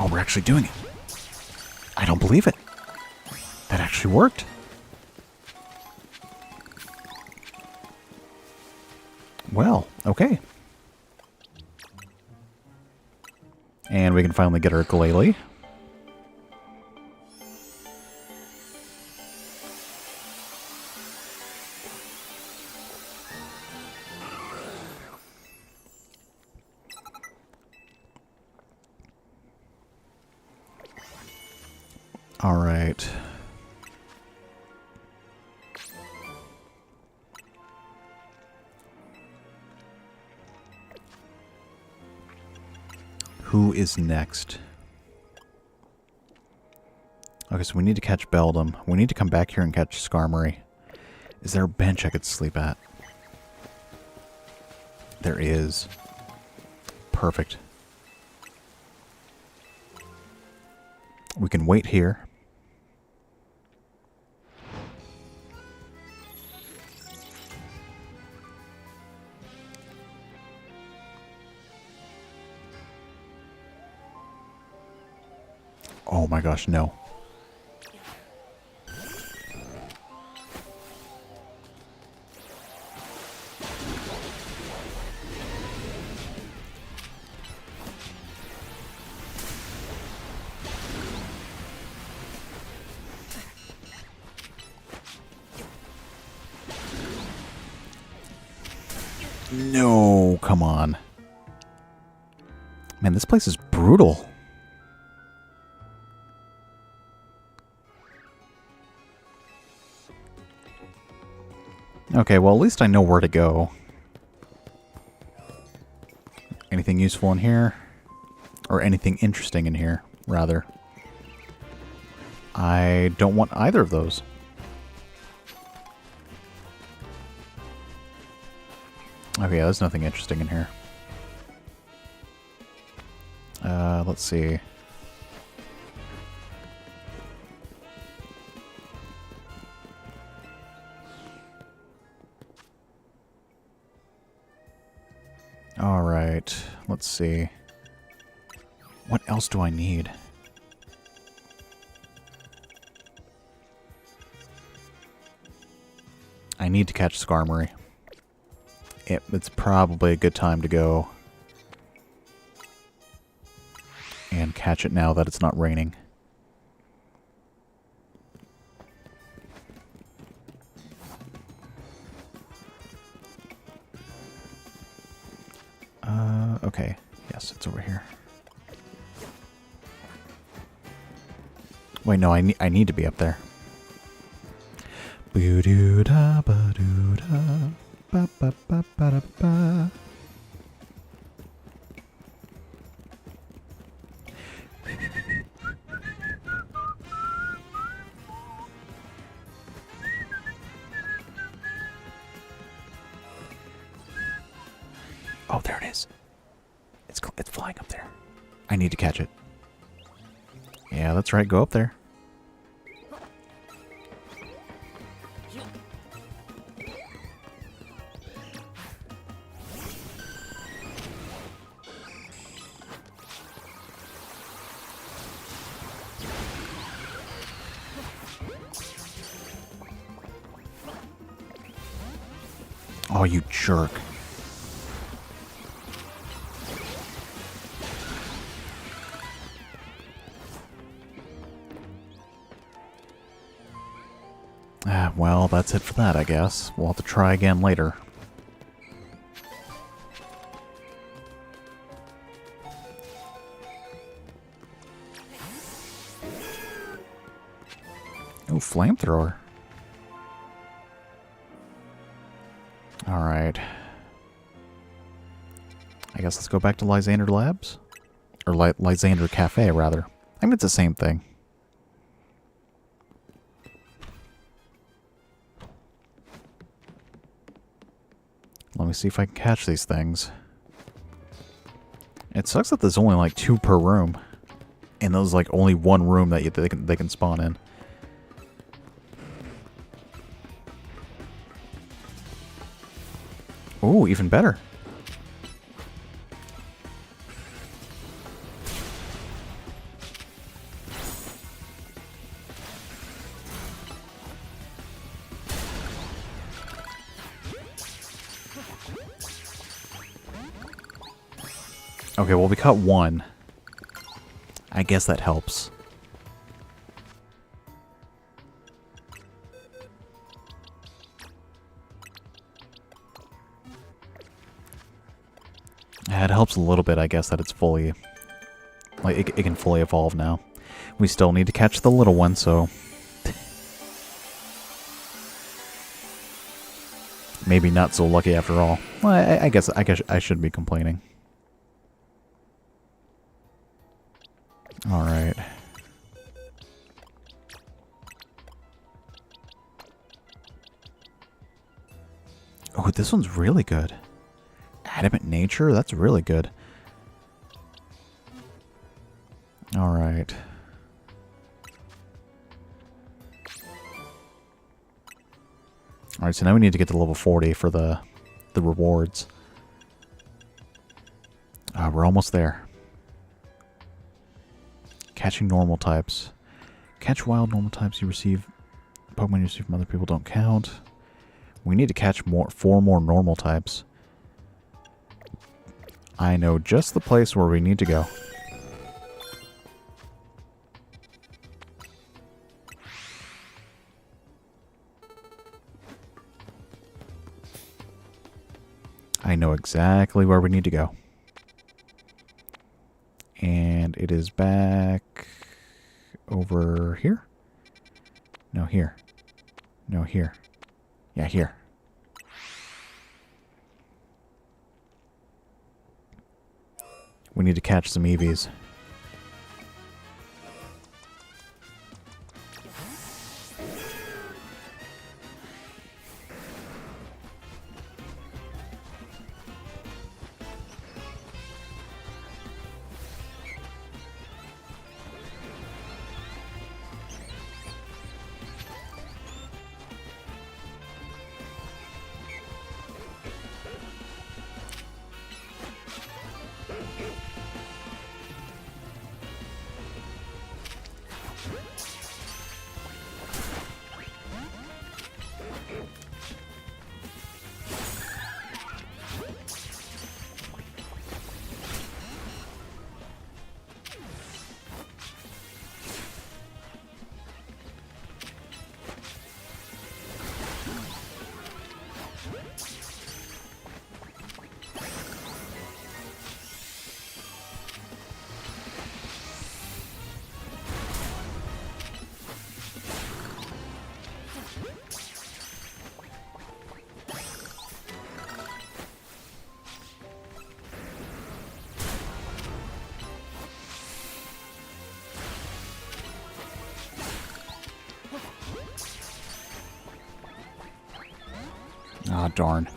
Oh, we're actually doing it. I don't believe it. That actually worked. Well, okay. And we can finally get our Glalie. All right. Who is next? Okay, so we need to catch Beldum. We need to come back here and catch Skarmory. Is there a bench I could sleep at? There is. Perfect. We can wait here. Oh my gosh, no. No, come on. Man, this place is brutal. Okay, well, at least I know where to go. Anything useful in here? Or anything interesting in here, rather. I don't want either of those. Okay, there's nothing interesting in here. Let's see. Alright, let's see. What else do I need? I need to catch Skarmory. It's probably a good time to go and catch it now that it's not raining. Okay. Yes, it's over here. Wait, no, I need to be up there. Boo-doo-da, ba-doo-da, ba-ba-ba-ba-da-ba. Oh, there it is. It's flying up there. I need to catch it. Yeah, that's right. Go up there. Oh, you jerk. Well, that's it for that, I guess. We'll have to try again later. Oh, flamethrower. Alright. I guess let's go back to Lysander Labs? Or Lysander Cafe, rather. I think it's the same thing. Let me see if I can catch these things. It sucks that there's only like 2 per room. And there's like only 1 room that they can spawn in. Oh, even better. Okay, well, we caught one. I guess that helps. Yeah, it helps a little bit, I guess, that it's fully... Like, it can fully evolve now. We still need to catch the little one, so... Maybe not so lucky after all. Well, I guess I shouldn't be complaining. Alright. Oh, this one's really good. Adamant nature? That's really good. Alright. Alright, so now we need to get to level 40 for the rewards. We're almost there. Catching normal types. Catch wild normal types you receive. Pokemon you receive from other people don't count. We need to catch 4 more normal types. I know just the place where we need to go. I know exactly where we need to go. And it is back over here? No, here. No, here. Yeah, here. We need to catch some Eevees. Ah, darn.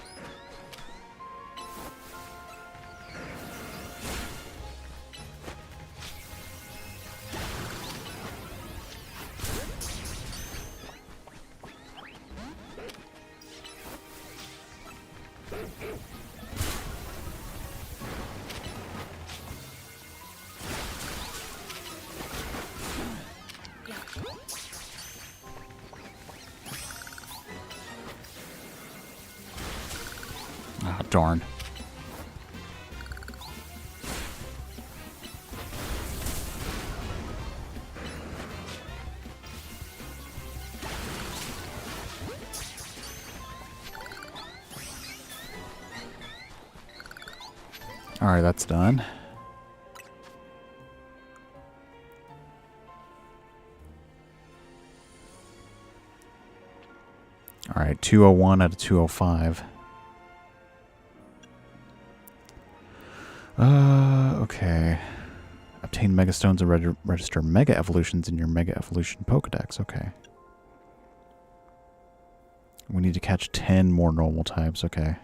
Ah, darn. Alright, that's done. Alright, 201 out of 205. Okay. Obtain Mega Stones and register Mega Evolutions in your Mega Evolution Pokedex. Okay. We need to catch 10 more normal types. Okay.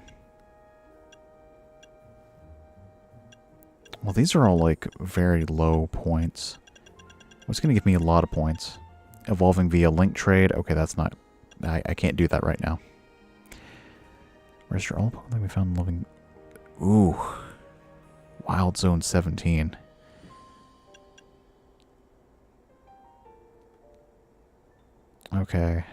Well, these are all, like, very low points. What's going to give me a lot of points? Evolving via link trade. Okay, that's not... I can't do that right now. Register all Pokemon we found in living... Ooh. Wild Zone 17. Okay.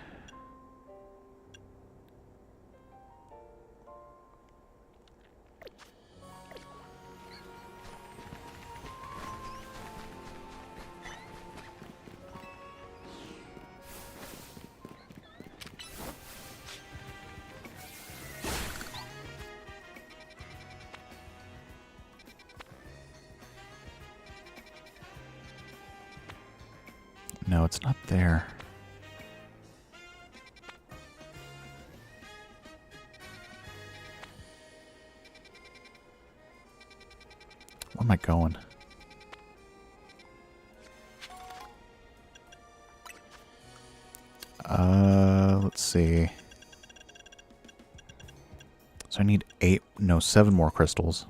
it's not there. Where am I going? Let's see. So I need 7 more crystals.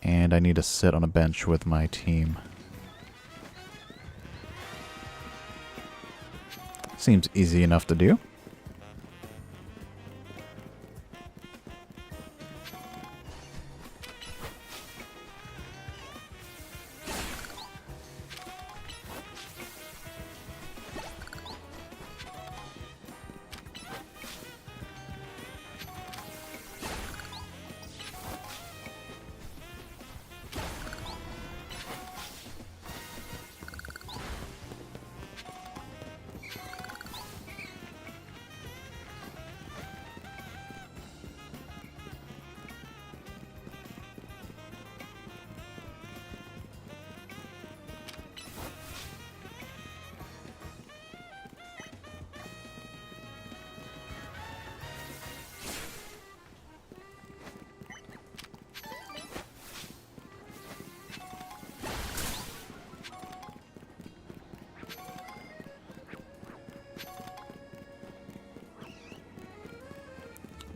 And I need to sit on a bench with my team. Seems easy enough to do.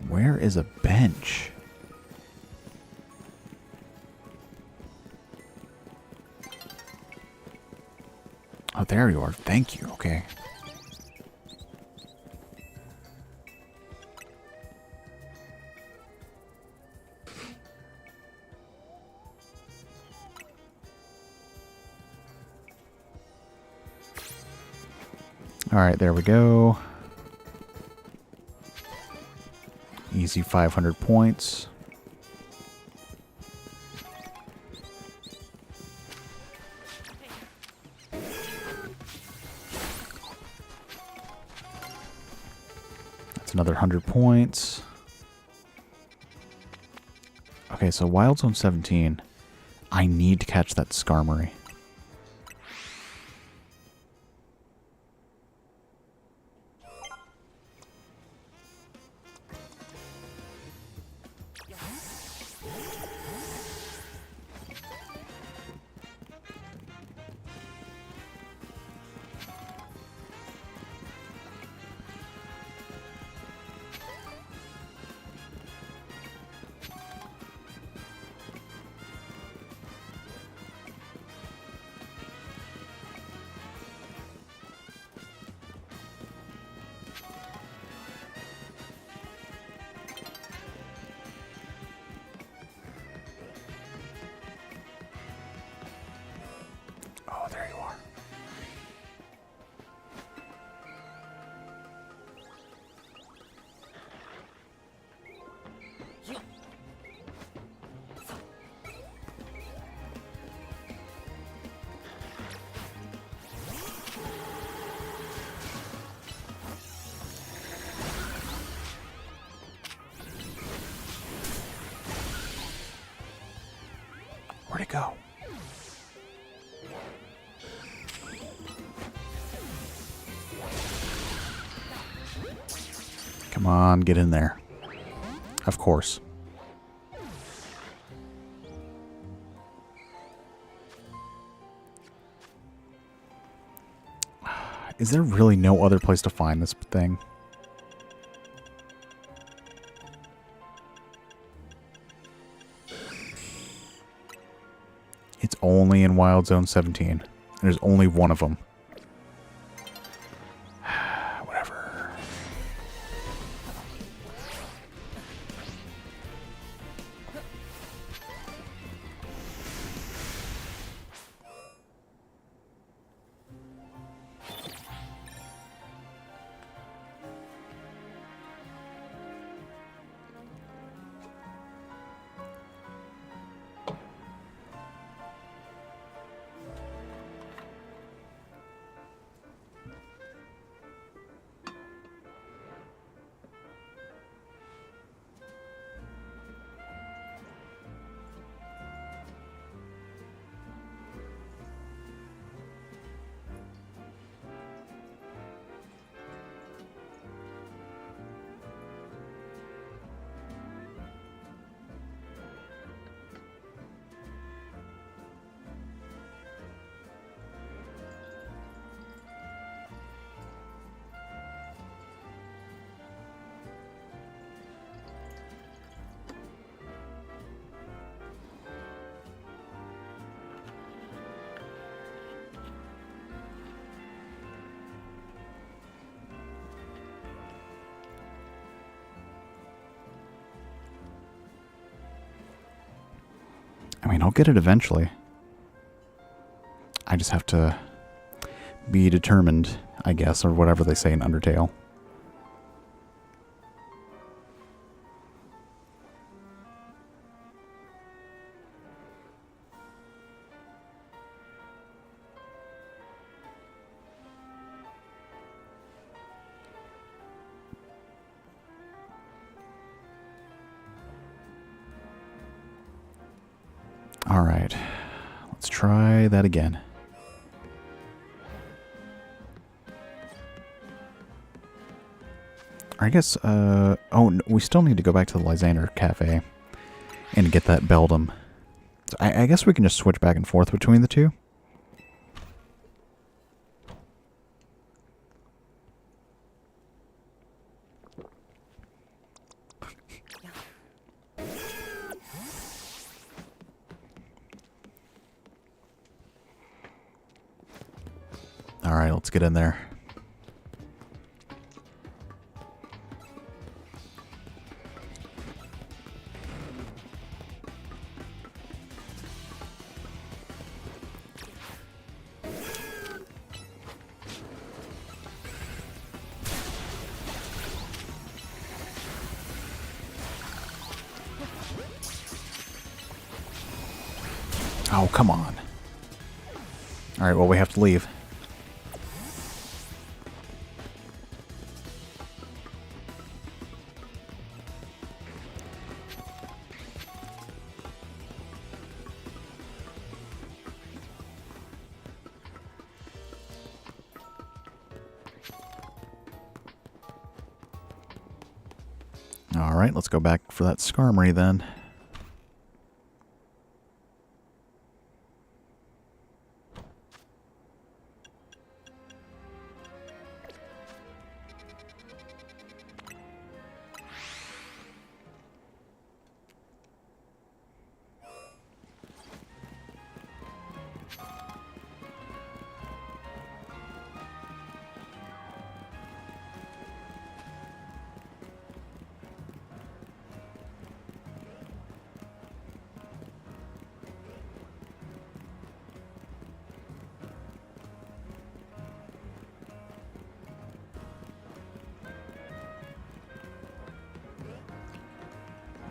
Where is a bench? Oh, there you are. Thank you. Okay. All right, there we go. Easy 500 points. That's another 100 points. Okay, so Wild Zone 17. I need to catch that Skarmory. Oh, there you are. Where'd it go? Come on, get in there. Of course. Is there really no other place to find this thing? It's only in Wild Zone 17. There's only one of them. Whatever. I mean, I'll get it eventually. I just have to be determined, I guess, or whatever they say in Undertale. Alright, let's try that again. I guess, oh, no, we still need to go back to the Lysander Cafe and get that Beldum. So I guess we can just switch back and forth between the two. Alright, let's get in there. Oh, come on. Alright, well, we have to leave. Alright, let's go back for that Skarmory then.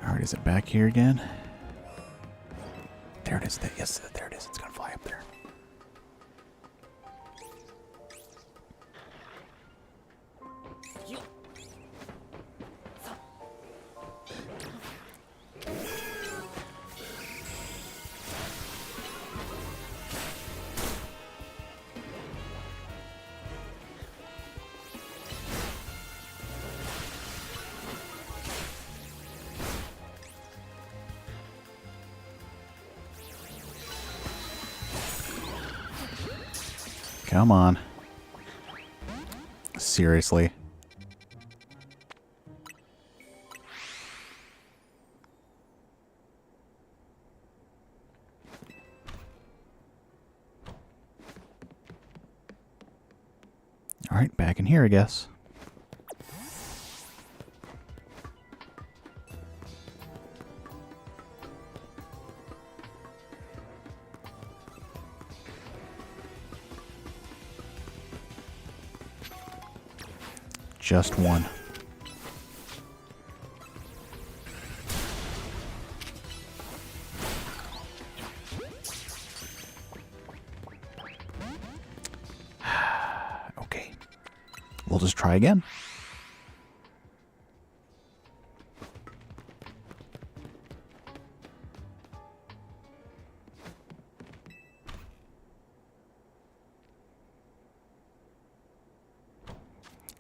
Alright, is it back here again? There it is. Yes, there it is. It's going to fly up there. Come on. Seriously. Alright, back in here, I guess. Just one. Okay. We'll just try again.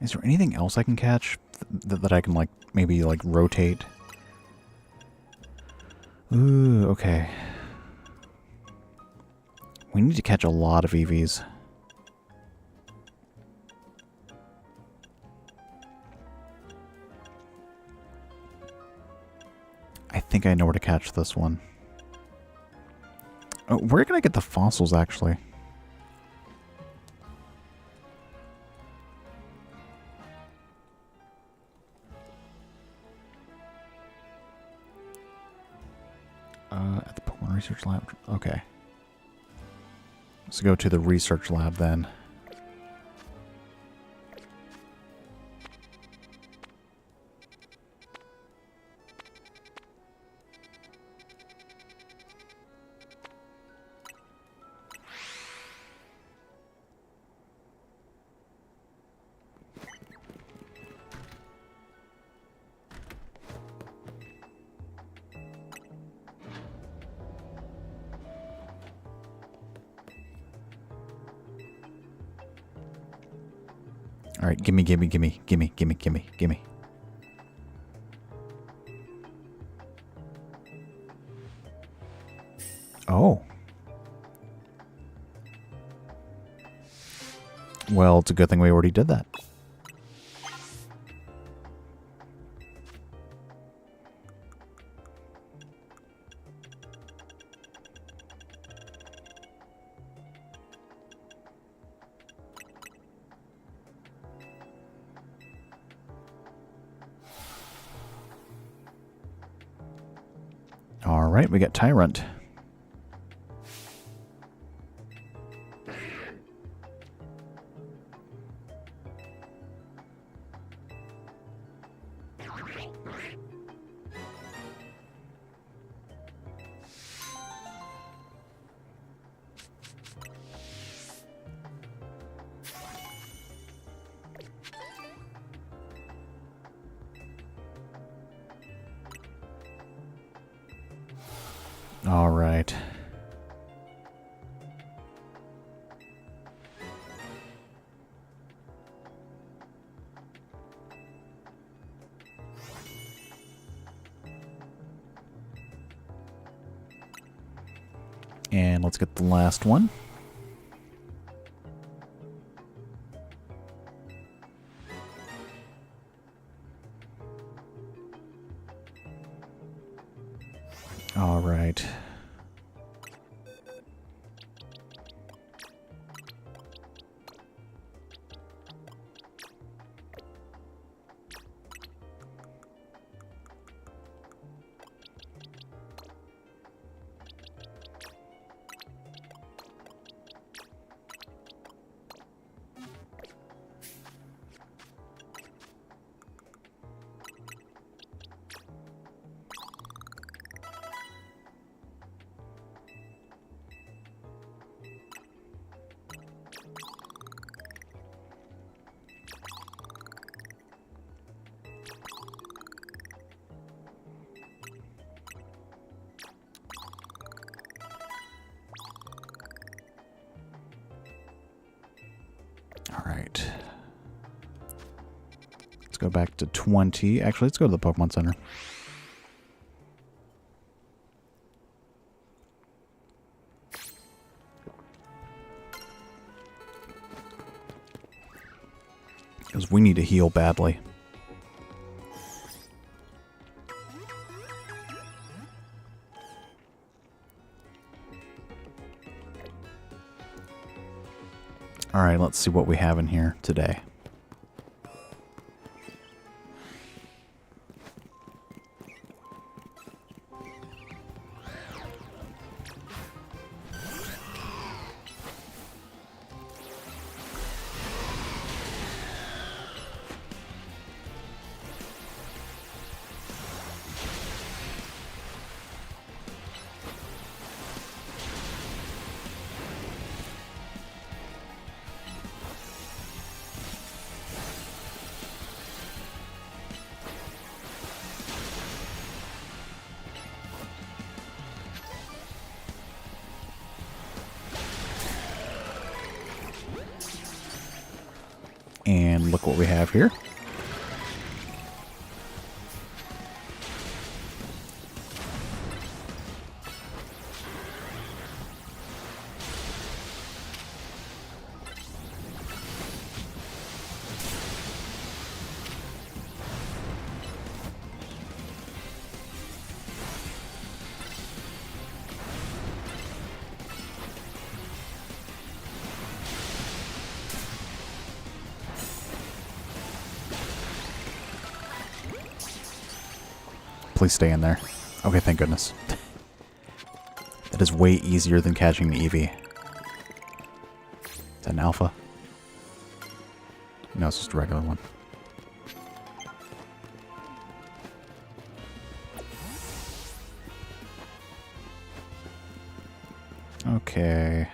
Is there anything else I can catch that I can, like, maybe, like, rotate? Ooh, okay. We need to catch a lot of EVs. I think I know where to catch this one. Oh, where can I get the fossils, actually? At the One research lab. Okay. Let's go to the research lab then. All right, gimme. Oh. Well, it's a good thing we already did that. All right, we got Tyrant. All right. And let's get the last one. All right. All right. Let's go back to 20. Actually, let's go to the Pokemon Center. Because we need to heal badly. All right, let's see what we have in here today. And look what we have here. Please stay in there. Okay, thank goodness. is way easier than catching an Eevee. Is that an alpha? No, it's just a regular one. Okay.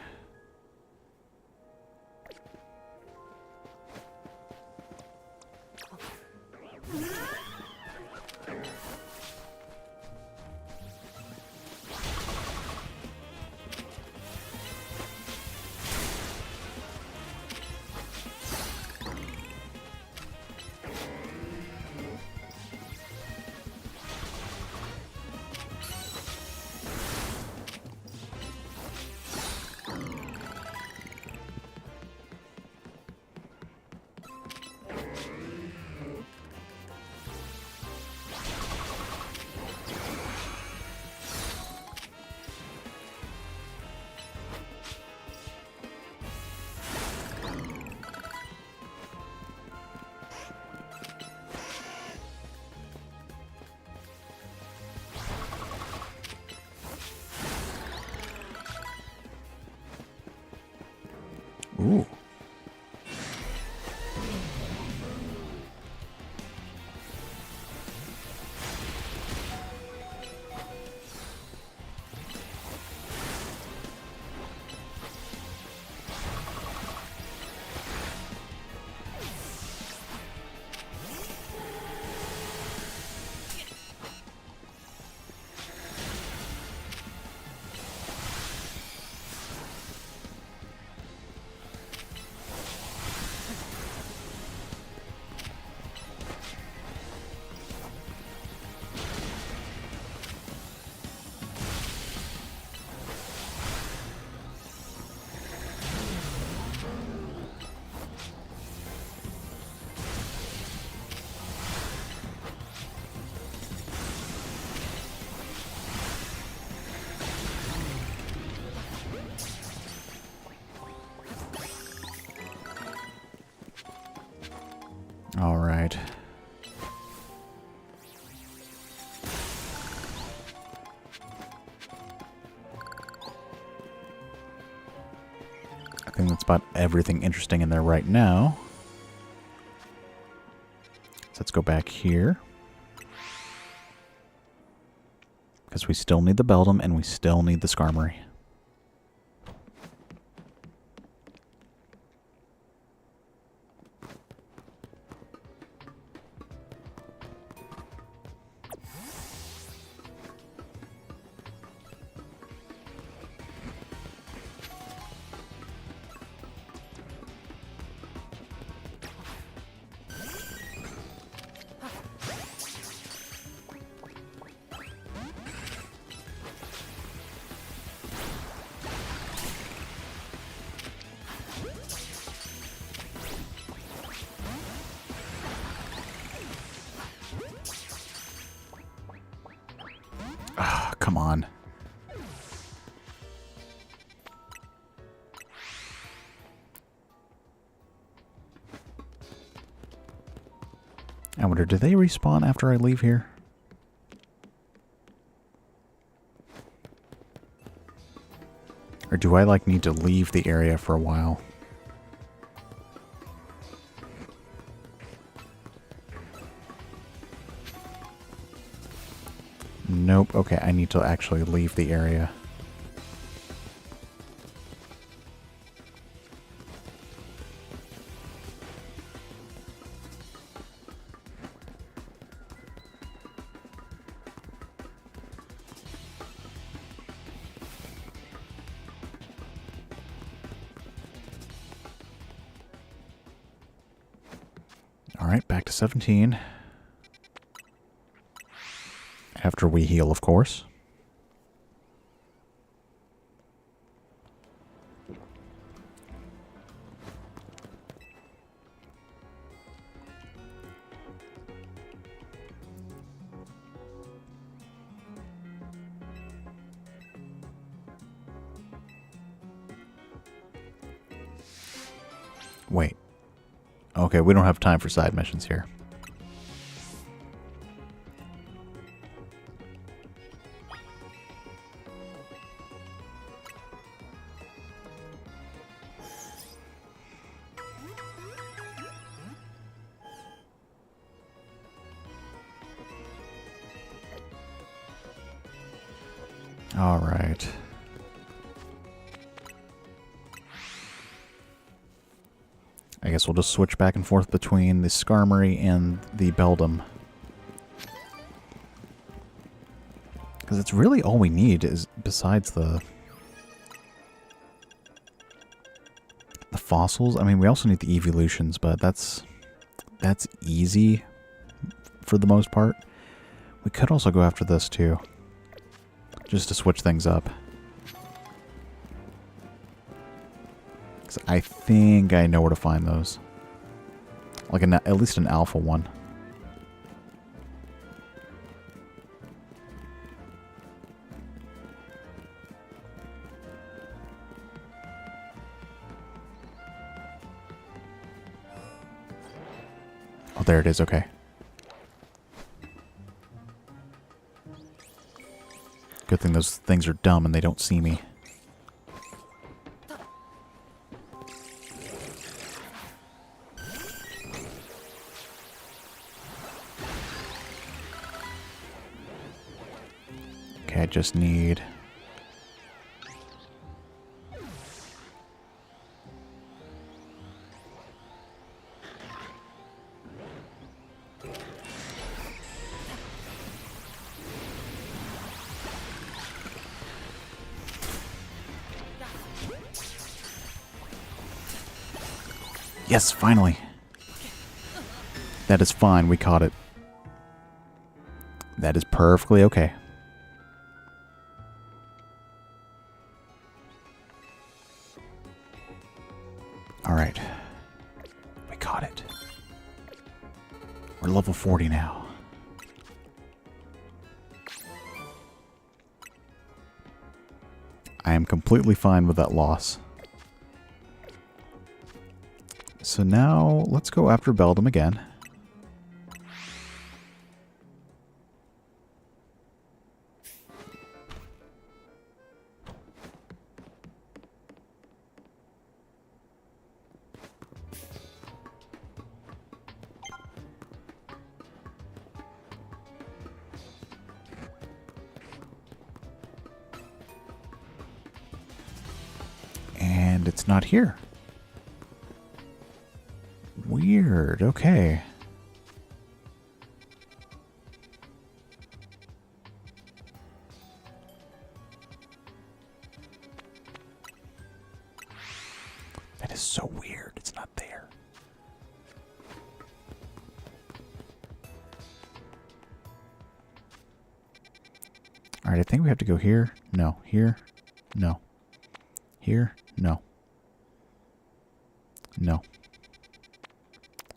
Ooh. All right. I think that's about everything interesting in there right now. So let's go back here. Because we still need the Beldum and we still need the Skarmory. Come on. I wonder, do they respawn after I leave here? Or do I, like, need to leave the area for a while? Nope. Okay, I need to actually leave the area. All right, back to 17. After we heal, of course. Wait. Okay, we don't have time for side missions here. Alright. I guess we'll just switch back and forth between the Skarmory and the Beldum. Because it's really all we need is besides the fossils. I mean, we also need the evolutions, but that's easy for the most part. We could also go after this too, just to switch things up. 'Cause I think I know where to find those. Like at least an alpha one. Oh, there it is. Okay. Good thing those things are dumb and they don't see me. Okay, I just need... Yes, finally. That is fine. We caught it. That is perfectly okay. Alright. We caught it. We're level 40 now. I am completely fine with that loss. So now, let's go after Beldum again. And it's not here. Weird, okay. That is so weird, it's not there. Alright, I think we have to go here. No, here. No. Here. No. No.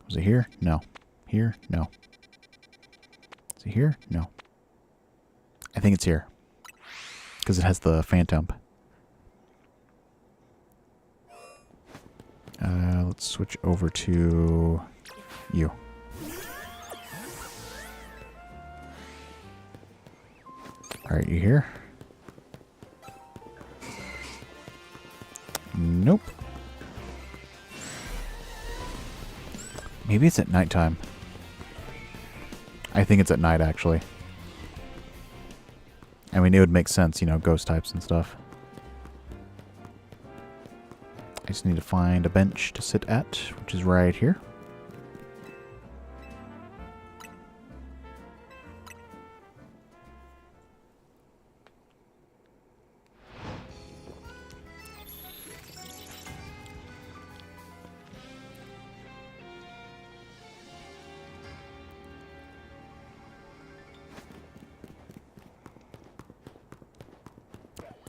Was it here? No. Here? No. Is it here? No. I think it's here. Because it has the phantom. Let's switch over to you. Alright, you here? Nope. Maybe it's at nighttime. I think it's at night, actually. I mean, it would make sense, you know, ghost types and stuff. I just need to find a bench to sit at, which is right here.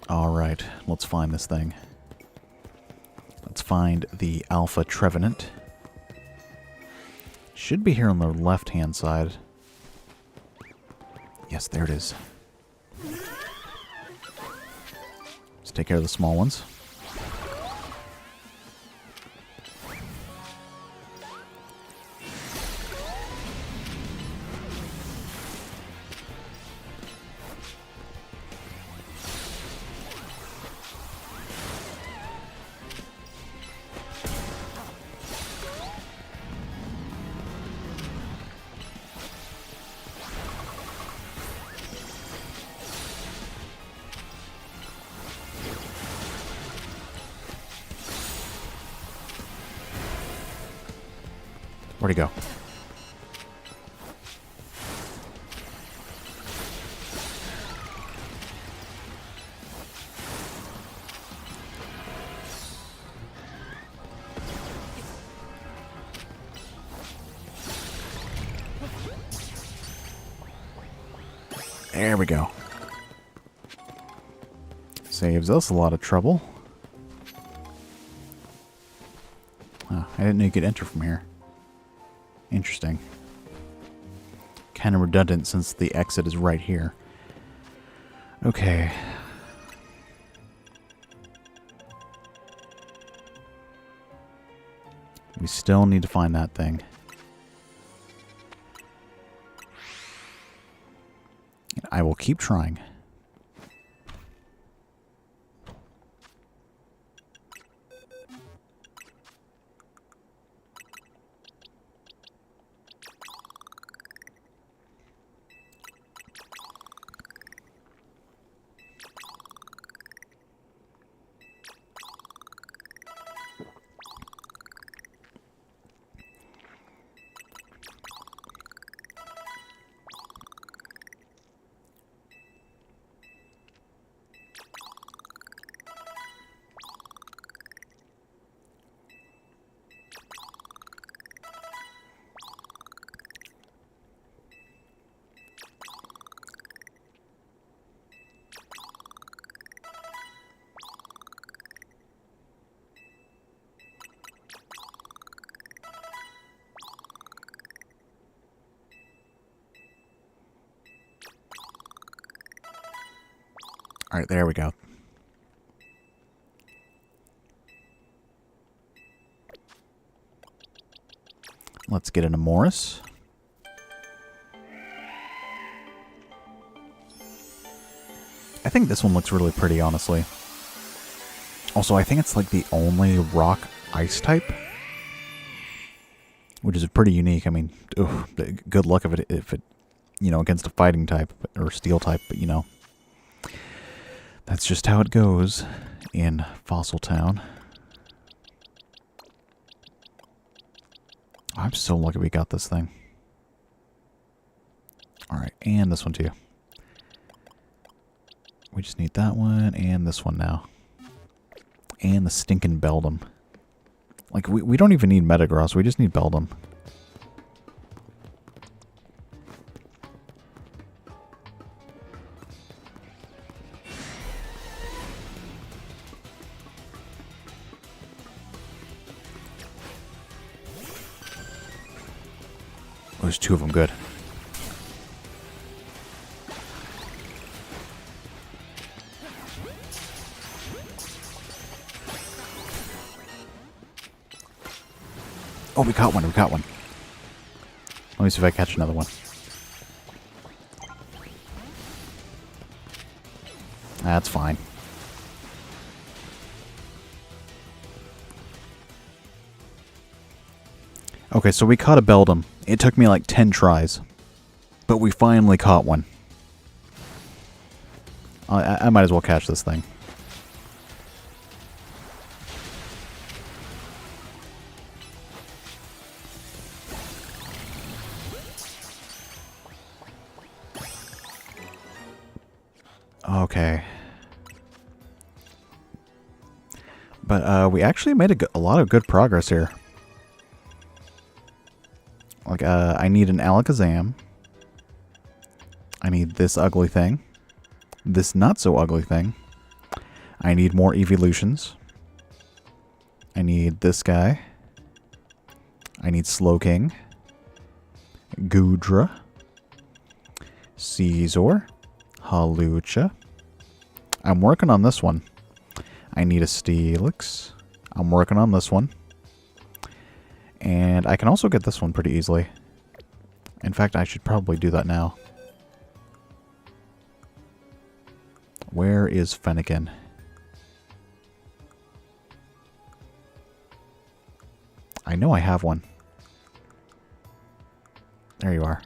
Alright, let's find this thing. Let's find the Alpha Trevenant. Should be here on the left-hand side. Yes, there it is. Let's take care of the small ones. Where'd he go? There we go. Saves us a lot of trouble. Oh, I didn't know you could enter from here. Interesting. Kind of redundant since the exit is right here. Okay. We still need to find that thing. I will keep trying. Alright, there we go. Let's get into Morris. I think this one looks really pretty, honestly. Also, I think it's like the only rock ice type, which is pretty unique. I mean, good luck if it, you know, against a fighting type or steel type, but you know. That's just how it goes in Fossil Town. I'm so lucky we got this thing. Alright, and this one too. We just need that one and this one now. And the stinking Beldum. Like, we don't even need Metagross, we just need Beldum. There's two of them, good. Oh, we caught one, we caught one. Let me see if I catch another one. That's fine. Okay, so we caught a Beldum. It took me like 10 tries. But we finally caught one. I might as well catch this thing. Okay. But we actually made a lot of good progress here. Like, I need an Alakazam. I need this ugly thing. This not so ugly thing. I need more evolutions. I need this guy. I need Slowking. Goodra. Caesar. Hawlucha. I'm working on this one. I need a Steelix. I'm working on this one. And I can also get this one pretty easily. In fact, I should probably do that now. Where is Fennekin? I know I have one. There you are.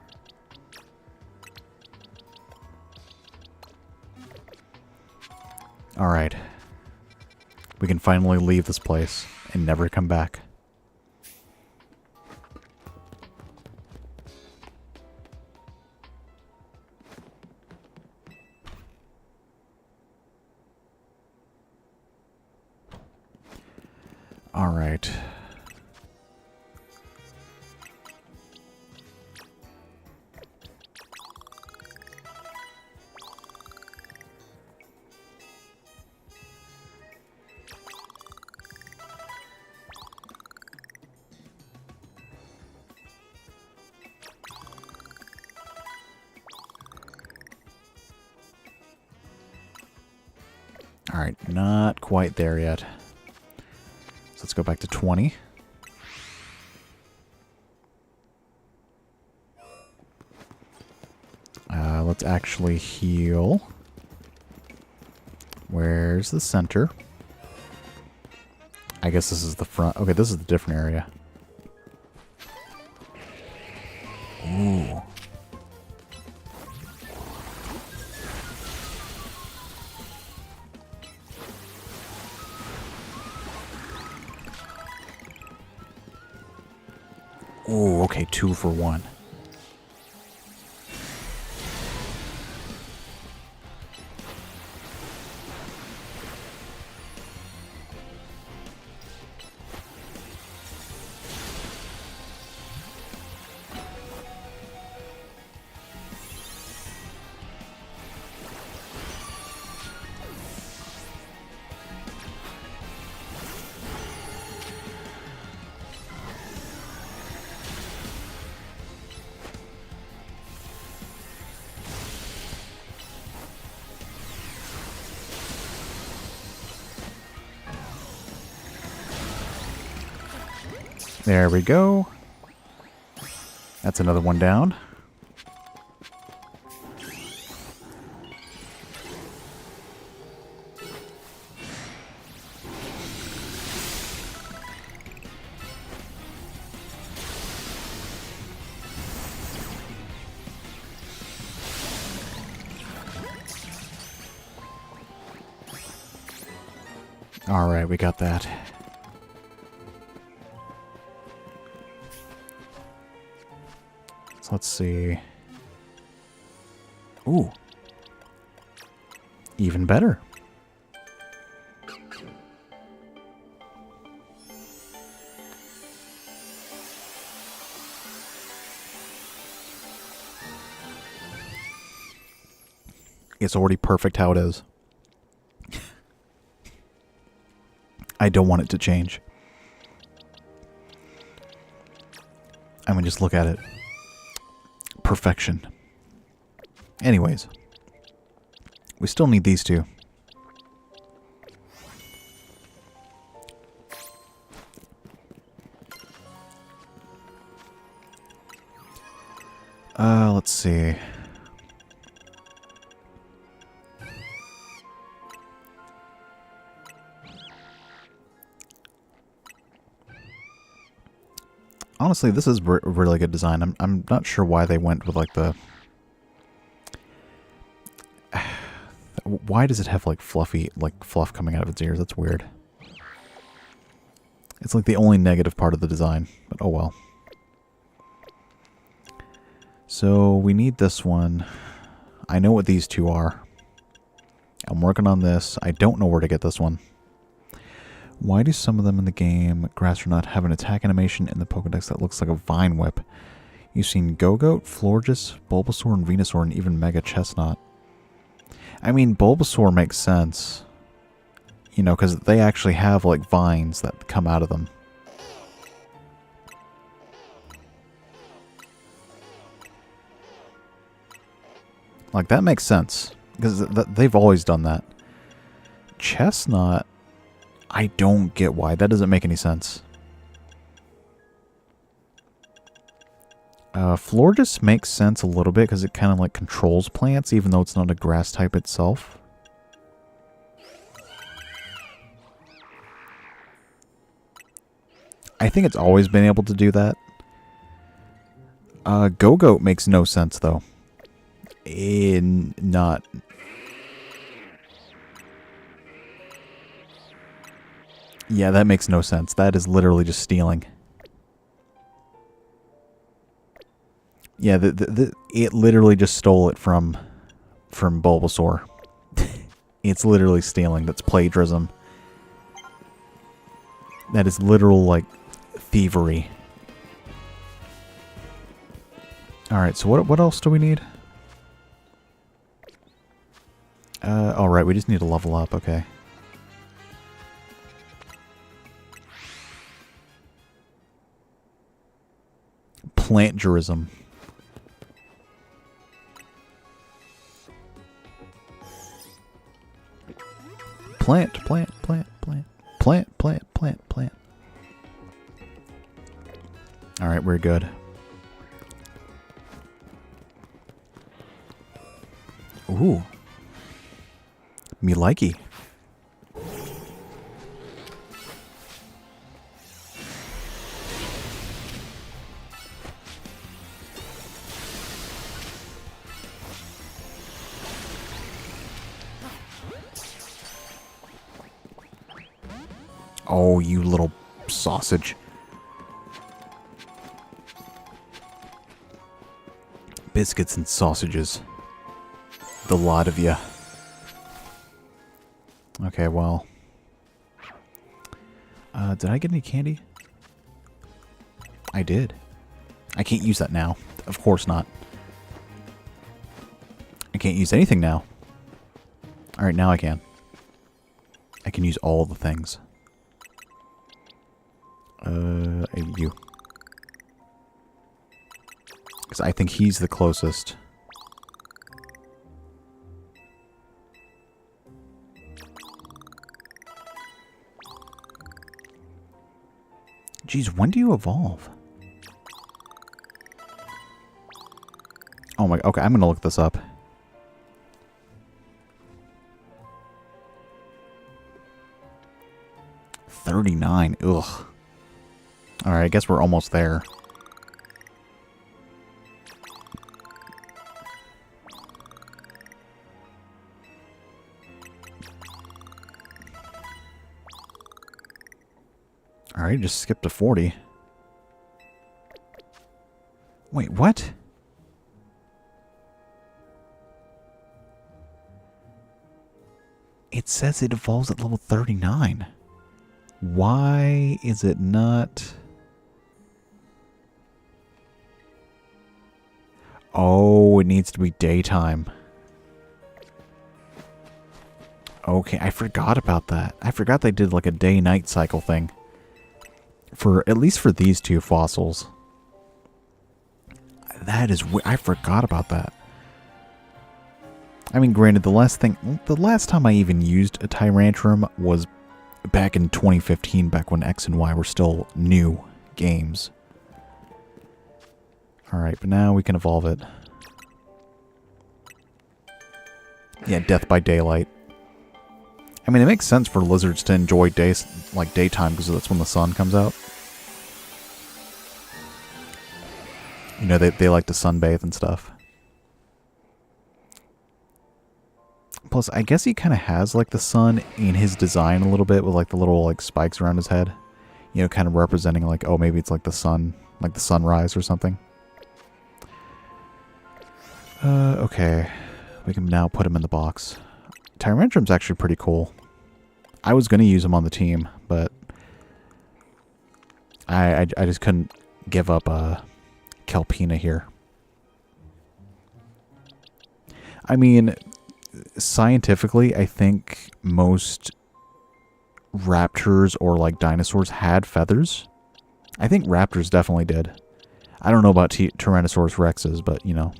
Alright. We can finally leave this place and never come back. Alright. Alright, not quite there yet. So let's go back to 20. Let's actually heal. Where's the center? I guess this is the front. Okay, this is the different area. Ooh. Ooh, okay, 2 for 1. There we go. That's another one down. All right, we got that. So let's see. Ooh. Even better. It's already perfect how it is. I don't want it to change. I mean, just look at it. Perfection. Anyways. We still need these two. Let's see. Honestly, this is really good design. I'm not sure why they went with like the... Why does it have like fluffy, like fluff coming out of its ears? That's weird. It's like the only negative part of the design, but oh well. So we need this one. I know what these two are. I'm working on this. I don't know where to get this one. Why do some of them in the game, Grassrunot, have an attack animation in the Pokedex that looks like a Vine Whip? You've seen Go-Goat, Florges, Bulbasaur, and Venusaur, and even Mega Chestnut. I mean, Bulbasaur makes sense. You know, because they actually have, like, vines that come out of them. Like, that makes sense. Because they've always done that. Chestnut... I don't get why. That doesn't make any sense. Florges makes sense a little bit because it kind of like controls plants even though it's not a grass type itself. I think it's always been able to do that. Go-Goat makes no sense though. Not... Yeah, that makes no sense. That is literally just stealing. Yeah, it literally just stole it from Bulbasaur. It's literally stealing. That's plagiarism. That is literal, like, thievery. Alright, so what else do we need? Alright, we just need to level up, okay. Plantjurism. Plant. Alright, we're good. Ooh. Me likey. Oh, you little sausage. Biscuits and sausages. The lot of ya. Okay, well. Did I get any candy? I did. I can't use that now. Of course not. I can't use anything now. Alright, now I can. I can use all the things. You. Because I think he's the closest. Jeez, when do you evolve? Oh my, okay, I'm gonna look this up. $39, ugh. Alright, I guess we're almost there. Alright, just skip to 40. Wait, what? It says it evolves at level 39. Why is it not... Oh, it needs to be daytime. Okay, I forgot about that. I forgot they did like a day-night cycle thing. For, at least for these two fossils. That is, I forgot about that. I mean, granted, the last time I even used a Tyrantrum was back in 2015, back when X and Y were still new games. Alright, but now we can evolve it. Yeah, death by daylight. I mean, it makes sense for lizards to enjoy days like daytime because that's when the sun comes out. You know, they like to sunbathe and stuff. Plus, I guess he kind of has like the sun in his design a little bit with like the little like spikes around his head. You know, kind of representing like, oh, maybe it's like the sun, like the sunrise or something. Okay. We can now put him in the box. Tyrantrum's actually pretty cool. I was going to use him on the team, but I just couldn't give up Kelpina here. I mean, scientifically, I think most raptors or like dinosaurs had feathers. I think raptors definitely did. I don't know about Tyrannosaurus rexes, but you know.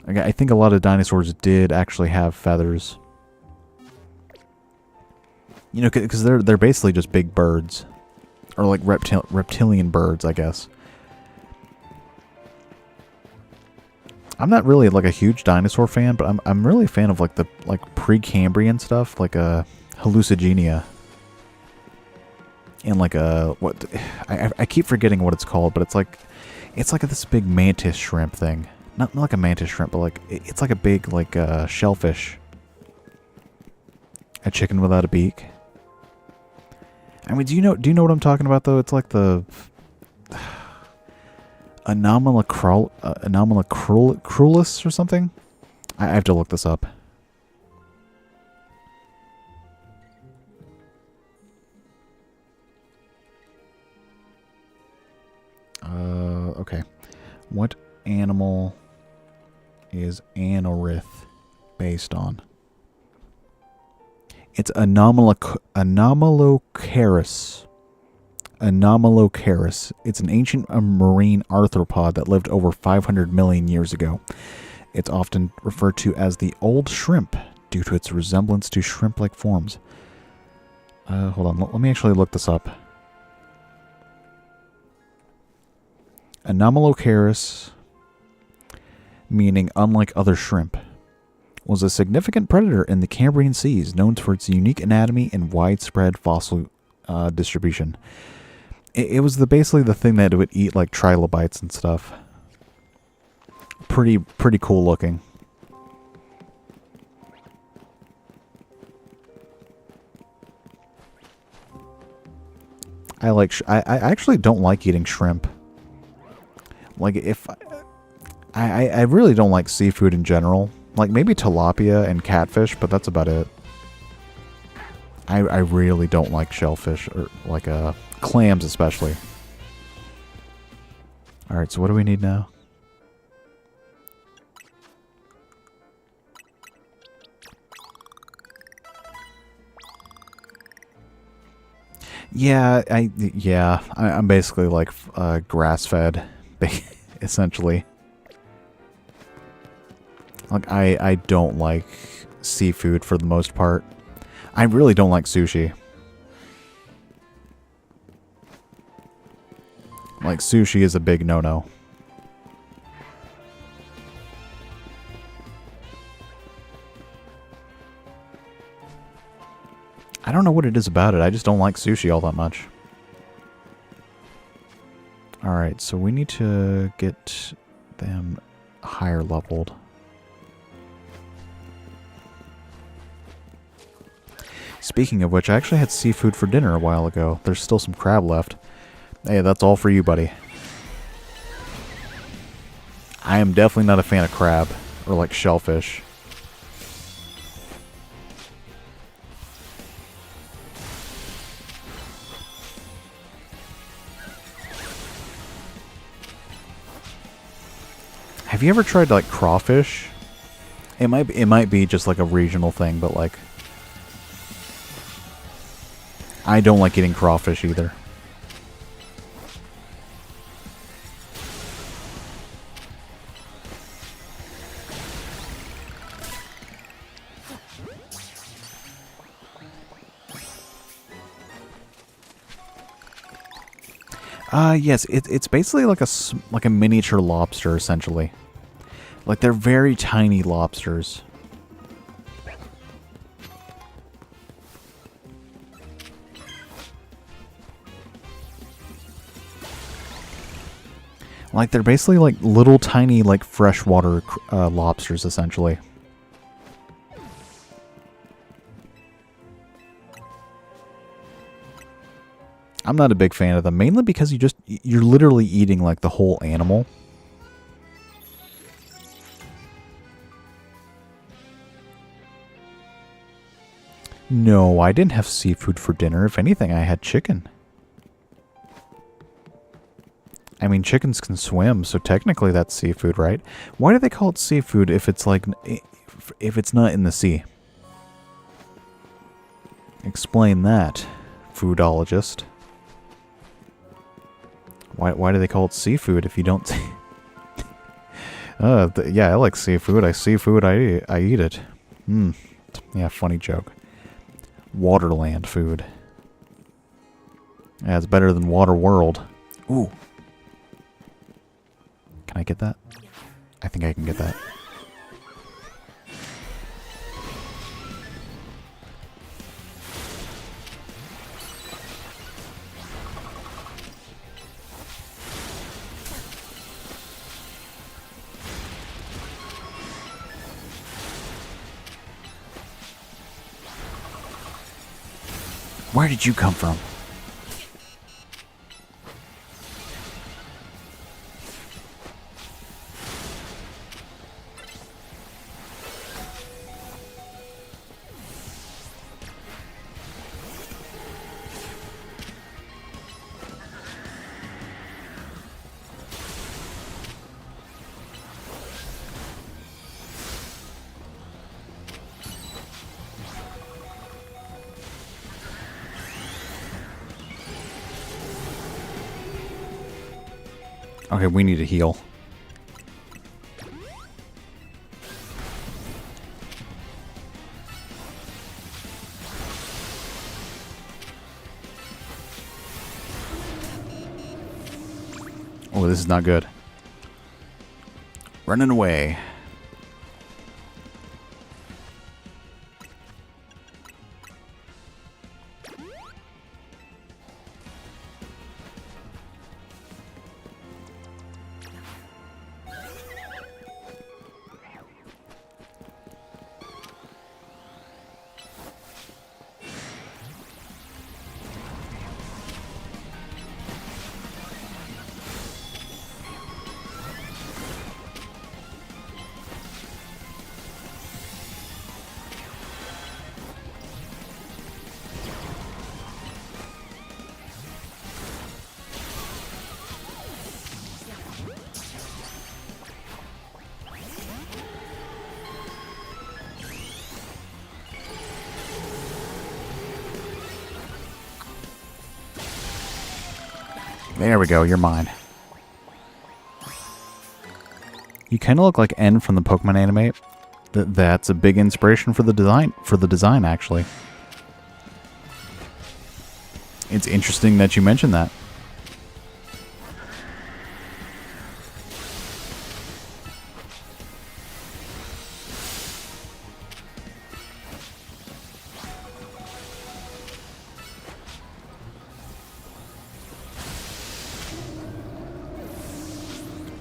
I think a lot of dinosaurs did actually have feathers. You know, because they're basically just big birds. Or like reptilian birds, I guess. I'm not really like a huge dinosaur fan, but I'm really a fan of like the Precambrian stuff, like Hallucigenia. And like what I keep forgetting what it's called, but it's like this big mantis shrimp thing. Not like a mantis shrimp, but like it's like a big like shellfish. A chicken without a beak. I mean, do you know what I'm talking about though? It's like the Anomalacrulus or something. I have to look this up. What animal is Anorith based on? It's Anomalocaris. Anomalocaris. It's an ancient marine arthropod that lived over 500 million years ago. It's often referred to as the old shrimp due to its resemblance to shrimp-like forms. Hold on, let me actually look this up. Anomalocaris, meaning unlike other shrimp, was a significant predator in the Cambrian seas, known for its unique anatomy and widespread fossil distribution. It was basically the thing that would eat like trilobites and stuff. Pretty cool looking. I actually don't like eating shrimp. Like if I really don't like seafood in general. Like maybe tilapia and catfish, but that's about it. I really don't like shellfish or like clams especially. All right, so what do we need now? Yeah, I'm basically like grass-fed, essentially. Like I don't like seafood for the most part. I really don't like sushi. Like sushi is a big no-no. I don't know what it is about it. I just don't like sushi all that much. Alright, so we need to get them higher leveled. Speaking of which, I actually had seafood for dinner a while ago. There's still some crab left. Hey, that's all for you, buddy. I am definitely not a fan of crab or like shellfish. Have you ever tried like crawfish? It might be just like a regional thing, but like I don't like eating crawfish either. Yes, it's basically like a miniature lobster essentially. Like they're very tiny lobsters. Like they're basically like little tiny like freshwater lobsters essentially. I'm not a big fan of them, mainly because you're literally eating like the whole animal. No, I didn't have seafood for dinner. If anything, I had chicken. I mean, chickens can swim, so technically that's seafood, right? Why do they call it seafood if it's like if it's not in the sea? Explain that, foodologist. Why do they call it seafood if you don't? Yeah, I like seafood. I eat it. Yeah, funny joke. Waterland food. Yeah, it's better than Water World. Ooh. Can I get that? I think I can get that. Where did you come from? Okay, we need to heal. Oh, this is not good. Running away. There we go, you're mine. You kind of look like N from the Pokemon anime. That's a big inspiration for the design, actually. It's interesting that you mentioned that.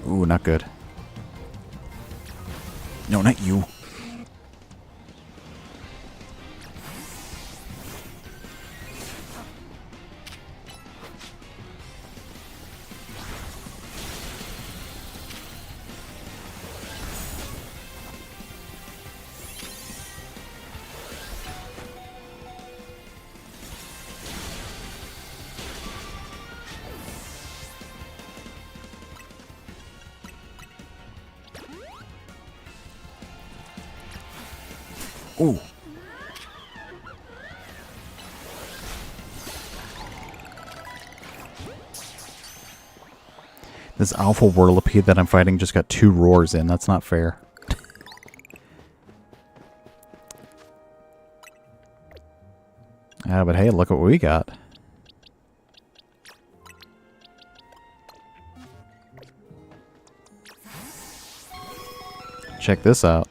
Ooh, not good. No, not you. Ooh. This Alpha Whirlipede that I'm fighting just got 2 roars in. That's not fair. Yeah, but hey, look what we got. Check this out.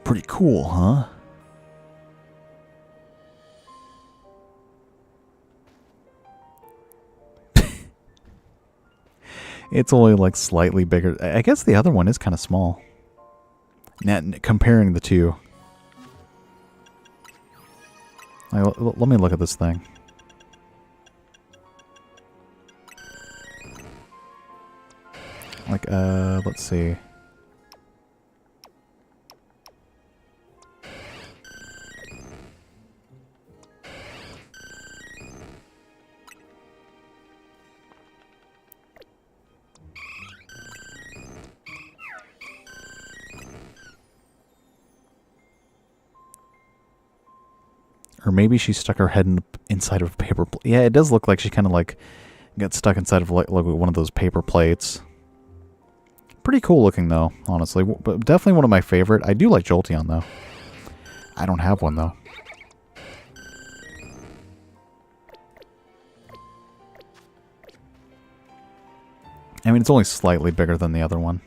Pretty cool, huh? It's only like slightly bigger. I guess the other one is kind of small. Now, comparing the two. Let me look at this thing. Like, let's see. Or maybe she stuck her head inside of a paper plate. Yeah, it does look like she kind of like got stuck inside of like one of those paper plates. Pretty cool looking though, honestly. But definitely one of my favorite. I do like Jolteon though. I don't have one though. I mean, it's only slightly bigger than the other one.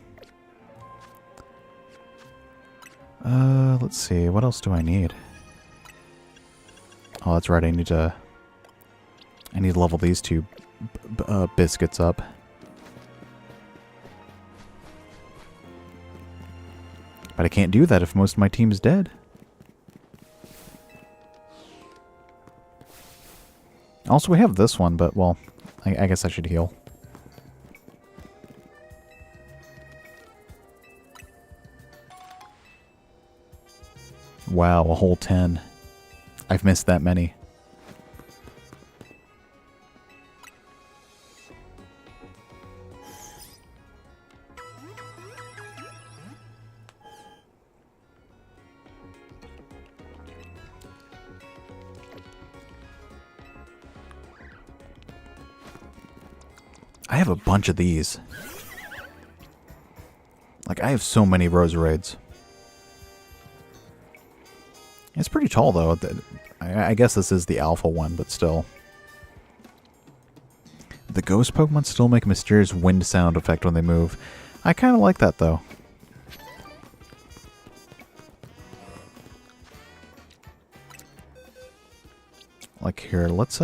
Let's see. What else do I need? Oh, that's right. I need to level these two biscuits up. But I can't do that if most of my team is dead. Also, we have this one, but, well, I guess I should heal. Wow, a whole 10. I've missed that many. I have a bunch of these. Like, I have so many Roserades. It's pretty tall, though. I guess this is the alpha one, but still. The ghost Pokemon still make a mysterious wind sound effect when they move. I kind of like that, though. Like, here, let's,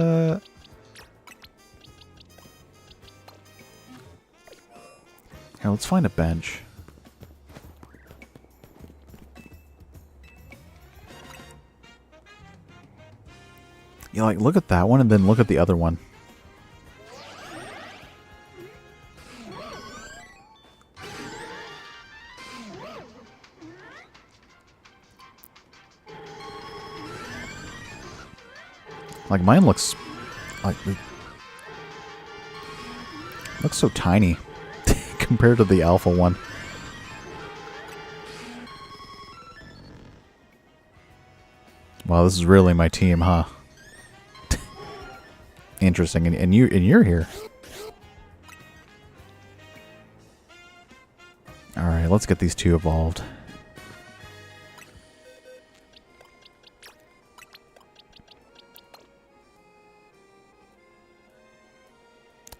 Here, let's find a bench. You like, look at that one and then look at the other one. Like, mine looks like looks so tiny compared to the alpha one. Wow, this is really my team, huh? Interesting, and you're here. All right, let's get these two evolved.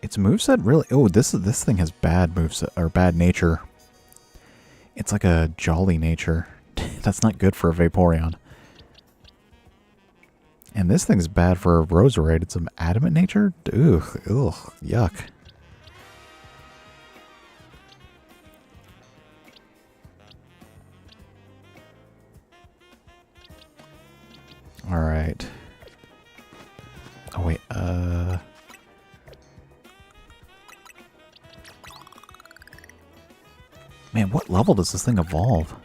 Its moveset really... Oh, this thing has bad moveset, or bad nature. It's like a jolly nature. That's not good for a Vaporeon. And this thing's bad for a Roserade. It's an adamant nature? Ugh, yuck. Alright. Oh, wait, Man, what level does this thing evolve?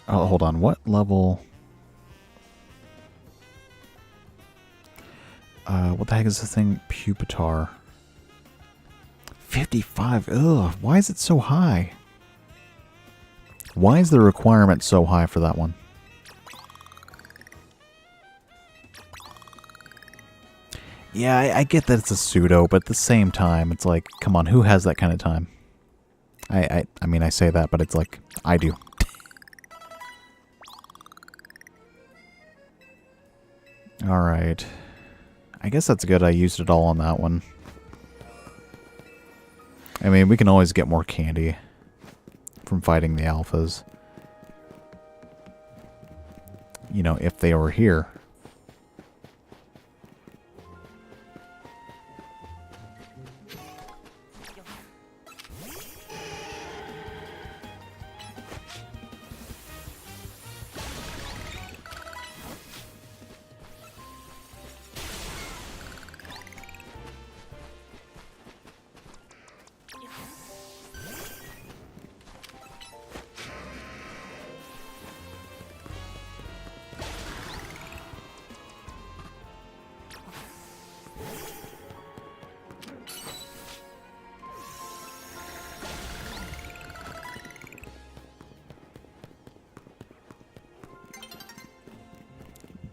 Oh, hold on. What level? What the heck is this thing? Pupitar. 55. Ugh, why is it so high? Why is the requirement so high for that one? Yeah, I get that it's a pseudo, but at the same time, it's like, come on, who has that kind of time? I mean, I say that, but it's like, I do. Alright. I guess that's good. I used it all on that one. I mean, we can always get more candy from fighting the alphas. You know, if they were here.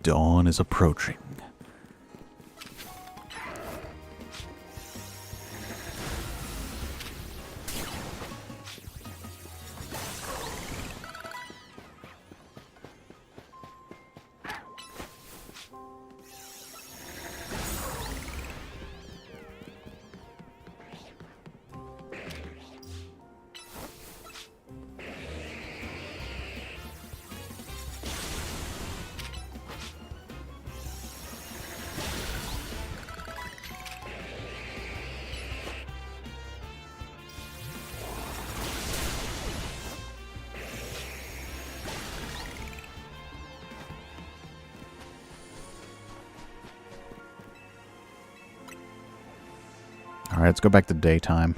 Dawn is approaching. Alright, let's go back to daytime.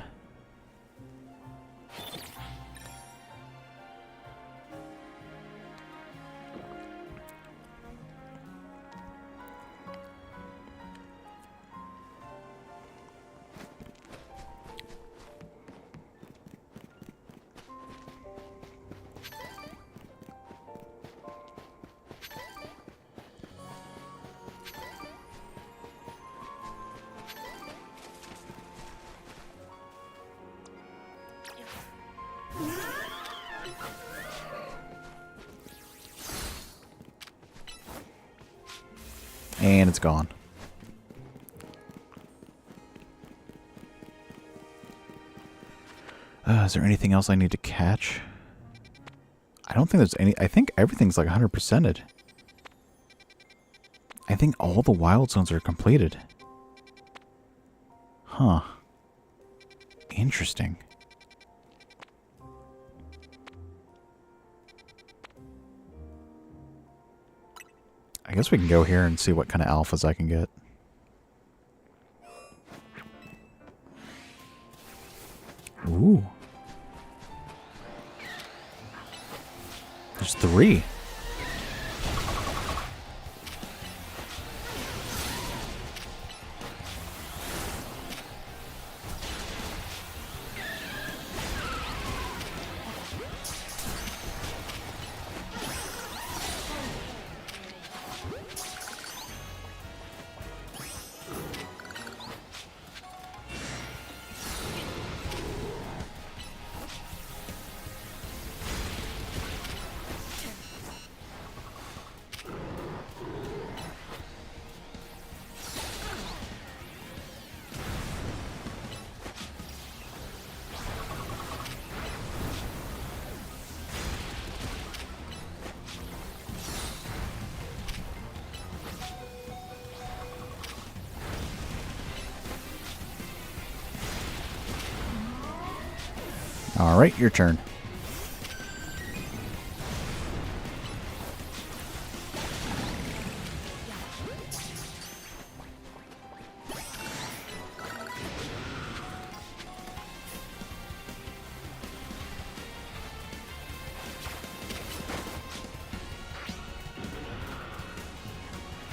And it's gone. Is there anything else I need to catch? I don't think there's any. I think everything's like 100%ed. I think all the wild zones are completed. Huh. Interesting. I guess we can go here and see what kind of alphas I can get. Ooh. There's 3. Alright, your turn.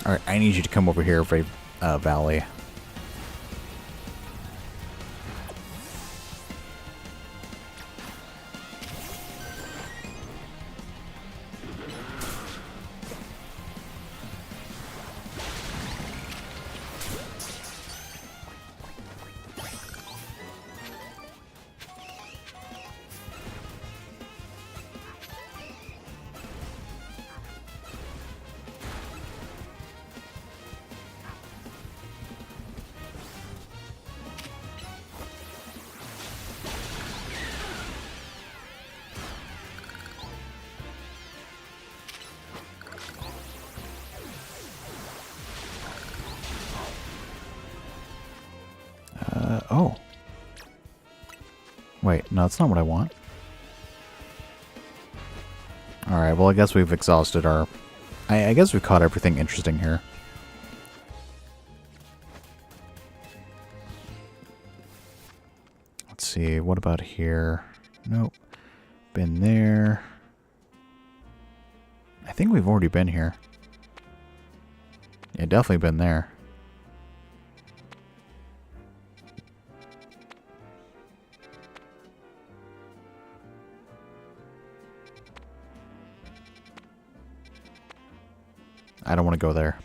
Alright, I need you to come over here for a valley. Oh. Wait, no, that's not what I want. Alright, well, I guess we've exhausted our... I guess we've caught everything interesting here. Let's see, what about here? Nope. Been there. I think we've already been here. Yeah, definitely been there. I don't want to go there.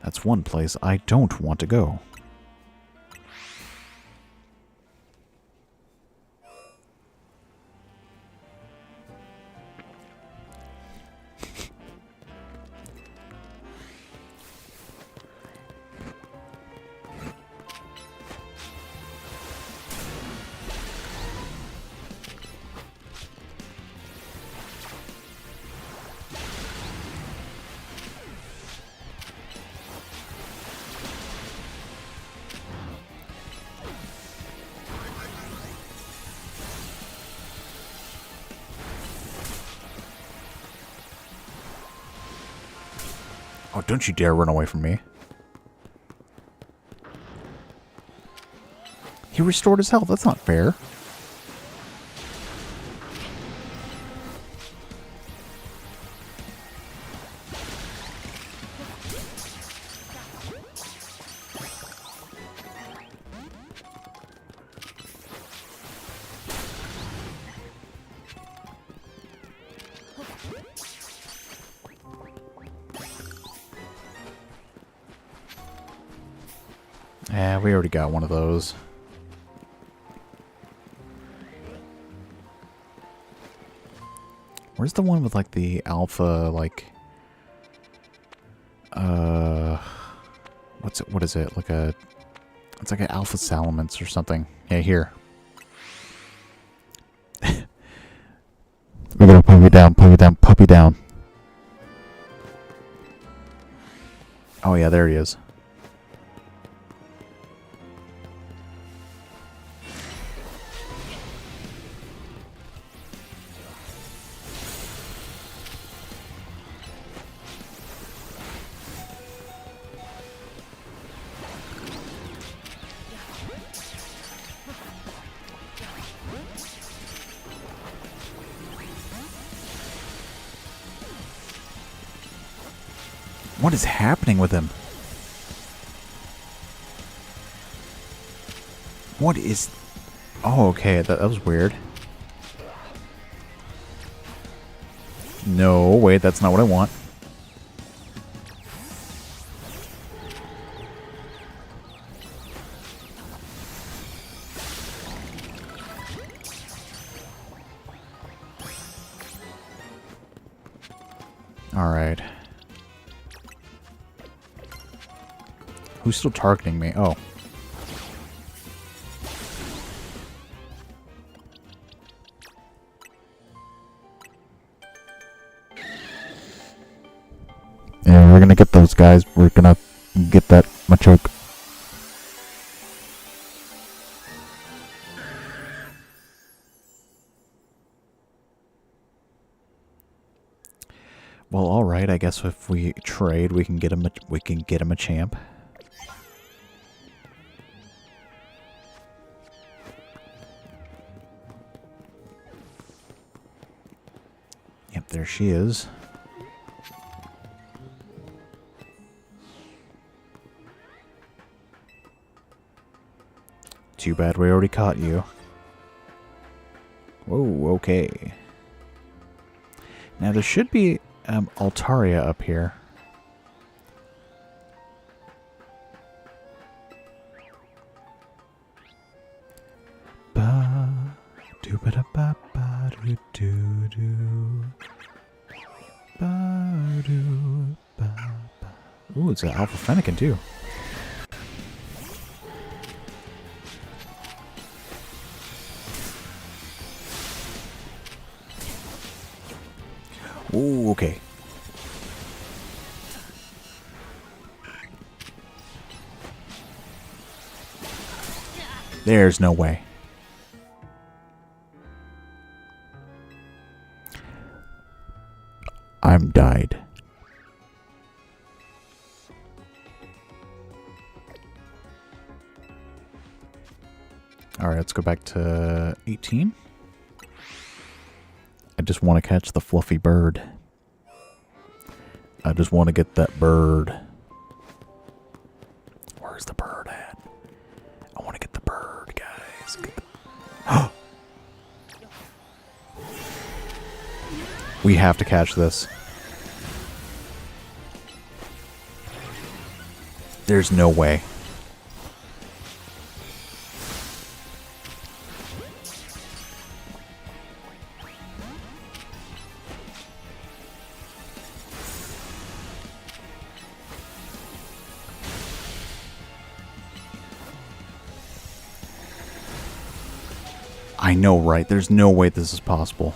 That's one place I don't want to go. Oh, don't you dare run away from me. He restored his health. That's not fair. Yeah, we already got one of those. Where's the one with like the alpha, like... What's it? What is it? It's like an alpha salamence or something. Yeah, here. We're gonna puppy down, puppy down, puppy down. Oh yeah, there he is. What is happening with him? What is... Oh, okay. That was weird. No, wait. That's not what I want. Alright. Who's still targeting me? Oh. Yeah, we're gonna get those guys. We're gonna get that Machoke. Well, alright. I guess if we trade, we can get him a champ. Yep, there she is. Too bad we already caught you. Whoa, okay. Now there should be Altaria up here. Ba do ba da ba ba do do do. Ba do ba ba. Ooh, it's an Alpha Fennekin too. Ooh, okay. There's no way. I'm died. Alright, let's go back to 18. I just want to catch the fluffy bird. I just want to get that bird. Where's the bird at? I want to get the bird, guys. We have to catch this. There's no way. I know, right? There's no way this is possible.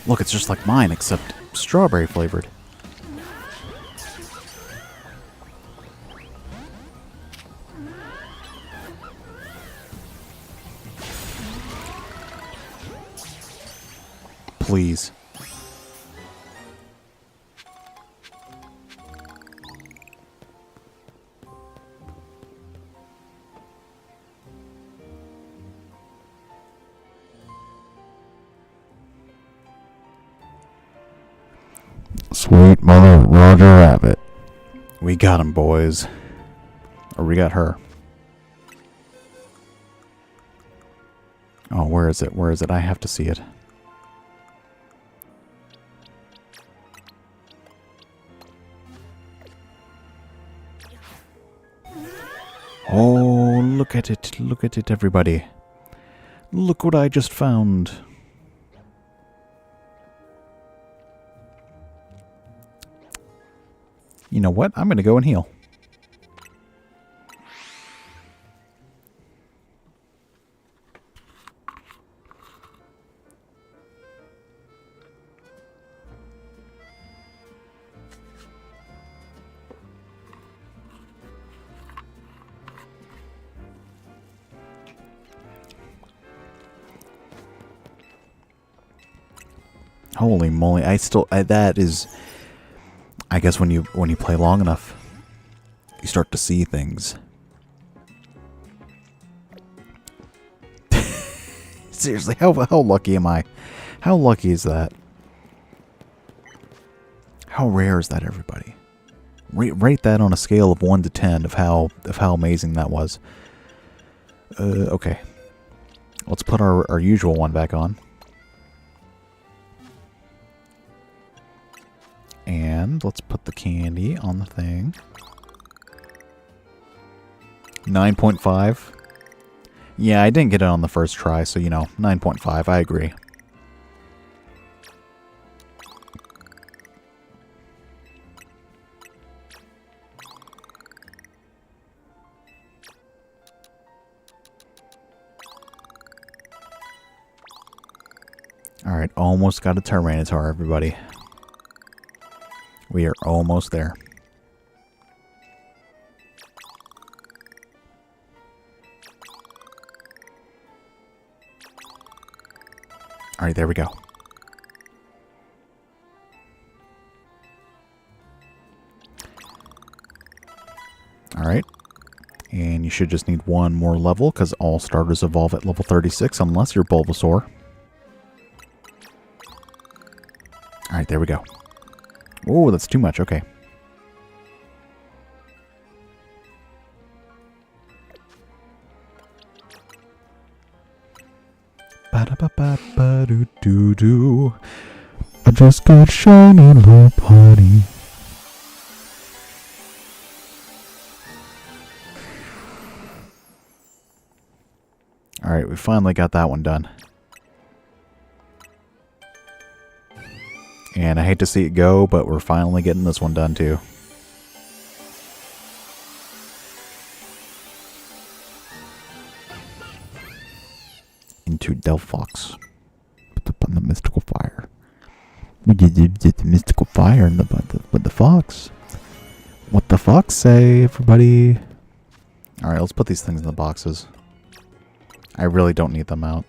Look, it's just like mine, except strawberry flavored. Please. Sweet mother Roger Rabbit. We got him, boys. Or we got her. Oh, where is it? Where is it? I have to see it. Oh, look at it. Look at it, everybody. Look what I just found. You know what? I'm going to go and heal. Holy moly! That is, I guess when you play long enough, you start to see things. Seriously, how lucky am I? How lucky is that? How rare is that, everybody? Rate that on a scale of 1 to 10 of how amazing that was. Okay. Let's put our usual one back on. And let's put the candy on the thing. 9.5. Yeah, I didn't get it on the first try, so, 9.5. I agree. Alright, almost got a Tyranitar, everybody. We are almost there. Alright, there we go. Alright. And you should just need one more level, because all starters evolve at level 36, unless you're Bulbasaur. Alright, there we go. Oh, that's too much. Okay. Ba-da-ba-ba-ba-do-do-do. I just got shiny little party. Alright, we finally got that one done. And I hate to see it go, but we're finally getting this one done too. Into Delphox. Put up on the mystical fire. We did the mystical fire with the fox. What the fox say, everybody? Alright, let's put these things in the boxes. I really don't need them out.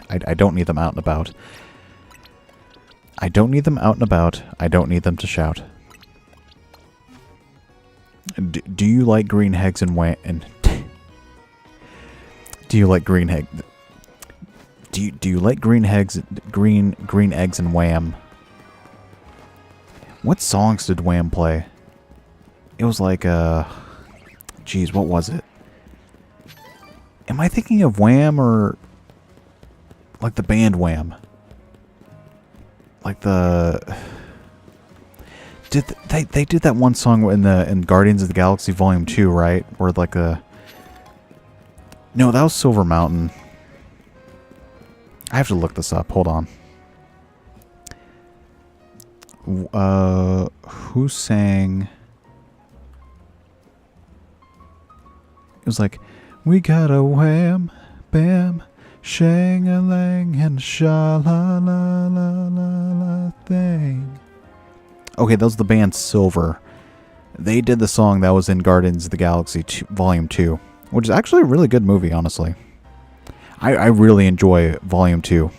I don't need them out and about. I don't need them out and about. I don't need them to shout. Do you like green eggs and do you like green egg? Do you like green eggs? Green eggs and Wham? What songs did Wham play? It was like geez, what was it? Am I thinking of Wham or like the band Wham? Like they did that one song in Guardians of the Galaxy Volume 2, right? Where like no, that was Silver Mountain. I have to look this up. Hold on. Who sang? It was like, we got a wham, bam, shang-a-lang and sha-la-la-la-la-la thing. Okay, that was the band Silver. They did the song that was in Guardians of the Galaxy Volume 2, which is actually a really good movie, honestly. I really enjoy Volume 2.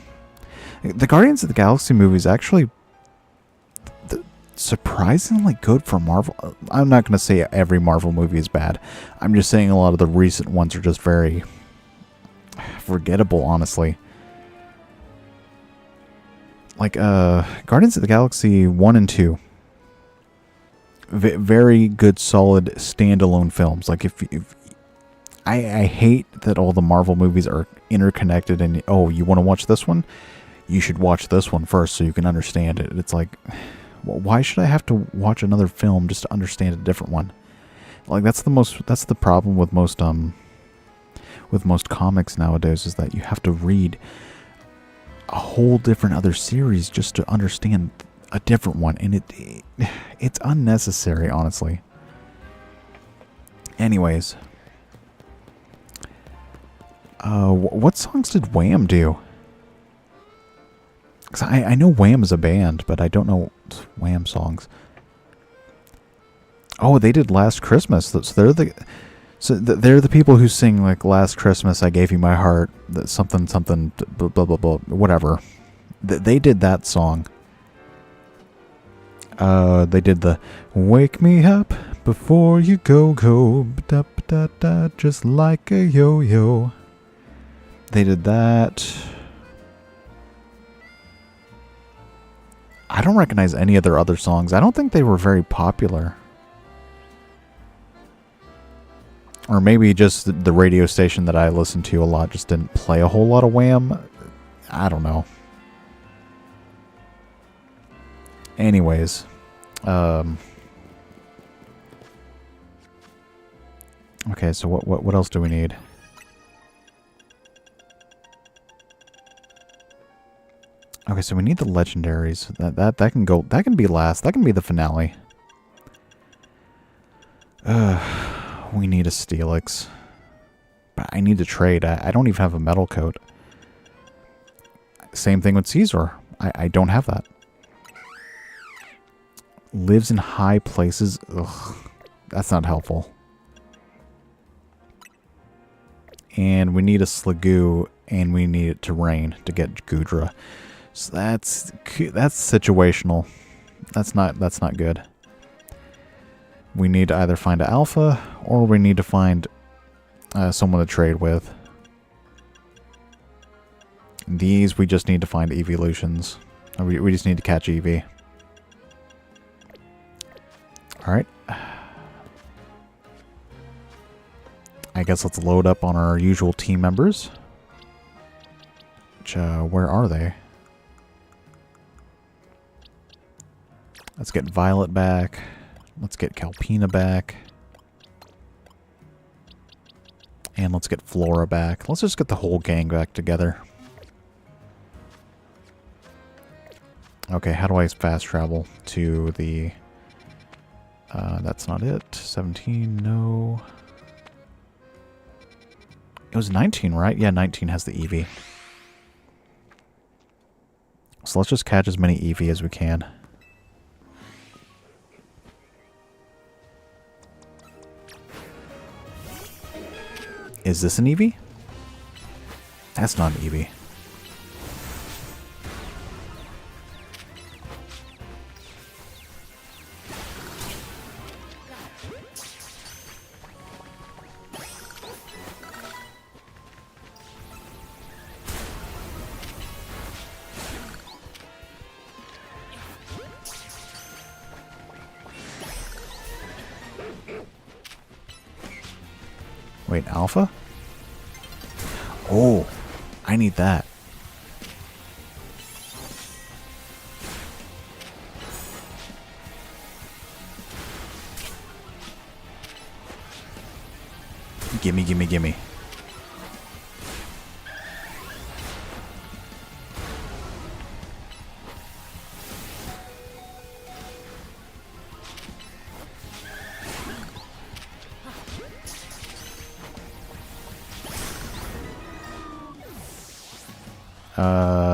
The Guardians of the Galaxy movie is actually surprisingly good for Marvel. I'm not going to say every Marvel movie is bad. I'm just saying a lot of the recent ones are just very forgettable, honestly. Like Guardians of the Galaxy 1 and 2. Very good, solid standalone films. Like if I hate that all the Marvel movies are interconnected and, oh, you want to watch this one? You should watch this one first so you can understand it. It's like, well, why should I have to watch another film just to understand a different one? Like that's the problem with most comics nowadays, is that you have to read a whole different other series just to understand a different one, and it's unnecessary, honestly. Anyways, what songs did Wham do? 'Cause I know Wham is a band, but I don't know Wham songs. Oh, they did Last Christmas. So they're the people who sing like Last Christmas I Gave You My Heart, something something blah blah blah, blah whatever. They did that song. They did the Wake Me Up Before You Go Go da da da just like a yo-yo. They did that. I don't recognize any of their other songs. I don't think they were very popular. Or maybe just the radio station that I listened to a lot just didn't play a whole lot of Wham. I don't know. Anyways. Okay, so what else do we need? Okay, so we need the legendaries. That can go. That can be last. That can be the finale. We need a Steelix. But I need to trade. I don't even have a metal coat. Same thing with Caesar. I don't have that. Lives in high places. Ugh, that's not helpful. And we need a Sliggoo, and we need it to rain to get Goodra. So that's situational. That's not good. We need to either find an alpha, or we need to find someone to trade with. These we just need to find evolutions. We just need to catch Eevee. Alright. I guess let's load up on our usual team members. Which, where are they? Let's get Violet back. Let's get Calpina back. And let's get Flora back. Let's just get the whole gang back together. Okay, how do I fast travel to the... that's not it. 17, no. It was 19, right? Yeah, 19 has the Eevee. So let's just catch as many Eevee as we can. Is this an Eevee? That's not an Eevee. Wait, Alpha? Oh, I need that. Gimme, gimme, gimme.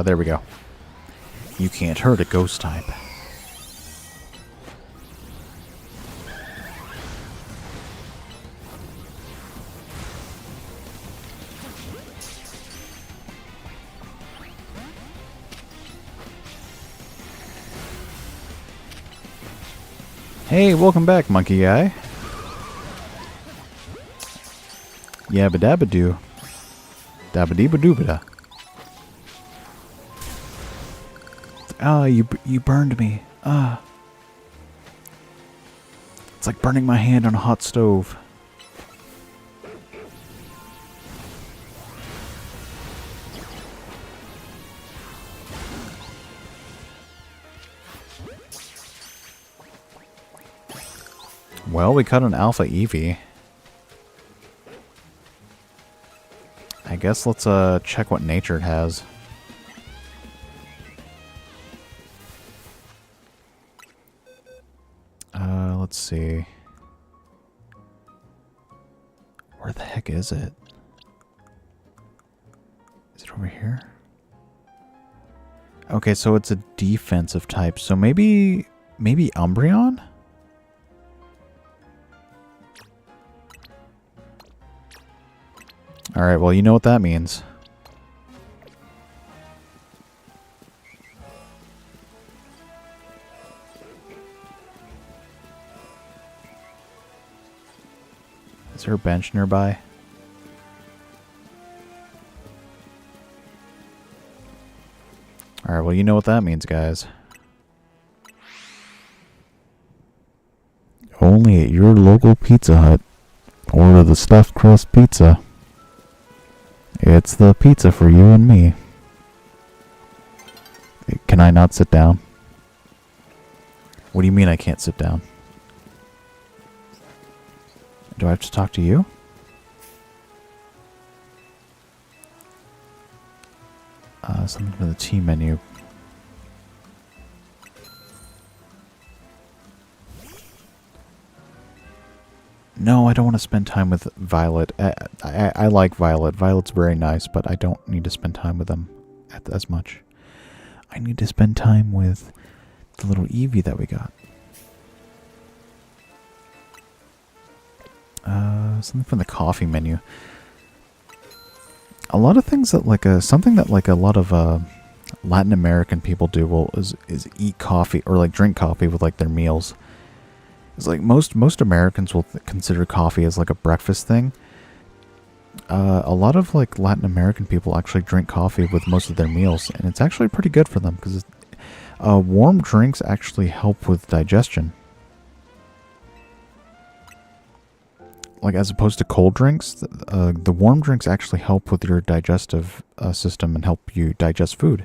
There we go. You can't hurt a ghost type. Hey, welcome back, monkey guy. Yabba dabba doo. Dabba deeba doobada. Ah, you burned me. Ah. It's like burning my hand on a hot stove. Well, we caught an alpha Eevee. I guess let's check what nature it has. let's see. Where the heck is it? Is it over here? Okay, so it's a defensive type. So maybe Umbreon? Alright, well, you know what that means. Is there a bench nearby? Alright, well, you know what that means, guys. Only at your local Pizza Hut. Order the stuffed crust pizza. It's the pizza for you and me. Can I not sit down? What do you mean I can't sit down? Do I have to talk to you? Something from the team menu. No, I don't want to spend time with Violet. I like Violet. Violet's very nice, but I don't need to spend time with them as much. I need to spend time with the little Eevee that we got. Something from the coffee menu. A lot of things that something that a lot of Latin American people do is eat coffee or like drink coffee with like their meals. It's like most Americans will consider coffee as like a breakfast thing. A lot of like Latin American people actually drink coffee with most of their meals, and it's actually pretty good for them because warm drinks actually help with digestion. Like as opposed to cold drinks, the warm drinks actually help with your digestive system and help you digest food.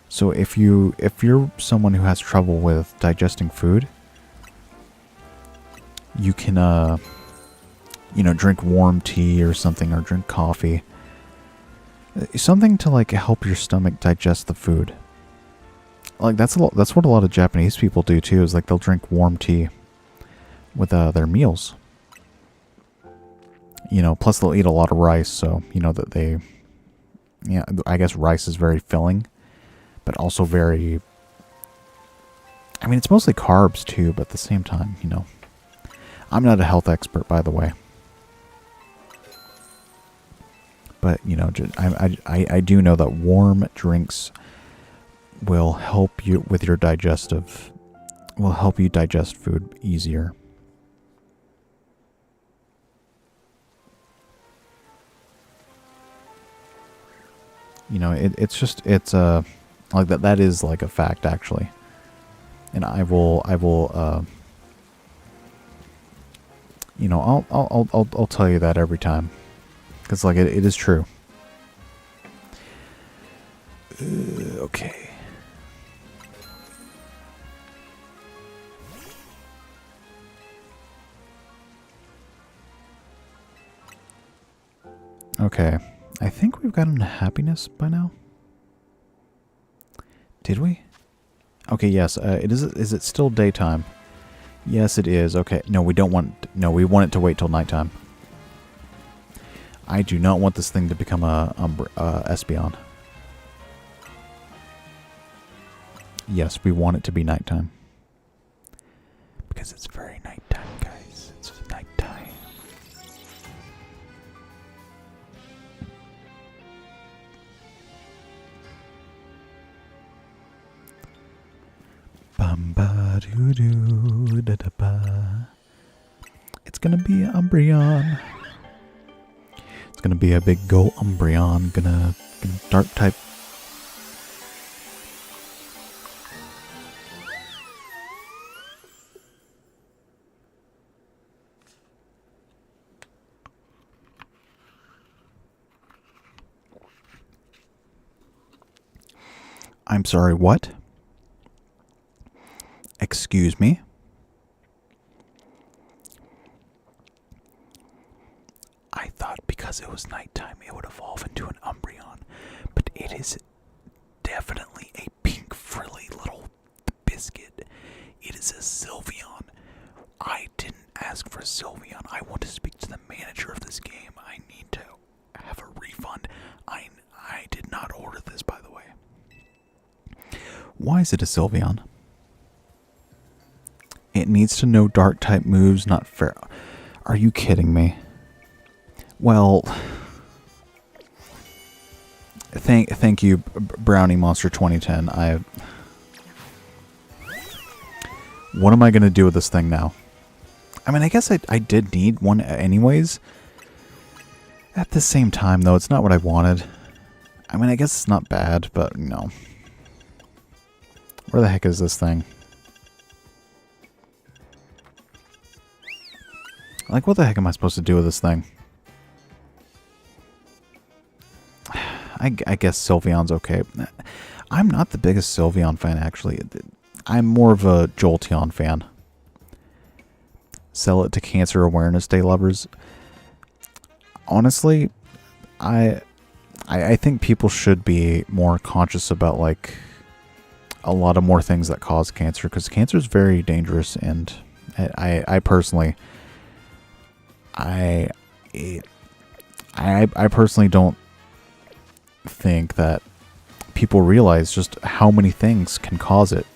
So if you're someone who has trouble with digesting food, you can drink warm tea or something, or drink coffee. Something to like help your stomach digest the food. Like that's what a lot of Japanese people do too, is like they'll drink warm tea with their meals. Plus they'll eat a lot of rice, so that they, I guess rice is very filling, but also very, I mean, it's mostly carbs too, but at the same time, I'm not a health expert, by the way. But, I do know that warm drinks will help you with your will help you digest food easier. It's like that is like a fact, actually. And I'll tell you that every time, because like it is true. Okay. Okay. I think we've gotten happiness by now. Did we? Okay, yes. Is it still daytime? Yes, it is. Okay. No, we don't want... No, we want it to wait till nighttime. I do not want this thing to become a Espeon. Yes, we want it to be nighttime. Because it's very nighttime, guys. It's nighttime. Bum-ba-doo-doo, da-da-ba. It's gonna be an Umbreon. It's gonna be a big go Umbreon. Gonna dark type. I'm sorry, what? Excuse me? I thought because it was nighttime it would evolve into an Umbreon, but it is definitely a pink frilly little biscuit. It is a Sylveon I didn't ask for a Sylveon. I want to speak to the manager of this game. I need to have a refund. I did not order this, by the way. Why is it a Sylveon? It needs to know dark type moves, not fair. Are you kidding me? Well, thank you, Brownie Monster 2010. What am I going to do with this thing now? I mean, I guess I did need one anyways. At the same time, though, it's not what I wanted. I mean, I guess it's not bad, but no. Where the heck is this thing? Like, what the heck am I supposed to do with this thing? I guess Sylveon's okay. I'm not the biggest Sylveon fan, actually. I'm more of a Jolteon fan. Sell it to Cancer Awareness Day lovers. Honestly, I think people should be more conscious about, like, a lot of more things that cause cancer, because cancer is very dangerous, and I personally, I personally don't think that people realize just how many things can cause it.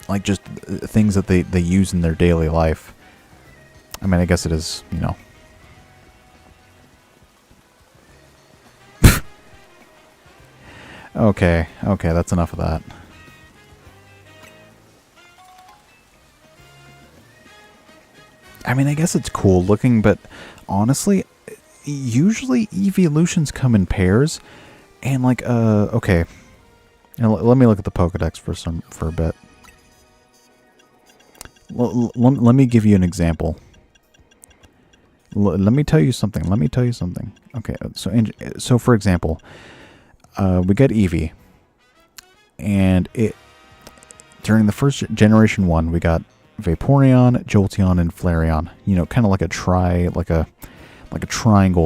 Like, just things that they use in their daily life. I mean, I guess it is, you know. Okay, that's enough of that. I mean, I guess it's cool looking, but honestly, usually evolutions come in pairs, and like, okay. Now, let me look at the Pokedex for a bit. Let me give you an example. Let me tell you something. Okay, so for example, we get Eevee, and during the first generation 1, we got Vaporeon, Jolteon, and Flareon. You know, kind of like a triangle.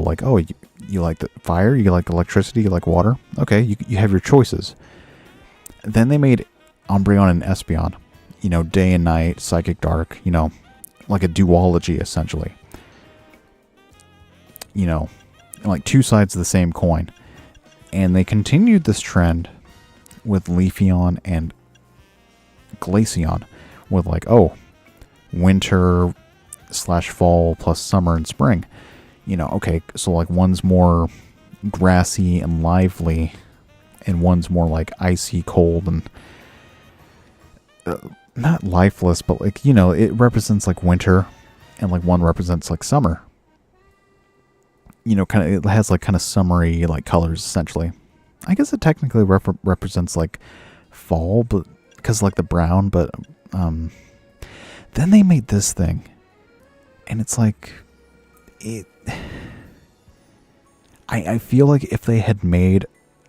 Like, oh, you like the fire, you like electricity, you like water. Okay, you have your choices. Then they made Umbreon and Espeon. You know, day and night, psychic, dark. You know, like a duology essentially. You know, like two sides of the same coin. And they continued this trend with Leafeon and Glaceon, with like, oh, winter / fall plus summer and spring. You know, okay, so like one's more grassy and lively, and one's more like icy cold and not lifeless, but like, you know, it represents like winter, and like one represents like summer. You know, kind of, it has like kind of summery like colors essentially. I guess it technically represents like fall, but because like the brown, but then they made this thing, and it's like I feel like if they had made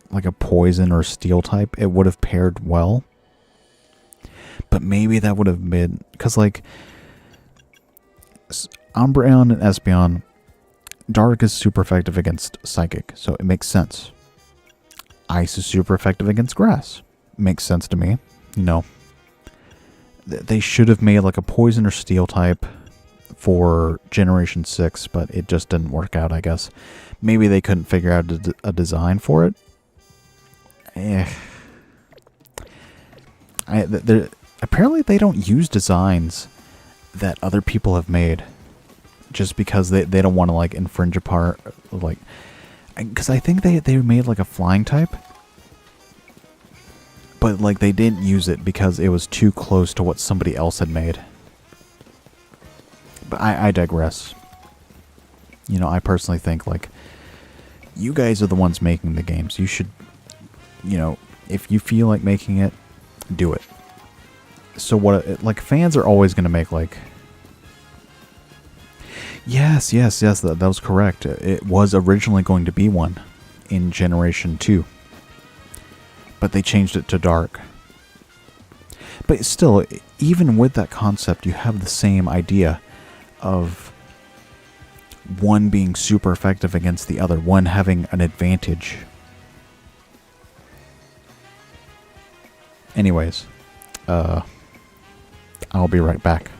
like a poison or steel type, it would have paired well. But maybe that would have been, because like Umbreon and Espeon, Dark is super effective against Psychic, so it makes sense. Ice is super effective against Grass. Makes sense to me. You know, they should have made like a Poison or Steel type for Generation 6, but it just didn't work out, I guess. Maybe they couldn't figure out a design for it. Apparently they don't use designs that other people have made, just because they don't want to like infringe upon, like, because I think they made like a flying type, but like they didn't use it because it was too close to what somebody else had made. But I digress. You know, I personally think like, you guys are the ones making the games. You should, you know, if you feel like making it, do it. So what, like, fans are always going to make like, yes, that was correct. It was originally going to be one in Generation 2. But they changed it to Dark. But still, even with that concept, you have the same idea of one being super effective against the other, one having an advantage. Anyways, I'll be right back.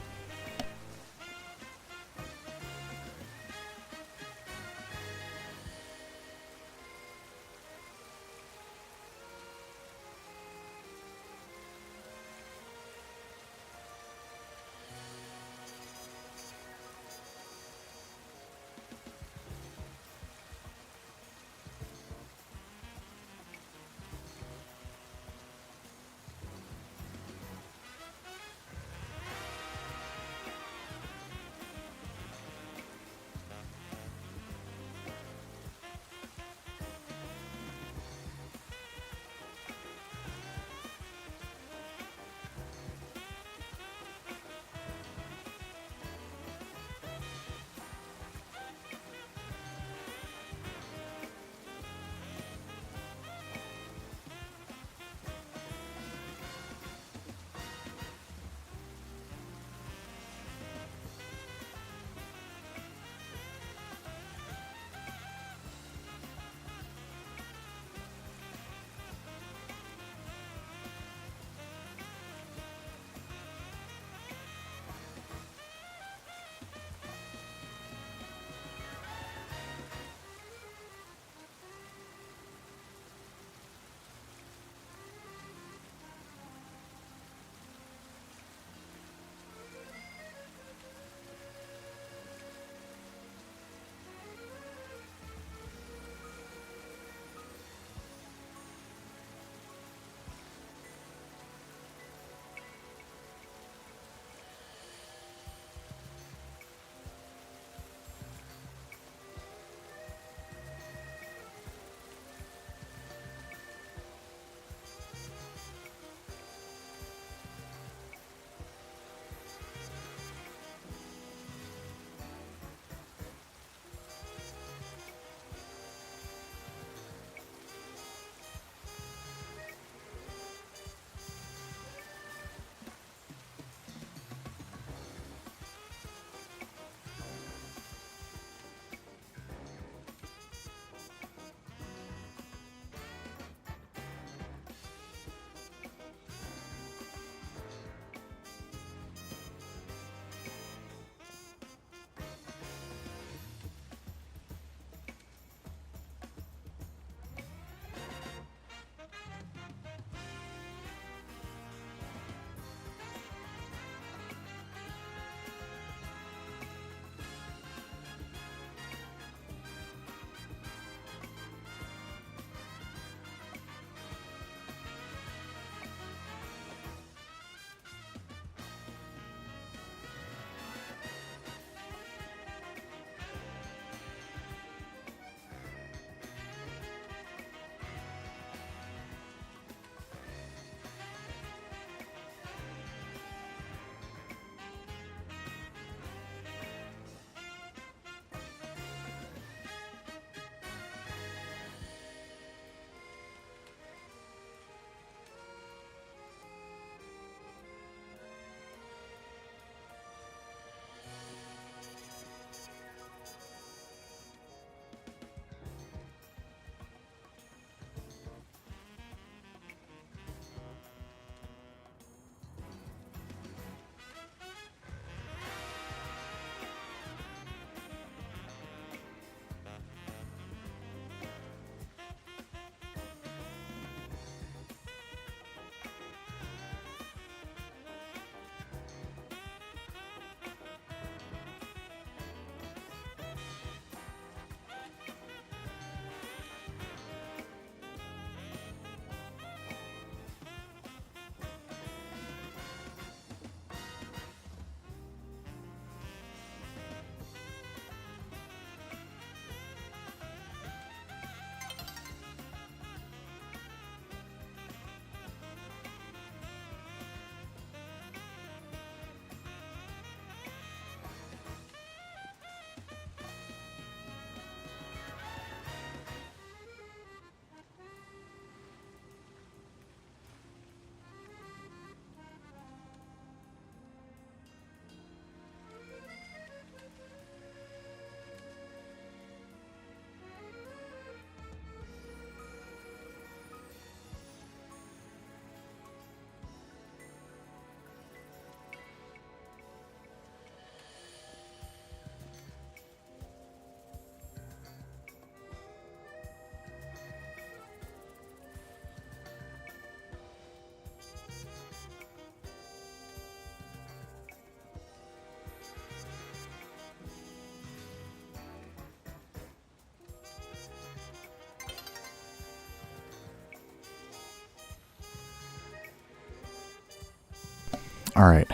Alright,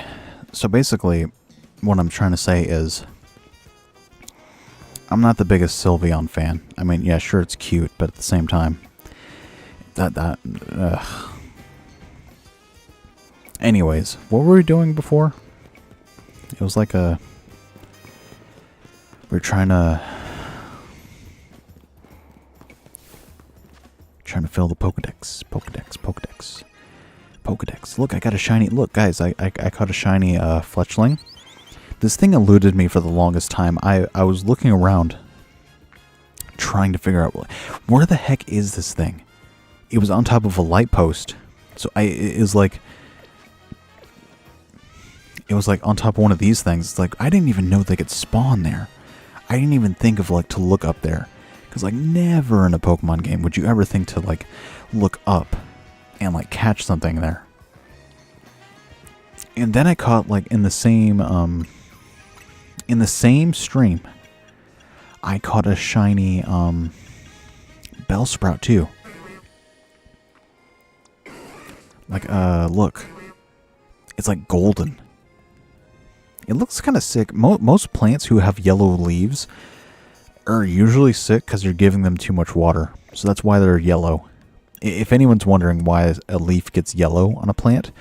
so basically, what I'm trying to say is, I'm not the biggest Sylveon fan. I mean, yeah, sure, it's cute, but at the same time, Anyways, what were we doing before? It was like a... We're trying to fill the Pokedex. Pokedex. Look, I got a shiny... Look, guys, I caught a shiny Fletchling. This thing eluded me for the longest time. I was looking around, trying to figure out, where the heck is this thing? It was on top of a light post. So it was like on top of one of these things. It's like, I didn't even know they could spawn there. I didn't even think of, like, to look up there. Because, like, never in a Pokemon game would you ever think to, like, look up and, like, catch something there. And then I caught, like, in the same stream, I caught a shiny, Bellsprout, too. Like, look. It's, like, golden. It looks kind of sick. Most plants who have yellow leaves are usually sick because you're giving them too much water. So that's why they're yellow. If anyone's wondering why a leaf gets yellow on a plant,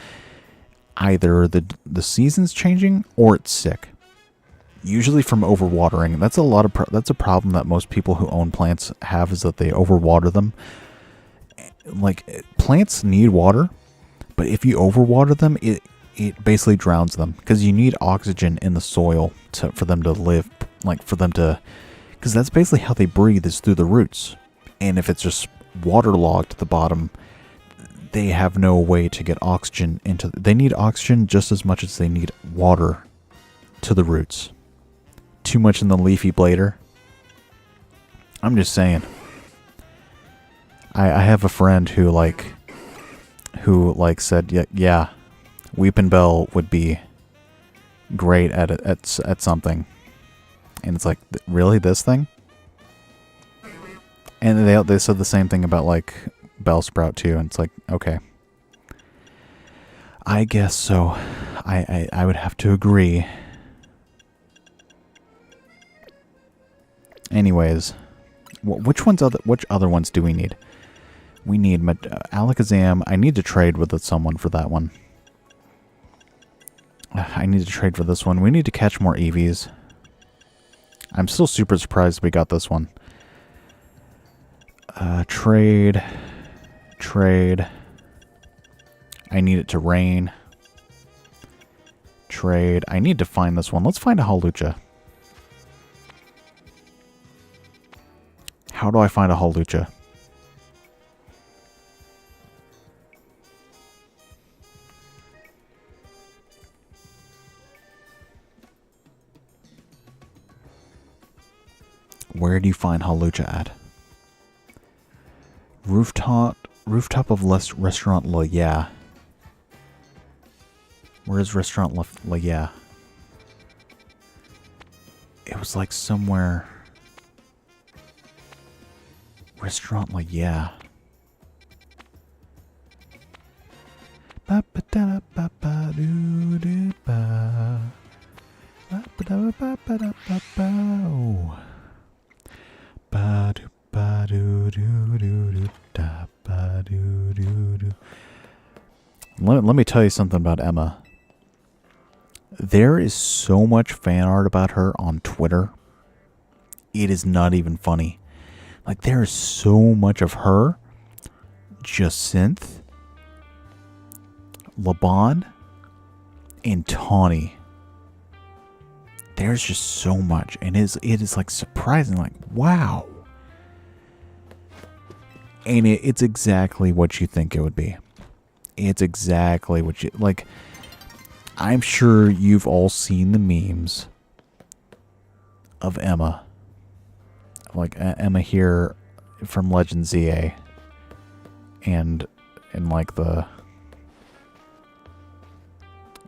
either the season's changing or it's sick. Usually from overwatering. That's a problem that most people who own plants have, is that they overwater them. Like, plants need water, but if you overwater them, it basically drowns them, because you need oxygen in the soil for them to live, because that's basically how they breathe, is through the roots. And if it's just waterlogged at the bottom, they have no way to get oxygen they need oxygen just as much as they need water to the roots. Too much in the leafy blader. I'm just saying. I have a friend who said, yeah, Weepin' Bell would be great at something. And it's like, really, this thing? And they said the same thing about, like, Bellsprout too, and it's like, okay. I guess so. I would have to agree. Anyways, which other ones do we need? We need Alakazam. I need to trade with someone for that one. I need to trade for this one. We need to catch more Eevees. I'm still super surprised we got this one. Trade. I need it to rain. Trade. I need to find this one. Let's find a Hawlucha. How do I find a Hawlucha? Where do you find Hawlucha at? Rooftop of Restaurant La Yeah. Where is Restaurant La Yeah? It was like somewhere. Restaurant La Yeah. Let me tell you something about Emma. There is so much fan art about her on Twitter. It is not even funny. Like, there is so much of her, Jacinthe, Laban, and Tawny. There's just so much, and it is like surprising, like, wow. And it's exactly what you think it would be. It's exactly what you, like, I'm sure you've all seen the memes of Emma. Like, Emma here from Legend ZA. And like the,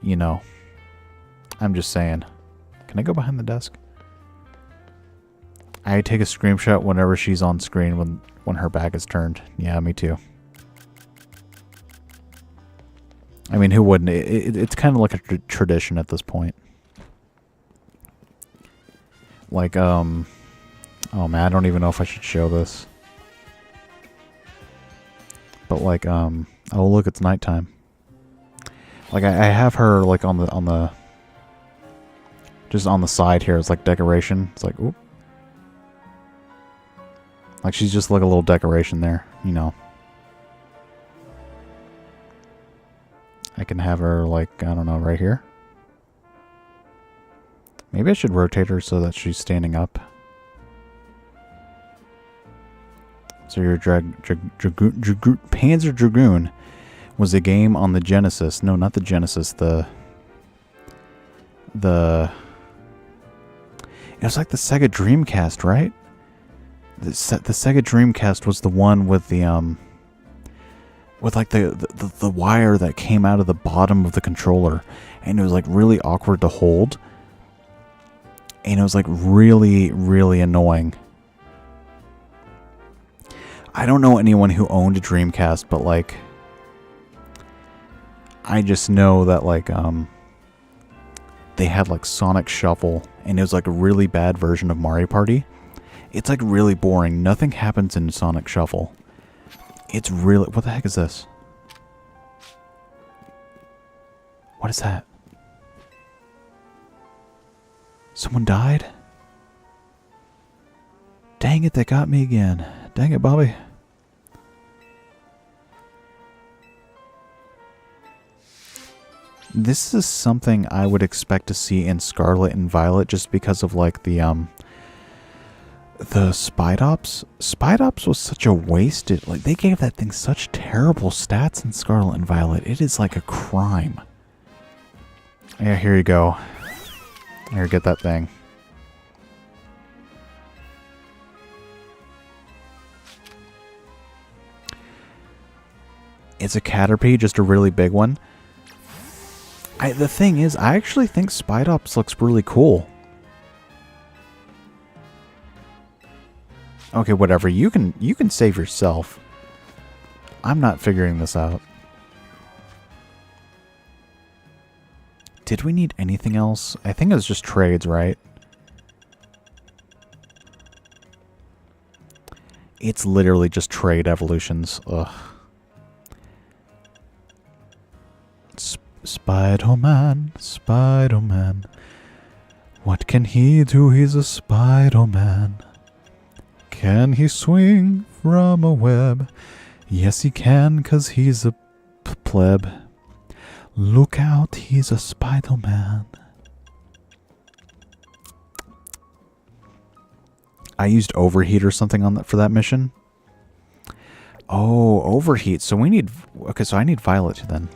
you know, I'm just saying. Can I go behind the desk? I take a screenshot whenever she's on screen when her back is turned. Yeah, me too. I mean, who wouldn't? It's kind of like a tradition at this point. Like, oh man, I don't even know if I should show this. But like, oh look, it's nighttime. Like, I have her like on the just on the side here. It's like decoration. It's like, oop. Like she's just like a little decoration there, you know. I can have her like, I don't know, right here. Maybe I should rotate her so that she's standing up. So your Panzer Dragoon was a game on the Genesis. No, not the Genesis. It was like the Sega Dreamcast, right? The Sega Dreamcast was the one with the with like the wire that came out of the bottom of the controller, and it was like really awkward to hold, and it was like really, really annoying. I don't know anyone who owned a Dreamcast, but like I just know that like they had like Sonic Shuffle, and it was like a really bad version of Mario Party. It's like really boring. Nothing happens in Sonic Shuffle. It's really... What the heck is this? What is that? Someone died? Dang it, they got me again. Dang it, Bobby. This is something I would expect to see in Scarlet and Violet just because of like the Spidops. Spidops was such a wasted... Like, they gave that thing such terrible stats in Scarlet and Violet. It is like a crime. Yeah, here you go. Here, get that thing. It's a Caterpie, just a really big one. The thing is, I actually think Spidops looks really cool. Okay, whatever. You can save yourself. I'm not figuring this out. Did we need anything else? I think it was just trades, right? It's literally just trade evolutions. Ugh. Spider-Man, Spider-Man. What can he do? He's a Spider-Man. Can he swing from a web? Yes, he can, 'cause he's a pleb. Look out, he's a Spider-Man. I used overheat or something on that for that mission. Oh, overheat. So we need... Okay, so I need Violet then.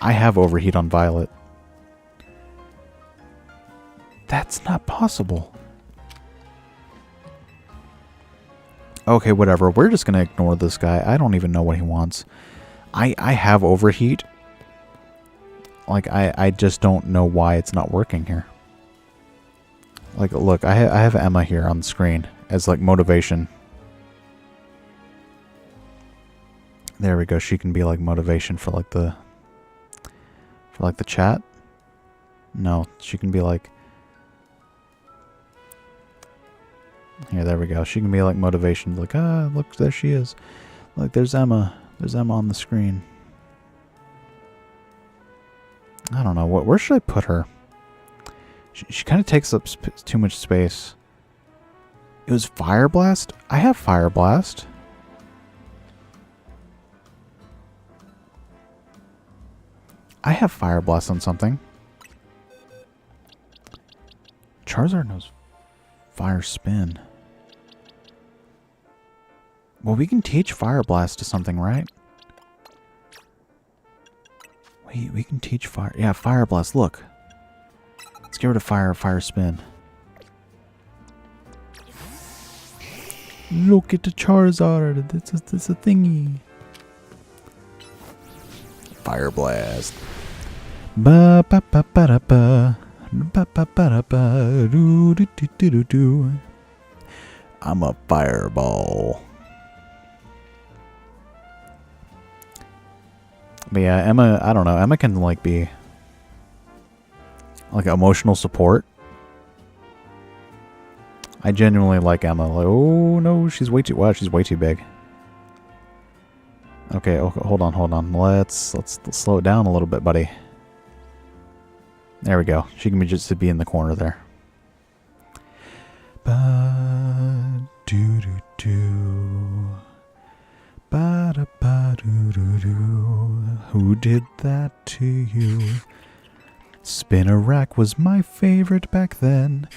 I have overheat on Violet. That's not possible. Okay, whatever. We're just going to ignore this guy. I don't even know what he wants. I have overheat. Like, I just don't know why it's not working here. Like, look, I have Emma here on the screen as, like, motivation. There we go. She can be, like, motivation for, like, the... For, like, the chat. No, she can be, like... Here, there we go. She can be, like, motivation. Like, ah, look, there she is. Look, there's Emma. There's Emma on the screen. I don't know. Where should I put her? She kind of takes up too much space. It was Fire Blast? I have Fire Blast. I have Fire Blast on something. Charizard knows Fire Spin. Well, we can teach Fire Blast to something, right? Wait, we can teach Fire... Yeah, Fire Blast, look. Let's get rid of Fire Spin. Look at the Charizard. It's a thingy. Fire Blast. Ba ba ba ba da ba. Ba ba ba da ba. Do do do do do do. I'm a fireball. But yeah, Emma, I don't know. Emma can like be like emotional support. I genuinely like Emma. Like, oh no, she's way too. Wow, she's way too big. Okay, hold on. Let's slow it down a little bit, buddy. There we go. She can be just to be in the corner there. Ba do do do. Ba da ba do do do. Who did that to you? Spinner rack was my favorite back then.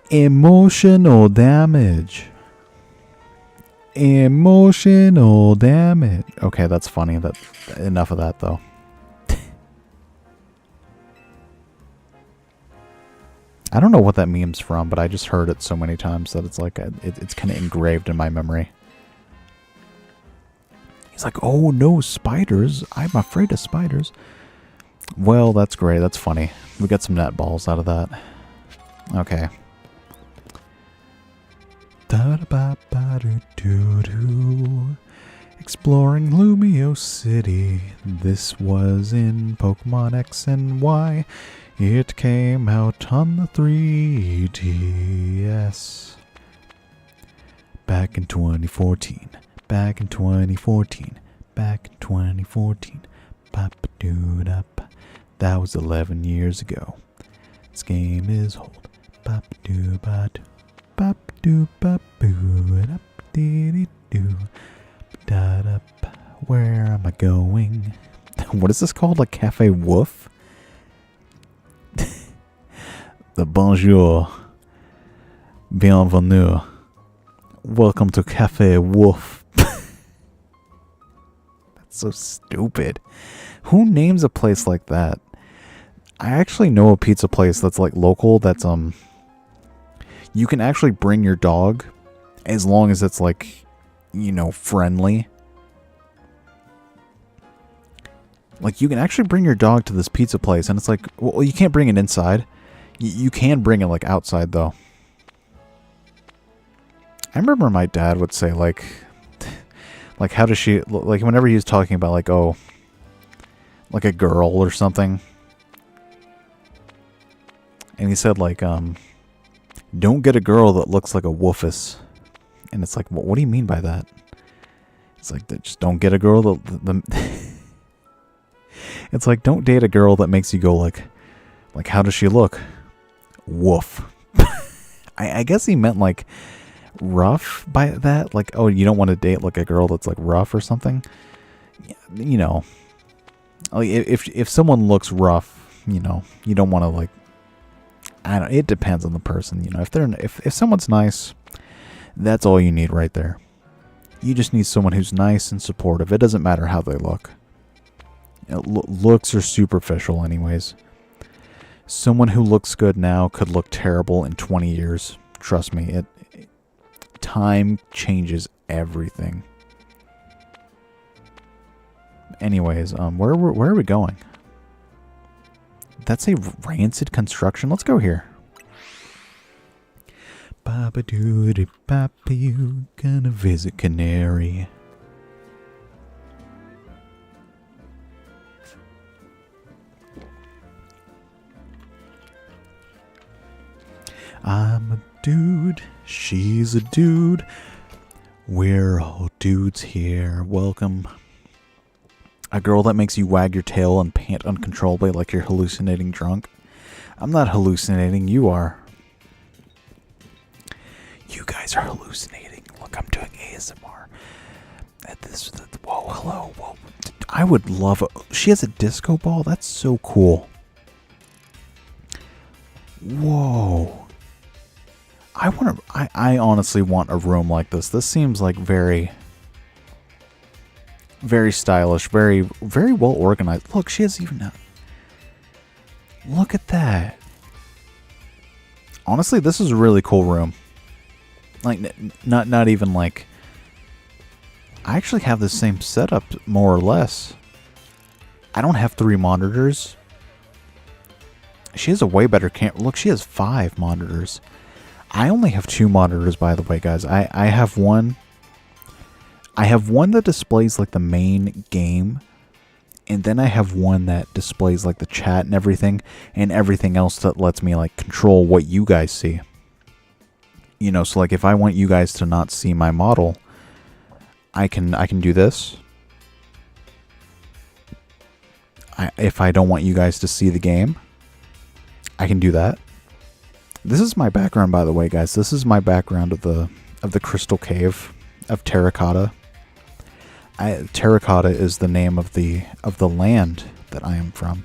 Emotional damage. Emotional damage. Okay, that's funny. Enough of that though. I don't know what that meme's from, but I just heard it so many times that it's like it's kind of engraved in my memory. He's like, "Oh no, spiders! I'm afraid of spiders." Well, that's great. That's funny. We got some net balls out of that. Okay. Exploring Lumiose City. This was in Pokemon X and Y. It came out on the 3DS. Back in 2014. Back in 2014. Back in 2014. Pop-a-doo-dap. That was 11 years ago. This game is old. Pop-a-doo-ba-doo. Pop-a-doo-ba-boo-dap-dee-dee-doo. Da-da-p. Where am I going? What is this called? Like Cafe Woof? The bonjour. Bienvenue. Welcome to Cafe Woof. That's so stupid. Who names a place like that? I actually know a pizza place that's like local that's you can actually bring your dog as long as it's like, you know, friendly. Like you can actually bring your dog to this pizza place and it's like, well, you can't bring it inside. You can bring it like outside though. I remember my dad would say like how does she, like whenever he was talking about like, oh, like a girl or something. And he said like, don't get a girl that looks like a woofus. And it's like, what do you mean by that? It's like, just don't get a girl that, it's like, don't date a girl that makes you go like how does she look? Woof. I guess he meant like rough by that. Like, oh, you don't want to date like a girl that's like rough or something. You know, like if someone looks rough, you know, you don't want to like, I don't, it depends on the person. You know, if someone's nice, that's all you need right there. You just need someone who's nice and supportive. It doesn't matter how they look. You know, looks are superficial anyways. Someone who looks good now could look terrible in 20 years. Trust me, time changes everything. Anyways, where are we going? That's a rancid construction. Let's go here. Baba doody papa, you gonna visit Canary. I'm a dude, she's a dude. We're all dudes here. Welcome. A girl that makes you wag your tail and pant uncontrollably like you're hallucinating drunk. I'm not hallucinating, you are. You guys are hallucinating. Look, I'm doing ASMR. At this, whoa, hello, whoa. I would love she has a disco ball? That's so cool. Whoa. I honestly want a room like this. This seems like very stylish, very well organized. Look, she has even a, look at that. Honestly, this is a really cool room. Like, not even like, I actually have the same setup, more or less. I don't have 3 monitors. She has a way better camera. Look, she has 5 monitors. I only have 2 monitors, by the way, guys. I have one. I have one that displays like the main game, and then I have one that displays like the chat and everything else that lets me like control what you guys see. You know, so like if I want you guys to not see my model, I can do this. If I don't want you guys to see the game, I can do that. This is my background, by the way, guys. This is my background of the crystal cave of Terracotta. Terracotta is the name of the land that I am from.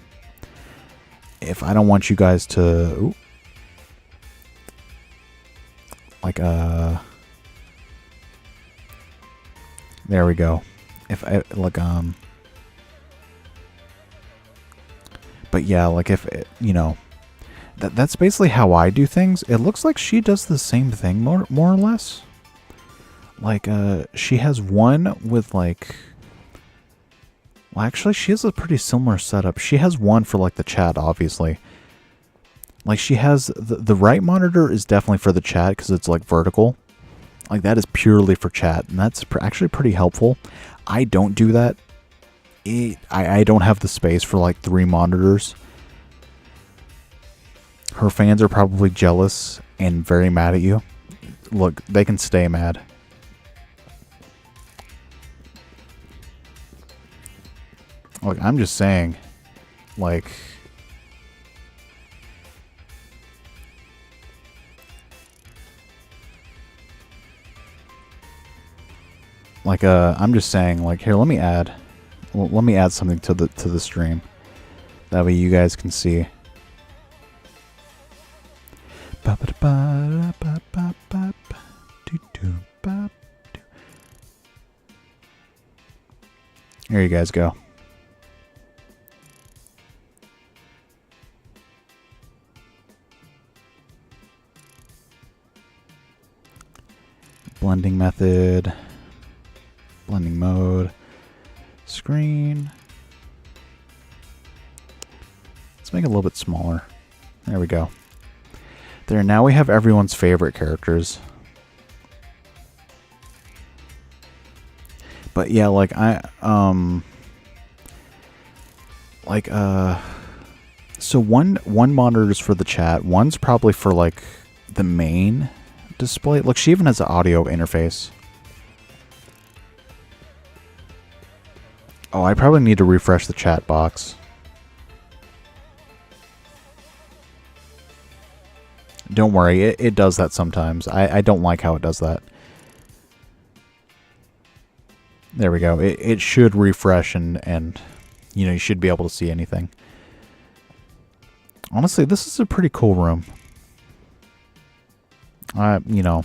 If I don't want you guys to, there we go. If I but yeah, like if you know, that's basically how I do things. It looks like she does the same thing more or less. Like she has one with like, well, actually she has a pretty similar setup. She has one for like the chat, obviously. Like she has the right monitor is definitely for the chat because it's like vertical. Like that is purely for chat, and that's actually pretty helpful. I don't do that. I don't have the space for like 3 monitors. Her fans are probably jealous and very mad at you. Look, they can stay mad. Look, I'm just saying, like, I'm just saying, like, here, let me add something to the stream. That way you guys can see. Here you guys go. Blending method, blending mode, screen. Let's make it a little bit smaller. There we go. There, now we have everyone's favorite characters. But yeah, like so one monitor is for the chat, one's probably for like the main display. Look, she even has an audio interface. Oh, I probably need to refresh the chat box. Don't worry, it does that sometimes. I don't like how it does that. There we go. It should refresh and you know, you should be able to see anything. Honestly, this is a pretty cool room. You know,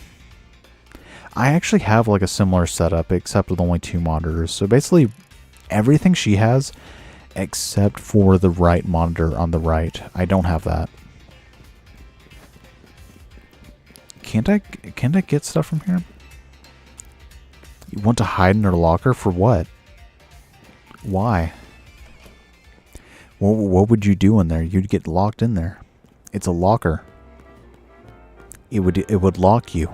I actually have like a similar setup except with only 2 monitors. So basically everything she has except for the right monitor on the right. I don't have that. Can't I get stuff from here? You want to hide in her locker for what? Why? What would you do in there? You'd get locked in there. It's a locker. It would lock you.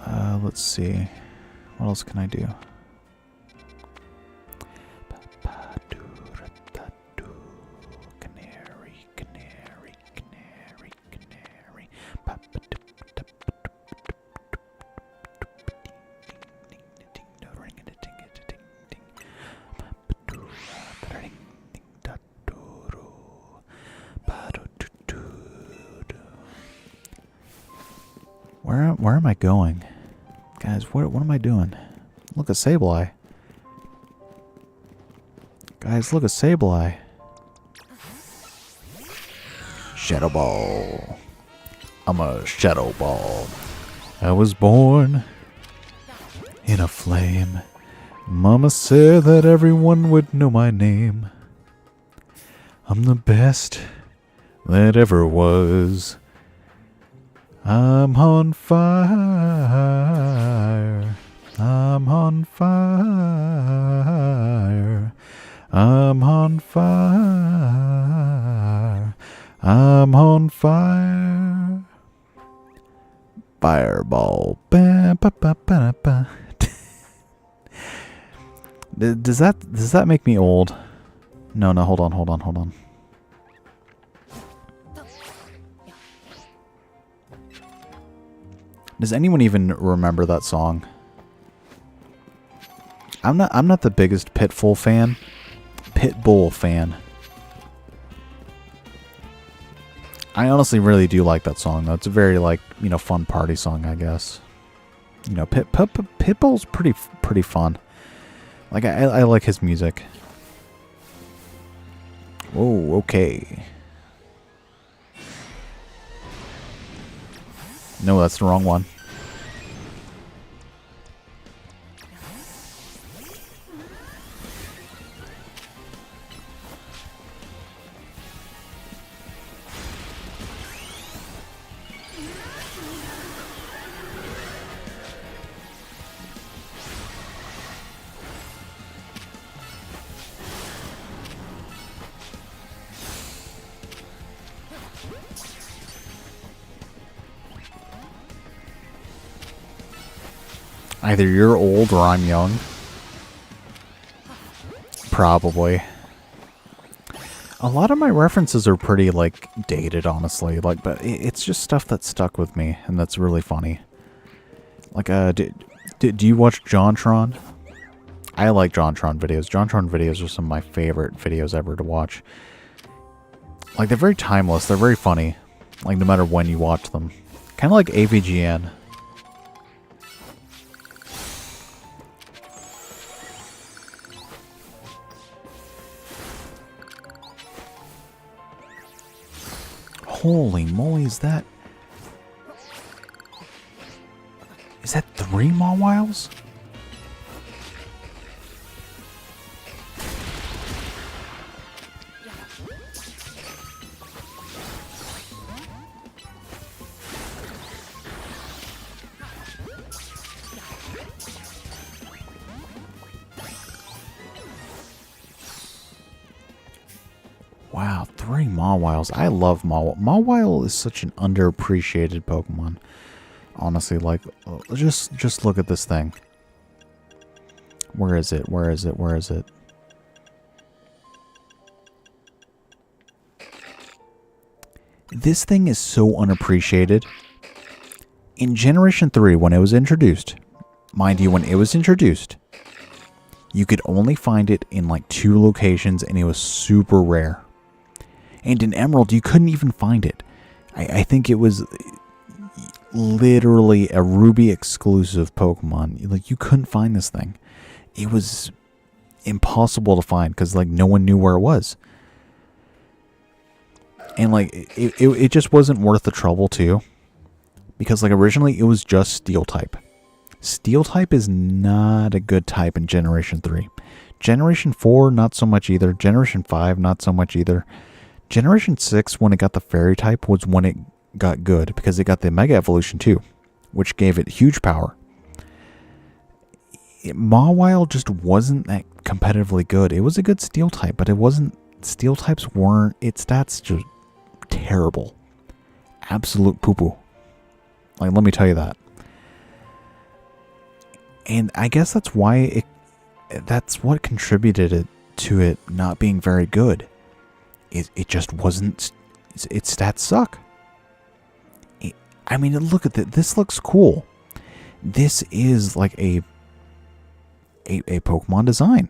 Let's see. What else can I do? Canary, canary, canary, canary. Where am I going? Guys, what am I doing? Look at Sableye. Guys, look at Sableye. Shadow Ball. I'm a Shadow Ball. I was born in a flame. Mama said that everyone would know my name. I'm the best that ever was. I'm on fire. I'm on fire. I'm on fire. I'm on fire. Fireball. Bam. Does that make me old? No, hold on. Does anyone even remember that song? I'm not the biggest Pitbull fan. I honestly really do like that song though. It's a very like, fun party song, I guess. Pitbull's pretty fun. Like I like his music. Whoa, okay. No, that's the wrong one. Either you're old or I'm young. Probably. A lot of my references are pretty, like, dated, honestly. Like, but it's just stuff that stuck with me, and that's really funny. Like, do you watch JonTron? I like JonTron videos. JonTron videos are some of my favorite videos ever to watch. Like, they're very timeless. They're very funny. Like, no matter when you watch them. Kind of like AVGN. Holy moly, is that 3 Mawiles? Wow, 3 Mawiles. I love Mawile. Mawile is such an underappreciated Pokemon. Honestly, like, just look at this thing. Where is it? Where is it? Where is it? This thing is so unappreciated. In Generation 3, when it was introduced, mind you, when it was introduced, you could only find it in like 2 locations, and it was super rare. And in Emerald, you couldn't even find it. I think it was literally a Ruby exclusive Pokemon. Like, you couldn't find this thing. It was impossible to find because, like, no one knew where it was. And, like, it just wasn't worth the trouble, too. Because, like, originally it was just Steel type. Steel type is not a good type in Generation 3. Generation 4, not so much either. Generation 5, not so much either. Generation 6, when it got the Fairy type, was when it got good, because it got the Mega Evolution too, which gave it huge power. Mawile just wasn't that competitively good. It was a good Steel type, but it wasn't. Steel types weren't. Its stats just terrible. Absolute poo-poo. Like, let me tell you that. And I guess that's why that's what contributed to it not being very good. It just wasn't. Its stats suck. I mean, look at that. This looks cool. This is like a Pokemon design.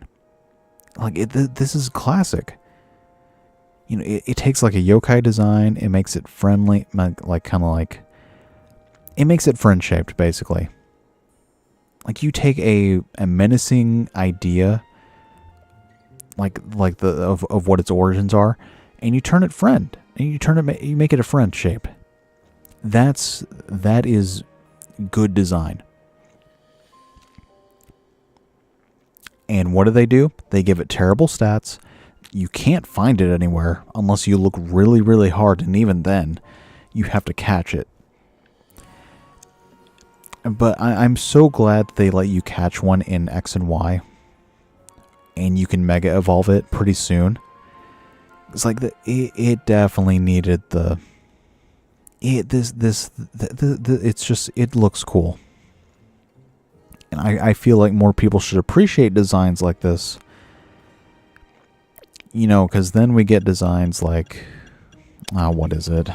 Like, this is classic. You know, it takes like a yokai design. It makes it friendly, like kind of like. It makes it friend shaped, basically. Like, you take a menacing idea, like of what its origins are, and you turn it friend, and you make it a friend shape. That is good design. And what do? They give it terrible stats. You can't find it anywhere unless you look really, really hard, and even then, you have to catch it. But I'm so glad they let you catch one in X and Y, and you can Mega Evolve it pretty soon. It's like it definitely needed the. It's just, it looks cool. And I feel like more people should appreciate designs like this. You know, because then we get designs like... what is it?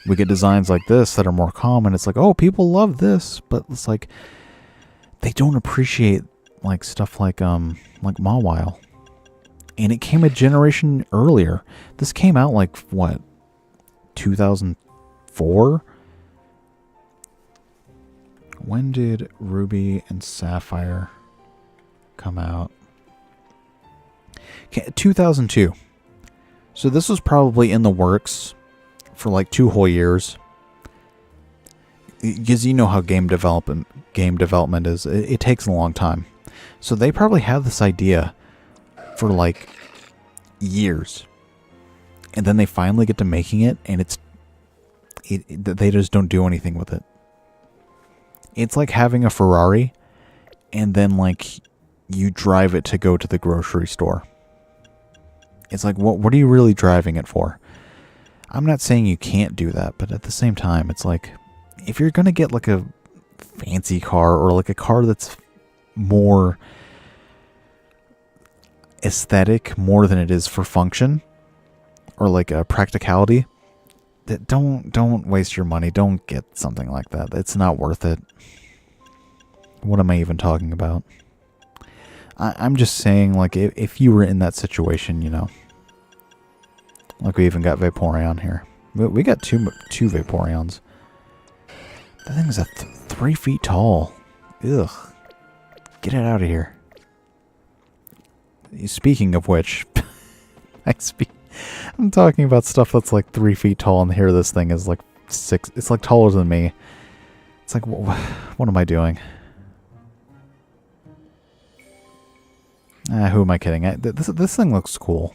We get designs like this that are more common. It's like, oh, people love this. But it's like... They don't appreciate like stuff like Mawile. And it came a generation earlier. This came out like, what? 2004? When did Ruby and Sapphire come out? 2002. So this was probably in the works for like 2 whole years. Because you know how game development is. It takes a long time. So they probably had this idea for like years. And then they finally get to making it, and they just don't do anything with it. It's like having a Ferrari, and then like you drive it to go to the grocery store. It's like, what are you really driving it for? I'm not saying you can't do that, but at the same time, it's like, if you're going to get like a fancy car, or like a car that's more aesthetic more than it is for function, or like a practicality, that don't waste your money. Don't get something like that. It's not worth it. What am I even talking about? I'm just saying, like, if you were in that situation, you know. Like, we even got Vaporeon here. We got two Vaporeons. That thing's 3 feet tall. Ugh. Get it out of here. Speaking of which, I'm talking about stuff that's like 3 feet tall, and here this thing is like 6. It's like taller than me. It's like, what am I doing? Who am I kidding? This thing looks cool.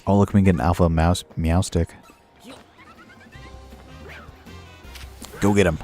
Oh, look, we can get an alpha meow stick. Go get him.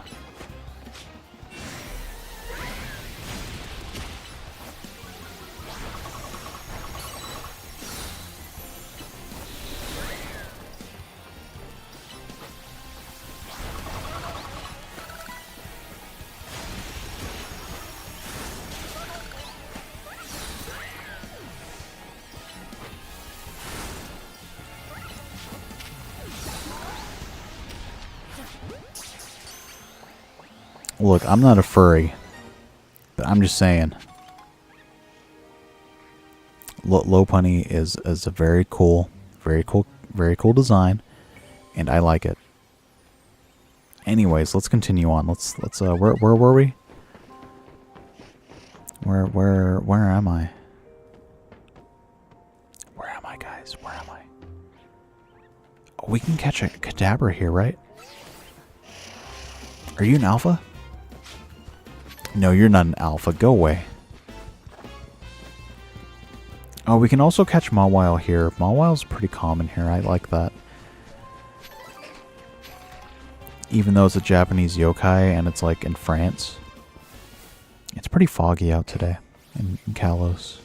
Look, I'm not a furry, but I'm just saying. Lopunny is a very cool design, and I like it. Anyways, let's continue on. Let's where were we? Where am I? Where am I, guys? Where am I? Oh, we can catch a Kadabra here, right? Are you an alpha? No, you're not an alpha. Go away. Oh, we can also catch Mawile here. Mawile's pretty common here. I like that. Even though it's a Japanese yokai and it's like in France. It's pretty foggy out today in Kalos.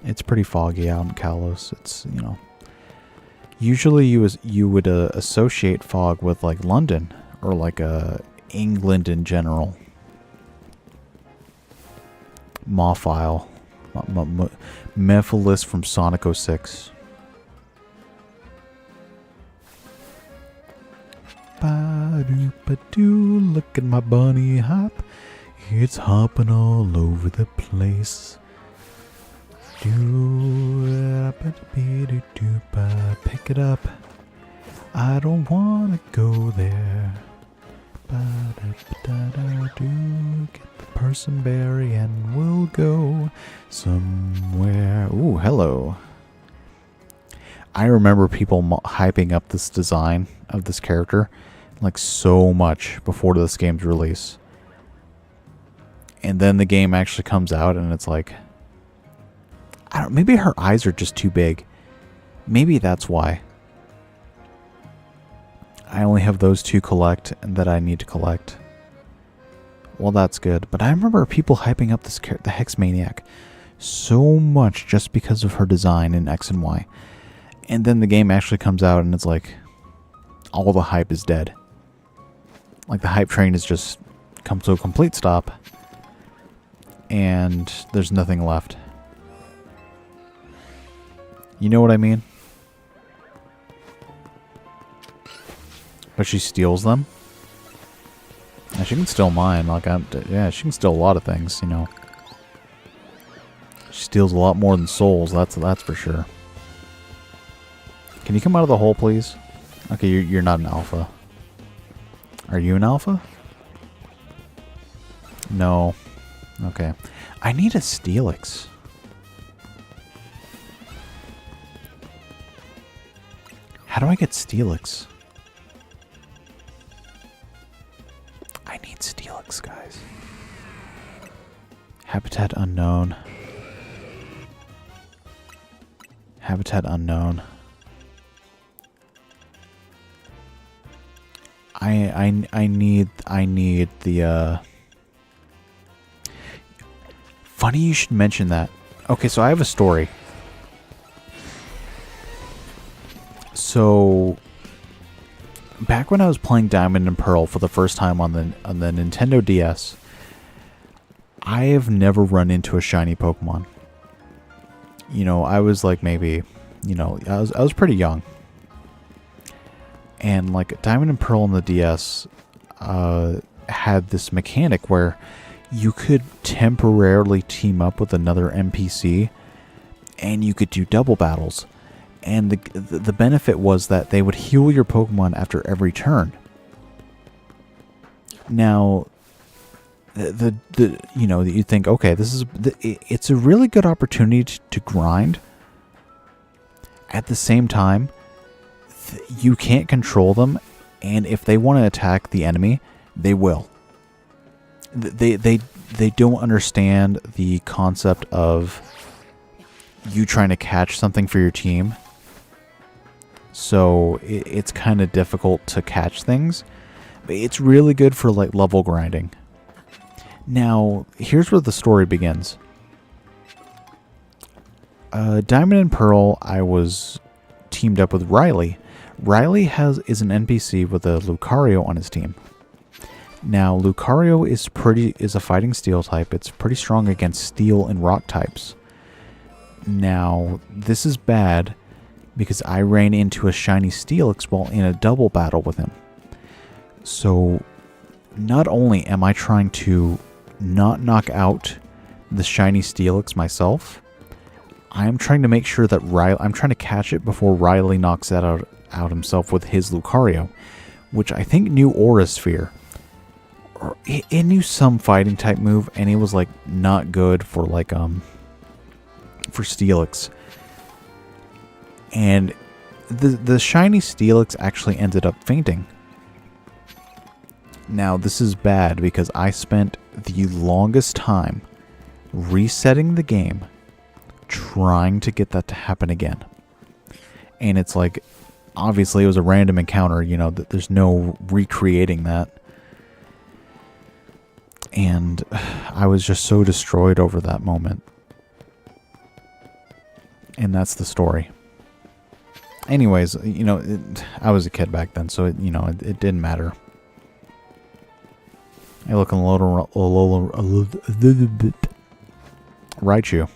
It's pretty foggy out in Kalos. It's, you know. Usually you would associate fog with like London. Or like England in general. Mawfile. Mephilis from Sonic 06. Ba-doo-ba-doo, look at my bunny hop. It's hopping all over the place. Pick it up. I don't want to go there. Get the person berry and we'll go somewhere. Ooh, hello. I remember people hyping up this design of this character like so much before this game's release. And then the game actually comes out and it's like, I don't, maybe her eyes are just too big. Maybe that's why. I only have those 2 collect and that I need to collect. Well, that's good. But I remember people hyping up this the Hex Maniac so much just because of her design in X and Y. And then the game actually comes out and it's like all the hype is dead. Like the hype train has just come to a complete stop and there's nothing left. You know what I mean? But she steals them. Yeah, she can steal mine. Like yeah, she can steal a lot of things, you know. She steals a lot more than souls, that's for sure. Can you come out of the hole, please? Okay, you're not an alpha. Are you an alpha? No. Okay. I need a Steelix. How do I get Steelix? I need Steelix, guys. Habitat unknown. Habitat unknown. I need the Funny you should mention that. Okay, so I have a story. So back when I was playing Diamond and Pearl for the first time on the Nintendo DS, I have never run into a shiny Pokemon. You know, I was like maybe, you know, I was pretty young. And like Diamond and Pearl on the DS had this mechanic where you could temporarily team up with another NPC and you could do double battles. And the benefit was that they would heal your Pokemon after every turn. Now, you know, you think, okay, it's a really good opportunity to grind. At the same time, you can't control them, and if they want to attack the enemy, they will. They don't understand the concept of you trying to catch something for your team. So it's kind of difficult to catch things. But it's really good for like level grinding. Now, here's where the story begins. Diamond and Pearl, I was teamed up with Riley. Riley is an NPC with a Lucario on his team. Now, Lucario is a fighting steel type. It's pretty strong against steel and rock types. Now, this is bad because I ran into a shiny Steelix while in a double battle with him. So, not only am I trying to not knock out the shiny Steelix myself, I'm trying to make sure that I'm trying to catch it before Riley knocks that out himself with his Lucario, which I think knew Aura Sphere. Or it knew some fighting type move, and it was like not good for like for Steelix. And the shiny Steelix actually ended up fainting. Now this is bad because I spent the longest time resetting the game trying to get that to happen again. And it's like, obviously it was a random encounter, you know, that there's no recreating that. And I was just so destroyed over that moment. And that's the story. Anyways, you know, I was a kid back then, so it didn't matter. I look a little Raichu.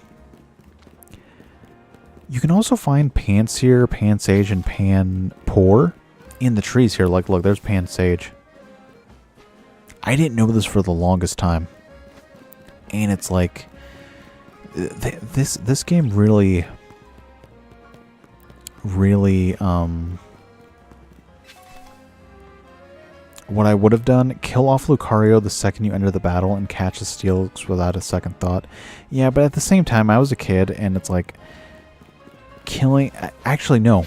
You can also find Pansear, Pansage, and Panpour in the trees here. Like, look, there's Pansage. I didn't know this for the longest time. And it's like, this game really, what I would have done, kill off Lucario the second you enter the battle and catch the Steelix without a second thought. Yeah, but at the same time, I was a kid, and it's like, actually, no.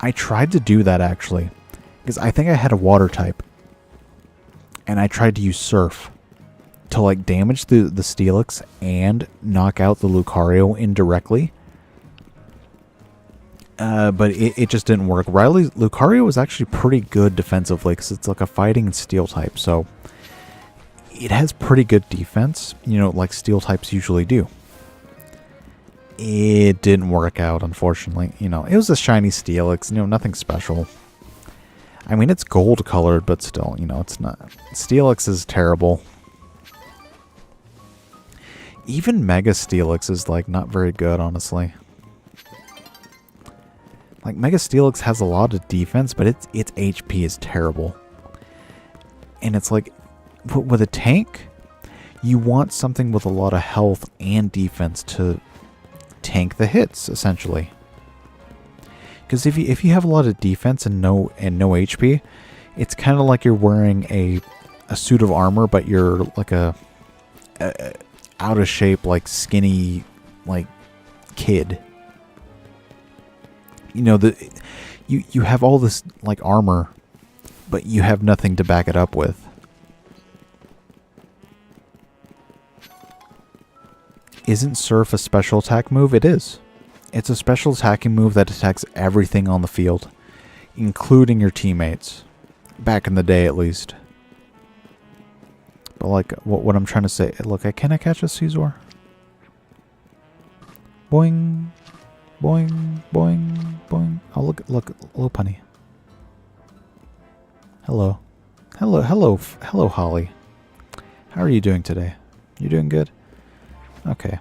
I tried to do that, actually. Because I think I had a water type. And I tried to use Surf to, like, damage the Steelix and knock out the Lucario indirectly. But it just didn't work. Lucario was actually pretty good defensively because it's like a fighting and steel type. So it has pretty good defense, you know, like steel types usually do. It didn't work out, unfortunately. You know, it was a shiny Steelix, you know, nothing special. I mean, it's gold colored, but still, you know, it's not. Steelix is terrible. Even Mega Steelix is, like, not very good, honestly. Like, Mega Steelix has a lot of defense, but its HP is terrible. And it's like, with a tank, you want something with a lot of health and defense to tank the hits, essentially. Because if you have a lot of defense and no HP, it's kind of like you're wearing a suit of armor, but you're like a out of shape, like skinny, like kid. You know, you have all this like armor, but you have nothing to back it up with. Isn't Surf a special attack move? It is. It's a special attacking move that attacks everything on the field, including your teammates. Back in the day, at least. But like, what I'm trying to say... Look, can I catch a Caesar? Boing. Boing. Boing. Boing. Oh, look. Hello, punny. Hello. Hello, Holly. How are you doing today? You doing good? Okay.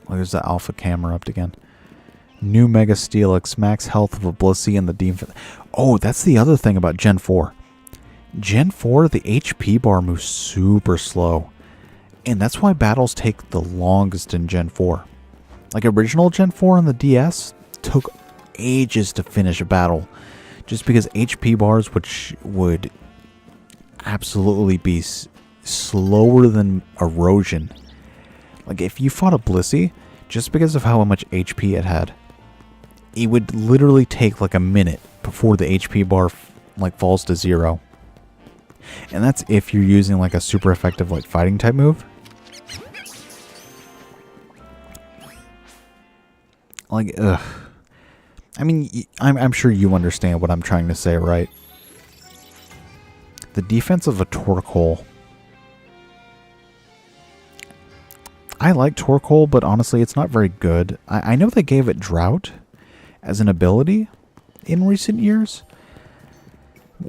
Well, there's the alpha camera up again. New Mega Steelix, max health of a Blissey and the defense. Oh, that's the other thing about Gen 4. Gen 4, the HP bar moves super slow. And that's why battles take the longest in Gen 4. Like original Gen 4 on the DS took ages to finish a battle. Just because HP bars would absolutely be slower than erosion. Like, if you fought a Blissey, just because of how much HP it had, it would literally take like a minute before the HP bar like falls to 0. And that's if you're using like a super effective like fighting type move. Like, ugh. I mean, I'm sure you understand what I'm trying to say, right? The defense of a Torkoal. I like Torkoal, but honestly, it's not very good. I know they gave it Drought as an ability in recent years,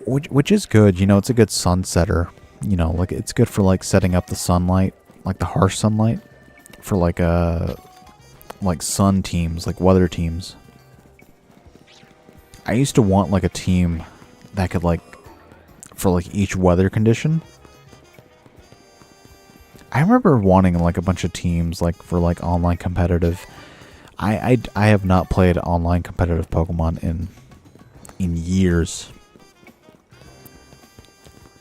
which is good. You know, it's a good sunsetter. You know, like it's good for like setting up the sunlight, like the harsh sunlight, for like sun teams, like weather teams. I used to want like a team that could like for like each weather condition. I remember wanting like a bunch of teams like for like online competitive. I have not played online competitive Pokemon in years.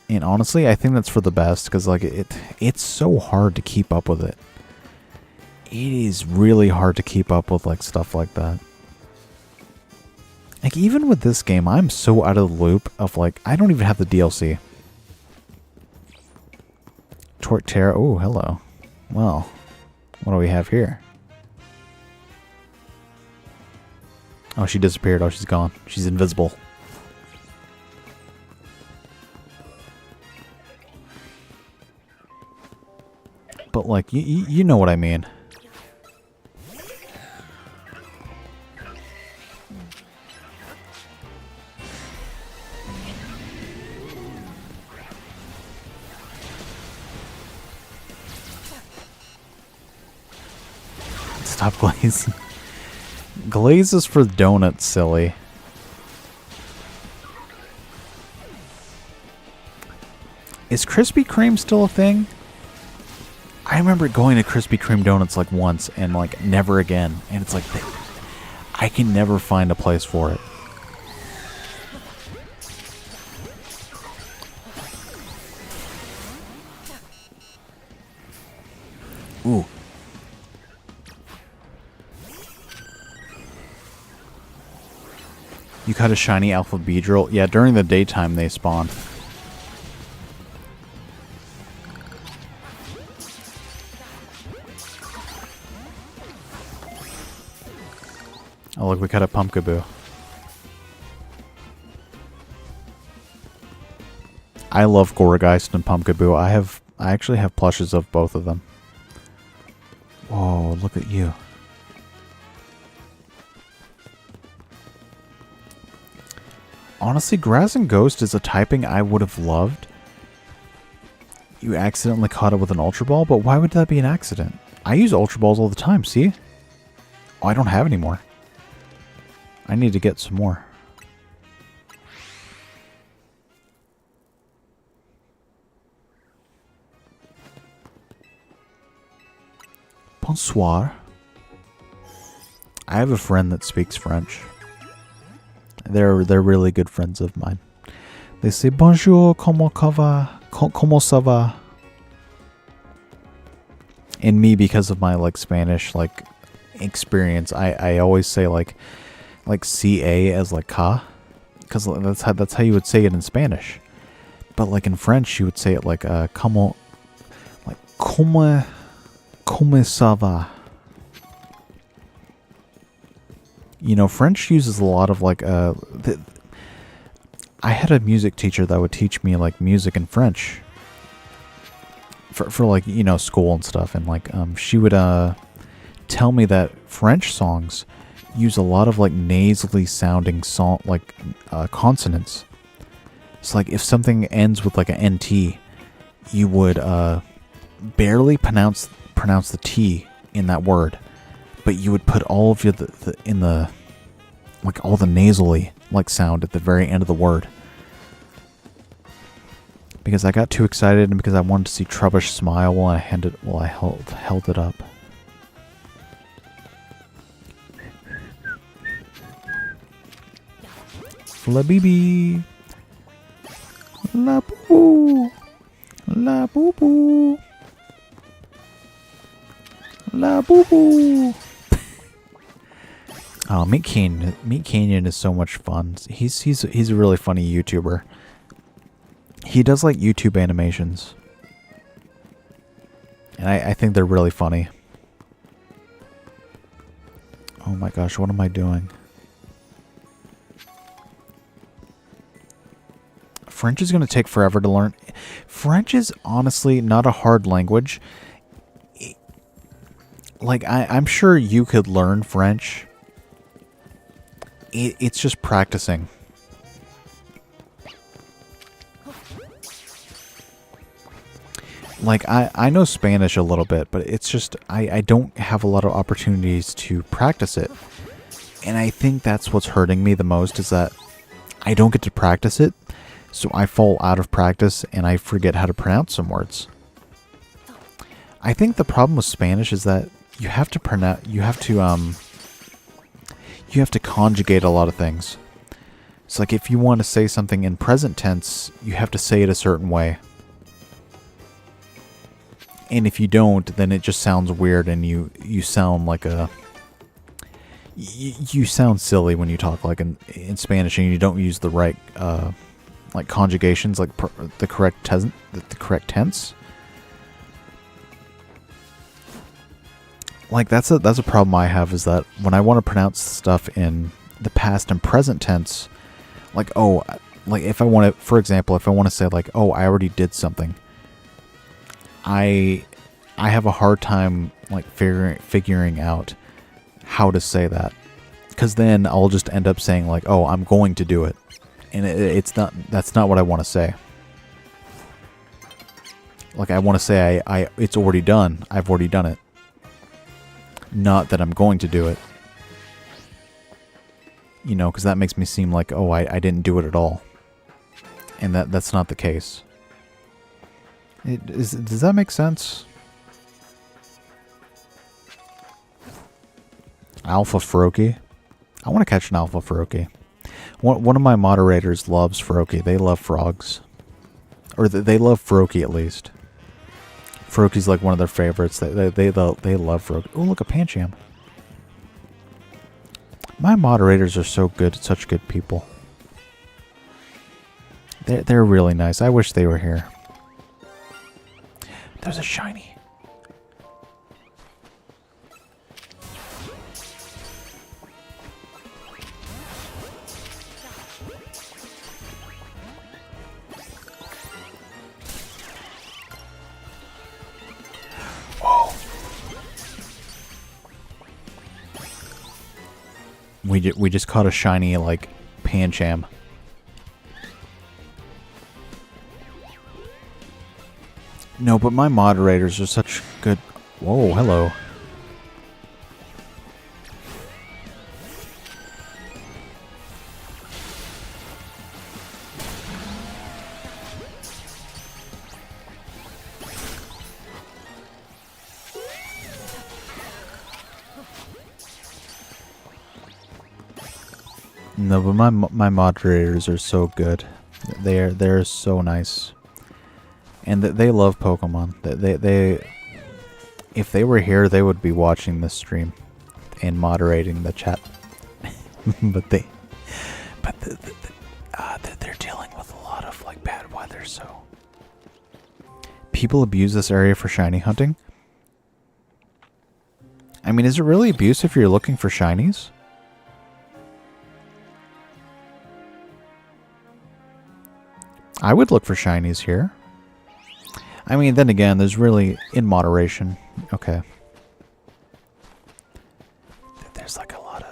And honestly, I think that's for the best because like it's so hard to keep up with it. It is really hard to keep up with like stuff like that. Like even with this game, I'm so out of the loop of like I don't even have the DLC. Torterra. Oh, hello. Well, what do we have here? Oh, she disappeared. Oh, she's gone. She's invisible. But like, you know what I mean. Stop glazing. Glaze is for donuts, silly. Is Krispy Kreme still a thing? I remember going to Krispy Kreme donuts like once and like never again. And it's like, I can never find a place for it. Ooh. You caught a shiny Alpha Beedrill? Yeah, during the daytime they spawn. Oh look, we caught a Pumpkaboo. I love Gourgeist and Pumpkaboo. I actually have plushes of both of them. Whoa, Oh, look at you. Honestly, Grass and Ghost is a typing I would have loved. You accidentally caught it with an Ultra Ball, but why would that be an accident? I use Ultra Balls all the time, see? Oh, I don't have any more. I need to get some more. Bonsoir. I have a friend that speaks French. They're really good friends of mine. They say bonjour, comment ça va? And me, because of my like Spanish like experience, I always say like ca as like ca, because that's how you would say it in Spanish. But like in French, you would say it like comment ça va? You know, French uses a lot of like I had a music teacher that would teach me like music in French for like, you know, school and stuff, and like she would tell me that French songs use a lot of like nasally sounding consonants. It's like if something ends with like an NT, you would barely pronounce the T in that word, but you would put all of the like all the nasally like sound at the very end of the word. Because I got too excited and because I wanted to see Trubbish smile while I held it up. La bibi, la boo, la boo boo. La boo boo. Oh, Meat Canyon is so much fun. He's a really funny YouTuber. He does like YouTube animations, and I think they're really funny. Oh my gosh, what am I doing? French is going to take forever to learn. French is honestly not a hard language. Like, I'm sure you could learn French. It's just practicing. Like, I know Spanish a little bit, but it's just, I don't have a lot of opportunities to practice it. And I think that's what's hurting me the most, is that I don't get to practice it. So I fall out of practice and I forget how to pronounce some words. I think the problem with Spanish is that you have to conjugate a lot of things. It's like if you want to say something in present tense, you have to say it a certain way. And if you don't, then it just sounds weird, and you sound like you sound silly when you talk like in Spanish, and you don't use the right like conjugations, like the correct tense. Like that's a problem I have, is that when I want to pronounce stuff in the past and present tense, like if I want to, for example, if I want to say like, oh, I already did something, I have a hard time like figuring out how to say that, because then I'll just end up saying like, oh, I'm going to do it, and that's not what I want to say. Like, I want to say it's already done. I've already done it. Not that I'm going to do it. You know, because that makes me seem like, oh, I didn't do it at all. And that's not the case. Does that make sense? Alpha Froakie. I want to catch an Alpha Froakie. One of my moderators loves Froakie. They love frogs. Or they love Froakie, at least. Froakie's like one of their favorites. They love Froakie. Oh, look, a Pancham. My moderators are so good. Such good people. They're really nice. I wish they were here. There's a shiny. We just caught a shiny, like, Pancham. No, but my moderators are such good... Whoa, hello. No, but my moderators are so good. They're so nice, and they love Pokemon. They if they were here, they would be watching this stream and moderating the chat. but they're dealing with a lot of like bad weather, so people abuse this area for shiny hunting. I mean, is it really abuse if you're looking for shinies? I would look for shinies here. I mean, then again, there's really in moderation. Okay. There's like a lot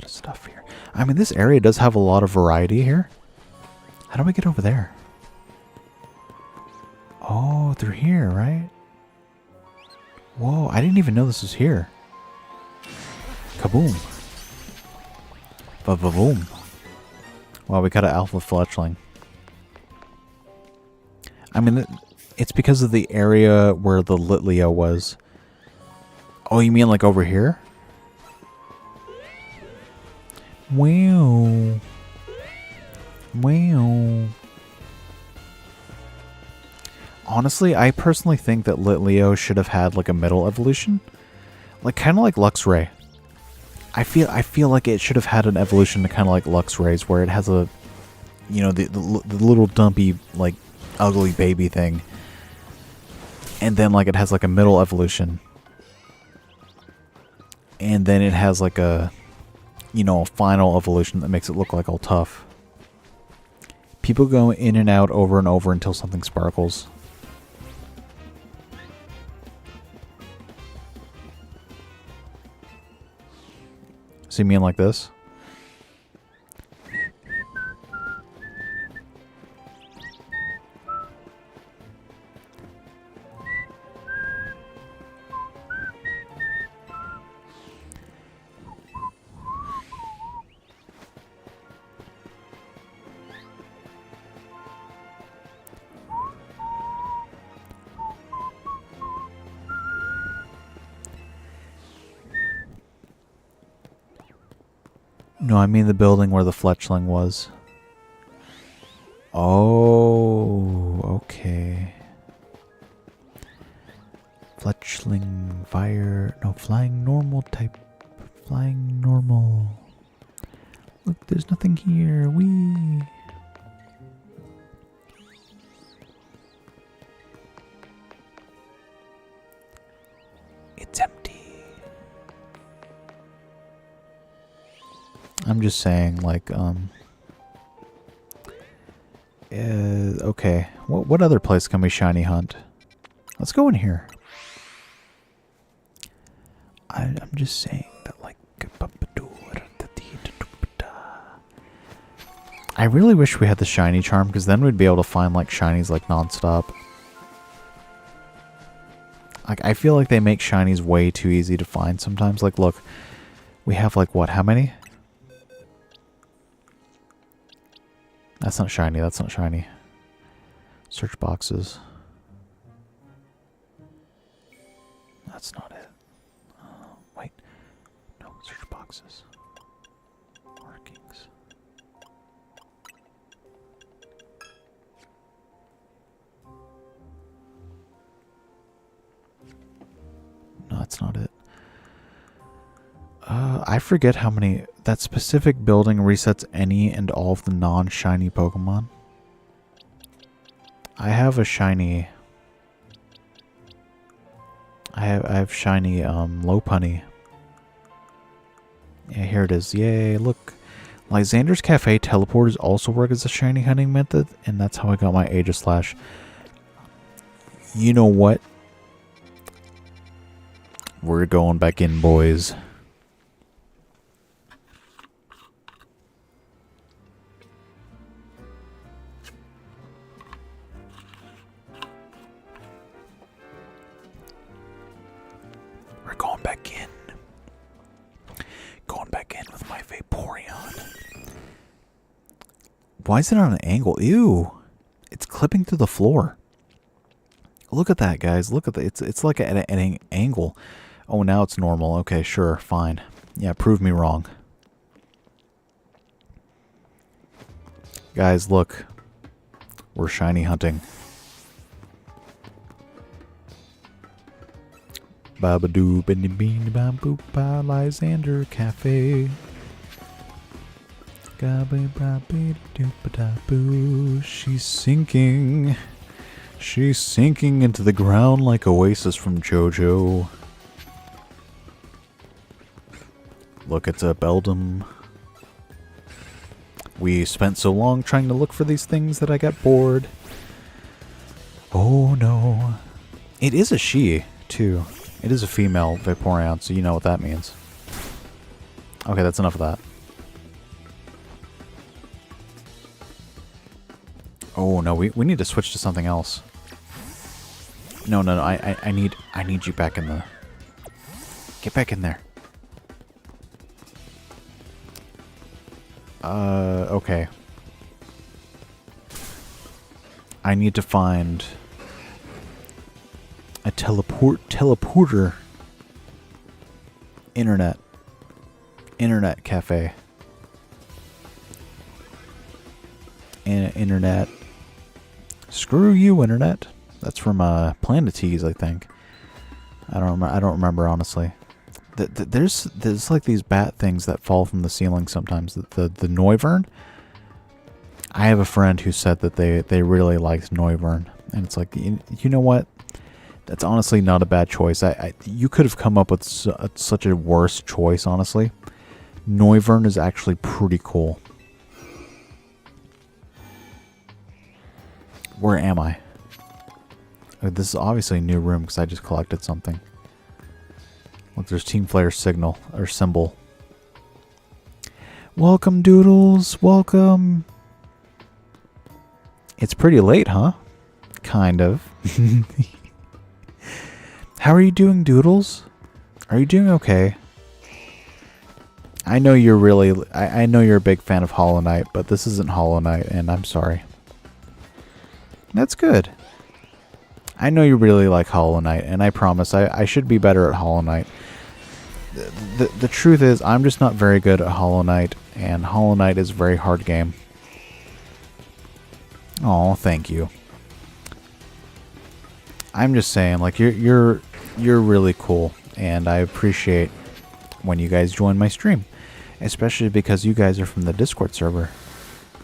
of stuff here. I mean, this area does have a lot of variety here. How do we get over there? Oh, through here, right? Whoa, I didn't even know this was here. Kaboom. Ba-ba-boom. Wow, we got an alpha fletchling. I mean, it's because of the area where the Litleo was. Oh, you mean like over here? Wow. Wow. Honestly, I personally think that Litleo should have had like a middle evolution. Like kind of like Luxray. I feel like it should have had an evolution to kind of like Luxray's, where it has a, you know, the little dumpy like ugly baby thing, and then like it has like a middle evolution, and then it has like a, you know, a final evolution that makes it look like all tough. People go in and out over and over until something sparkles. So you mean like this? No, I mean the building where the fletchling was. Oh, okay. Fletchling, fire, no, flying normal type. Flying normal. Look, there's nothing here. Whee! It's empty. I'm just saying, like, okay. What other place can we shiny hunt? Let's go in here. I'm just saying that, like, I really wish we had the shiny charm, because then we'd be able to find, like, shinies, like, nonstop. Like, I feel like they make shinies way too easy to find sometimes. Like, look, we have, like, what, how many? That's not shiny, that's not shiny. Search boxes. That's not it. Wait. No, search boxes. Markings. No, that's not it. I forget how many... That specific building resets any and all of the non-shiny Pokemon. I have a shiny... I have shiny Lopunny. Yeah, here it is. Yay, look. Lysander's Cafe teleporters also work as a shiny hunting method, and that's how I got my Aegislash. You know what? We're going back in, boys. my Vaporeon. Why is it on an angle? Ew. It's clipping through the floor. Look at that, guys. Look at that. It's like at an angle. Oh, now it's normal. Okay, sure. Fine. Yeah, prove me wrong. Guys, look. We're shiny hunting. Babadoo, benny bean, bamboo, pa, Lysander Cafe. She's sinking. She's sinking into the ground like Oasis from JoJo. Look, it's a Beldum. We spent so long trying to look for these things that I got bored. Oh no. It is a she, too. It is a female Vaporeon, so you know what that means. Okay, that's enough of that. Oh no, we need to switch to something else. No, I need you back in the... Get back in there. Okay. I need to find a teleporter internet cafe. Internet. Screw you, internet. That's from Planetease, I think. I don't remember honestly. There's like these bat things that fall from the ceiling sometimes. The Noivern. I have a friend who said that they really liked Noivern, and it's like, you know what? That's honestly not a bad choice. You could have come up with such a worse choice, honestly. Noivern is actually pretty cool. Where am I? Oh, this is obviously a new room because I just collected something. Look, there's Team Flare's signal, or symbol. Welcome, Doodles. Welcome. It's pretty late, huh? Kind of. How are you doing, Doodles? Are you doing okay? I know you're really... I know you're a big fan of Hollow Knight, but this isn't Hollow Knight, and I'm sorry. That's good. I know you really like Hollow Knight, and I promise I should be better at Hollow Knight. The truth is, I'm just not very good at Hollow Knight, and Hollow Knight is a very hard game. Oh, thank you. I'm just saying, like, you're really cool, and I appreciate when you guys join my stream, especially because you guys are from the Discord server,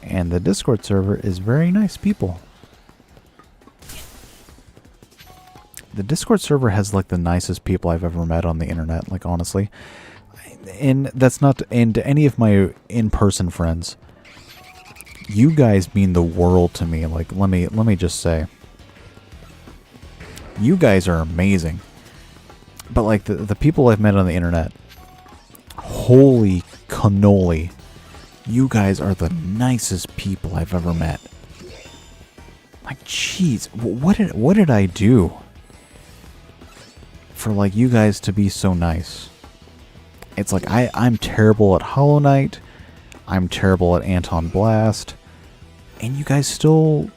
and the Discord server is very nice people. The Discord server has like the nicest people I've ever met on the internet, like honestly. And that's not to, and to any of my in-person friends. You guys mean the world to me. Like let me just say. You guys are amazing. But like the people I've met on the internet, holy cannoli. You guys are the nicest people I've ever met. Like jeez, what did I do for like you guys to be so nice? It's like I'm terrible at Hollow Knight, I'm terrible at Anton Blast, and you guys still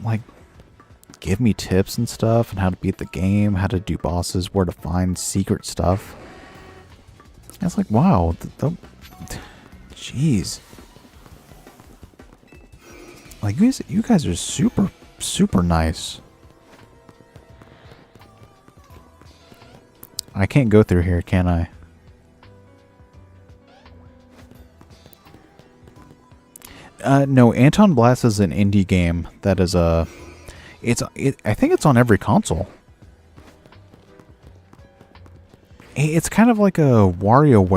like give me tips and stuff and how to beat the game, how to do bosses, where to find secret stuff. And it's like, wow, jeez. Like you guys are super nice. I can't go through here, can I? No, Anton Blast is an indie game that is I think it's on every console. It's kind of like a Wario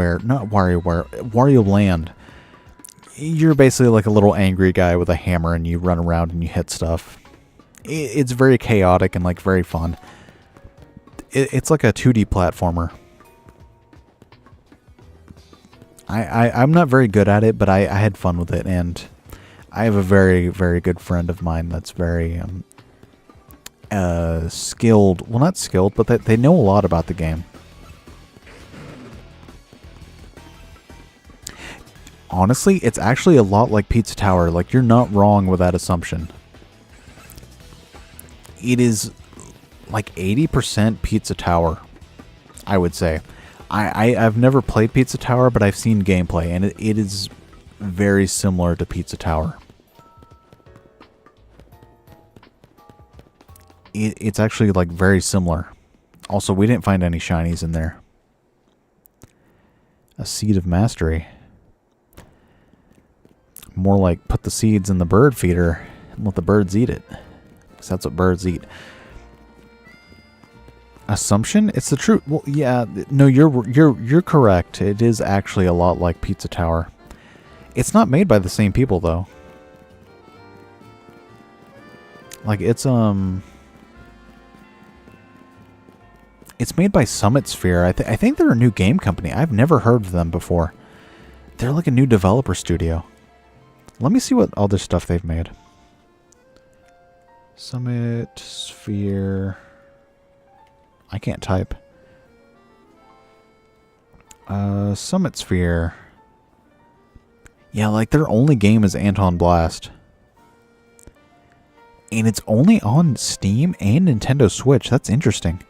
Land. You're basically like a little angry guy with a hammer and you run around and you hit stuff. It's very chaotic and like very fun. It's like a 2D platformer. I'm not very good at it, but I had fun with it, and I have a very, very good friend of mine that's very skilled. Well, not skilled, but they know a lot about the game. Honestly, it's actually a lot like Pizza Tower. Like, you're not wrong with that assumption. It is like 80% Pizza Tower, I would say. I've never played Pizza Tower, but I've seen gameplay, and it is very similar to Pizza Tower. It's actually, like, very similar. Also, we didn't find any shinies in there. A Seed of Mastery. More like put the seeds in the bird feeder and let the birds eat it. Because that's what birds eat. Assumption? It's the truth. Well, yeah, no, you're correct. It is actually a lot like Pizza Tower. It's not made by the same people, though. Like, it's made by Summit Sphere. I think they're a new game company. I've never heard of them before. They're like a new developer studio. Let me see what other stuff they've made. Summit Sphere. I can't type. Summit Sphere. Yeah, like their only game is Anton Blast. And it's only on Steam and Nintendo Switch. That's interesting.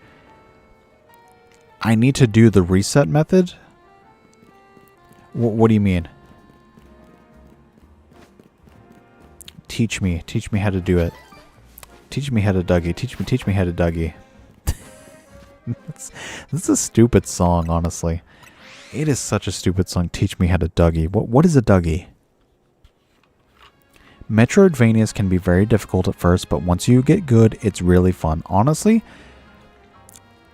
I need to do the reset method? What do you mean? Teach me how to do it. Teach me how to Dougie. Teach me how to Dougie. This is a stupid song, honestly. It is such a stupid song. Teach me how to Dougie. What is a Dougie? Metroidvanias can be very difficult at first, but once you get good, it's really fun. Honestly,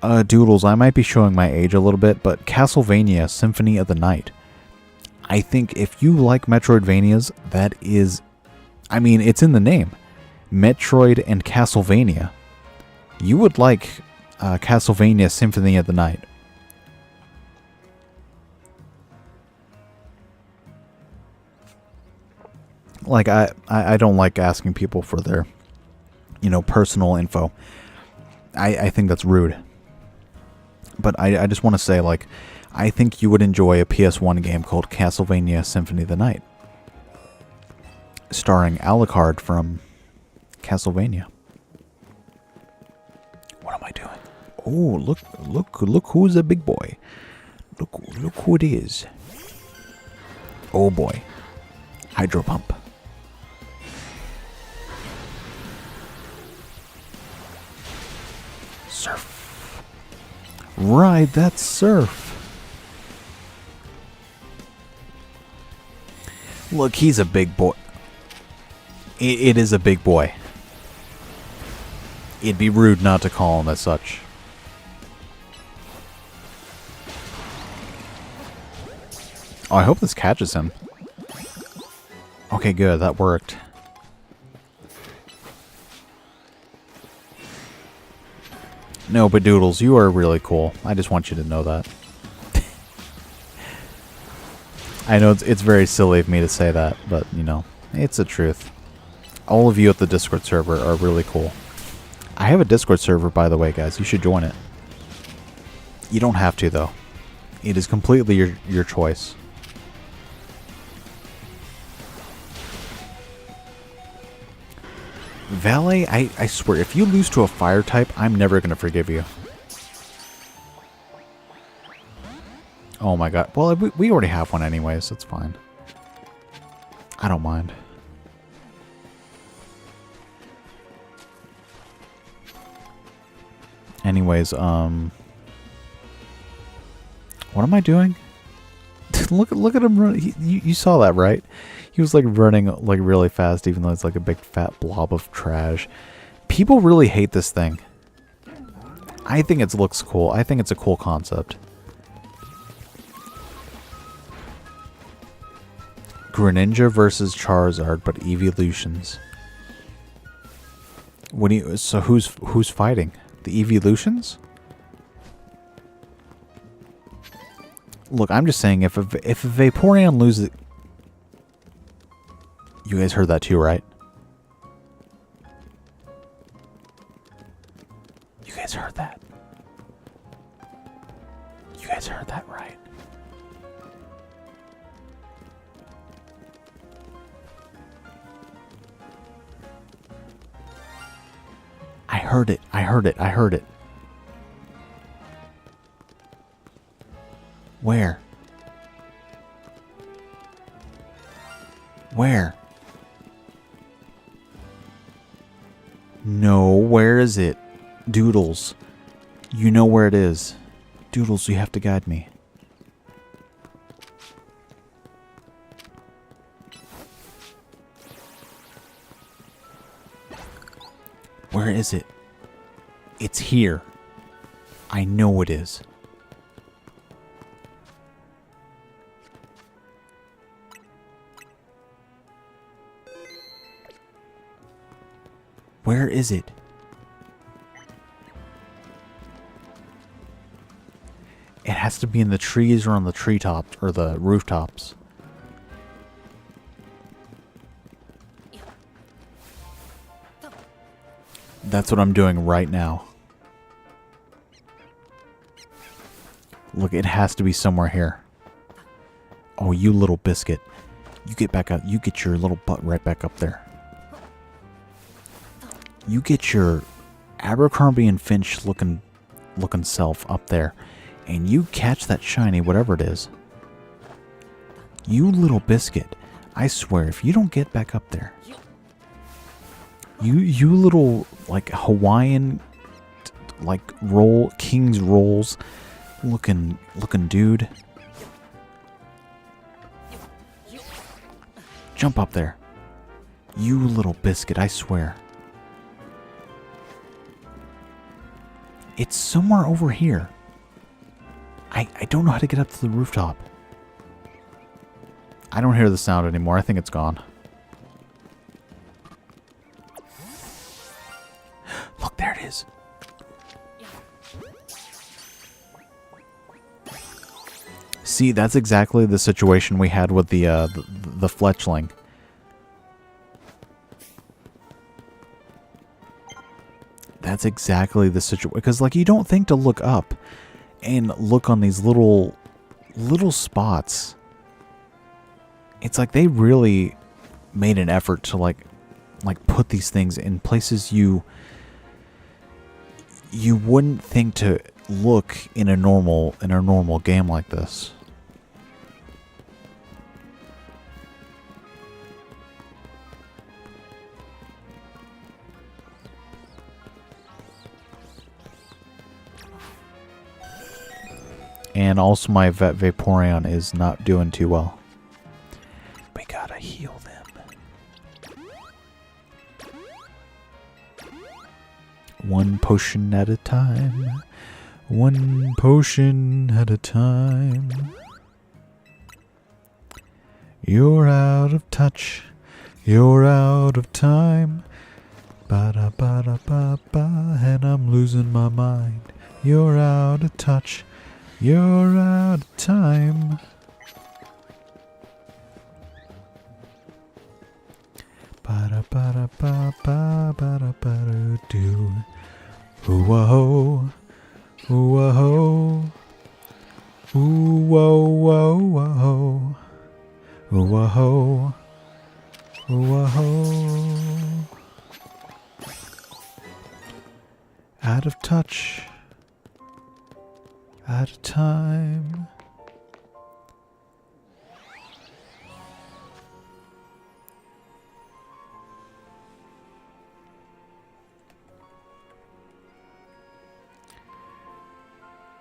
Doodles, I might be showing my age a little bit, but Castlevania Symphony of the Night. I think if you like Metroidvanias, that is... I mean, it's in the name. Metroid and Castlevania. You would like Castlevania Symphony of the Night. Like, I don't like asking people for their, personal info. I think that's rude. But I just want to say, like, I think you would enjoy a PS1 game called Castlevania Symphony of the Night. Starring Alucard from Castlevania. What am I doing? Oh, look who's a big boy. Look who it is. Oh boy. Hydro Pump. Surf. Ride that surf. Look, he's a big boy. It is a big boy. It'd be rude not to call him as such. Oh, I hope this catches him. Okay, good. That worked. No, but Doodles, you are really cool. I just want you to know that. I know it's very silly of me to say that, but, it's the truth. All of you at the Discord server are really cool. I have a Discord server, by the way, guys. You should join it. You don't have to, though. It is completely your choice. Valet, I swear, if you lose to a fire type, I'm never going to forgive you. Oh my god. Well, we already have one anyways. That's fine. I don't mind. Anyways, what am I doing? look at him run. You saw that, right? He was like running like really fast, even though it's like a big fat blob of trash. People really hate this thing. I think it looks cool. I think it's a cool concept. Greninja versus Charizard, but evolutions. What do you? So who's fighting? The evolutions? Look, I'm just saying, if a Vaporeon loses... You guys heard that too, right? You guys heard that. You guys heard that right. heard it. I heard it. I heard it. Where? Where? No, where is it? Doodles. You know where it is. Doodles, you have to guide me. Where is it? It's here. I know it is. Where is it? It has to be in the trees or on the treetops or the rooftops. That's what I'm doing right now. Look, it has to be somewhere here. Oh, you little biscuit. You get back up. You get your little butt right back up there. You get your Abercrombie and Finch looking self up there. And you catch that shiny whatever it is. You little biscuit. I swear, if you don't get back up there. You little, like, Hawaiian, like, King's rolls looking dude. Jump up there. You little biscuit, I swear. It's somewhere over here. I don't know how to get up to the rooftop. I don't hear the sound anymore. I think it's gone. Look, there it is. See, that's exactly the situation we had with the fletchling. That's exactly the situation. Because, like, you don't think to look up and look on these little spots. It's like they really made an effort to like put these things in places you wouldn't think to look in a normal game like this. And also my Vaporeon is not doing too well. We gotta heal them. One potion at a time. One potion at a time. You're out of touch. You're out of time. Ba-da-ba-da-ba-ba, and I'm losing my mind. You're out of touch. You're out of time. Ba-da-ba-da-ba-ba-ba-da-ba-da-do. Ooh-wah-ho. Ooh-wah-ho. Ooh-wah-wah-wah-ho. Ooh-wah-ho. Ooh-wah-ho. Out of touch. Out of time.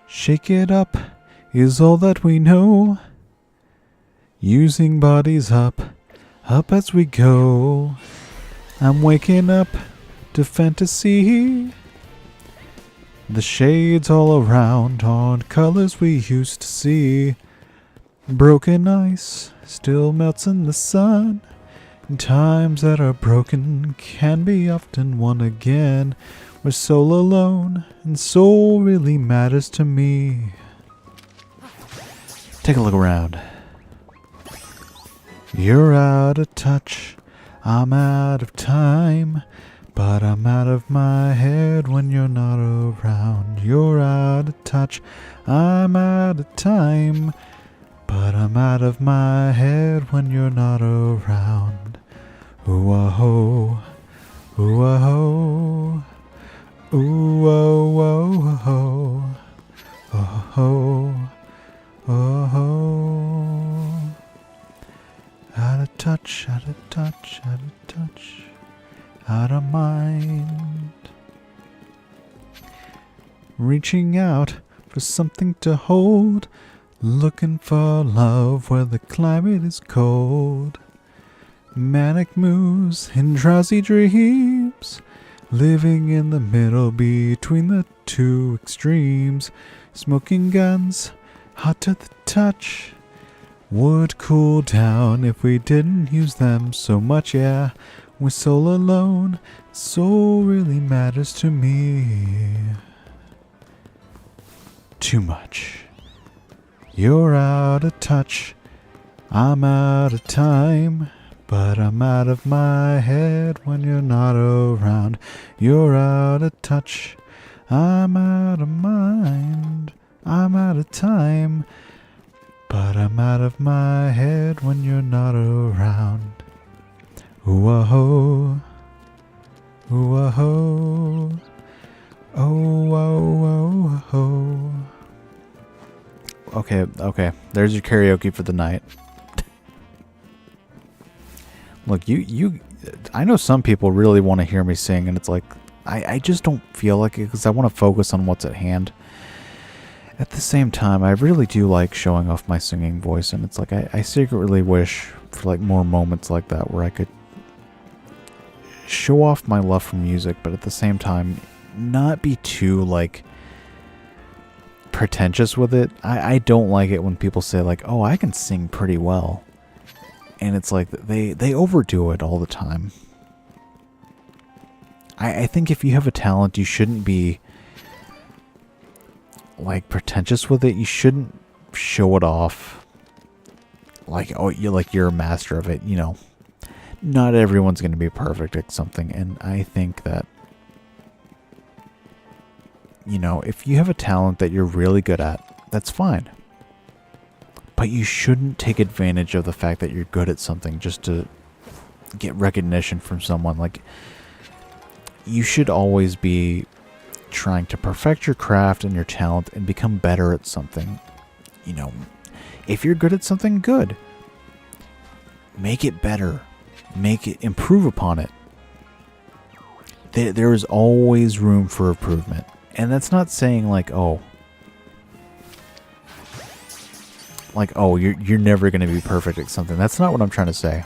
Shake it up is all that we know. Using bodies up as we go. I'm waking up to fantasy. The shades all around aren't colors we used to see. Broken ice still melts in the sun. And times that are broken can be often won again. We're soul alone, and soul really matters to me. Take a look around. You're out of touch, I'm out of time. But I'm out of my head when you're not around. You're out of touch, I'm out of time. But I'm out of my head when you're not around. Ooh-ah-ho, ooh-ah-ho, Ooh, oh, oh, oh, oh, oh, oh, oh. Out of touch, out of touch, out of touch, out of mind. Reaching out for something to hold, looking for love where the climate is cold. Manic moves in drowsy dreams, living in the middle between the two extremes. Smoking guns, hot to the touch, would cool down if we didn't use them so much, yeah. We're soul alone, soul really matters to me. Too much. You're out of touch, I'm out of time, but I'm out of my head when you're not around. You're out of touch, I'm out of mind, I'm out of time, but I'm out of my head when you're not around. Ooh-ah-ho, ooh-ah-ho, oh-oh-oh-oh. Okay, there's your karaoke for the night. Look, I know some people really want to hear me sing, and it's like, I just don't feel like it because I want to focus on what's at hand. At the same time, I really do like showing off my singing voice, and it's like, I secretly wish for like more moments like that where I could show off my love for music, but at the same time, not be too like pretentious with it. I don't like it when people say like, oh, I can sing pretty well. And it's like they overdo it all the time. I think if you have a talent, you shouldn't be like pretentious with it. You shouldn't show it off like, oh, you're a master of it. You know, not everyone's going to be perfect at something, and I think that, you know, if you have a talent that you're really good at, that's fine. But you shouldn't take advantage of the fact that you're good at something just to get recognition from someone. Like, you should always be trying to perfect your craft and your talent and become better at something. You know, if you're good at something, good. Make it better. Improve upon it. There is always room for improvement. And that's not saying like, oh, you're never going to be perfect at something. That's not what I'm trying to say.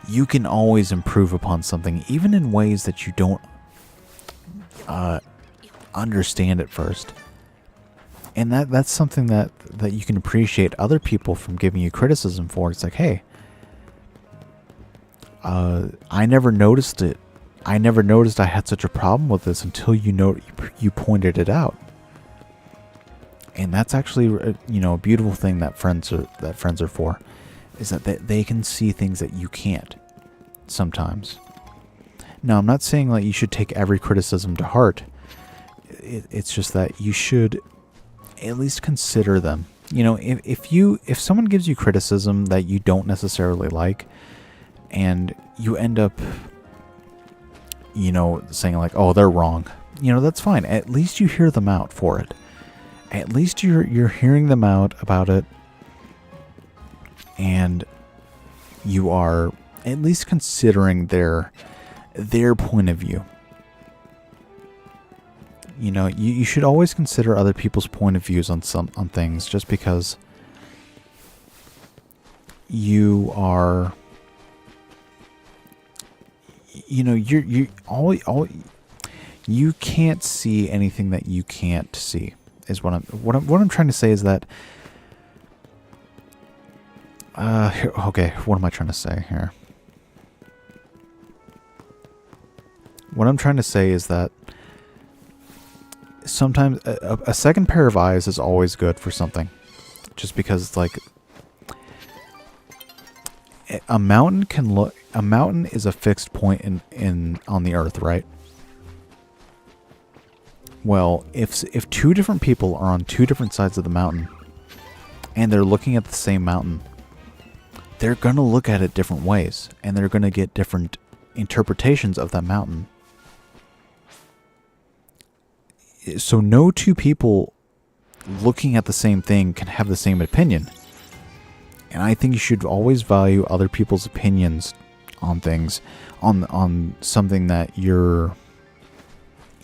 You can always improve upon something, even in ways that you don't understand at first. And that's something that you can appreciate other people from giving you criticism for. It's like, hey, I never noticed it. I never noticed I had such a problem with this until you pointed it out. And that's actually, a beautiful thing that friends are for, is that they can see things that you can't sometimes. Now, I'm not saying that you should take every criticism to heart. It's just that you should at least consider them. You know, if someone gives you criticism that you don't necessarily like, and you end up, saying like, oh, they're wrong, that's fine. At least you hear them out for it. At least you're hearing them out about it, and you are at least considering their point of view. You should always consider other people's point of views on things, just because you are, you can't see anything that you can't see. Is what I'm trying to say is that okay, what am I trying to say here? What I'm trying to say is that sometimes a second pair of eyes is always good for something, just because it's like a mountain is a fixed point on the earth, right? Well, if two different people are on two different sides of the mountain and they're looking at the same mountain, they're going to look at it different ways, and they're going to get different interpretations of that mountain. so no two people looking at the same thing can have the same opinion. And I think you should always value other people's opinions on things, on something that you're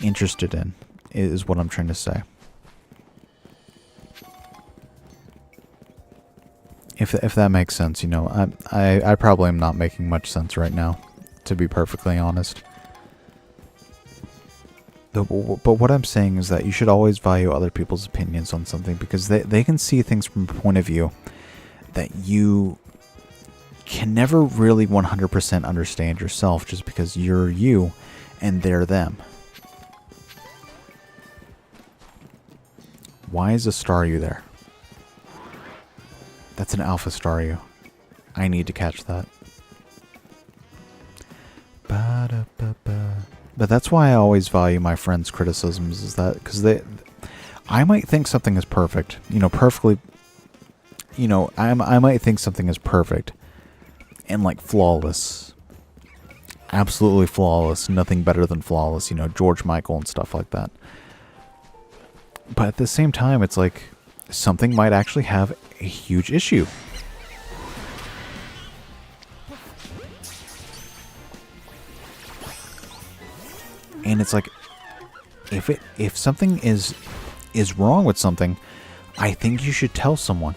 interested in, is what I'm trying to say. If that makes sense, you know, I probably am not making much sense right now, to be perfectly honest. But what I'm saying is that you should always value other people's opinions on something, because they can see things from a point of view that you can never really 100% understand yourself, just because you're you and they're them. Why is a Staryu there? That's an Alpha Staryu. I need to catch that. But that's why I always value my friends' criticisms, is that because I might think something is perfect, you know, perfectly, you know, I might think something is perfect and like flawless, absolutely flawless, nothing better than flawless, you know, George Michael and stuff like that. But at the same time, it's like something might actually have a huge issue. And it's like, if something is wrong with something, I think you should tell someone.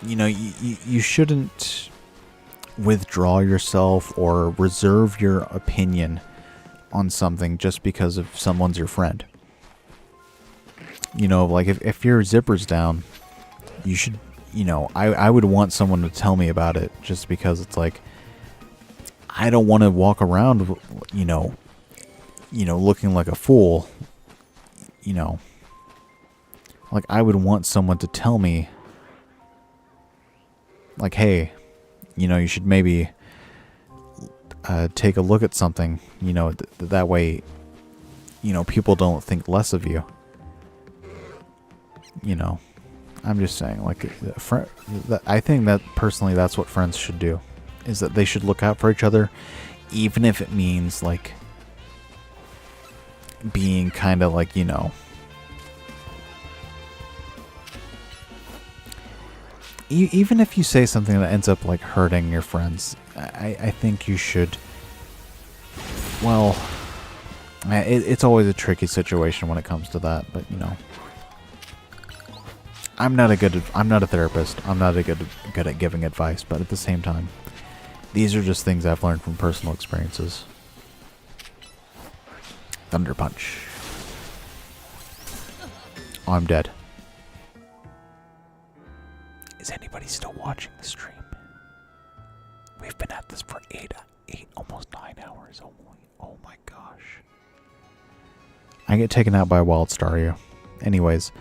You know, you shouldn't withdraw yourself or reserve your opinion on something just because of someone's your friend. You know, like if your zipper's down, you should, you know, I would want someone to tell me about it, just because it's like, I don't want to walk around, you know, looking like a fool, you know. Like, I would want someone to tell me, like, hey, you know, you should maybe take a look at something, you know, that way, you know, people don't think less of you. You know, I'm just saying, like, I think that personally that's what friends should do, is that they should look out for each other, even if it means, like, being kind of like, you know, even if you say something that ends up, like, hurting your friends, I think you should, well, it's always a tricky situation when it comes to that, but, you know, I'm not a therapist. I'm not good at giving advice, but at the same time, these are just things I've learned from personal experiences. Thunder Punch. Oh, I'm dead. Is anybody still watching the stream? We've been at this for 8, almost 9 hours. Oh my gosh. I get taken out by a wild Staryu. Anyways.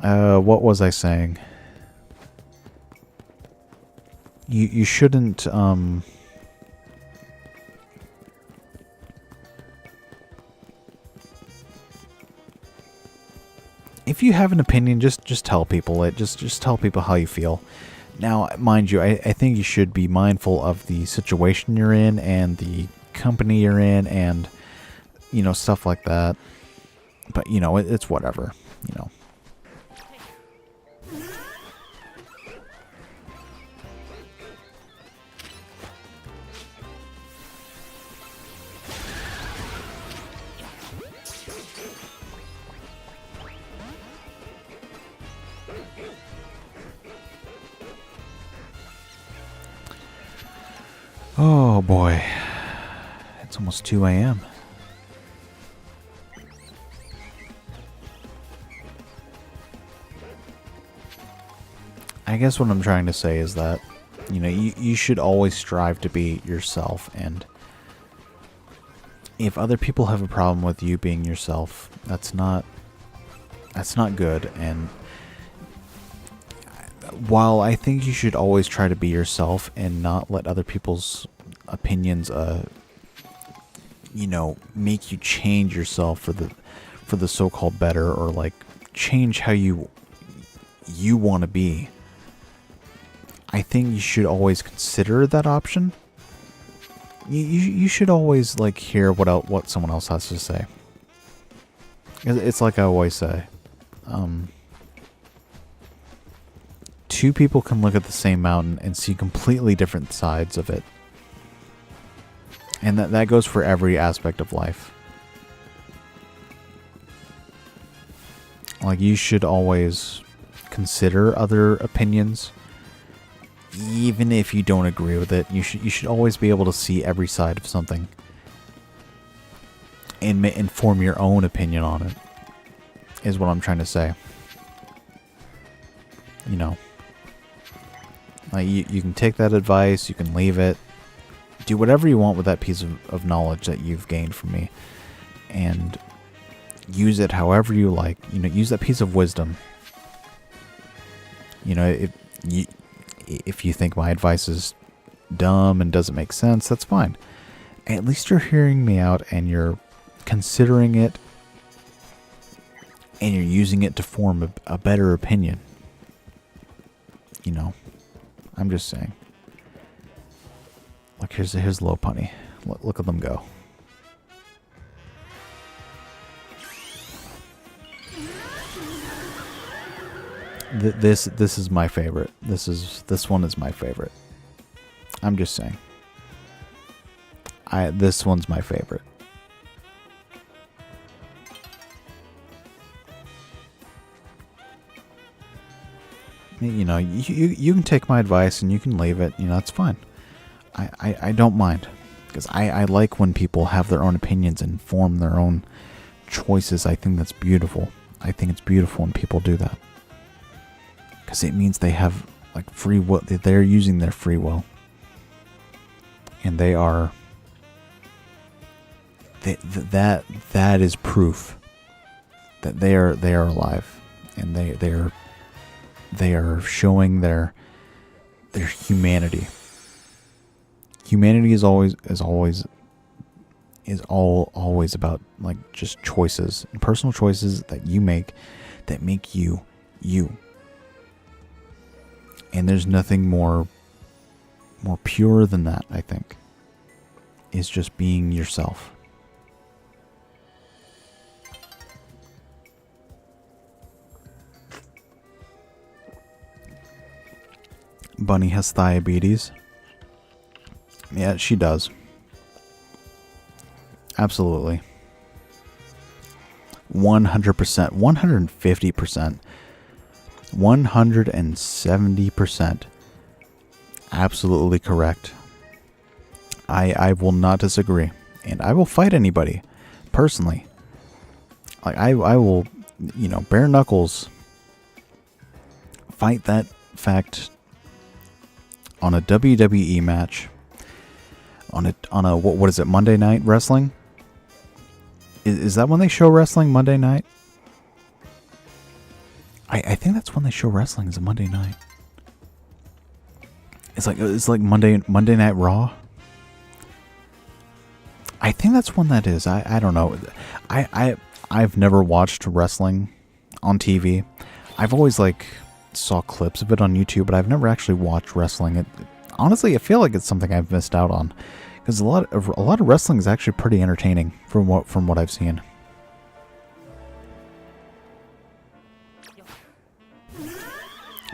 What was I saying? You shouldn't, if you have an opinion, just tell people it. Just tell people how you feel. Now, mind you, I think you should be mindful of the situation you're in and the company you're in and, you know, stuff like that. But, you know, it's whatever, you know. Oh boy, it's almost 2 a.m. I guess what I'm trying to say is that, you know, you should always strive to be yourself, and if other people have a problem with you being yourself, that's not good. And while I think you should always try to be yourself and not let other people's opinions, you know, make you change yourself for the so-called better, or like change how you want to be, I think you should always consider that option. you should always like hear what someone else has to say. It's like I always say, two people can look at the same mountain and see completely different sides of it. And that goes for every aspect of life. Like, you should always consider other opinions. Even if you don't agree with it, you should always be able to see every side of something. And form your own opinion on it. Is what I'm trying to say. You know. Like, you can take that advice, you can leave it. Do whatever you want with that piece of knowledge that you've gained from me. And use it however you like. You know, use that piece of wisdom. You know, if you think my advice is dumb and doesn't make sense, that's fine. At least you're hearing me out and you're considering it. And you're using it to form a better opinion. You know, I'm just saying. Look, here's Lopunny. Look at them go. This is my favorite. This one is my favorite. I'm just saying. This one's my favorite. You know, you can take my advice and you can leave it. You know, it's fine. I don't mind. Because I like when people have their own opinions and form their own choices. I think that's beautiful. I think it's beautiful when people do that. Because it means they have, like, free will. They're using their free will. And they are... That is proof that they are alive. And they are showing their humanity. Humanity is always about, like, just choices and personal choices that you make that make you you. And there's nothing more pure than that, I think. Is just being yourself. Bunny has diabetes. Yeah, she does. Absolutely. 100%. 150%. 170%. Absolutely correct. I will not disagree. And I will fight anybody. Personally. Like, I will, you know, bare knuckles fight that fact on a WWE match. On a what is it, Monday Night Wrestling? Is that when they show wrestling, Monday night? I think that's when they show wrestling, is a Monday night. It's like Monday Night Raw. I think that's when that is. I don't know. I've never watched wrestling on TV. I've always, like, saw clips of it on YouTube, but I've never actually watched wrestling. Honestly, I feel like it's something I've missed out on, because a lot of wrestling is actually pretty entertaining from what I've seen.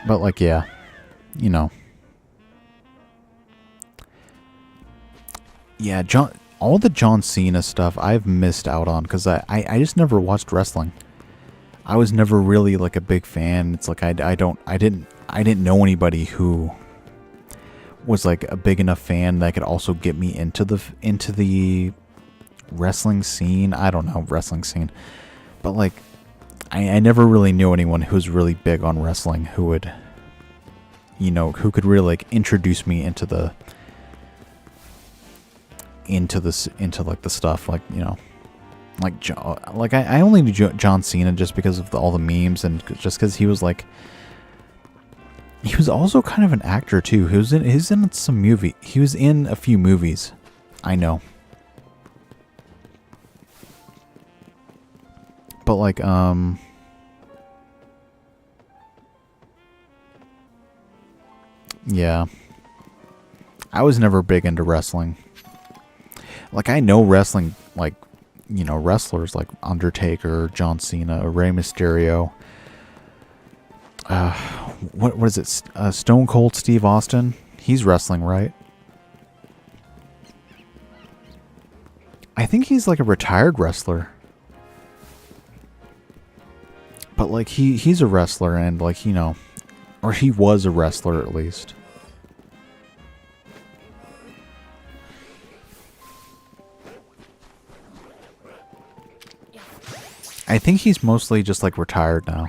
But, like, yeah, you know, yeah, all the John Cena stuff I've missed out on, because I just never watched wrestling. I was never really, like, a big fan. It's like I didn't know anybody who was, like, a big enough fan that could also get me into the wrestling scene. I don't know, wrestling scene. But, like, I never really knew anyone who was really big on wrestling who would, you know, who could really, like, introduce me into like the stuff, like, you know, like I only knew John Cena just because of all the memes, and just because he was, like, he was also kind of an actor too. He was in some movie. He was in a few movies. I know. But, like, yeah. I was never big into wrestling. Like, I know wrestling, like, you know, wrestlers like Undertaker, John Cena, Rey Mysterio. What is it? Stone Cold Steve Austin. He's wrestling, right? I think he's like a retired wrestler. But like he's a wrestler, and like, you know, or he was a wrestler at least. I think he's mostly just like retired now.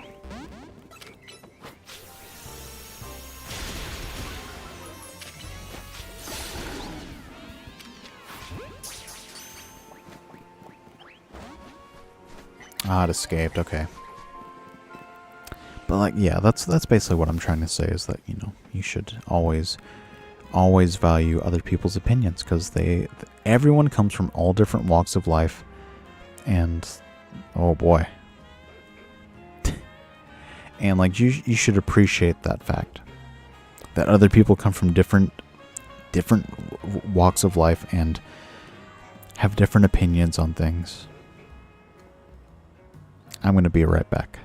Ah, it escaped. Okay. But like, yeah, that's basically what I'm trying to say, is that, you know, you should always value other people's opinions, because everyone comes from all different walks of life, and oh boy. And like, you should appreciate that fact, that other people come from different walks of life and have different opinions on things. I'm going to be right back.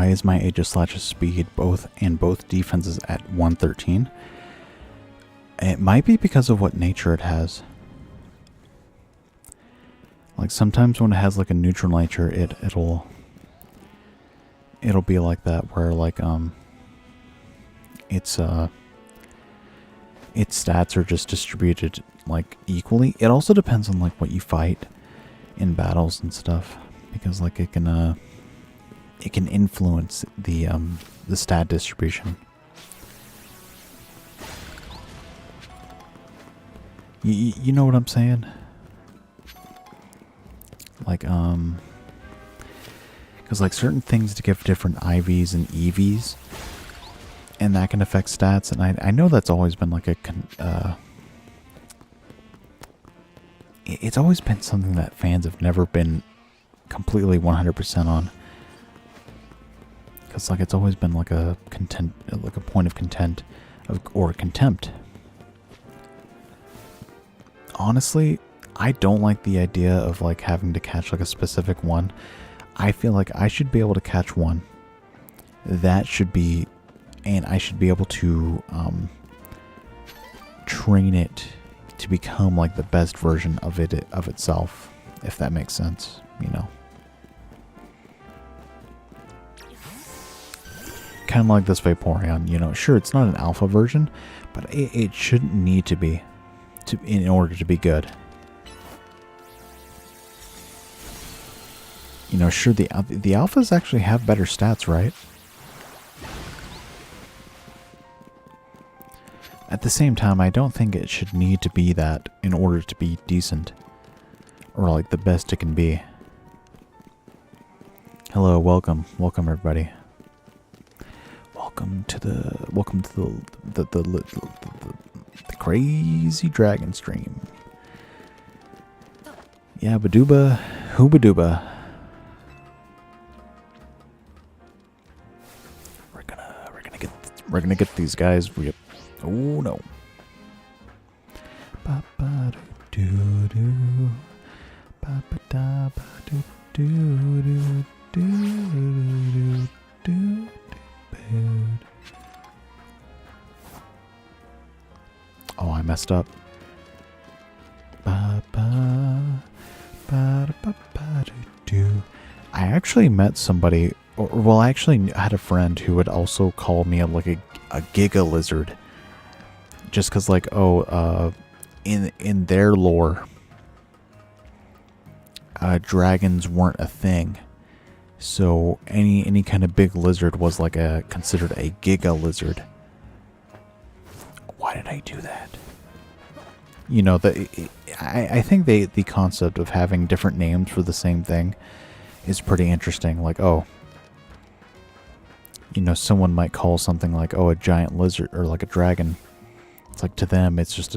why is my Aegislash's speed both defenses at 113? It might be because of what nature it has. Like sometimes when it has like a neutral nature, it'll be like that, where like its stats are just distributed like equally. It also depends on like what you fight in battles and stuff, because like it can influence the stat distribution. You know what I'm saying? Like because like certain things to give different IVs and EVs, and that can affect stats. And I know that's always been like it's always been something that fans have never been completely 100% on. Because like it's always been like a point of content or contempt. Honestly, I don't like the idea of like having to catch like a specific one. I feel like I should be able to catch one. That should be, and I should be able to train it to become like the best version of itself, if that makes sense, you know. Kind of like this Vaporeon, you know. Sure, it's not an alpha version, but it shouldn't need to be in order to be good. You know, sure, the alphas actually have better stats, right? At the same time, I don't think it should need to be that in order to be decent, or like the best it can be. Hello, welcome everybody. Welcome to the crazy dragon stream. Yeah, Baduba, Hoobaduba. We're gonna get these guys. Oh no. Ba ba do do ba ba da ba do do do do do do. Oh, I messed up. Ba ba ba ba ba do do. I actually met somebody. Well, I actually had a friend who would also call me like a Giga Lizard. Just because, like, in their lore, dragons weren't a thing. So any kind of big lizard was like considered a Giga Lizard. Why did I do that? You know, I think the concept of having different names for the same thing is pretty interesting. Like, oh, you know, someone might call something like, oh, a giant lizard or like a dragon. It's like to them, it's just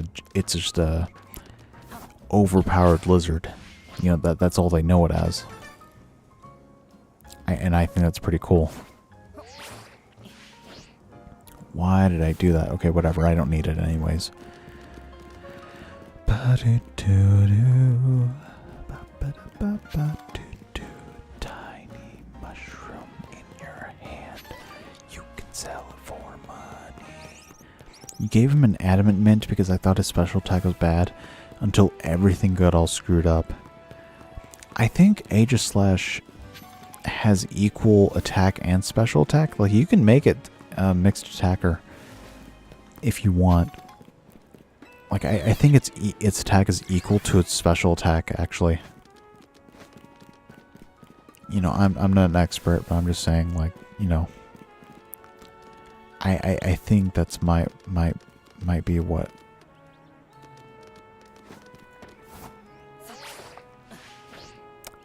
a overpowered lizard. You know, that's all they know it as. And I think that's pretty cool. Why did I do that? Okay, whatever. I don't need it anyways. Tiny mushroom in your hand. You can sell it for money. You gave him an adamant mint because I thought his special attack was bad until everything got all screwed up. I think Aegislash has equal attack and special attack. Like, you can make it a mixed attacker if you want. Like, I think its attack is equal to its special attack, actually. You know, I'm not an expert, but I'm just saying, like, you know, I think that's might be what.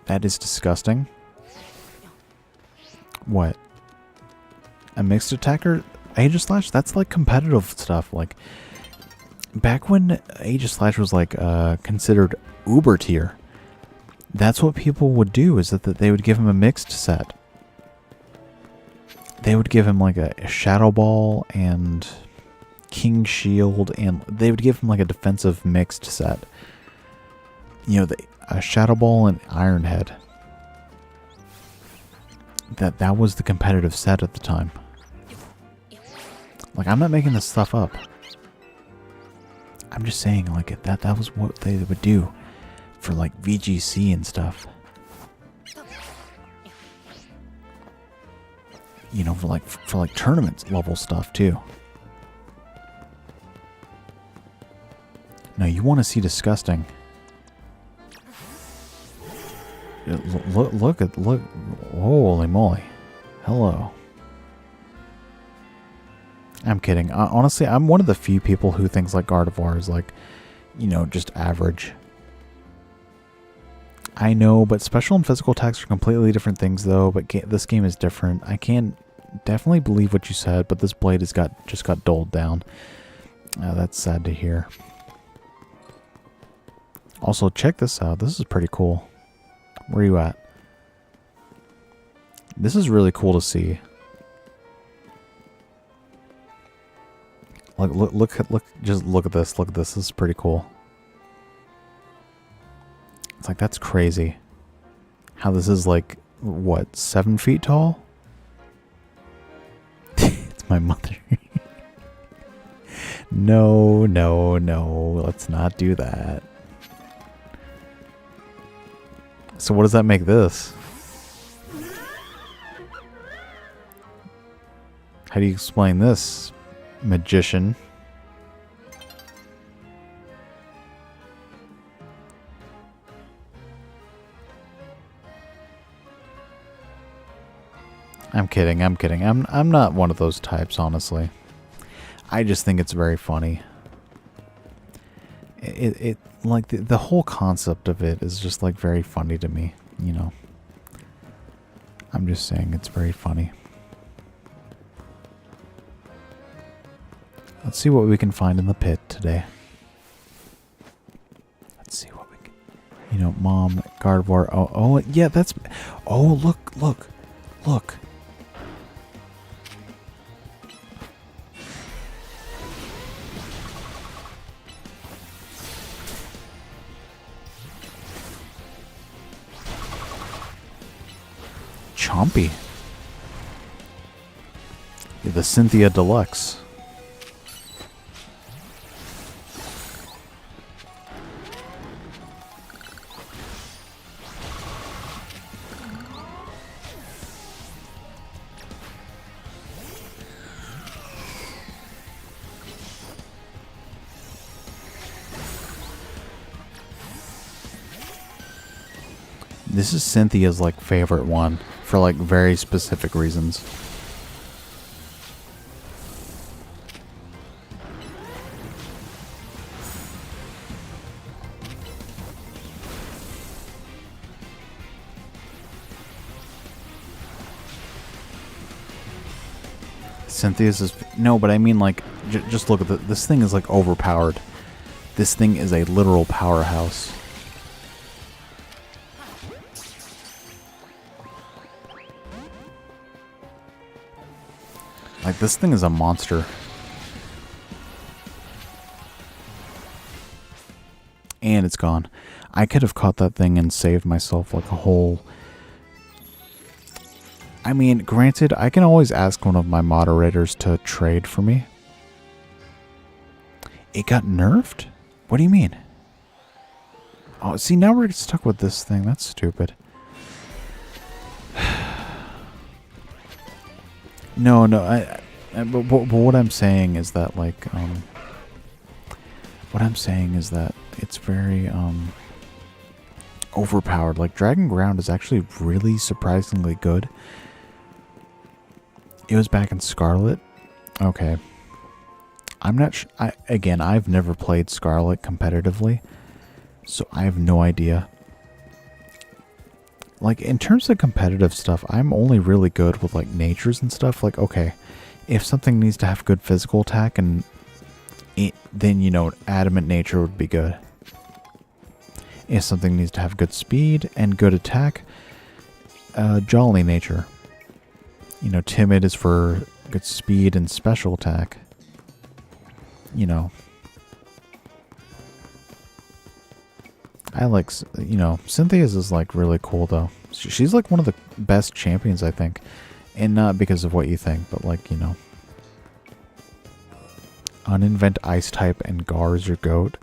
That is disgusting. What? A mixed attacker? Aegislash? That's like competitive stuff. Like, back when Aegislash was like considered uber tier, that's what people would do, is that they would give him a mixed set. They would give him like a Shadow Ball and King Shield, and they would give him like a defensive mixed set. You know, a Shadow Ball and Iron Head. that was the competitive set at the time. Like, I'm not making this stuff up. I'm just saying, like, that was what they would do for, like, VGC and stuff. You know, for like tournament level stuff too. No, you want to see disgusting. Look. Holy moly. Hello. I'm kidding. Honestly, I'm one of the few people who thinks like Gardevoir is like, you know, just average. I know, but special and physical attacks are completely different things though, but this game is different. I can definitely believe what you said, but this blade has just got dulled down. That's sad to hear. Also, check this out. This is pretty cool. Where are you at? This is really cool to see. Like, just look at this. Look at this. This is pretty cool. It's like, that's crazy. How this is like, what, 7 feet tall? It's my mother. No, let's not do that. So what does that make this? How do you explain this, magician? I'm kidding. I'm not one of those types, honestly. I just think it's very funny. It like the whole concept of it is just like very funny to me, you know. I'm just saying it's very funny. Let's see what we can find in the pit today. Let's see what we can, you know, Mom, Gardevoir. Oh yeah, that's, oh look. Chompy. The Cynthia Deluxe. This is Cynthia's like favorite one for like very specific reasons. Cynthia's is no, but I mean like just look at this thing is like overpowered. This thing is a literal powerhouse. Like, this thing is a monster. And it's gone. I could have caught that thing and saved myself like a whole... I mean, granted, I can always ask one of my moderators to trade for me. It got nerfed? What do you mean? Oh, see, now we're stuck with this thing. That's stupid. No, but what I'm saying is that, like, what I'm saying is that it's very, overpowered. Like, Dragon Ground is actually really surprisingly good. It was back in Scarlet. Okay. I'm not sure. Again, I've never played Scarlet competitively, so I have no idea. Like, in terms of competitive stuff, I'm only really good with, like, natures and stuff. Like, okay, if something needs to have good physical attack, and then, you know, adamant nature would be good. If something needs to have good speed and good attack, jolly nature. You know, timid is for good speed and special attack. You know. I like, you know, Cynthia's is like really cool though. She's like one of the best champions, I think. And not because of what you think, but like, you know. Uninvent Ice type and Gar's your goat.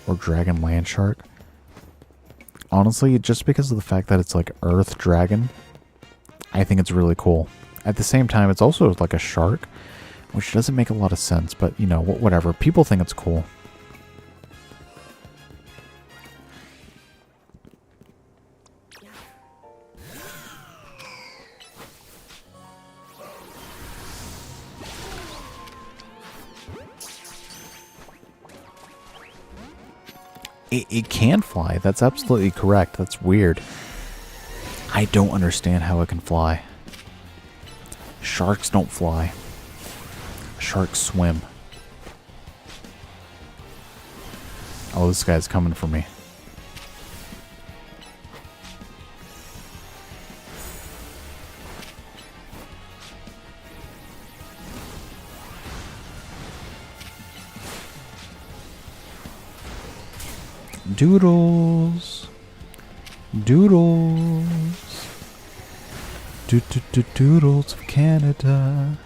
Or Dragon Land Shark. Honestly, just because of the fact that it's like Earth Dragon, I think it's really cool. At the same time, it's also like a shark, which doesn't make a lot of sense, but you know, whatever. People think it's cool. It can fly. That's absolutely correct. That's weird. I don't understand how it can fly. Sharks don't fly. Sharks swim. Oh, this guy's coming for me. Doodles. Doodles. Doodles of Canada.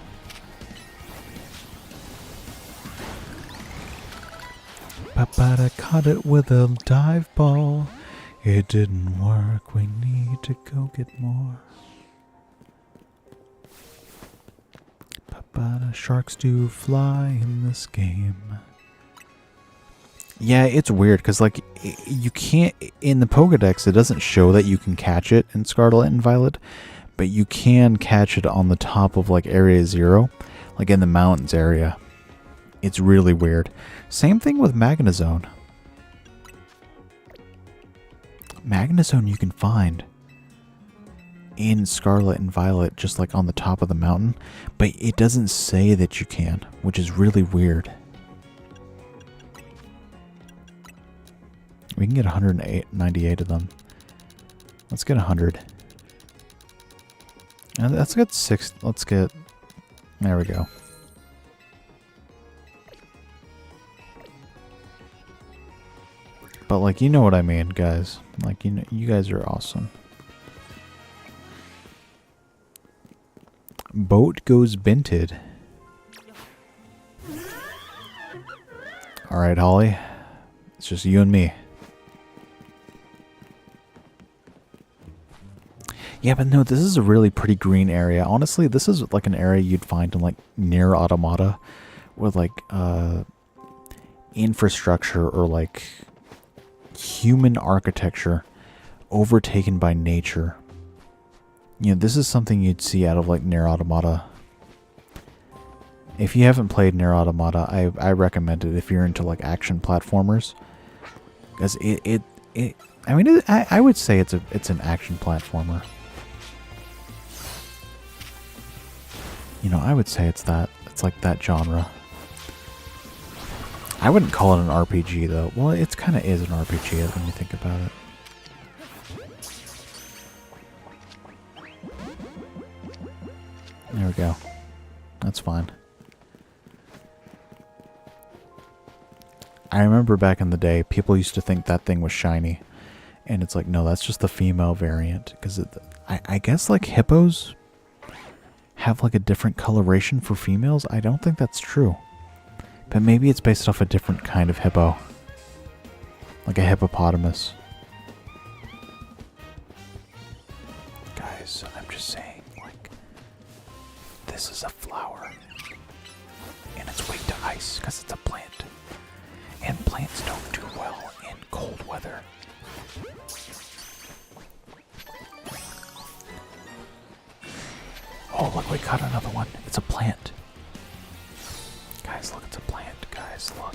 Papa caught it with a dive ball. It didn't work. We need to go get more. Papa, sharks do fly in this game. Yeah, it's weird because, like, you can't, in the Pokedex, it doesn't show that you can catch it in Scarlet and Violet, but you can catch it on the top of, like, Area 0, like in the mountains area. It's really weird. Same thing with Magnezone. Magnezone you can find in Scarlet and Violet, just like on the top of the mountain, but it doesn't say that you can, which is really weird. We can get 198 of them. Let's get 100. And let's get 6. Let's get... There we go. But, like, you know what I mean, guys. Like, you know, you guys are awesome. Boat goes binted. Alright, Holly. It's just you and me. Yeah, but no, this is a really pretty green area. Honestly, this is like an area you'd find in like near Automata with like infrastructure or like human architecture overtaken by nature. You know, this is something you'd see out of like Nier Automata. If you haven't played Nier Automata, I recommend it if you're into like action platformers, because I mean, I would say it's an action platformer. You know, I would say it's like that genre. I wouldn't call it an RPG though. Well, it kind of is an RPG when you think about it. There we go. That's fine. I remember back in the day, people used to think that thing was shiny. And it's like, no, that's just the female variant. Because I guess like hippos have like a different coloration for females. I don't think that's true. But maybe it's based off a different kind of hippo. Like a hippopotamus. Guys, I'm just saying, like, this is a flower. And it's weak to ice because it's a plant. And plants don't do well in cold weather. Oh, look, we caught another one. It's a plant. Guys, look, it's a plant. Guys, look.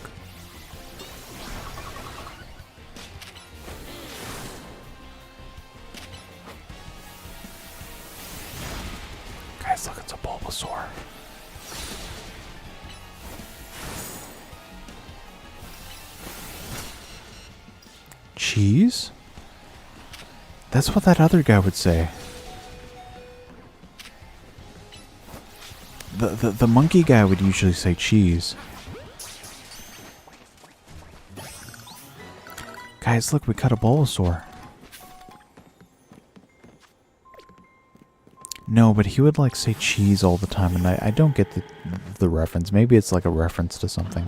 Guys, look, it's a Bulbasaur. Cheese? That's what that other guy would say. The monkey guy would usually say cheese. Guys, look, we caught a Bulbasaur. No, but he would like say cheese all the time, and I don't get the reference. Maybe it's like a reference to something.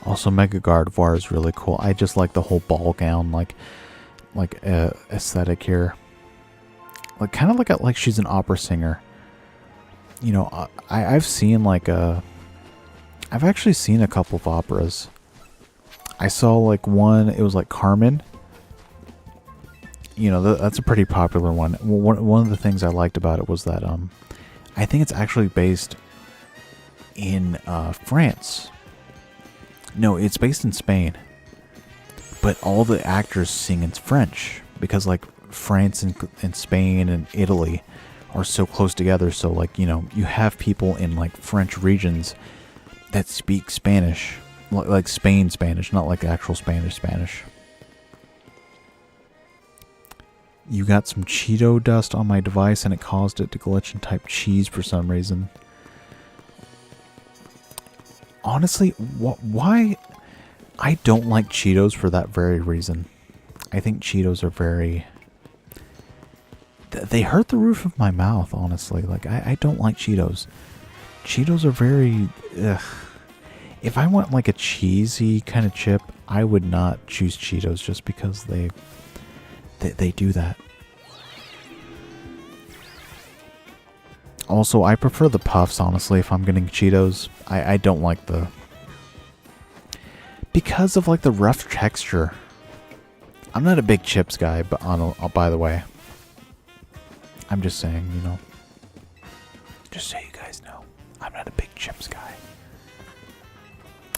Also, Mega Gardevoir is really cool. I just like the whole ball gown, like aesthetic here. Like kind of like she's an opera singer. You know, I've seen like I've actually seen a couple of operas. I saw like one. It was like Carmen. You know, that's a pretty popular one. One of the things I liked about it was that I think it's actually based in France. No, it's based in Spain. But all the actors sing in French because like France and Spain and Italy are so close together. So like, you know, you have people in like French regions that speak Spanish, like Spain Spanish, not like actual Spanish. You got some Cheeto dust on my device and it caused it to glitch and type cheese for some reason. Honestly, why? I don't like Cheetos for that very reason. I think Cheetos are very... They hurt the roof of my mouth, honestly. Like, I don't like Cheetos. Cheetos are very... Ugh. If I want like a cheesy kind of chip, I would not choose Cheetos just because they do that. Also, I prefer the puffs, honestly, if I'm getting Cheetos. I don't like the... Because of, like, the rough texture. I'm not a big chips guy, but by the way. I'm just saying, you know. Just so you guys know. I'm not a big chips guy.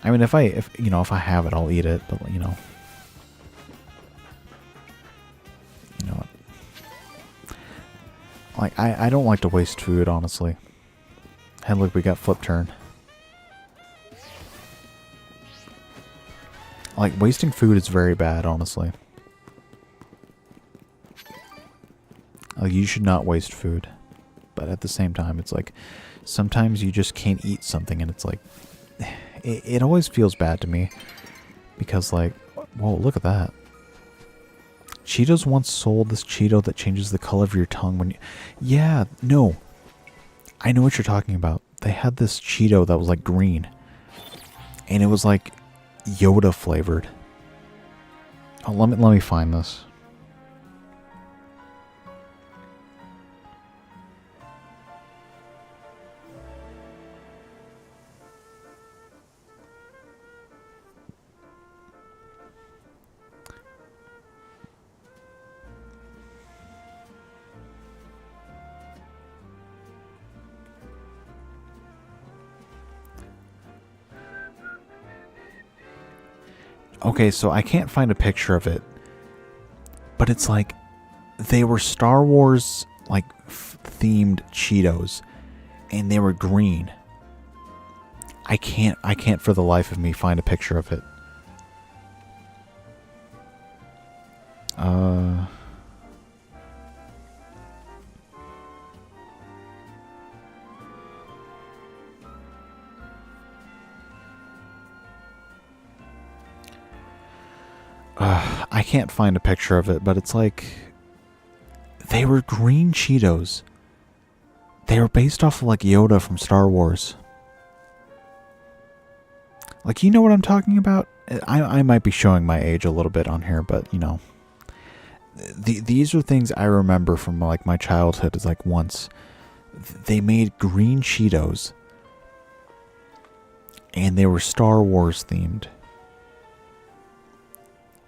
I mean, if I have it, I'll eat it, but, you know. You know what? Like, I don't like to waste food, honestly. Hey, look, we got flip turn. Like, wasting food is very bad, honestly. Like, you should not waste food. But at the same time, it's like, sometimes you just can't eat something, and it's like, it always feels bad to me. Because, like, whoa, look at that. Cheetos once sold this Cheeto that changes the color of your tongue when you... Yeah, no. I know what you're talking about. They had this Cheeto that was like green. And it was like Yoda flavored. Oh, let me find this. Okay, so I can't find a picture of it. But it's like they were Star Wars like themed Cheetos and they were green. I can't for the life of me find a picture of it. I can't find a picture of it, but it's like they were green Cheetos. They were based off of like Yoda from Star Wars. Like, you know what I'm talking about? I might be showing my age a little bit on here, but you know, these are things I remember from like my childhood. Is like once they made green Cheetos, and they were Star Wars themed.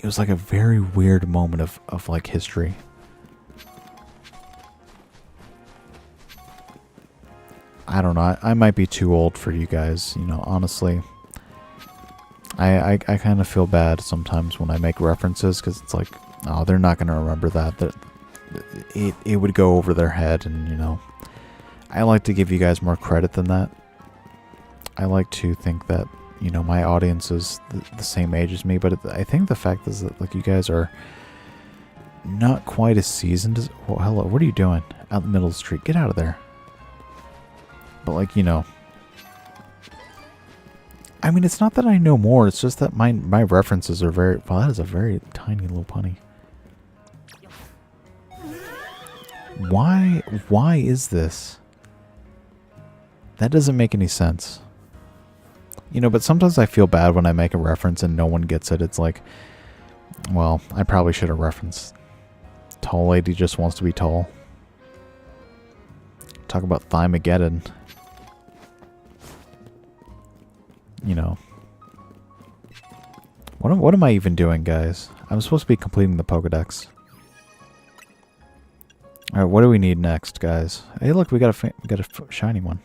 It was like a very weird moment of like history. I don't know. I might be too old for you guys, you know, honestly. I kind of feel bad sometimes when I make references because it's like, oh, they're not going to remember that. It would go over their head, and, you know. I like to give you guys more credit than that. I like to think that, you know, my audience is the same age as me, but I think the fact is that, like, you guys are not quite as seasoned as... Well, hello, what are you doing out in the middle of the street? Get out of there. But, like, you know... I mean, it's not that I know more, it's just that my references are very... Well, that is a very tiny little punny. Why is this? That doesn't make any sense. You know, but sometimes I feel bad when I make a reference and no one gets it. It's like, well, I probably should have referenced. Tall lady just wants to be tall. Talk about Thymageddon. You know. What am I even doing, guys? I'm supposed to be completing the Pokedex. Alright, what do we need next, guys? Hey, look, we got a shiny one.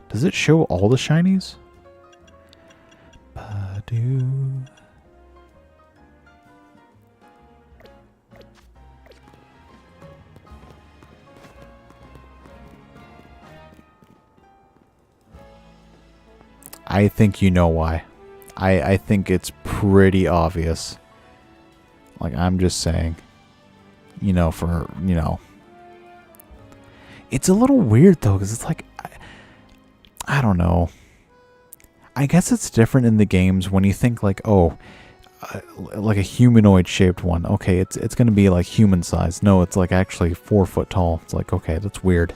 Does it show all the shinies? Ba-doo. I think you know why. I think it's pretty obvious. Like, I'm just saying. You know, for, you know. It's a little weird, though, because it's like... I don't know. I guess it's different in the games when you think, like, oh... like a humanoid-shaped one. Okay, it's going to be, like, human-sized. No, it's, like, actually 4 foot tall. It's like, okay, that's weird.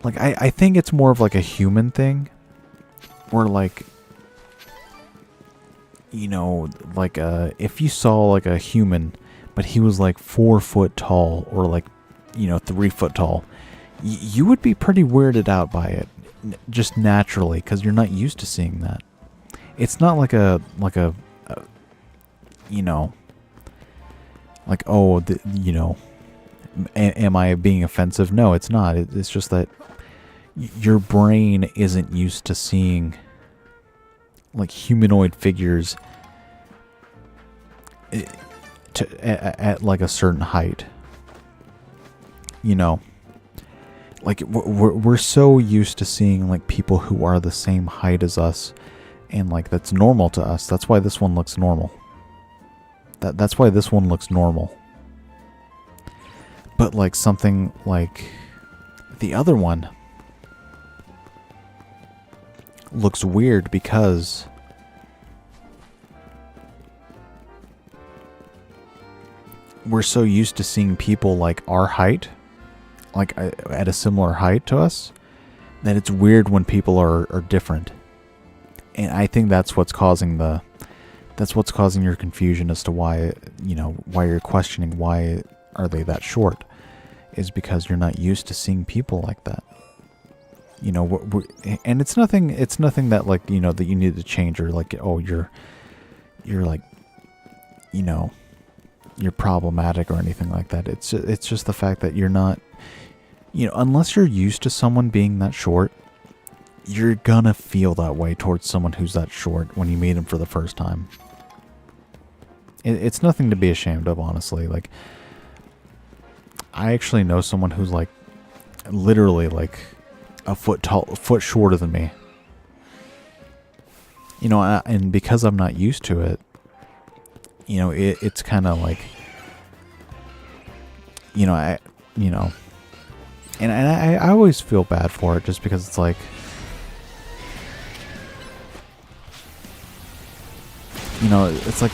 Like, I think it's more of, like, a human thing. Or, like... You know, like, if you saw, like, a human... But he was like 4 foot tall, or like, you know, 3 foot tall. You would be pretty weirded out by it, just naturally, because you're not used to seeing that. It's not like a you know, like, oh, you know, am I being offensive? No, it's not. It's just that your brain isn't used to seeing like humanoid figures. At like a certain height, you know, like we're so used to seeing like people who are the same height as us, and like that's normal to us. That's why this one looks normal. That's why this one looks normal. But like something like the other one looks weird because we're so used to seeing people like our height, like at a similar height to us, that it's weird when people are different. And I think that's what's causing your confusion as to why, you know, why you're questioning why are they that short, is because you're not used to seeing people like that. You know, and it's nothing that, like, you know, that you need to change, or like, oh, you're like, you know, you're problematic or anything like that. It's just the fact that you're not, you know, unless you're used to someone being that short, you're gonna feel that way towards someone who's that short when you meet him for the first time. It's nothing to be ashamed of, honestly. Like, I actually know someone who's like literally like a foot shorter than me. You know, and because I'm not used to it, you know, it's kind of like, you know, and I always feel bad for it, just because it's like, you know, it's like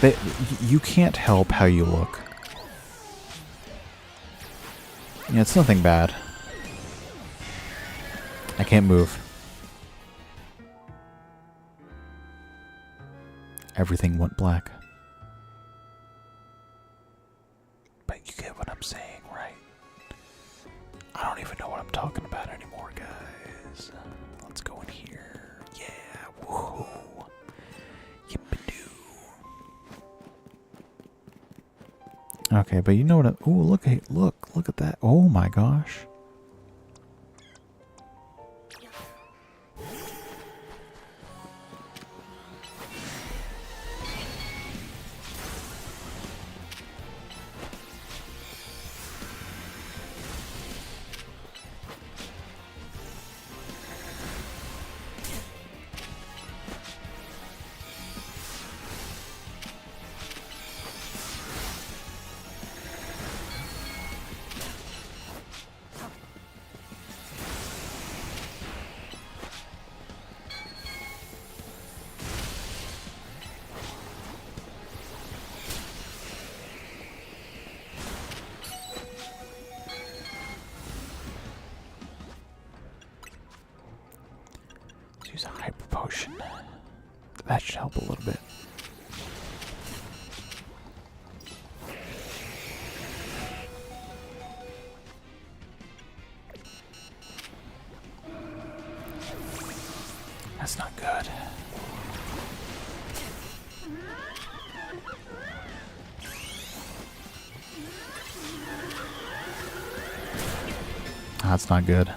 you can't help how you look. Yeah, it's nothing bad. I can't move. Everything went black. But you get what I'm saying, right? I don't even know what I'm talking about anymore, guys. Let's go in here. Yeah, woohoo. Yippee-doo. Okay, but you know what? Ooh, look at that! Oh my gosh! potion. That should help a little bit. That's not good. That's not good.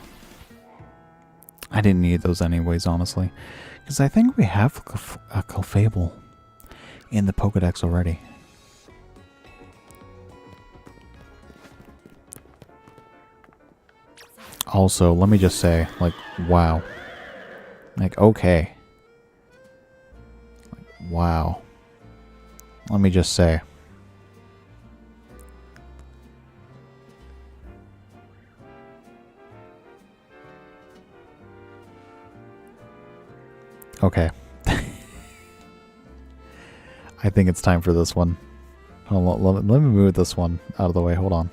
I didn't need those anyways, honestly. Because I think we have a Clefable in the Pokedex already. Also, let me just say, like, wow. Like, okay. Like, wow. Let me just say. Okay. I think it's time for this one. Hold on, let me move this one out of the way. Hold on.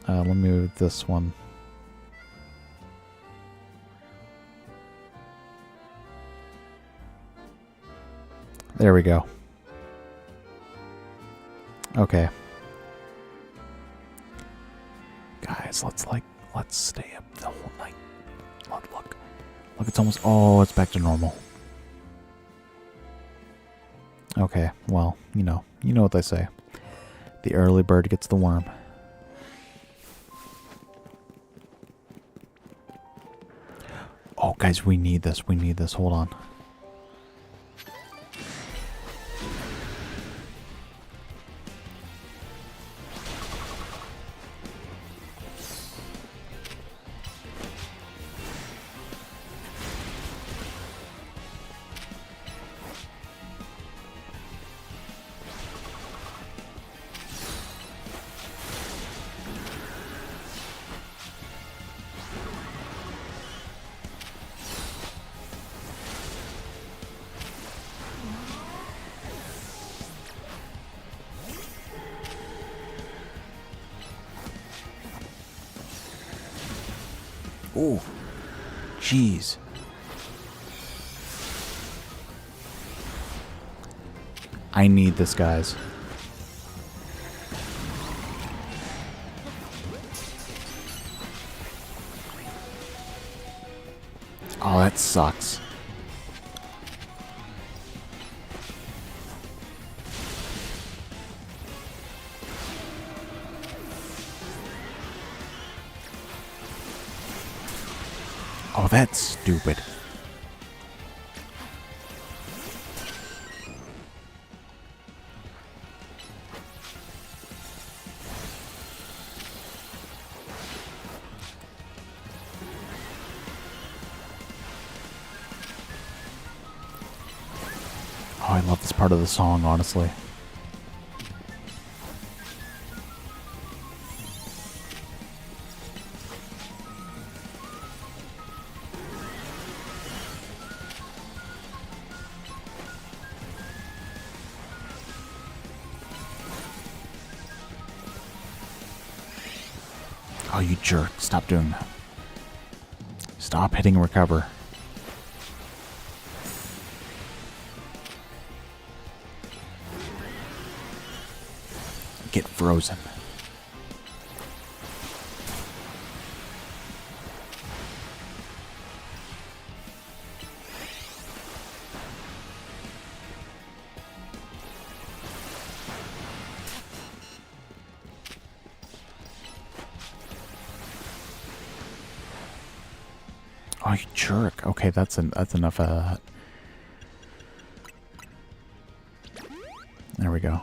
Let me move this one. There we go. Okay. Guys, let's stay up the whole night. Look. Look, it's almost... Oh, it's back to normal. Okay, well, you know what they say. The early bird gets the worm. Oh, guys, we need this. We need this. Hold on. Oh, jeez. I need this, guys. Oh, that sucks. Oh, that's stupid. Oh, I love this part of the song, honestly. Oh, you jerk. Stop doing that. Stop hitting recover. Get frozen. Oh, you jerk. Okay, that's enough of that. There we go.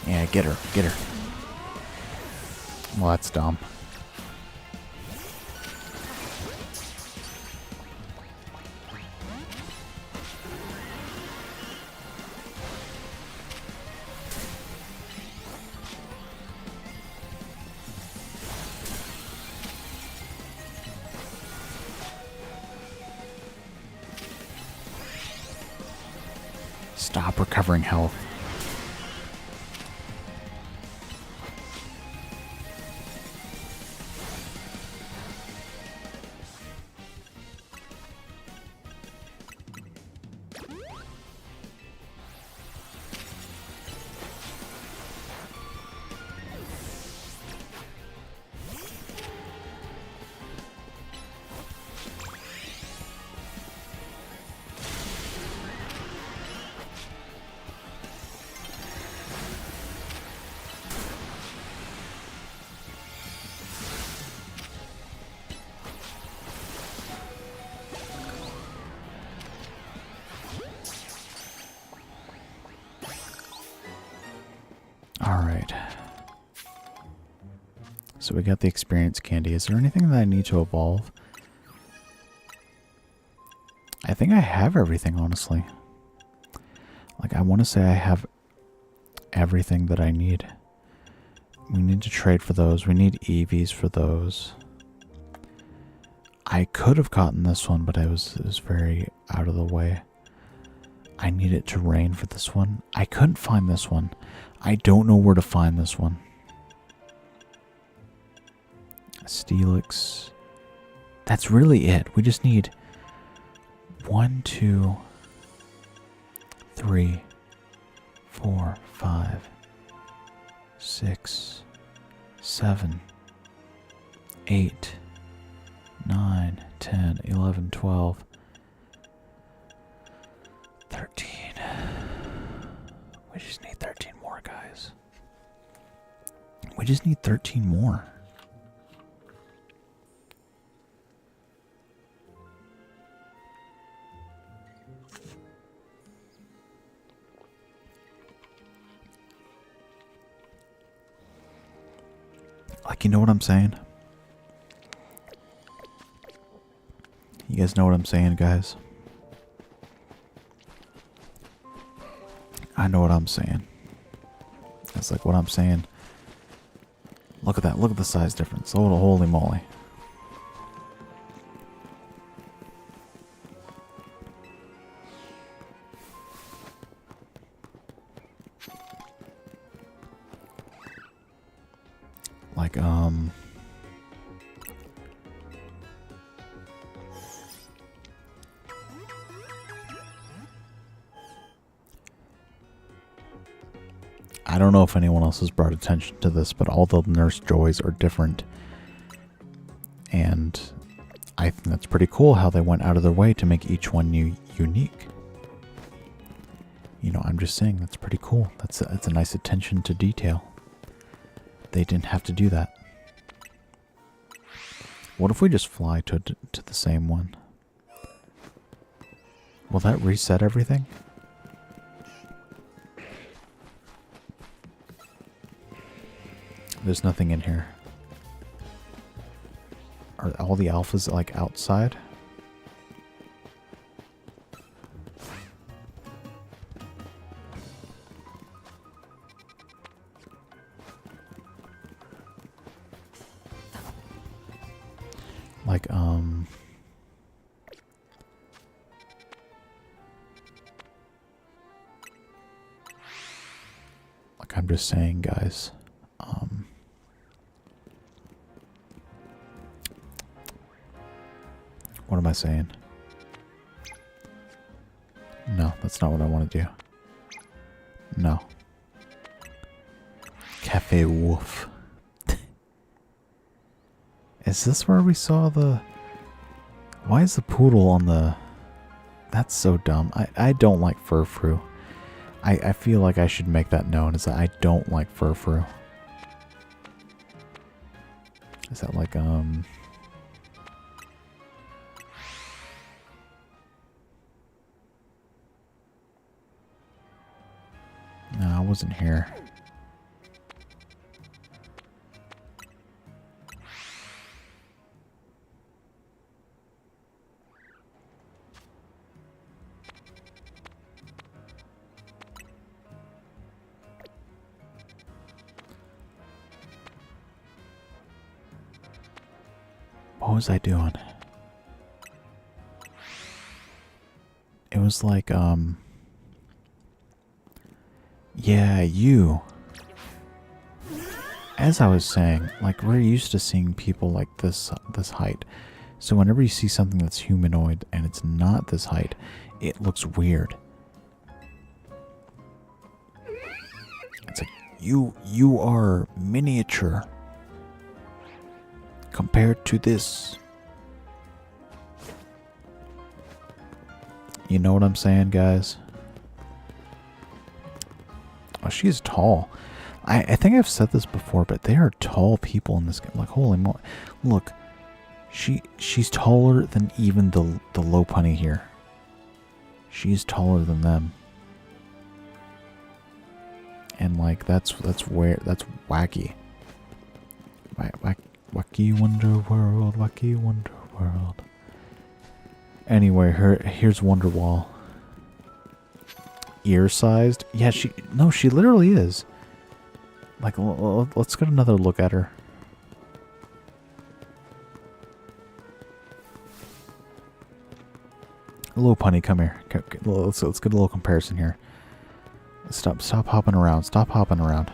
Yeah, get her, get her. Well, that's dumb. Stop recovering health. Alright. So we got the experience candy. Is there anything that I need to evolve? I think I have everything, honestly. Like, I want to say I have everything that I need. We need to trade for those. We need EVs for those. I could have gotten this one, but it was very out of the way. I need it to rain for this one. I couldn't find this one. I don't know where to find this one. Steelix. That's really it. We just need 1, 2, 3, 4, 5, 6, 7, 8, 9, 10, 11, 12, 13. We just need 13 more, guys. We just need 13 more. Like, you know what I'm saying? You guys know what I'm saying, guys? I know what I'm saying. That's like what I'm saying. Look at that. Look at the size difference. Oh, holy moly. Like, I don't know if anyone else has brought attention to this, but all the Nurse Joys are different. And I think that's pretty cool how they went out of their way to make each one unique. You know, I'm just saying that's pretty cool. That's a nice attention to detail. They didn't have to do that. What if we just fly to the same one? Will that reset everything? There's nothing in here. Are all the alphas like outside? Like, like I'm just saying, guys, what am I saying? No, that's not what I want to do. No. Cafe Wolf. Is this where we saw the... Why is the poodle on the... That's so dumb. I don't like Furfrou. I feel like I should make that known, is that I don't like Furfrou. Is that like, No, I wasn't here. What was I doing? It was like, yeah, you. As I was saying, like, we're used to seeing people like this height. So whenever you see something that's humanoid and it's not this height, it looks weird. It's like, you are miniature compared to this. You know what I'm saying, guys? Oh, she's tall. I think I've said this before, but they are tall people in this game. Like, holy moly. Look, she's taller than even the Lopunny here. She's taller than them. And like that's wacky. Wacky Wonder World, Wacky Wonder World. Anyway, here's Wonderwall. Ear-sized? Yeah, she literally is. Like, let's get another look at her. Lopunny, come here. Let's get a little comparison here. Stop hopping around. Stop hopping around.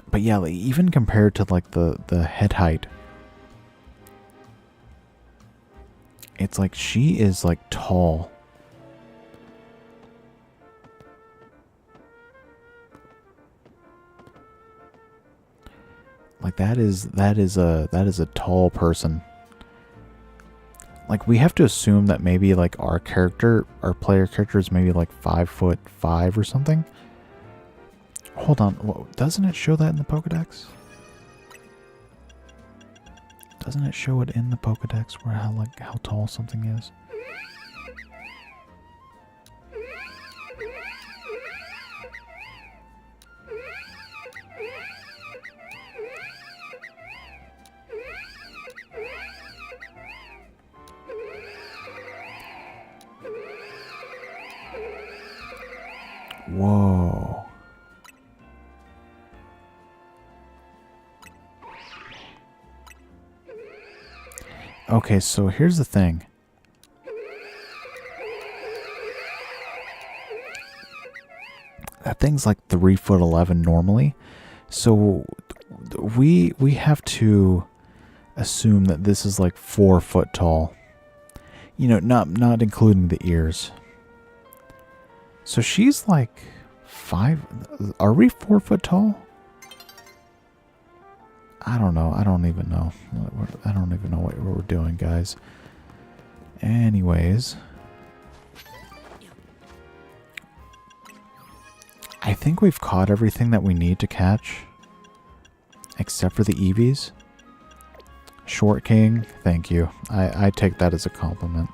But yeah, like, even compared to like the head height, it's like she is like tall. Like that is a tall person. Like, we have to assume that maybe like our player character is maybe like 5'5" or something. Hold on, doesn't it show that in the Pokedex? Doesn't it show it in the Pokedex where how tall something is? Whoa. Okay, so here's the thing. That thing's like 3'11" normally. So we have to assume that this is like 4 foot tall. You know, not including the ears. So she's like 5. Are we 4 foot tall? I don't know. I don't even know. I don't even know what we're doing, guys. Anyways. I think we've caught everything that we need to catch. Except for the Eevees. Short King, thank you. I take that as a compliment.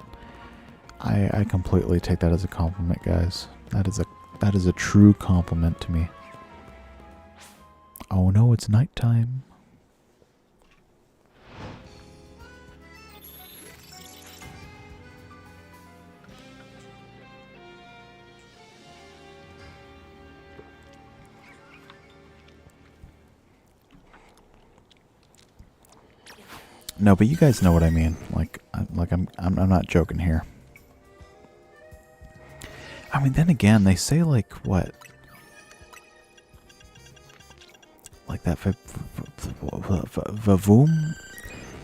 I completely take that as a compliment, guys. That is a true compliment to me. Oh no, it's nighttime. No, but you guys know what I mean. I'm not joking here. I mean, then again, they say like what? Like that Vavoom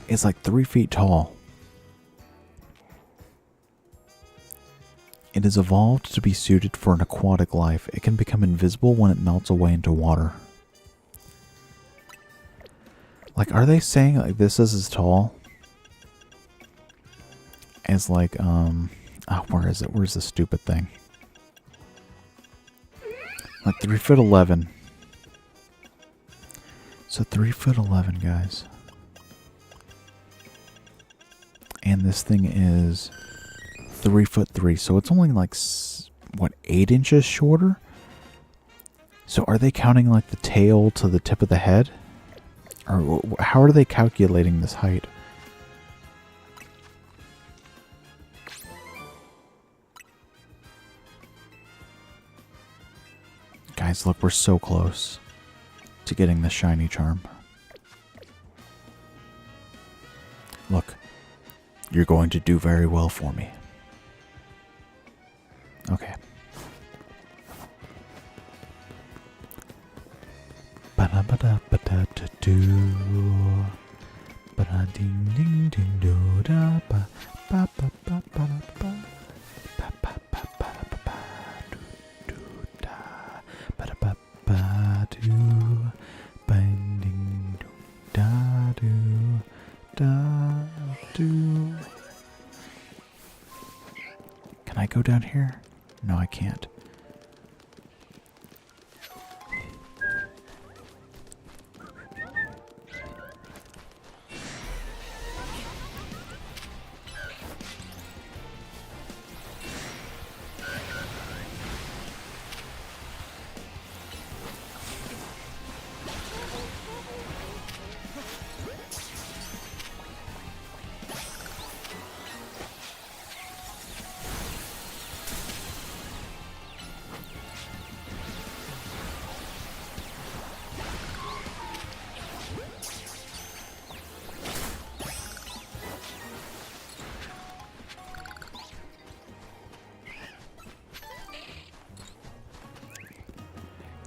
is like 3 feet tall. It is evolved to be suited for an aquatic life. It can become invisible when it melts away into water. Like, are they saying like this is as tall as like oh, where is it? Where's the stupid thing? Like 3'11". So 3'11", guys. And this thing is 3'3". So it's only like what, 8 inches shorter? So are they counting like the tail to the tip of the head? Or how are they calculating this height? Guys, look, we're so close to getting the shiny charm. You're going to do very well for me. Okay. Ba-da-ba-da-ba-da-da-do. Ba-da-ding-ding-ding-do-da. Ba-ba-ba-ba-ba-ba. Ba-ba-ba-ba-ba-ba-do-do-da. Ba-da-ba-ba-do. Bang-ding-dong-da-do. Can I go down here? No, I can't.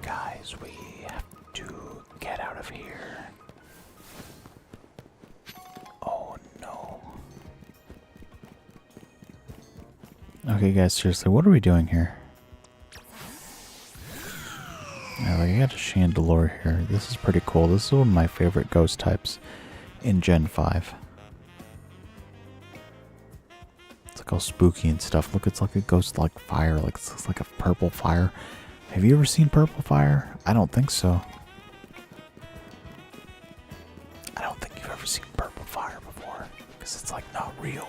Guys, we have to get out of here. Oh no. Okay guys, seriously, what are we doing here? Yeah, like I got a Chandelure here. This is pretty cool. This is one of my favorite ghost types in Gen 5. It's like all spooky and stuff. Look, it's like a ghost like fire. Like it's like a purple fire. Have you ever seen purple fire? I don't think so. I don't think you've ever seen purple fire before. Because it's like not real.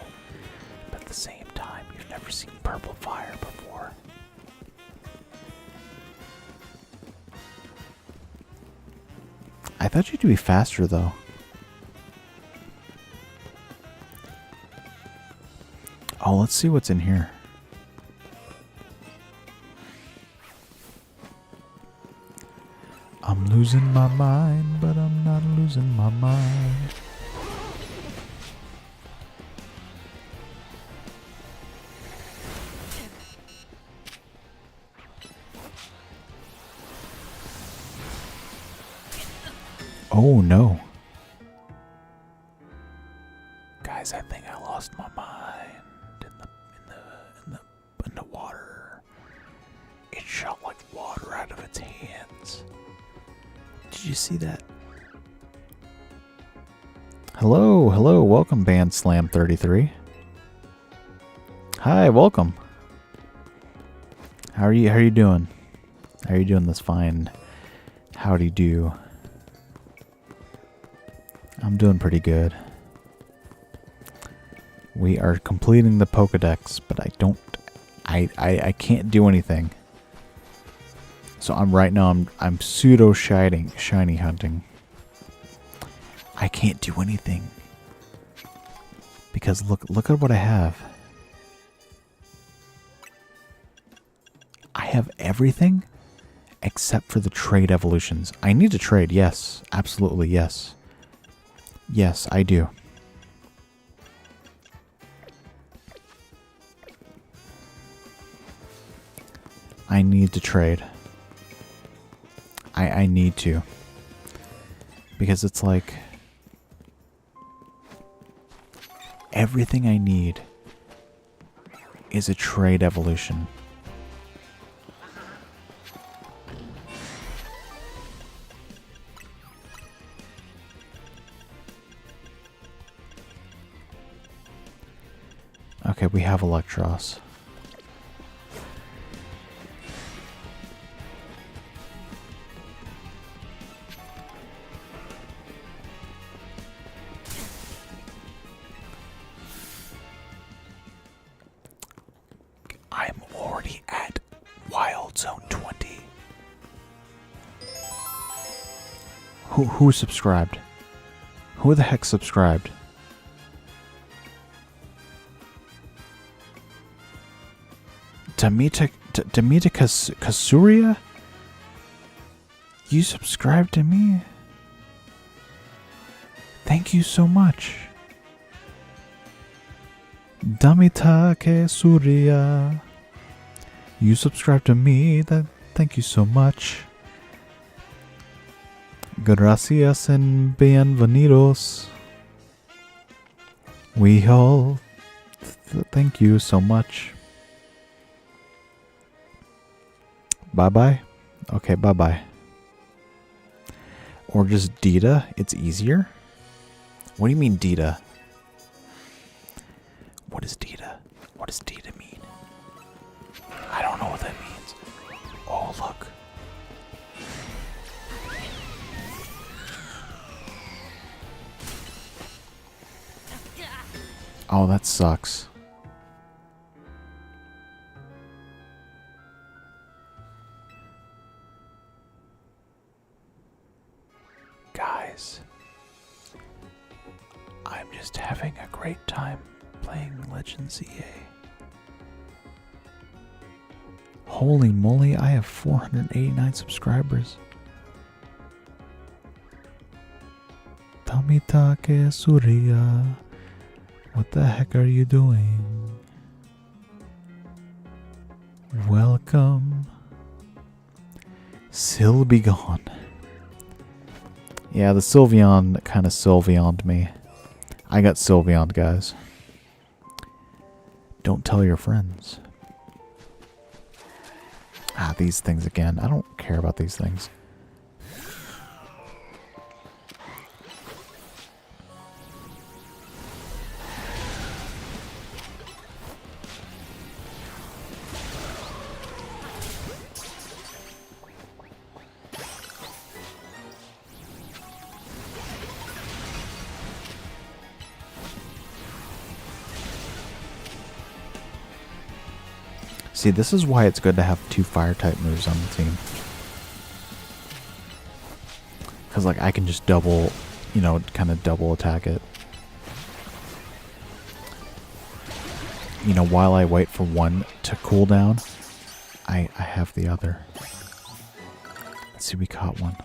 But at the same time, you've never seen purple fire before. I thought you'd be faster though. Oh, let's see what's in here. I'm losing my mind, but I'm not losing my mind. Oh no. Guys, I think I lost my mind in the water. It shot like water out of its hands. Did you see that? Hello, hello, welcome Band Slam 33. Hi, welcome. How are you doing? How are you doing this fine? Howdy do. I'm doing pretty good. We are completing the Pokedex, but I can't do anything. So I'm pseudo shiny hunting. I can't do anything. Because look at what I have. I have everything except for the trade evolutions. I need to trade, yes. Absolutely, yes. Yes, I do. I need to trade. I need to. Because it's like everything I need is a trade evolution. Okay, we have Electros. I'm already at Wild Zone 20. Who subscribed? Who the heck subscribed? Damita Kasuria? You subscribed to me? Thank you so much. Damitake Surya. You subscribe to me. Thank you so much. Gracias and bienvenidos. We all thank you so much. Bye bye. Okay, bye bye. Or just Dita. It's easier. What do you mean Dita? What is Dita? What does Dita mean? I don't know what that means. Oh, look. Oh, that sucks. Guys, I'm just having a great time playing Legends EA. Holy moly, I have 489 subscribers. Tamitake Surya. What the heck are you doing? Welcome. Sil be gone. Yeah, the Sylveon kind of Sylveon'd me. I got Sylveon'd, guys. Don't tell your friends. Ah, these things again. I don't care about these things. See, this is why it's good to have 2 fire-type moves on the team. Because, like, I can just double, you know, kind of double attack it. You know, while I wait for one to cool down, I have the other. Let's see, we caught one.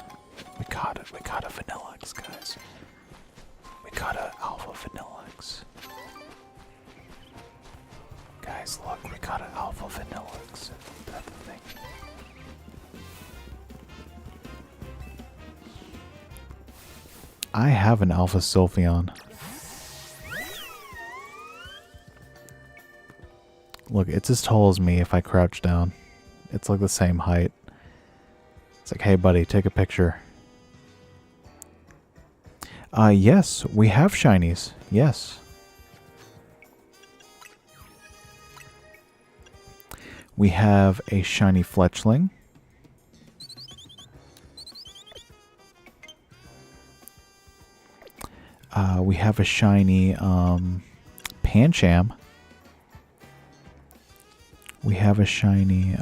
We caught it. We caught a Vanillex, guys. We caught a Alpha Vanillex. Guys, look, we got an Alpha Vanillex. That's the thing. I have an Alpha Sylveon. Look, it's as tall as me if I crouch down. It's like the same height. It's like, hey buddy, take a picture. Yes, we have shinies. Yes. We have a shiny Fletchling. We have a shiny Pancham. We have a shiny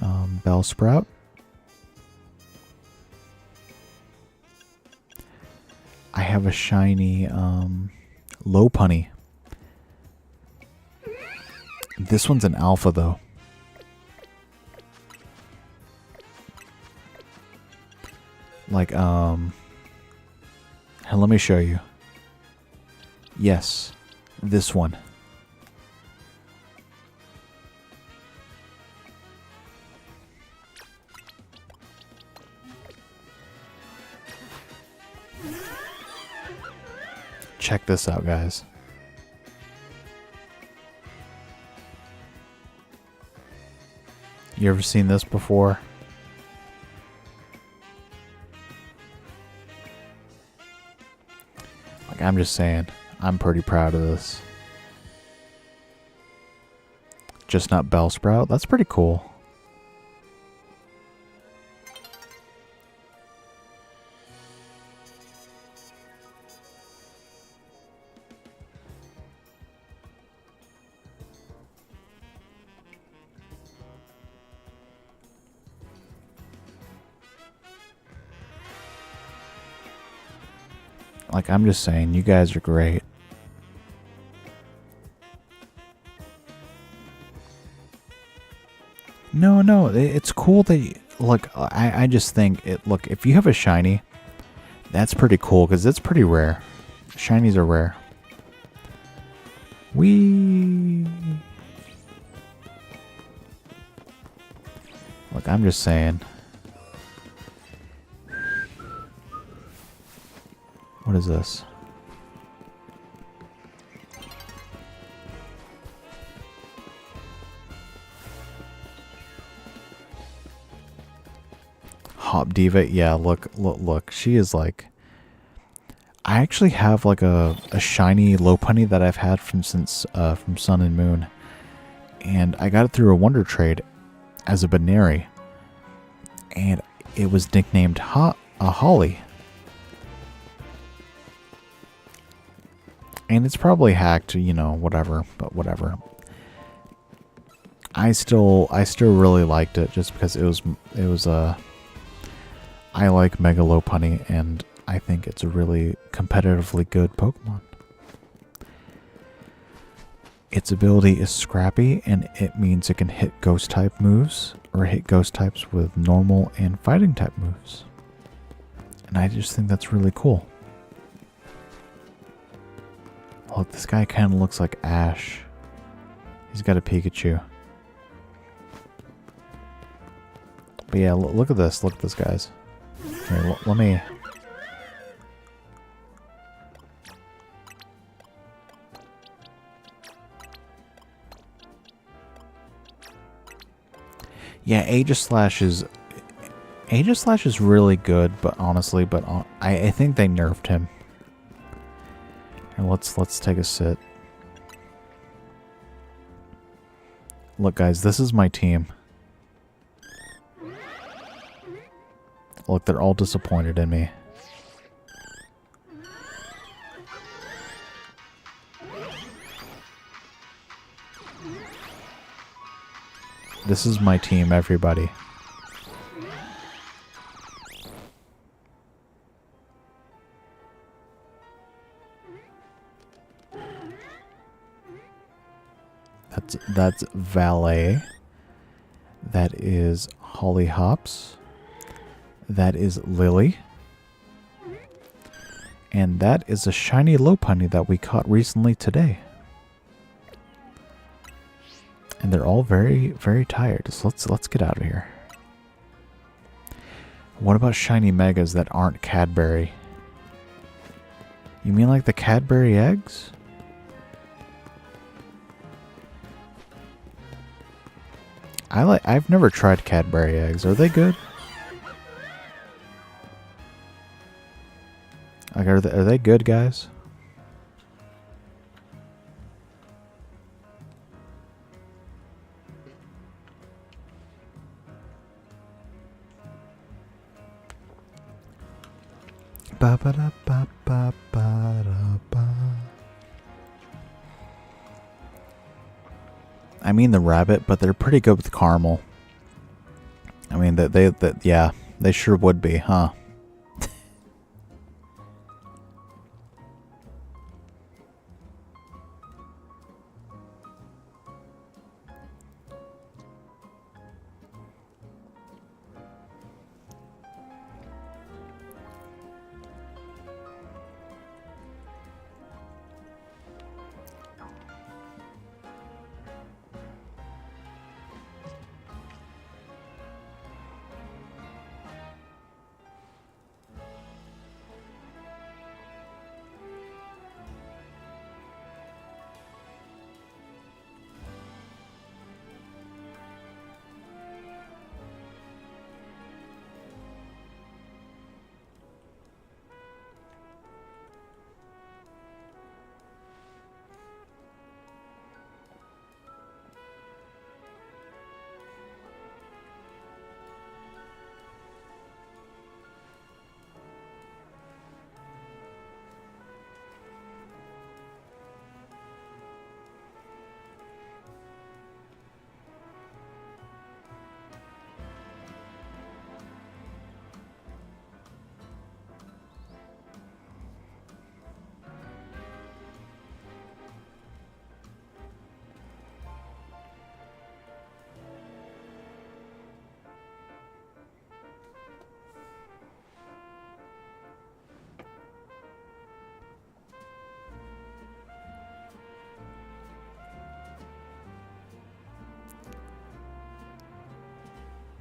Bellsprout. I have a shiny Lopunny. This one's an alpha though. Like, here, let me show you. Yes, this one. Check this out, guys. You ever seen this before? I'm just saying, I'm pretty proud of this. Just not Bellsprout. That's pretty cool. Like, I'm just saying, you guys are great. No, it's cool that you, look, I just think it, look, if you have a shiny, that's pretty cool because it's pretty rare. Shinies are rare. Wee. I'm just saying. What is this? Hop Diva, yeah, look. She is like... I actually have like a shiny Lopunny that I've had from Sun and Moon. And I got it through a Wonder Trade as a Baneri. And it was nicknamed Holly. And it's probably hacked, you know, whatever, but whatever. I still really liked it just because it was I like Mega Lopunny, and I think it's a really competitively good Pokemon. Its ability is Scrappy, and it means it can hit Ghost type moves, or hit Ghost types with normal and fighting type moves. And I just think that's really cool. Look, this guy kind of looks like Ash. He's got a Pikachu. But yeah, look at this. Look at this, guys. Here, let me... Yeah, Aegislash is really good, but honestly, I think they nerfed him. Here, let's take a sit. Look, guys, this is my team. Look, they're all disappointed in me. This is my team, everybody. That's Valet. That is Holly Hops. That is Lily. And that is a shiny Lopunny that we caught recently today. And they're all very, very tired. So let's get out of here. What about shiny Megas that aren't Cadbury? You mean like the Cadbury eggs? I've never tried Cadbury eggs. Are they good? Like, are they good, guys? Ba ba da ba ba ba da ba. I mean the rabbit, but they're pretty good with caramel. I mean yeah, they sure would be, huh?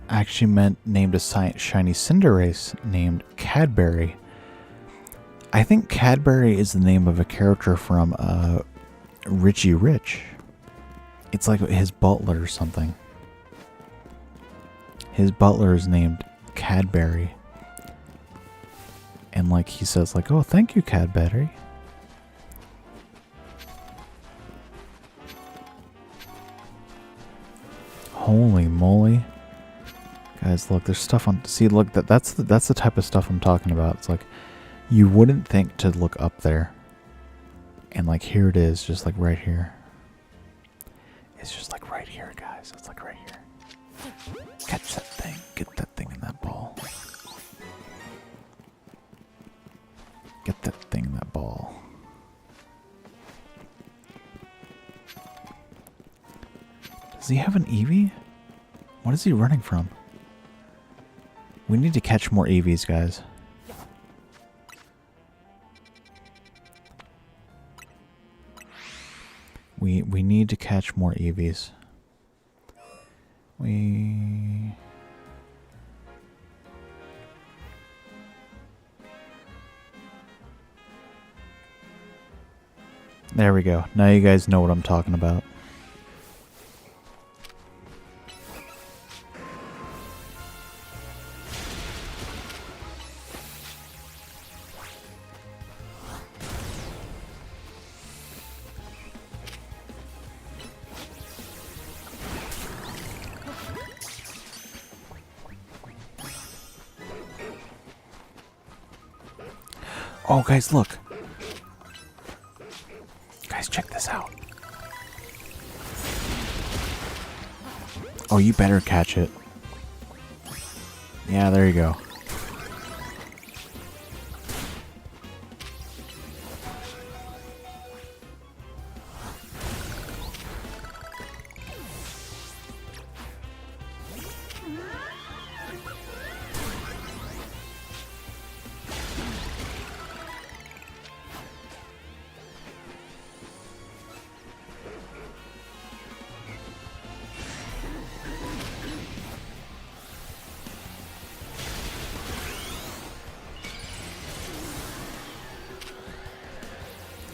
actually named a shiny Cinderace named Cadbury. I think Cadbury is the name of a character from Richie Rich. It's like his butler or something. His butler is named Cadbury. And like he says like, oh, thank you, Cadbury. Holy moly. Guys, look, there's stuff on... See, look, that's the type of stuff I'm talking about. It's like, you wouldn't think to look up there. And like, here it is, just like right here. It's just like right here, guys. It's like right here. Catch that thing. Get that thing in that ball. Get that thing in that ball. Does he have an Eevee? What is he running from? We need to catch more Eevees, guys. We need to catch more Eevees. There we go. Now you guys know what I'm talking about. Oh, guys, look. Guys, check this out. Oh, you better catch it. Yeah, there you go.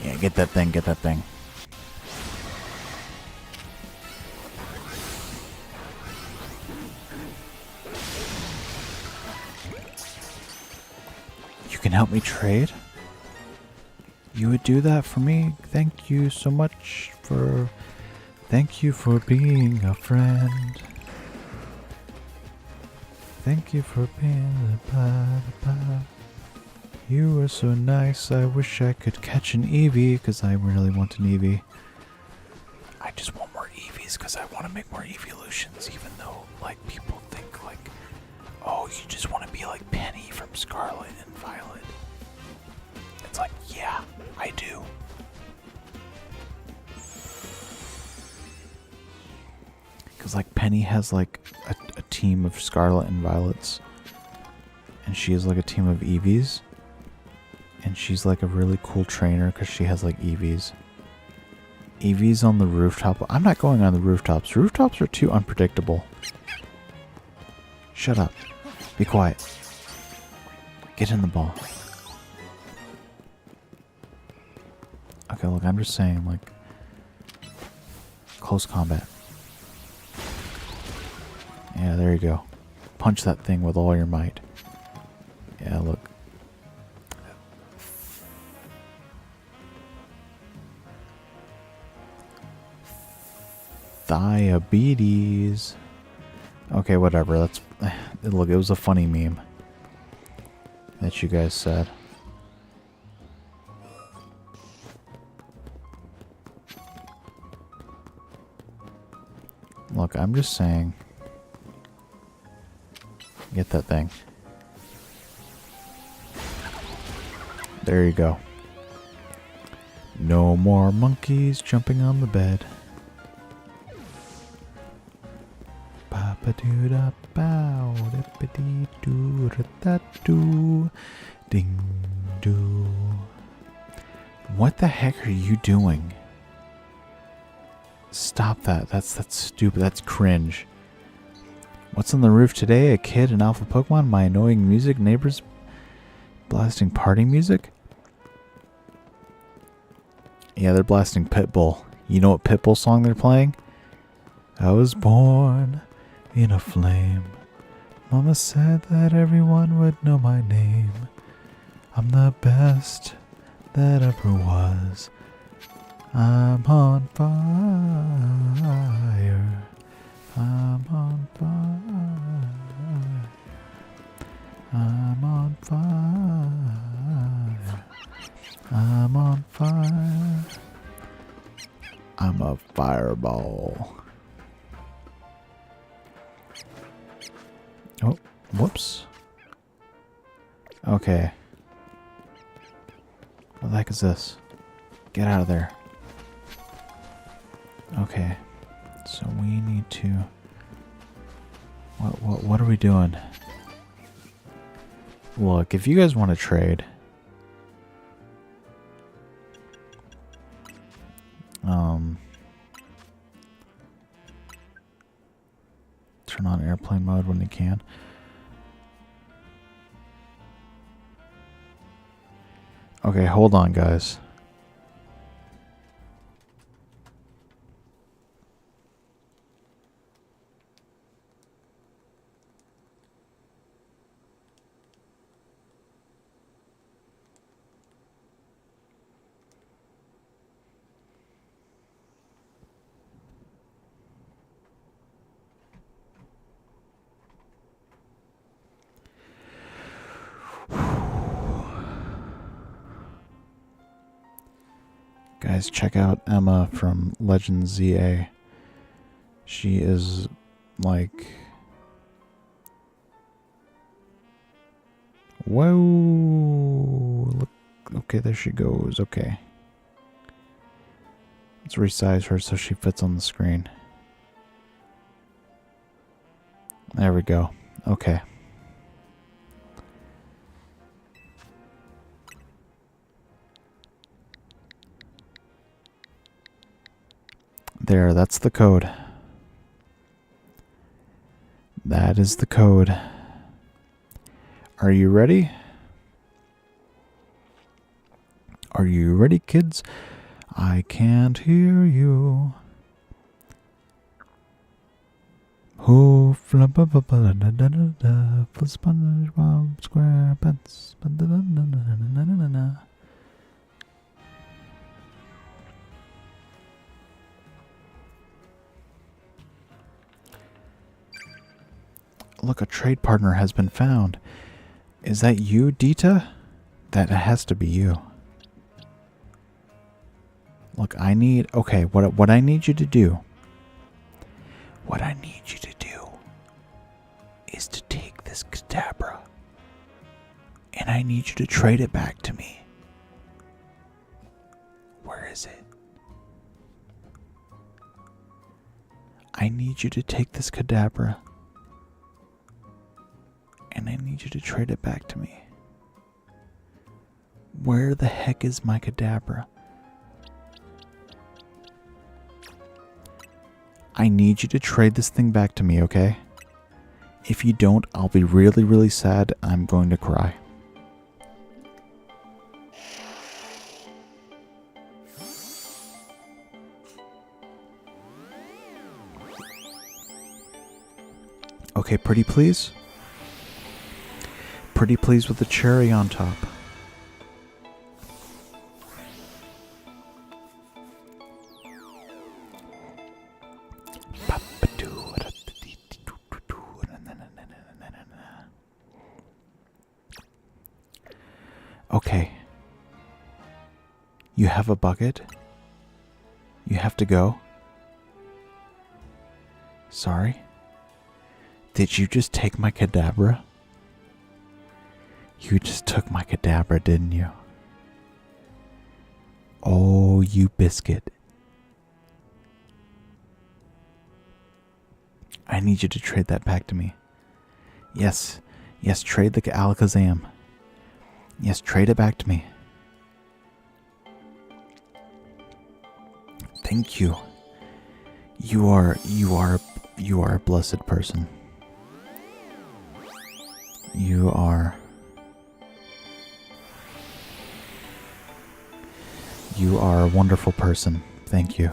Yeah, get that thing, get that thing. You can help me trade? You would do that for me? Thank you so much for... Thank you for being a friend. Thank you for being a blah. You were so nice, I wish I could catch an Eevee, because I really want an Eevee. I just want more Eevees, because I want to make more Eeveelutions, even though, like, people think, like, oh, you just want to be like Penny from Scarlet and Violet. It's like, yeah, I do. Because, like, Penny has, like, a team of Scarlet and Violets, and she has, like, a team of Eevees. And she's like a really cool trainer because she has like Eevees. Eevees on the rooftop. I'm not going on the rooftops. Rooftops are too unpredictable. Shut up. Be quiet. Get in the ball. Okay, look, I'm just saying, like, close combat. Yeah, there you go. Punch that thing with all your might. Yeah, look. Diabetes. Okay, whatever. That's look. It was a funny meme that you guys said. Look, I'm just saying. Get that thing. There you go. No more monkeys jumping on the bed. Ding doo. What the heck are you doing? Stop that. That's stupid. That's cringe. What's on the roof today? A kid, an alpha Pokemon, my annoying music, neighbors blasting party music? Yeah, they're blasting Pitbull. You know what Pitbull song they're playing? I was born in a flame. Mama said that everyone would know my name. I'm the best that ever was. I'm on fire. I'm on fire. I'm on fire. I'm on fire. I'm a fireball. Oh, whoops. Okay. What the heck is this? Get out of there. Okay. So we need to... What are we doing? Look, if you guys want to trade... Turn on airplane mode when you can. Okay, hold on, guys. Guys, check out Emma from Legend ZA. She is like... Whoa! Look. Okay, there she goes. Okay. Let's resize her so she fits on the screen. There we go. Okay. There, that's the code. That is the code. Are you ready? Are you ready, kids? I can't hear you. Who flip SpongeBob SquarePants. Look, a trade partner has been found. Is that you, Dita? That has to be you. Look, I need... Okay, what I need you to do... What I need you to do is to take this Kadabra and I need you to trade it back to me. Where is it? I need you to take this Kadabra and I need you to trade it back to me. Where the heck is my Kadabra? I need you to trade this thing back to me, okay? If you don't, I'll be really, really sad. I'm going to cry. Okay, pretty please? Pretty please with the cherry on top. Okay. You have a bucket? You have to go? Sorry? Did you just take my Kadabra? You just took my Kadabra, didn't you? Oh, you biscuit. I need you to trade that back to me. Yes. Yes, trade the Alakazam. Yes, trade it back to me. Thank you. You are a blessed person. You are a wonderful person. Thank you.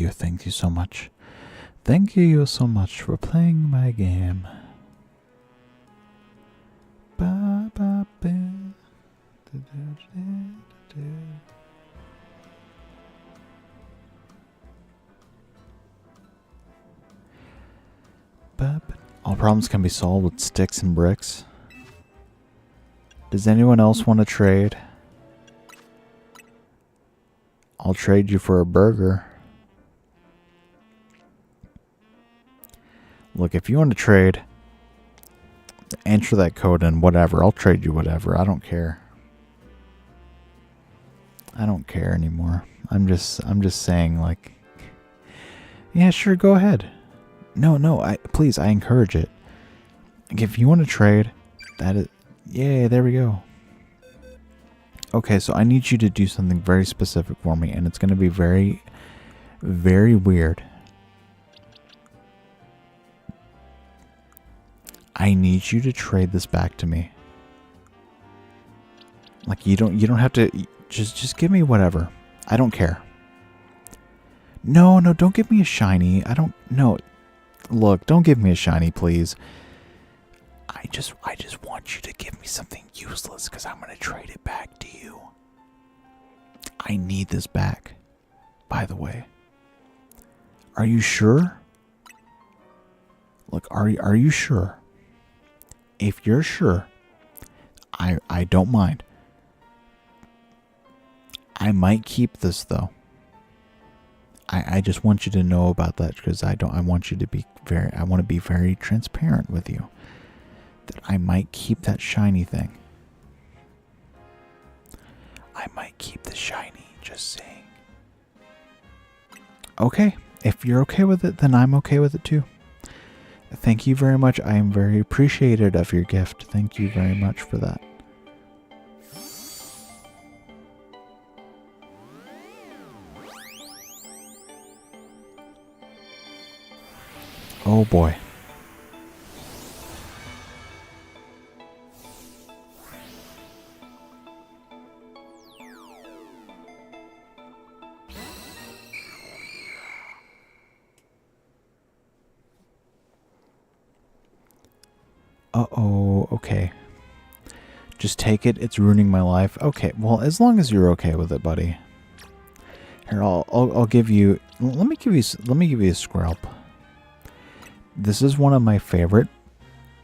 Thank you so much. Thank you so much for playing my game. Ba, ba, ba. Da, da, da, da, da. Ba, ba. All problems can be solved with sticks and bricks. Does anyone else want to trade? I'll trade you for a burger. Look, if you want to trade, enter that code in whatever. I'll trade you whatever. I don't care. I don't care anymore. I'm just saying, like, yeah, sure, go ahead. No, please, I encourage it. Like, if you want to trade, that is, yeah, there we go. Okay, so I need you to do something very specific for me, and it's going to be very, very weird. I need you to trade this back to me. Like, you don't have to, just give me whatever. I don't care. No, don't give me a shiny. No. Look, don't give me a shiny, please. I just want you to give me something useless because I'm going to trade it back to you. I need this back, by the way. Are you sure? Look, are you sure? If you're sure, I don't mind. I might keep this though. I just want you to know about that because I want you to be I want to be very transparent with you. That I might keep that shiny thing. I might keep the shiny, just saying. Okay, if you're okay with it, then I'm okay with it too. Thank you very much. I am very appreciative of your gift. Thank you very much for that. Oh boy. Uh-oh, okay. Just take it, it's ruining my life. Okay, well, as long as you're okay with it, buddy. Here, I'll give you, let me give you a Squirrel. This is one of my favorite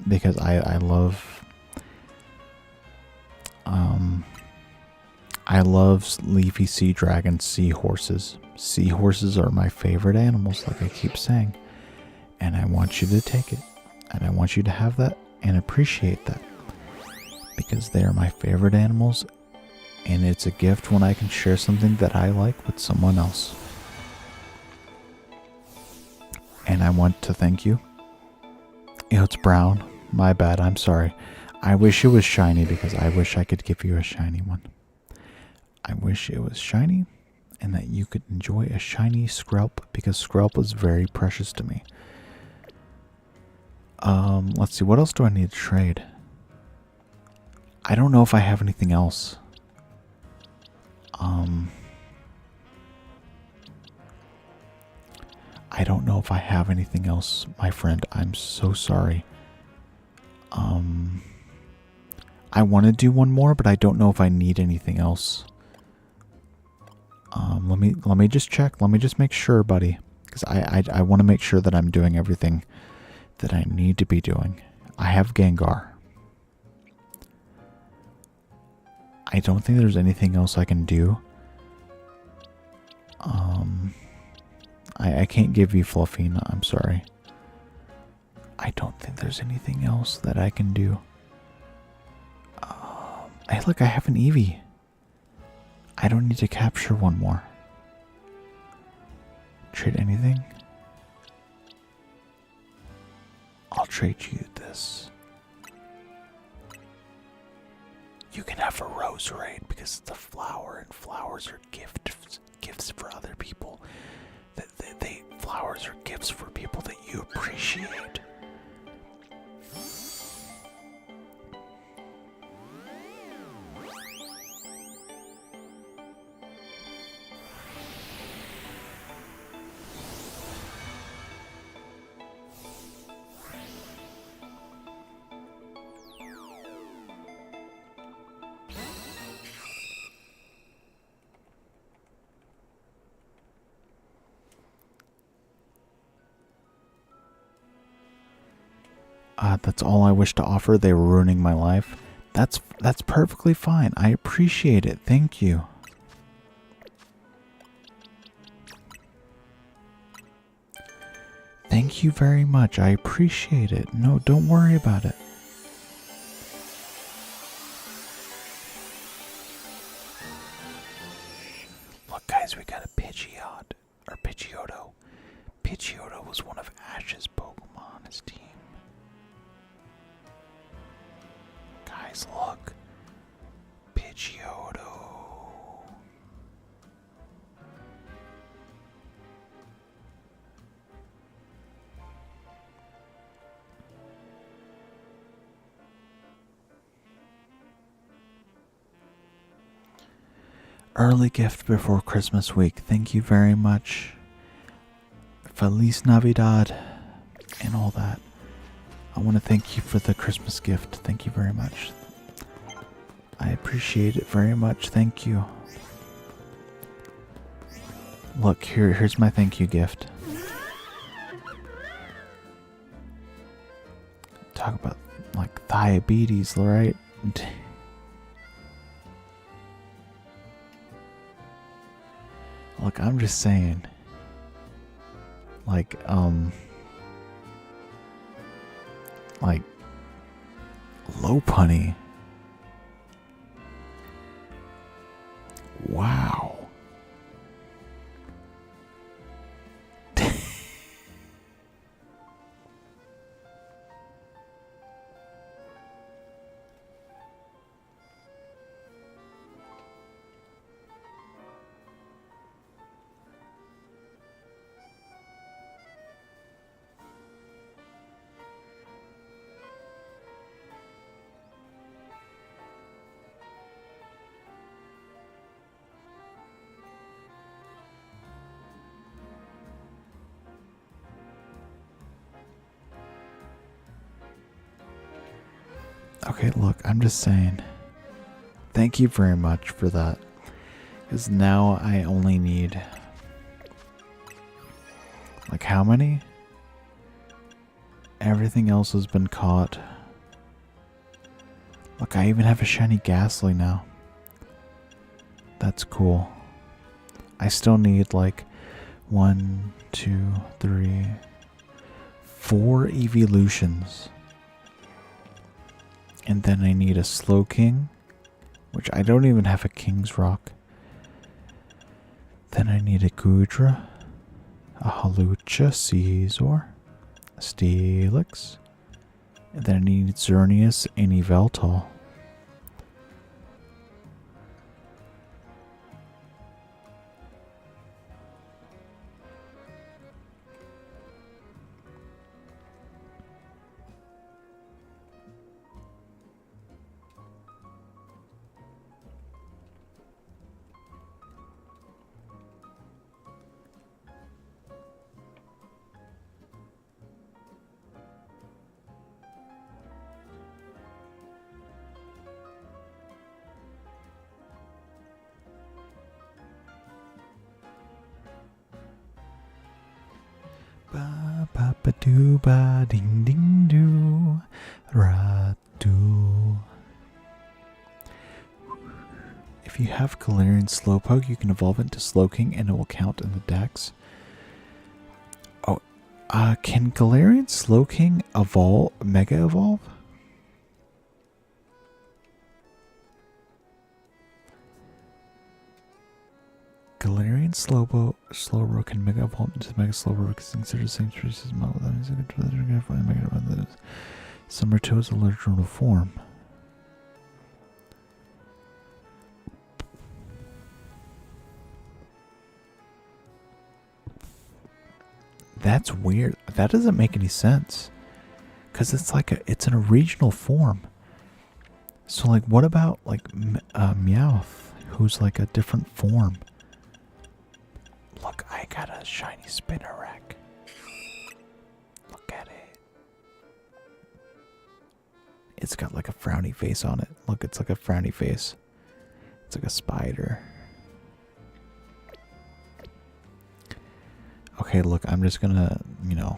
because I love leafy sea dragons, seahorses. Seahorses are my favorite animals, like I keep saying. And I want you to take it. And I want you to have that and appreciate that. Because they are my favorite animals. And it's a gift when I can share something that I like with someone else. And I want to thank you. It's brown. My bad, I'm sorry. I wish it was shiny because I wish I could give you a shiny one. I wish it was shiny and that you could enjoy a shiny Skrelp because Skrelp is very precious to me. Let's see, what else do I need to trade? I don't know if I have anything else. I don't know if I have anything else, my friend. I'm so sorry. I want to do one more, but I don't know if I need anything else. Let me just check. Let me just make sure, buddy, because I want to make sure that I'm doing everything that I need to be doing. I have Gengar. I don't think there's anything else I can do. I can't give you Fluffina, I'm sorry. I don't think there's anything else that I can do. Hey, look, I have an Eevee. I don't need to capture one more. Trade anything? I'll trade you this. You can have a roserade because it's a flower, and flowers are gifts for other people. Flowers are gifts for people that you appreciate. That's all I wish to offer. They were ruining my life. That's perfectly fine. I appreciate it. Thank you. Thank you very much. I appreciate it. No, don't worry about it. Look, guys, we got a Pidgeot. Or Pidgeotto. Pidgeotto was one of Ash's Pokemon on his team. Guys, look. Pidgeotto. Early gift before Christmas week. Thank you very much. Feliz Navidad and all that. I want to thank you for the Christmas gift. Thank you very much. I appreciate it very much. Thank you. Look, here's my thank you gift. Talk about like diabetes, right? Look, I'm just saying. Like low punny. Wow. Okay, look, I'm just saying. Thank you very much for that. Because now I only need... Like, how many? Everything else has been caught. Look, I even have a shiny Ghastly now. That's cool. I still need, like, 1, 2, 3, 4 evolutions. And then I need a Slow King, which I don't even have a King's Rock. Then I need a Gudra, a Halucha, Caesar, a Steelix, and then I need Xerneas and Yveltal. Ba ba ba doo ba ding ding doo ra doo. If you have Galarian Slowpoke, you can evolve it into Slowking and it will count in the dex. Oh, can Galarian Slowking evolve, Mega Evolve? Galarian Slowbro can Mega Evolve into Mega Slowbro because it's considered the same species as Mega. That means I can find Mega Evolve. Summer 2 is a literal form. That's weird. That doesn't make any sense. Because it's like it's in a regional form. So like what about like Meowth, who's like a different form? Look, I got a shiny spinner rack. Look at it. It's got like a frowny face on it. Look, it's like a frowny face. It's like a spider. Okay, look, I'm just gonna, you know.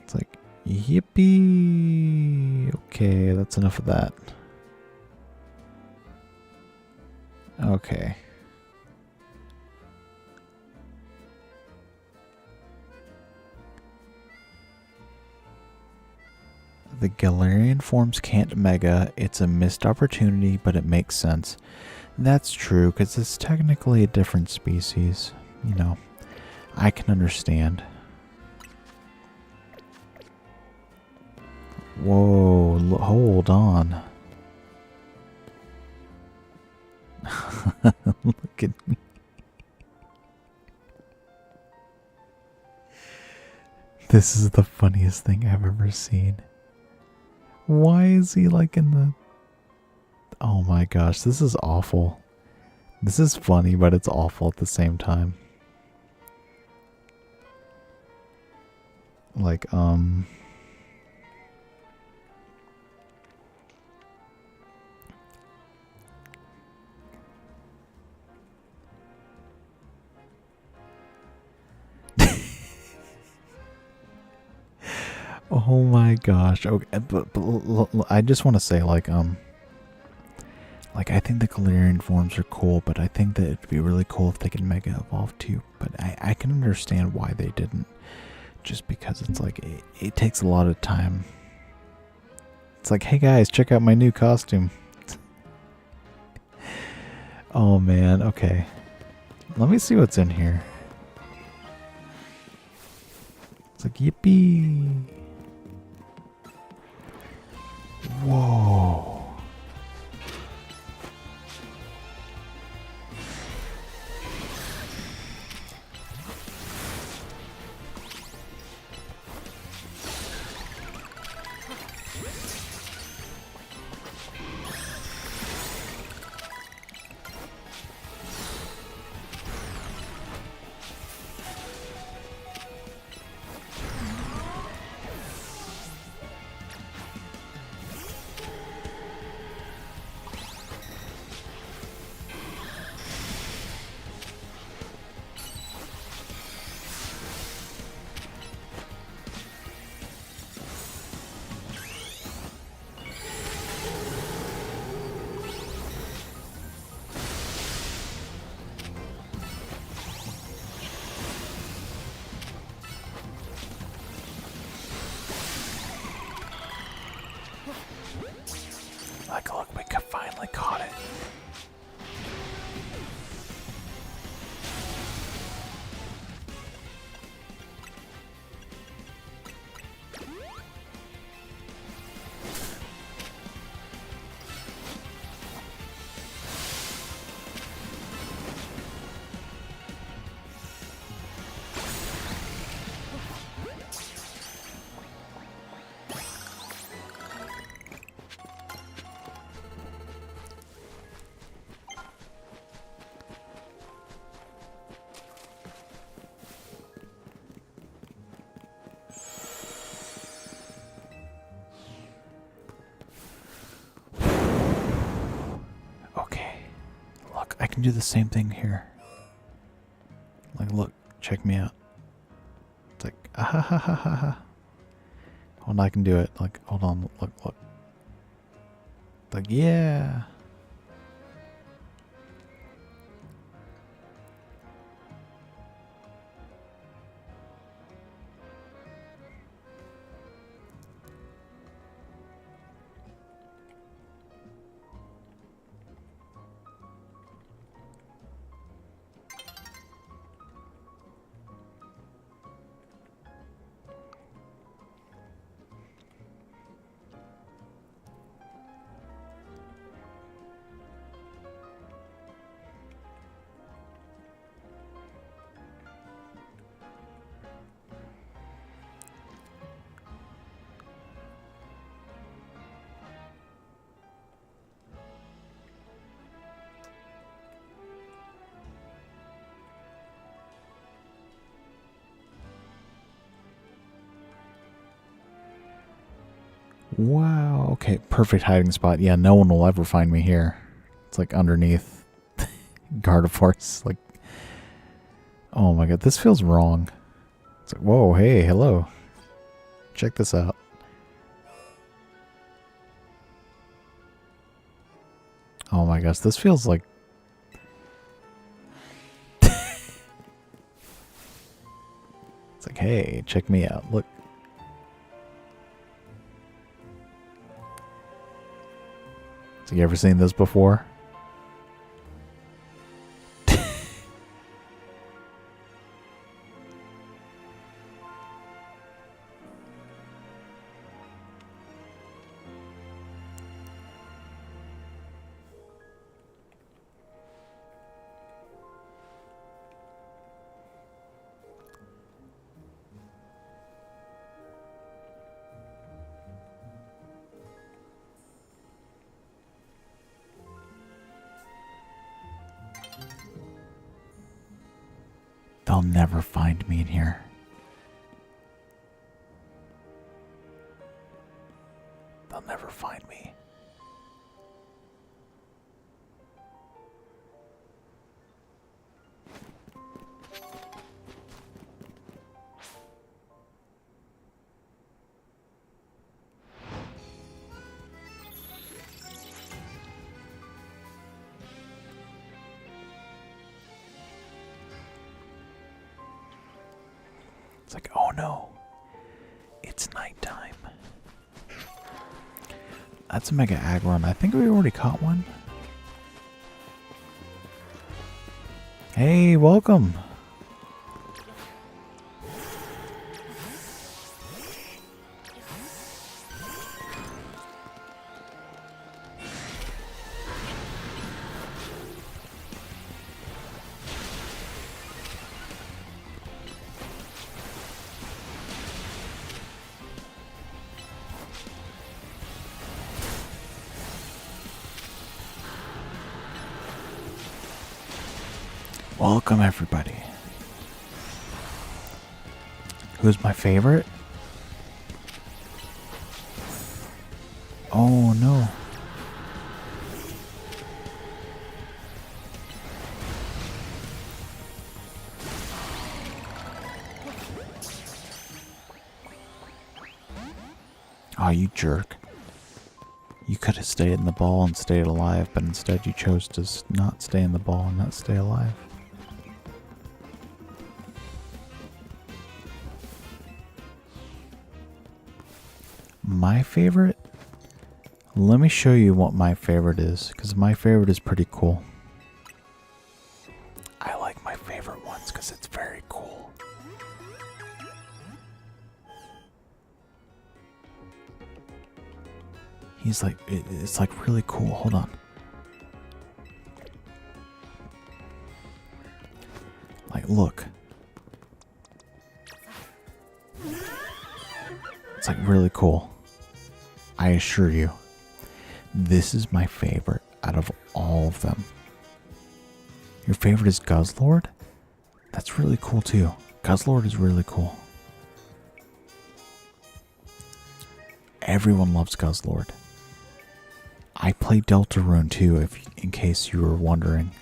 It's like, yippee. Okay, that's enough of that. Okay. The Galarian forms can't Mega. It's a missed opportunity, but it makes sense. That's true, because it's technically a different species. You know, I can understand. Whoa, hold on. Look at me. This is the funniest thing I've ever seen. Why is he like in the... Oh my gosh, this is awful. This is funny, but it's awful at the same time. Like, oh my gosh. Okay, but I just want to say, like I think the Galarian forms are cool, but I think that it'd be really cool if they could Mega Evolve too. But I can understand why they didn't. Just because it's like, it takes a lot of time. It's like, hey guys, check out my new costume. Oh man, okay. Let me see what's in here. It's like, yippee. Whoa. Like, look, we finally caught it. I can do the same thing here. Like, look, check me out. It's like, ah ha ha ha ha ha. Hold on, I can do it. Like, hold on, look. Like, yeah. Wow. Okay, perfect hiding spot. Yeah, no one will ever find me here. It's like underneath Gardevoir's. Like, oh my god, this feels wrong. It's like, whoa, hey, hello. Check this out. Oh my gosh, this feels like... It's like, hey, check me out. Look. So you ever seen this before? They'll never find me in here. They'll never find me. It's like, oh no, it's nighttime. That's a Mega Aggron. I think we already caught one. Hey, welcome. Welcome, everybody. Who's my favorite? Oh, no. Oh, you jerk. You could have stayed in the ball and stayed alive, but instead you chose to not stay in the ball and not stay alive. My favorite? Let me show you what my favorite is, because my favorite is pretty cool. I like my favorite ones because it's very cool. He's like, it's like really cool. Hold on. Like, look. It's like really cool. I assure you, this is my favorite out of all of them. Your favorite is Guzzlord? That's really cool too. Guzzlord is really cool. Everyone loves Guzzlord. I play Deltarune too, in case you were wondering.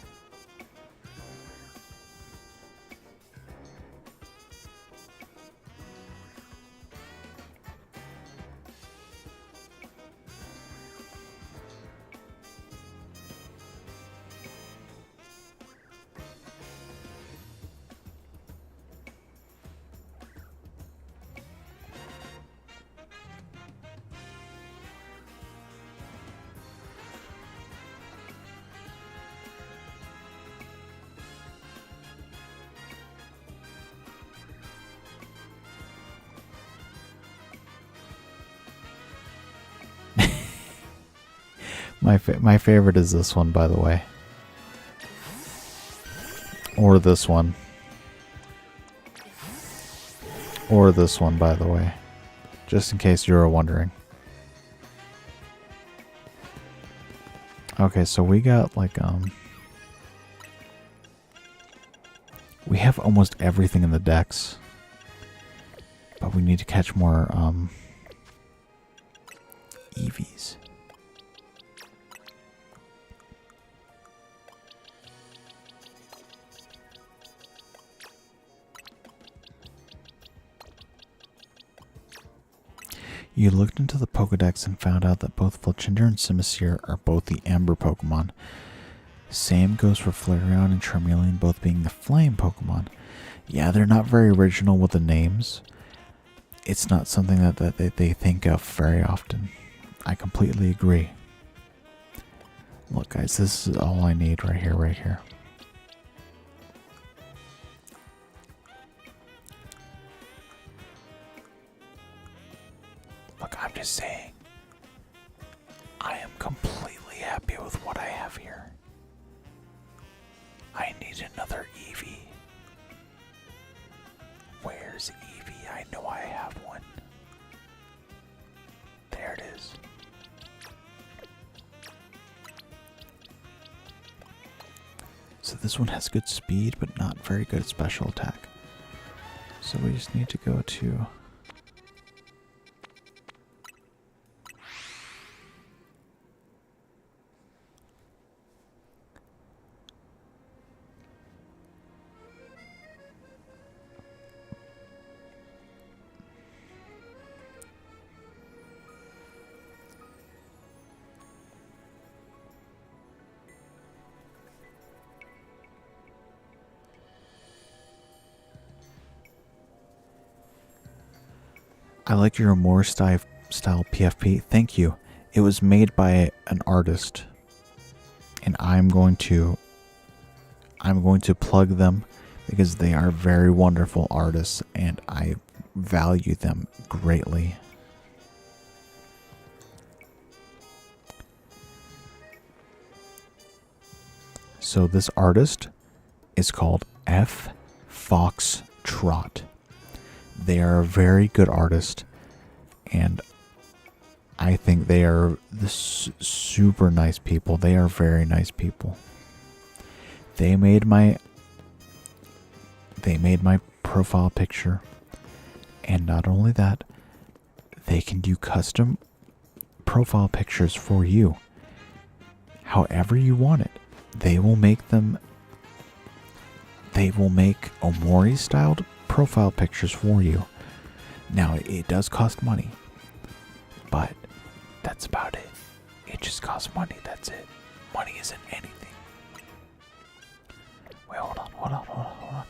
My favorite is this one, by the way. Or this one. Or this one, by the way. Just in case you were wondering. Okay, so we got like, we have almost everything in the decks. But we need to catch more, Eevees. You looked into the Pokedex and found out that both Fletchinder and Simisear are both the Ember Pokemon. Same goes for Flareon and Charmeleon, both being the Flame Pokemon. Yeah, they're not very original with the names. It's not something that they think of very often. I completely agree. Look, guys, this is all I need right here, right here. Look, I'm just saying, I am completely happy with what I have here. I need another Eevee. Where's Eevee? I know I have one. There it is. So this one has good speed, but not very good special attack. So we just need to go to... I like your more style PFP. Thank you. It was made by an artist, and I'm going to plug them because they are very wonderful artists, and I value them greatly. So this artist is called F. Fox Trot. They are a very good artist, and I think they are super nice people. They are very nice people. They made my profile picture, and not only that, they can do custom profile pictures for you. However you want it. They will make them. They will make Omori styled profile pictures for you. Now it does cost money, but that's about it. It just costs money, that's it. Money isn't anything. Wait, hold on.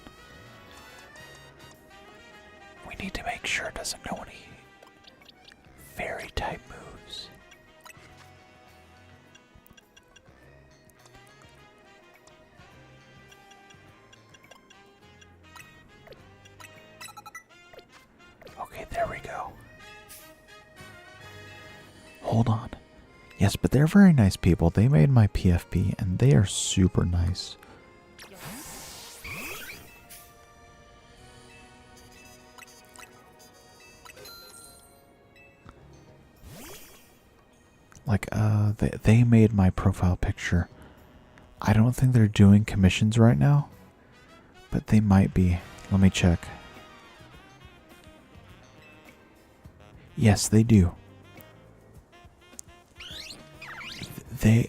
We need to make sure it doesn't know any fairy type moves. Okay, there we go. Hold on. Yes, but they're very nice people. They made my PFP, and they are super nice. Like, they made my profile picture. I don't think they're doing commissions right now, but they might be. Let me check. Yes, they do. They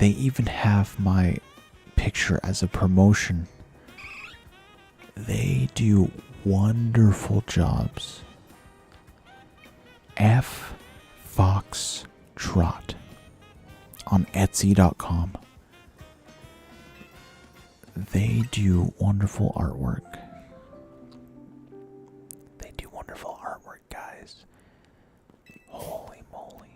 even have my picture as a promotion. They do wonderful jobs. F. Fox Trot on Etsy.com. They do wonderful artwork. They do wonderful artwork, guys. Holy moly.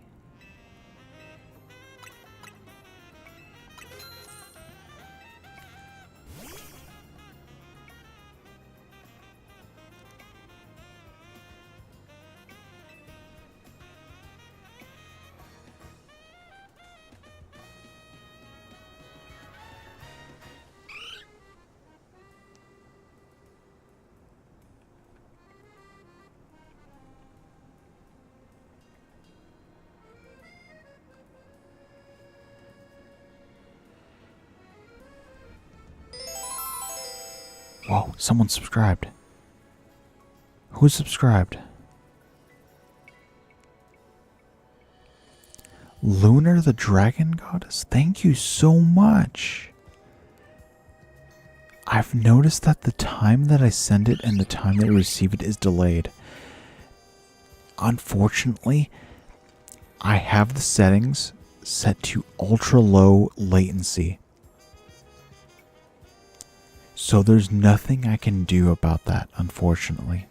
Whoa, someone subscribed. Who subscribed? Lunar the Dragon Goddess, thank you so much. I've noticed that the time that I send it and the time that I receive it is delayed. Unfortunately, I have the settings set to ultra low latency. So there's nothing I can do about that, unfortunately.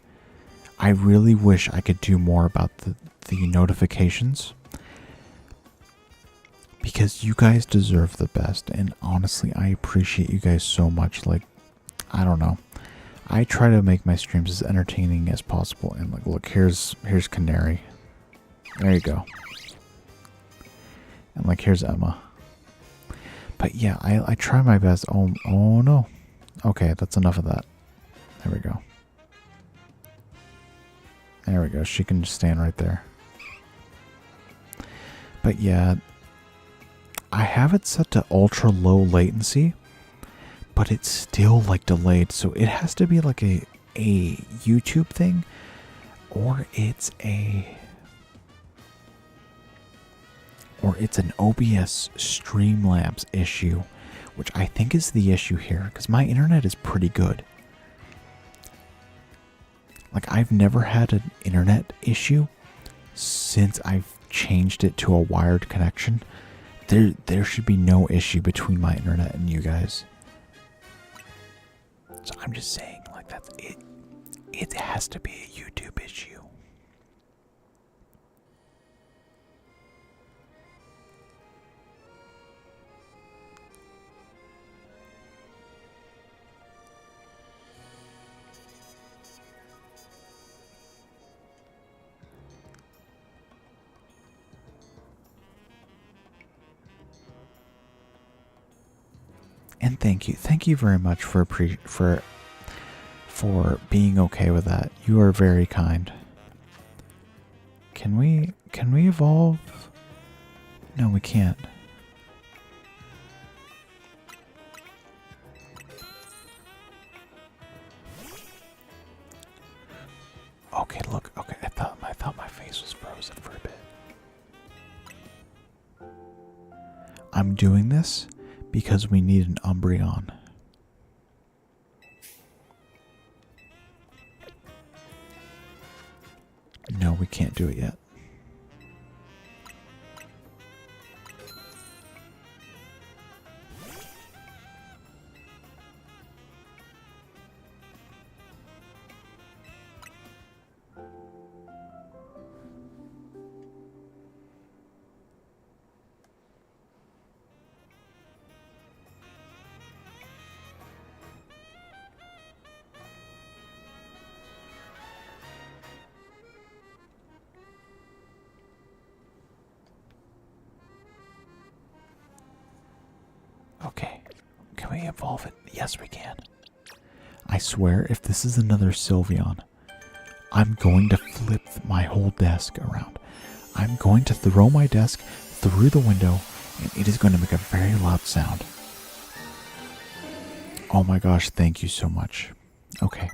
I really wish I could do more about the notifications. Because you guys deserve the best, and honestly, I appreciate you guys so much. Like, I don't know. I try to make my streams as entertaining as possible, and like, look, here's Canary. There you go. And like, here's Emma. But yeah, I try my best. Oh no. Okay, that's enough of that. There we go. There we go. She can just stand right there. But yeah, I have it set to ultra low latency, but it's still like delayed. So it has to be like a YouTube thing, or it's an OBS Streamlabs issue, which I think is the issue here, because my internet is pretty good. Like, I've never had an internet issue since I've changed it to a wired connection. There should be no issue between my internet and you guys. So I'm just saying, like, that's it. It has to be a YouTube issue. And thank you very much for being okay with that. You are very kind. Can we evolve? No, we can't. Okay, look. Okay, I thought my face was frozen for a bit. I'm doing this because we need an Umbreon. No, we can't do it yet. Okay, can we evolve it? Yes, we can. I swear, if this is another Sylveon, I'm going to flip my whole desk around. I'm going to throw my desk through the window, and it is going to make a very loud sound. Oh my gosh, thank you so much. Okay,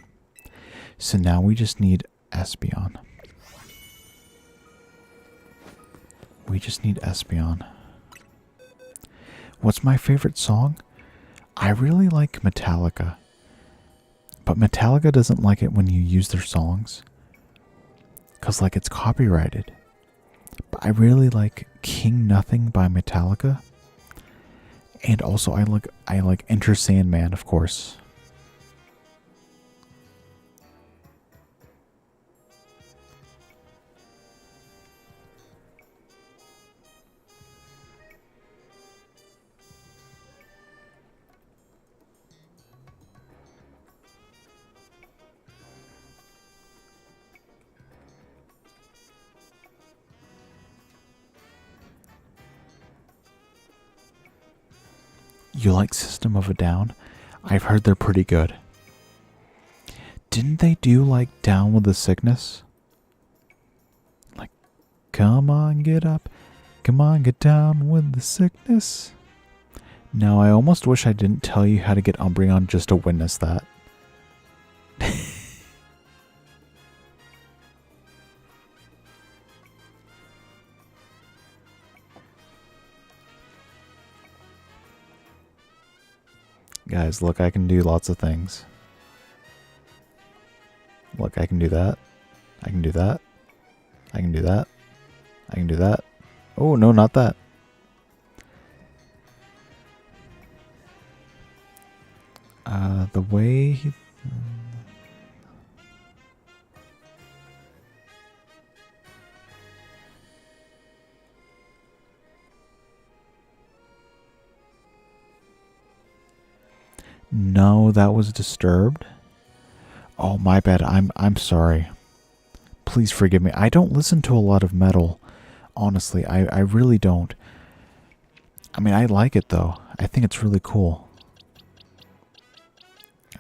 so now we just need Espeon. We just need Espeon. What's my favorite song? I really like Metallica. But Metallica doesn't like it when you use their songs, 'cause like it's copyrighted. But I really like King Nothing by Metallica. And also I like Enter Sandman, of course. You like System of a Down? I've heard they're pretty good. Didn't they do like Down with the Sickness? Like, come on, get up. Come on, get down with the sickness. Now, I almost wish I didn't tell you how to get Umbreon just to witness that. Guys, look, I can do lots of things. Look, I can do that. I can do that. I can do that. I can do that. Oh, no, not that. The way he... No, that was disturbed. Oh, my bad. I'm sorry. Please forgive me. I don't listen to a lot of metal. Honestly, I really don't. I mean, I like it though. I think it's really cool.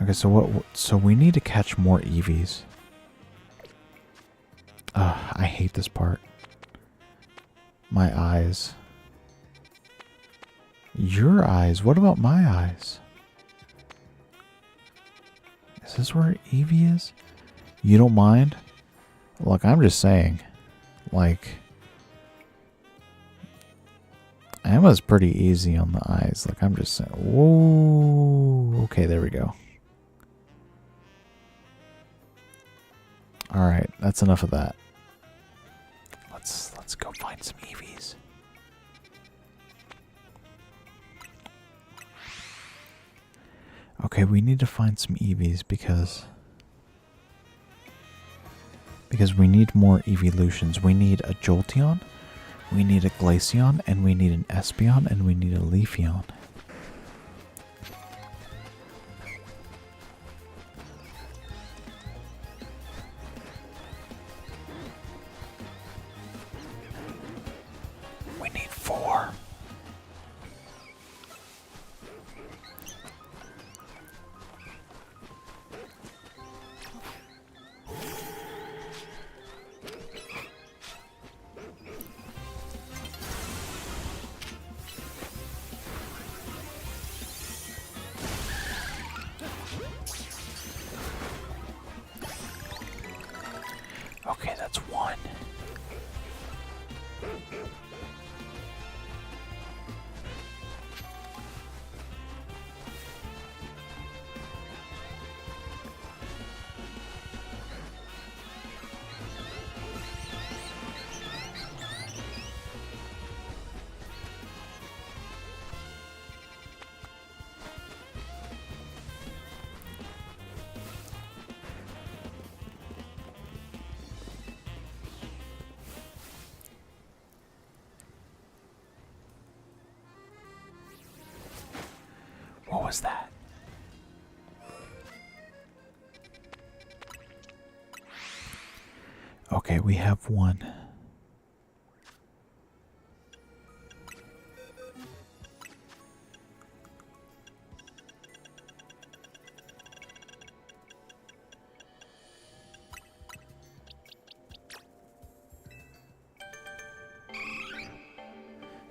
Okay, so we need to catch more Eevees. I hate this part. My eyes. Your eyes? What about my eyes? Is this where Eevee is? You don't mind? Look, I'm just saying. Like, Emma's pretty easy on the eyes. Like, I'm just saying. Whoa. Okay, there we go. Alright, that's enough of that. Let's go find some Eevees. Okay, we need to find some Eevees because we need more evolutions. We need a Jolteon, we need a Glaceon, and we need an Espeon, and we need a Leafeon. We need 4. Okay, that's 1. What was that? Okay, we have 1.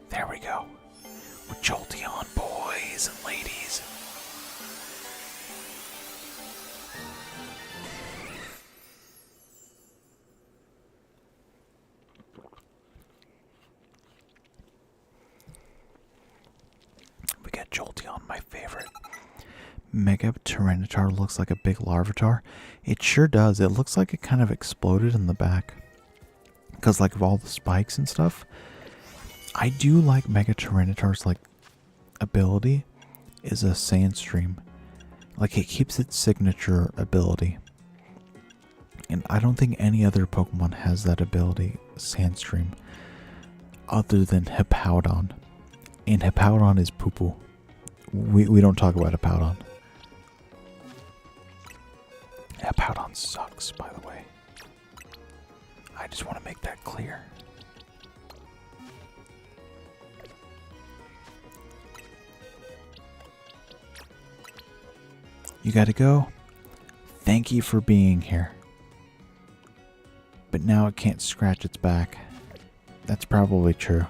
There we go. We're Jolteon, boys and ladies. We got Jolteon, my favorite. Mega Tyranitar looks like a big Larvitar. It sure does. It looks like it kind of exploded in the back. Because like of all the spikes and stuff. I do like Mega Tyranitar's like ability is a Sandstream. Like it keeps its signature ability. And I don't think any other Pokemon has that ability, Sandstream, other than Hippowdon. And Hippowdon is poo-poo. We don't talk about Hippowdon. Hippowdon sucks, by the way. I just want to make that clear. You gotta go. Thank you for being here. But now it can't scratch its back. That's probably true.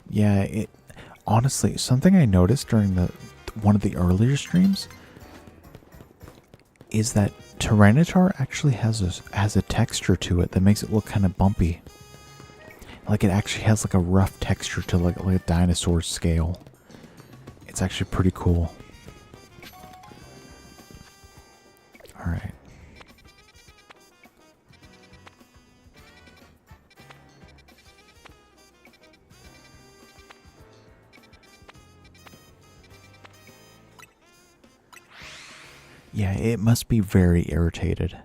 Yeah, it honestly, something I noticed during one of the earlier streams is that Tyranitar actually has a texture to it that makes it look kind of bumpy. Like it actually has like a rough texture to like a dinosaur scale. It's actually pretty cool. Yeah, it must be very irritated.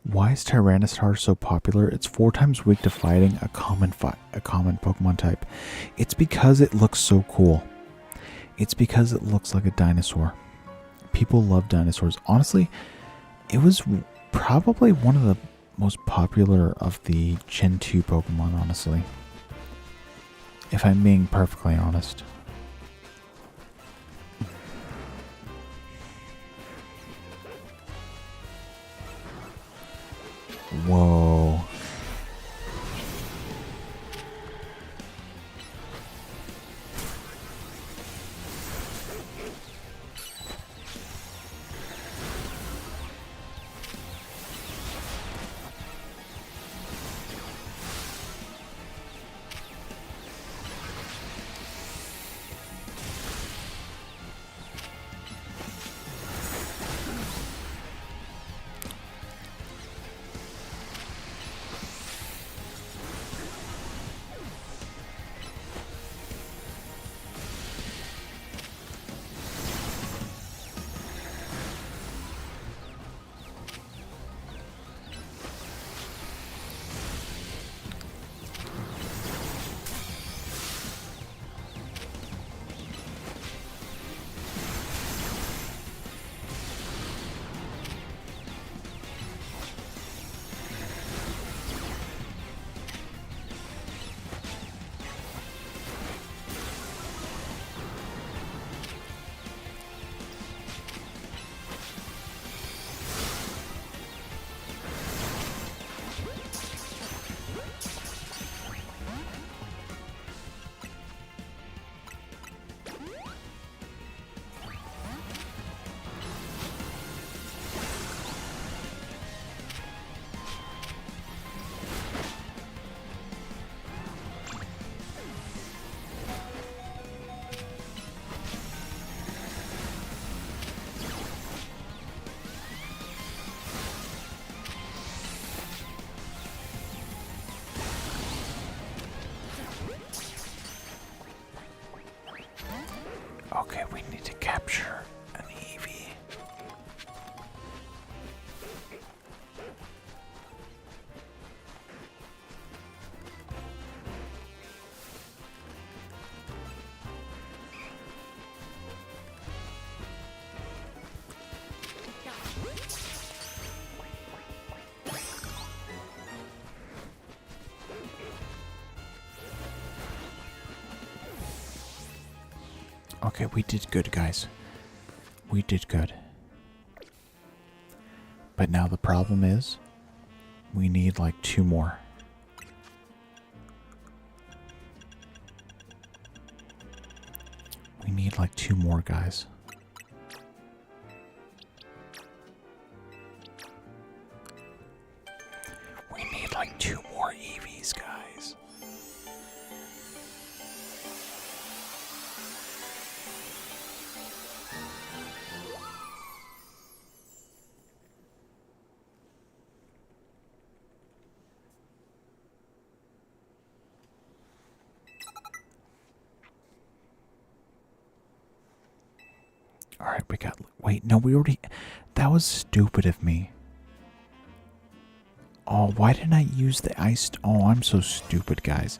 Why is Tyranitar so popular? It's 4 times weak to fighting a common Pokemon type. It's because it looks so cool. It's because it looks like a dinosaur. People love dinosaurs. Honestly, it was probably one of the most popular of the Gen 2 Pokemon, honestly. If I'm being perfectly honest. Whoa. Okay, we need to capture an Eevee. Okay, we did good, guys. We did good. But now the problem is, we need like 2 more. We need like 2 more, guys. We need like 2 more Eevees, guys. Alright, we got... Wait, no, we already... That was stupid of me. Oh, why didn't I use the ice... Oh, I'm so stupid, guys.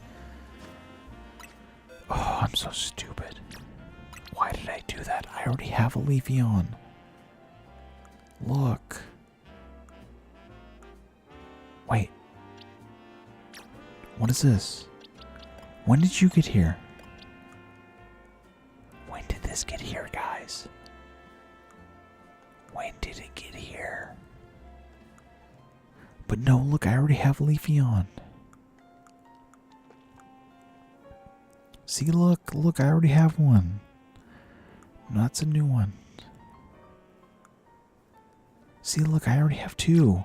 Oh, I'm so stupid. Why did I do that? I already have a Leafeon. Look. Wait. What is this? When did you get here? When did this get here, guys? When did it get here? But no, look, I already have Leafeon. See, look, I already have one. No, that's a new one. See, look, I already have two.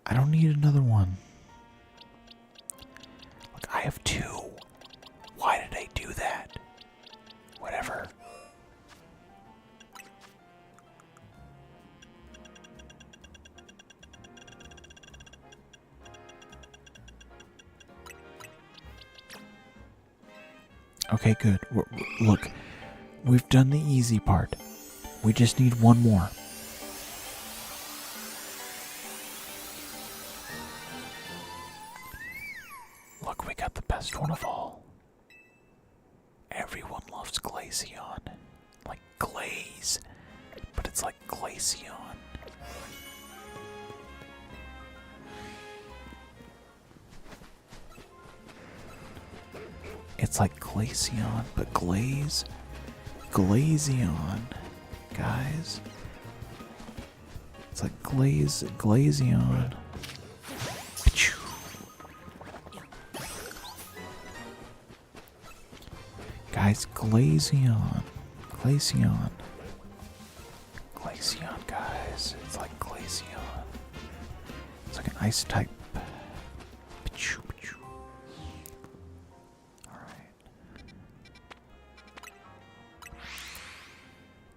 I don't need another one. Look, I have two. Why did I do that? Whatever. Okay, good. Look, we've done the easy part. We just need one more. Look, we got the best one of all. Everyone loves Glaceon. Like glaze. But it's like Glaceon. It's like Glaceon, but glaze. Glazeon, guys. It's like Glazeon. Guys, Glazeon. Glaceon, guys. It's like Glaceon. It's like an ice type.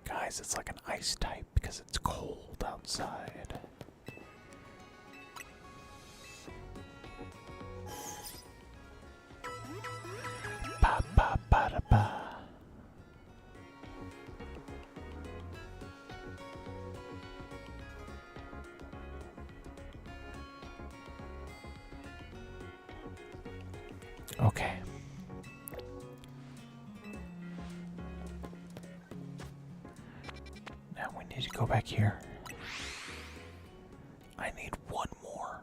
Guys, it's like an ice type because it's cold outside. Ba ba ba da ba. Okay. Now we need to go back here. I need one more.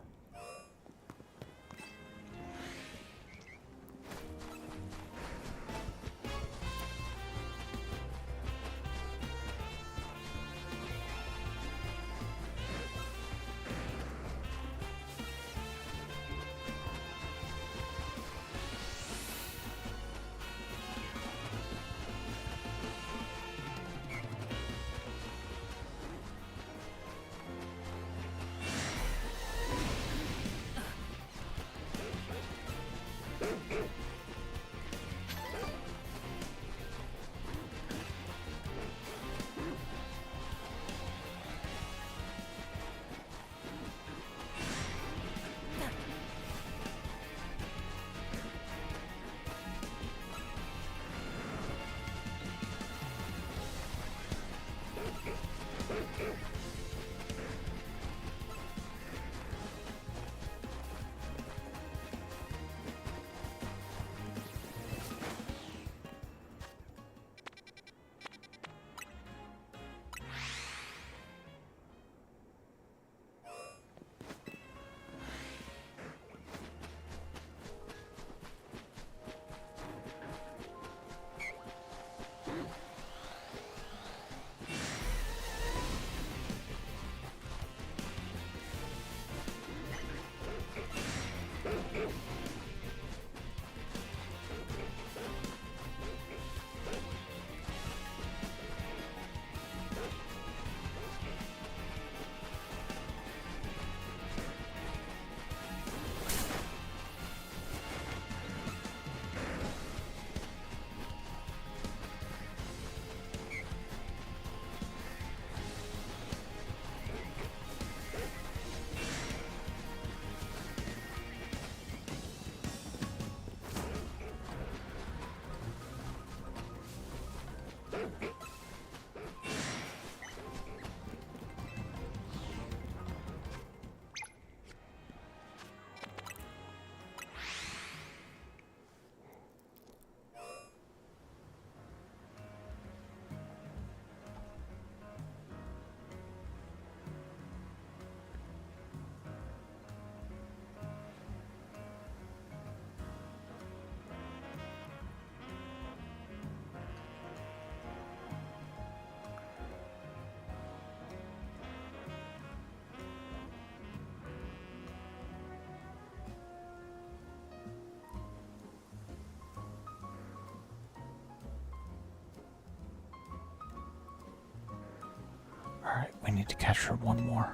need to catch her one more.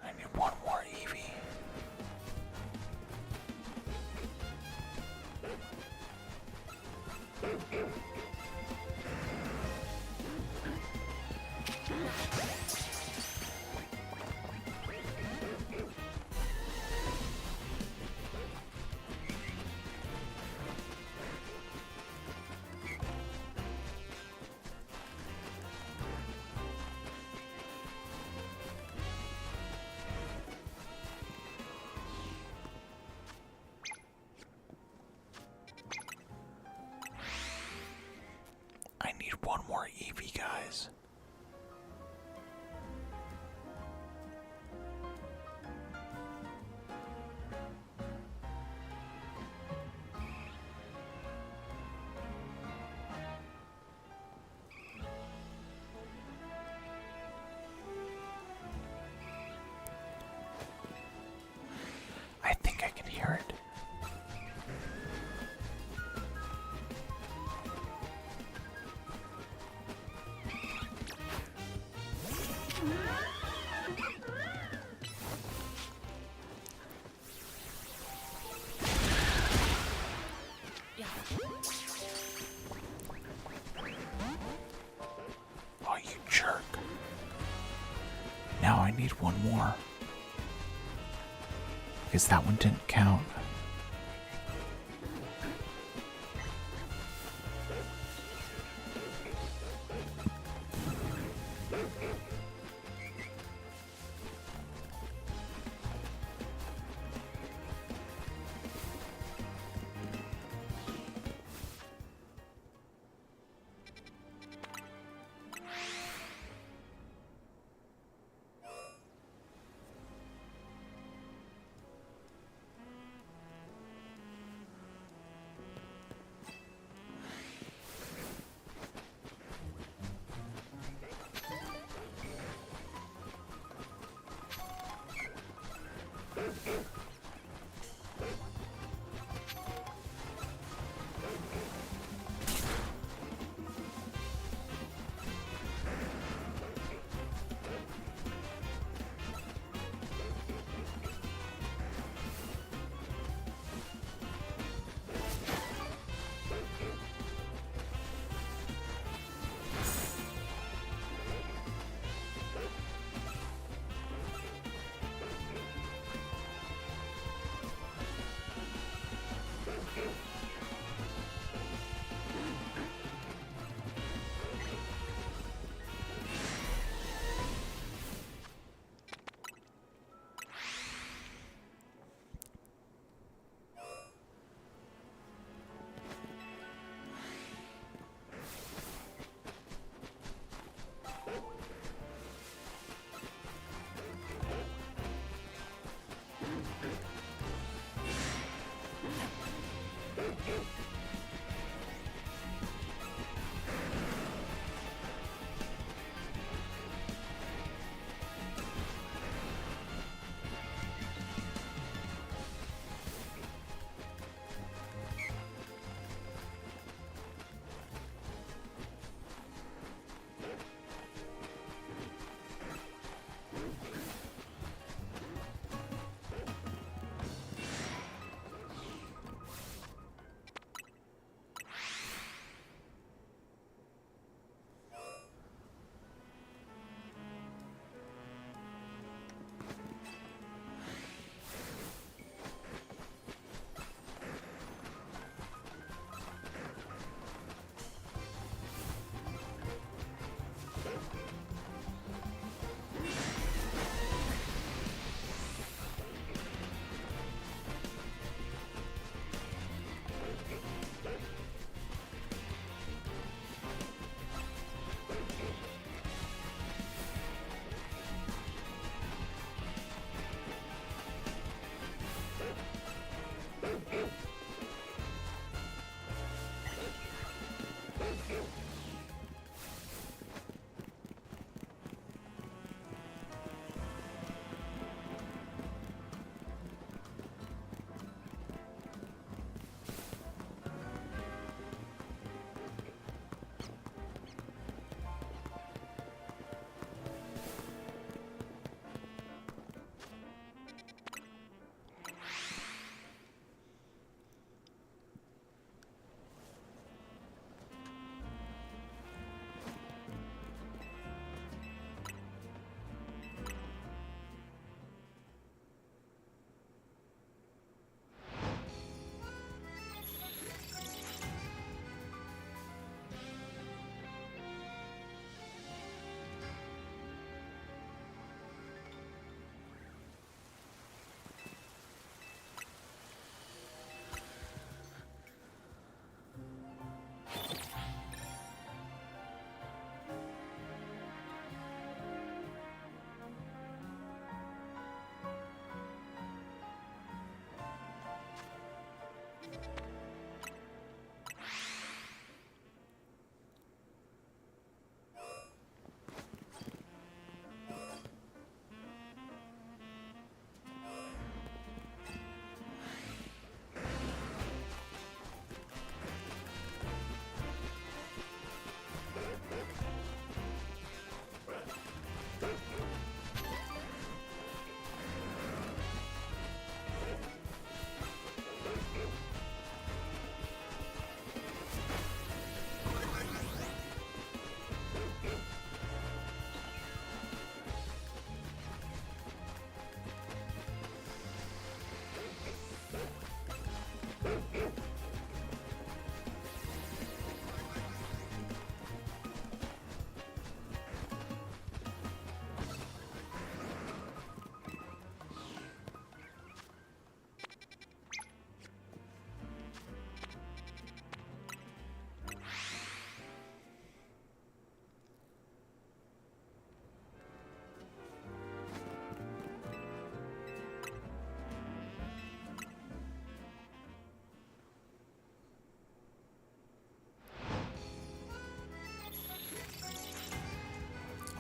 I need one more Eevee. I need one more Eevee, guys. I think I can hear it. Oh, you jerk. Now I need one more. Because that one didn't count.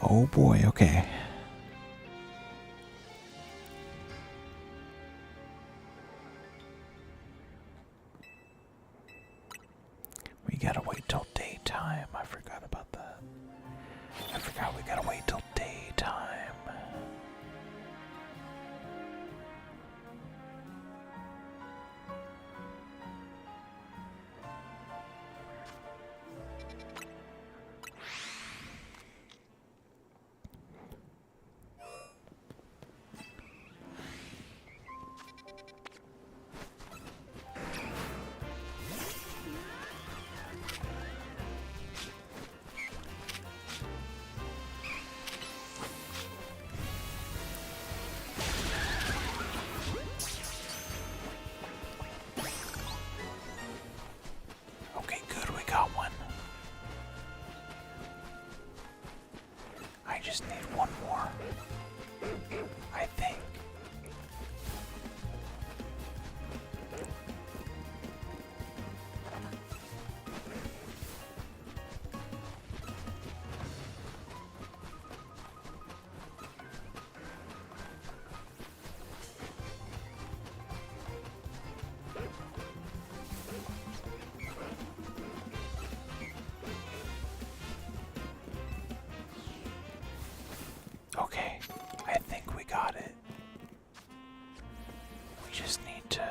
Oh boy, okay. We gotta wait till daytime. I forgot about that. I forgot we gotta wait till daytime. Okay, good, we got one. I just need one more. I think. Okay, I think we got it. We just need to...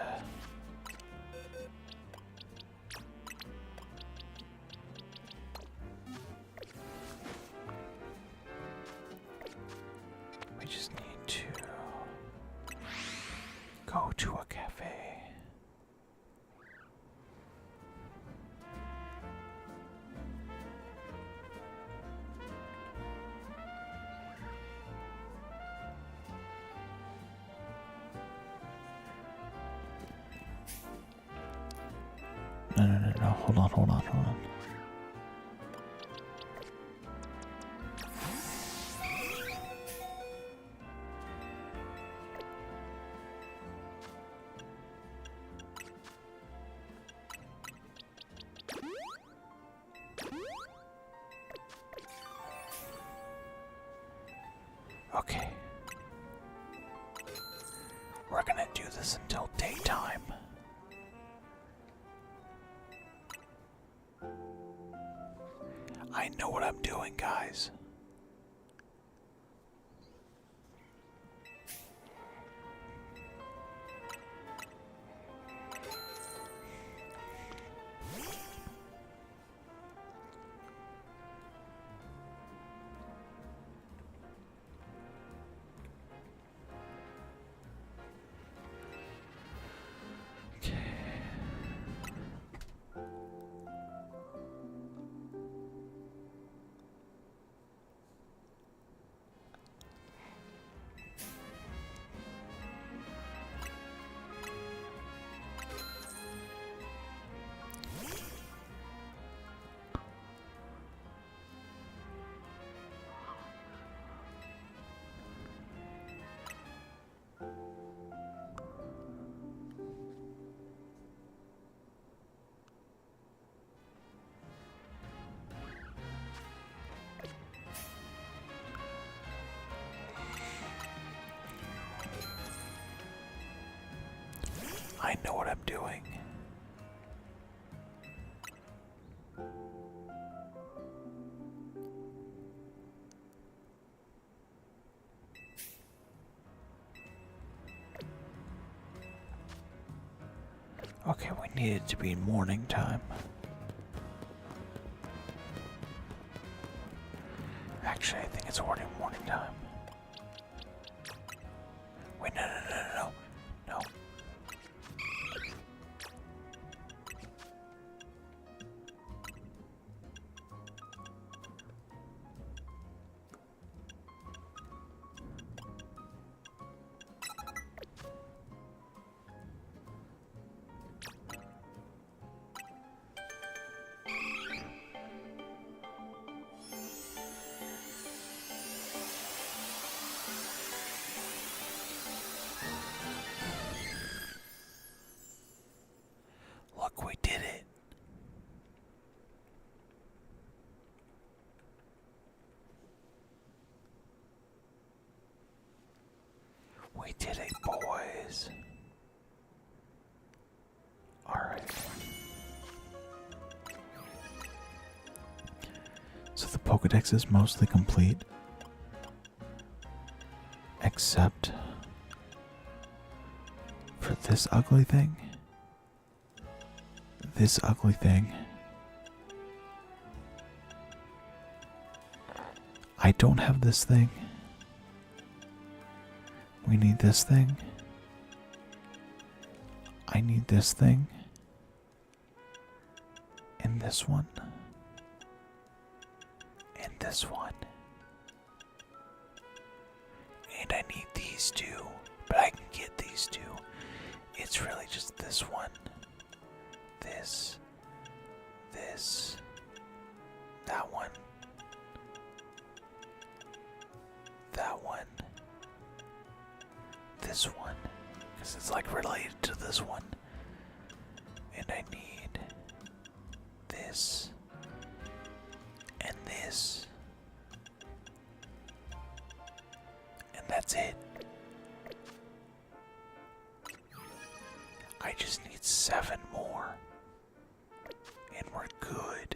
We just need to go to a cafe. No, hold on. Okay. We're gonna do this until daytime. I know what I'm doing, guys. I know what I'm doing. Okay, we need it to be morning time. Actually, I think it's already morning time. Wait, no. No. We did it, boys. Alright. So the Pokedex is mostly complete. Except for this ugly thing. This ugly thing. I don't have this thing. We need this thing. I need this thing. And this one. And this one. And I need these two. But I can get these two. It's really just this one. This. This. That one. That one. This one. Because it's like related to this one. And I need this. And this. And that's it. I just need 7 more. And we're good.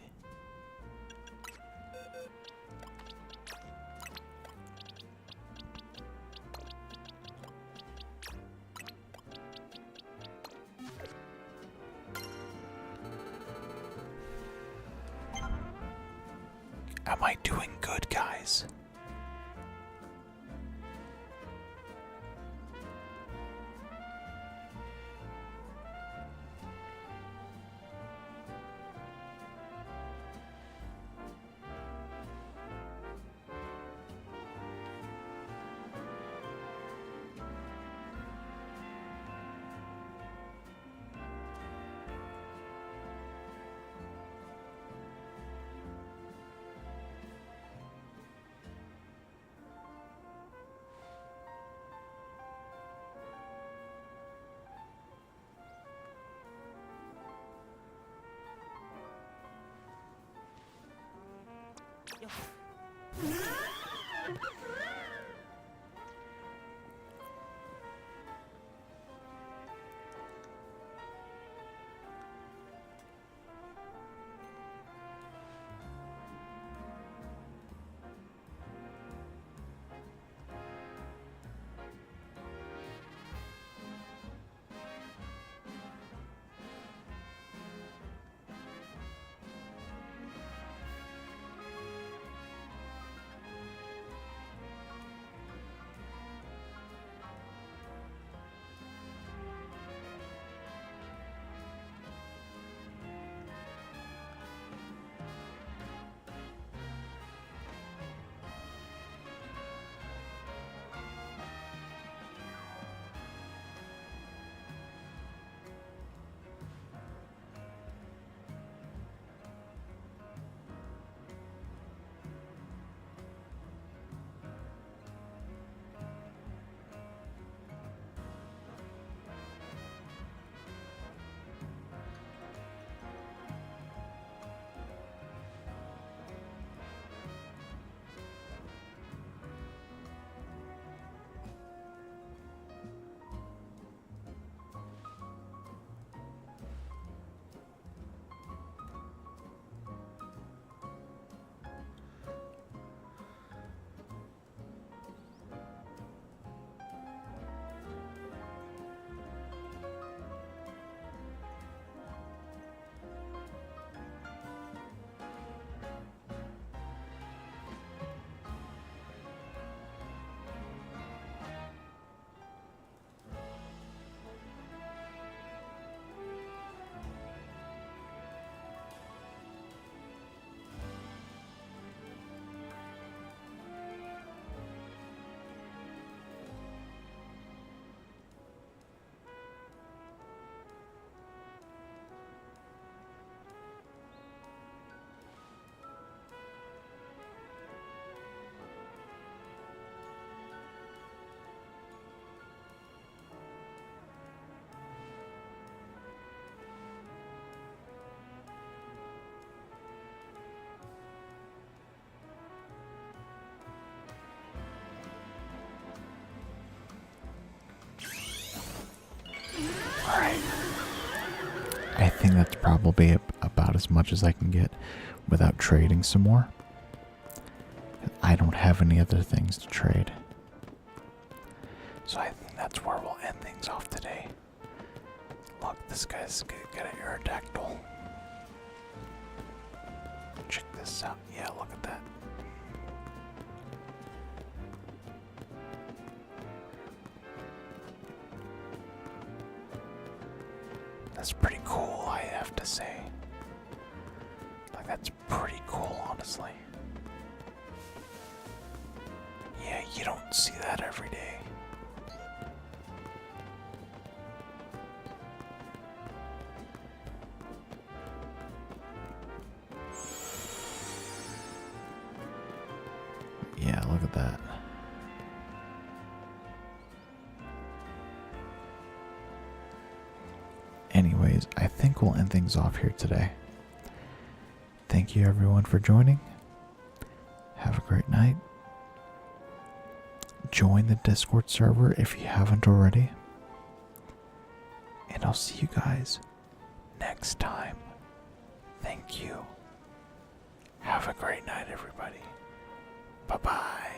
Am I doing good, guys? think that's probably about as much as I can get without trading some more. I don't have any other things to trade. So I think that's where we'll end things off today. Look, this guy's got an Aerodactyl. Check this out. Yeah, look at that. That's pretty cool, I have to say. Like, that's pretty cool, honestly. Yeah, you don't see that every day. Yeah, look at that. Anyways, I think we'll end things off here today. Thank you everyone for joining. Have a great night. Join the Discord server if you haven't already. And I'll see you guys next time. Thank you. Have a great night, everybody. Bye-bye.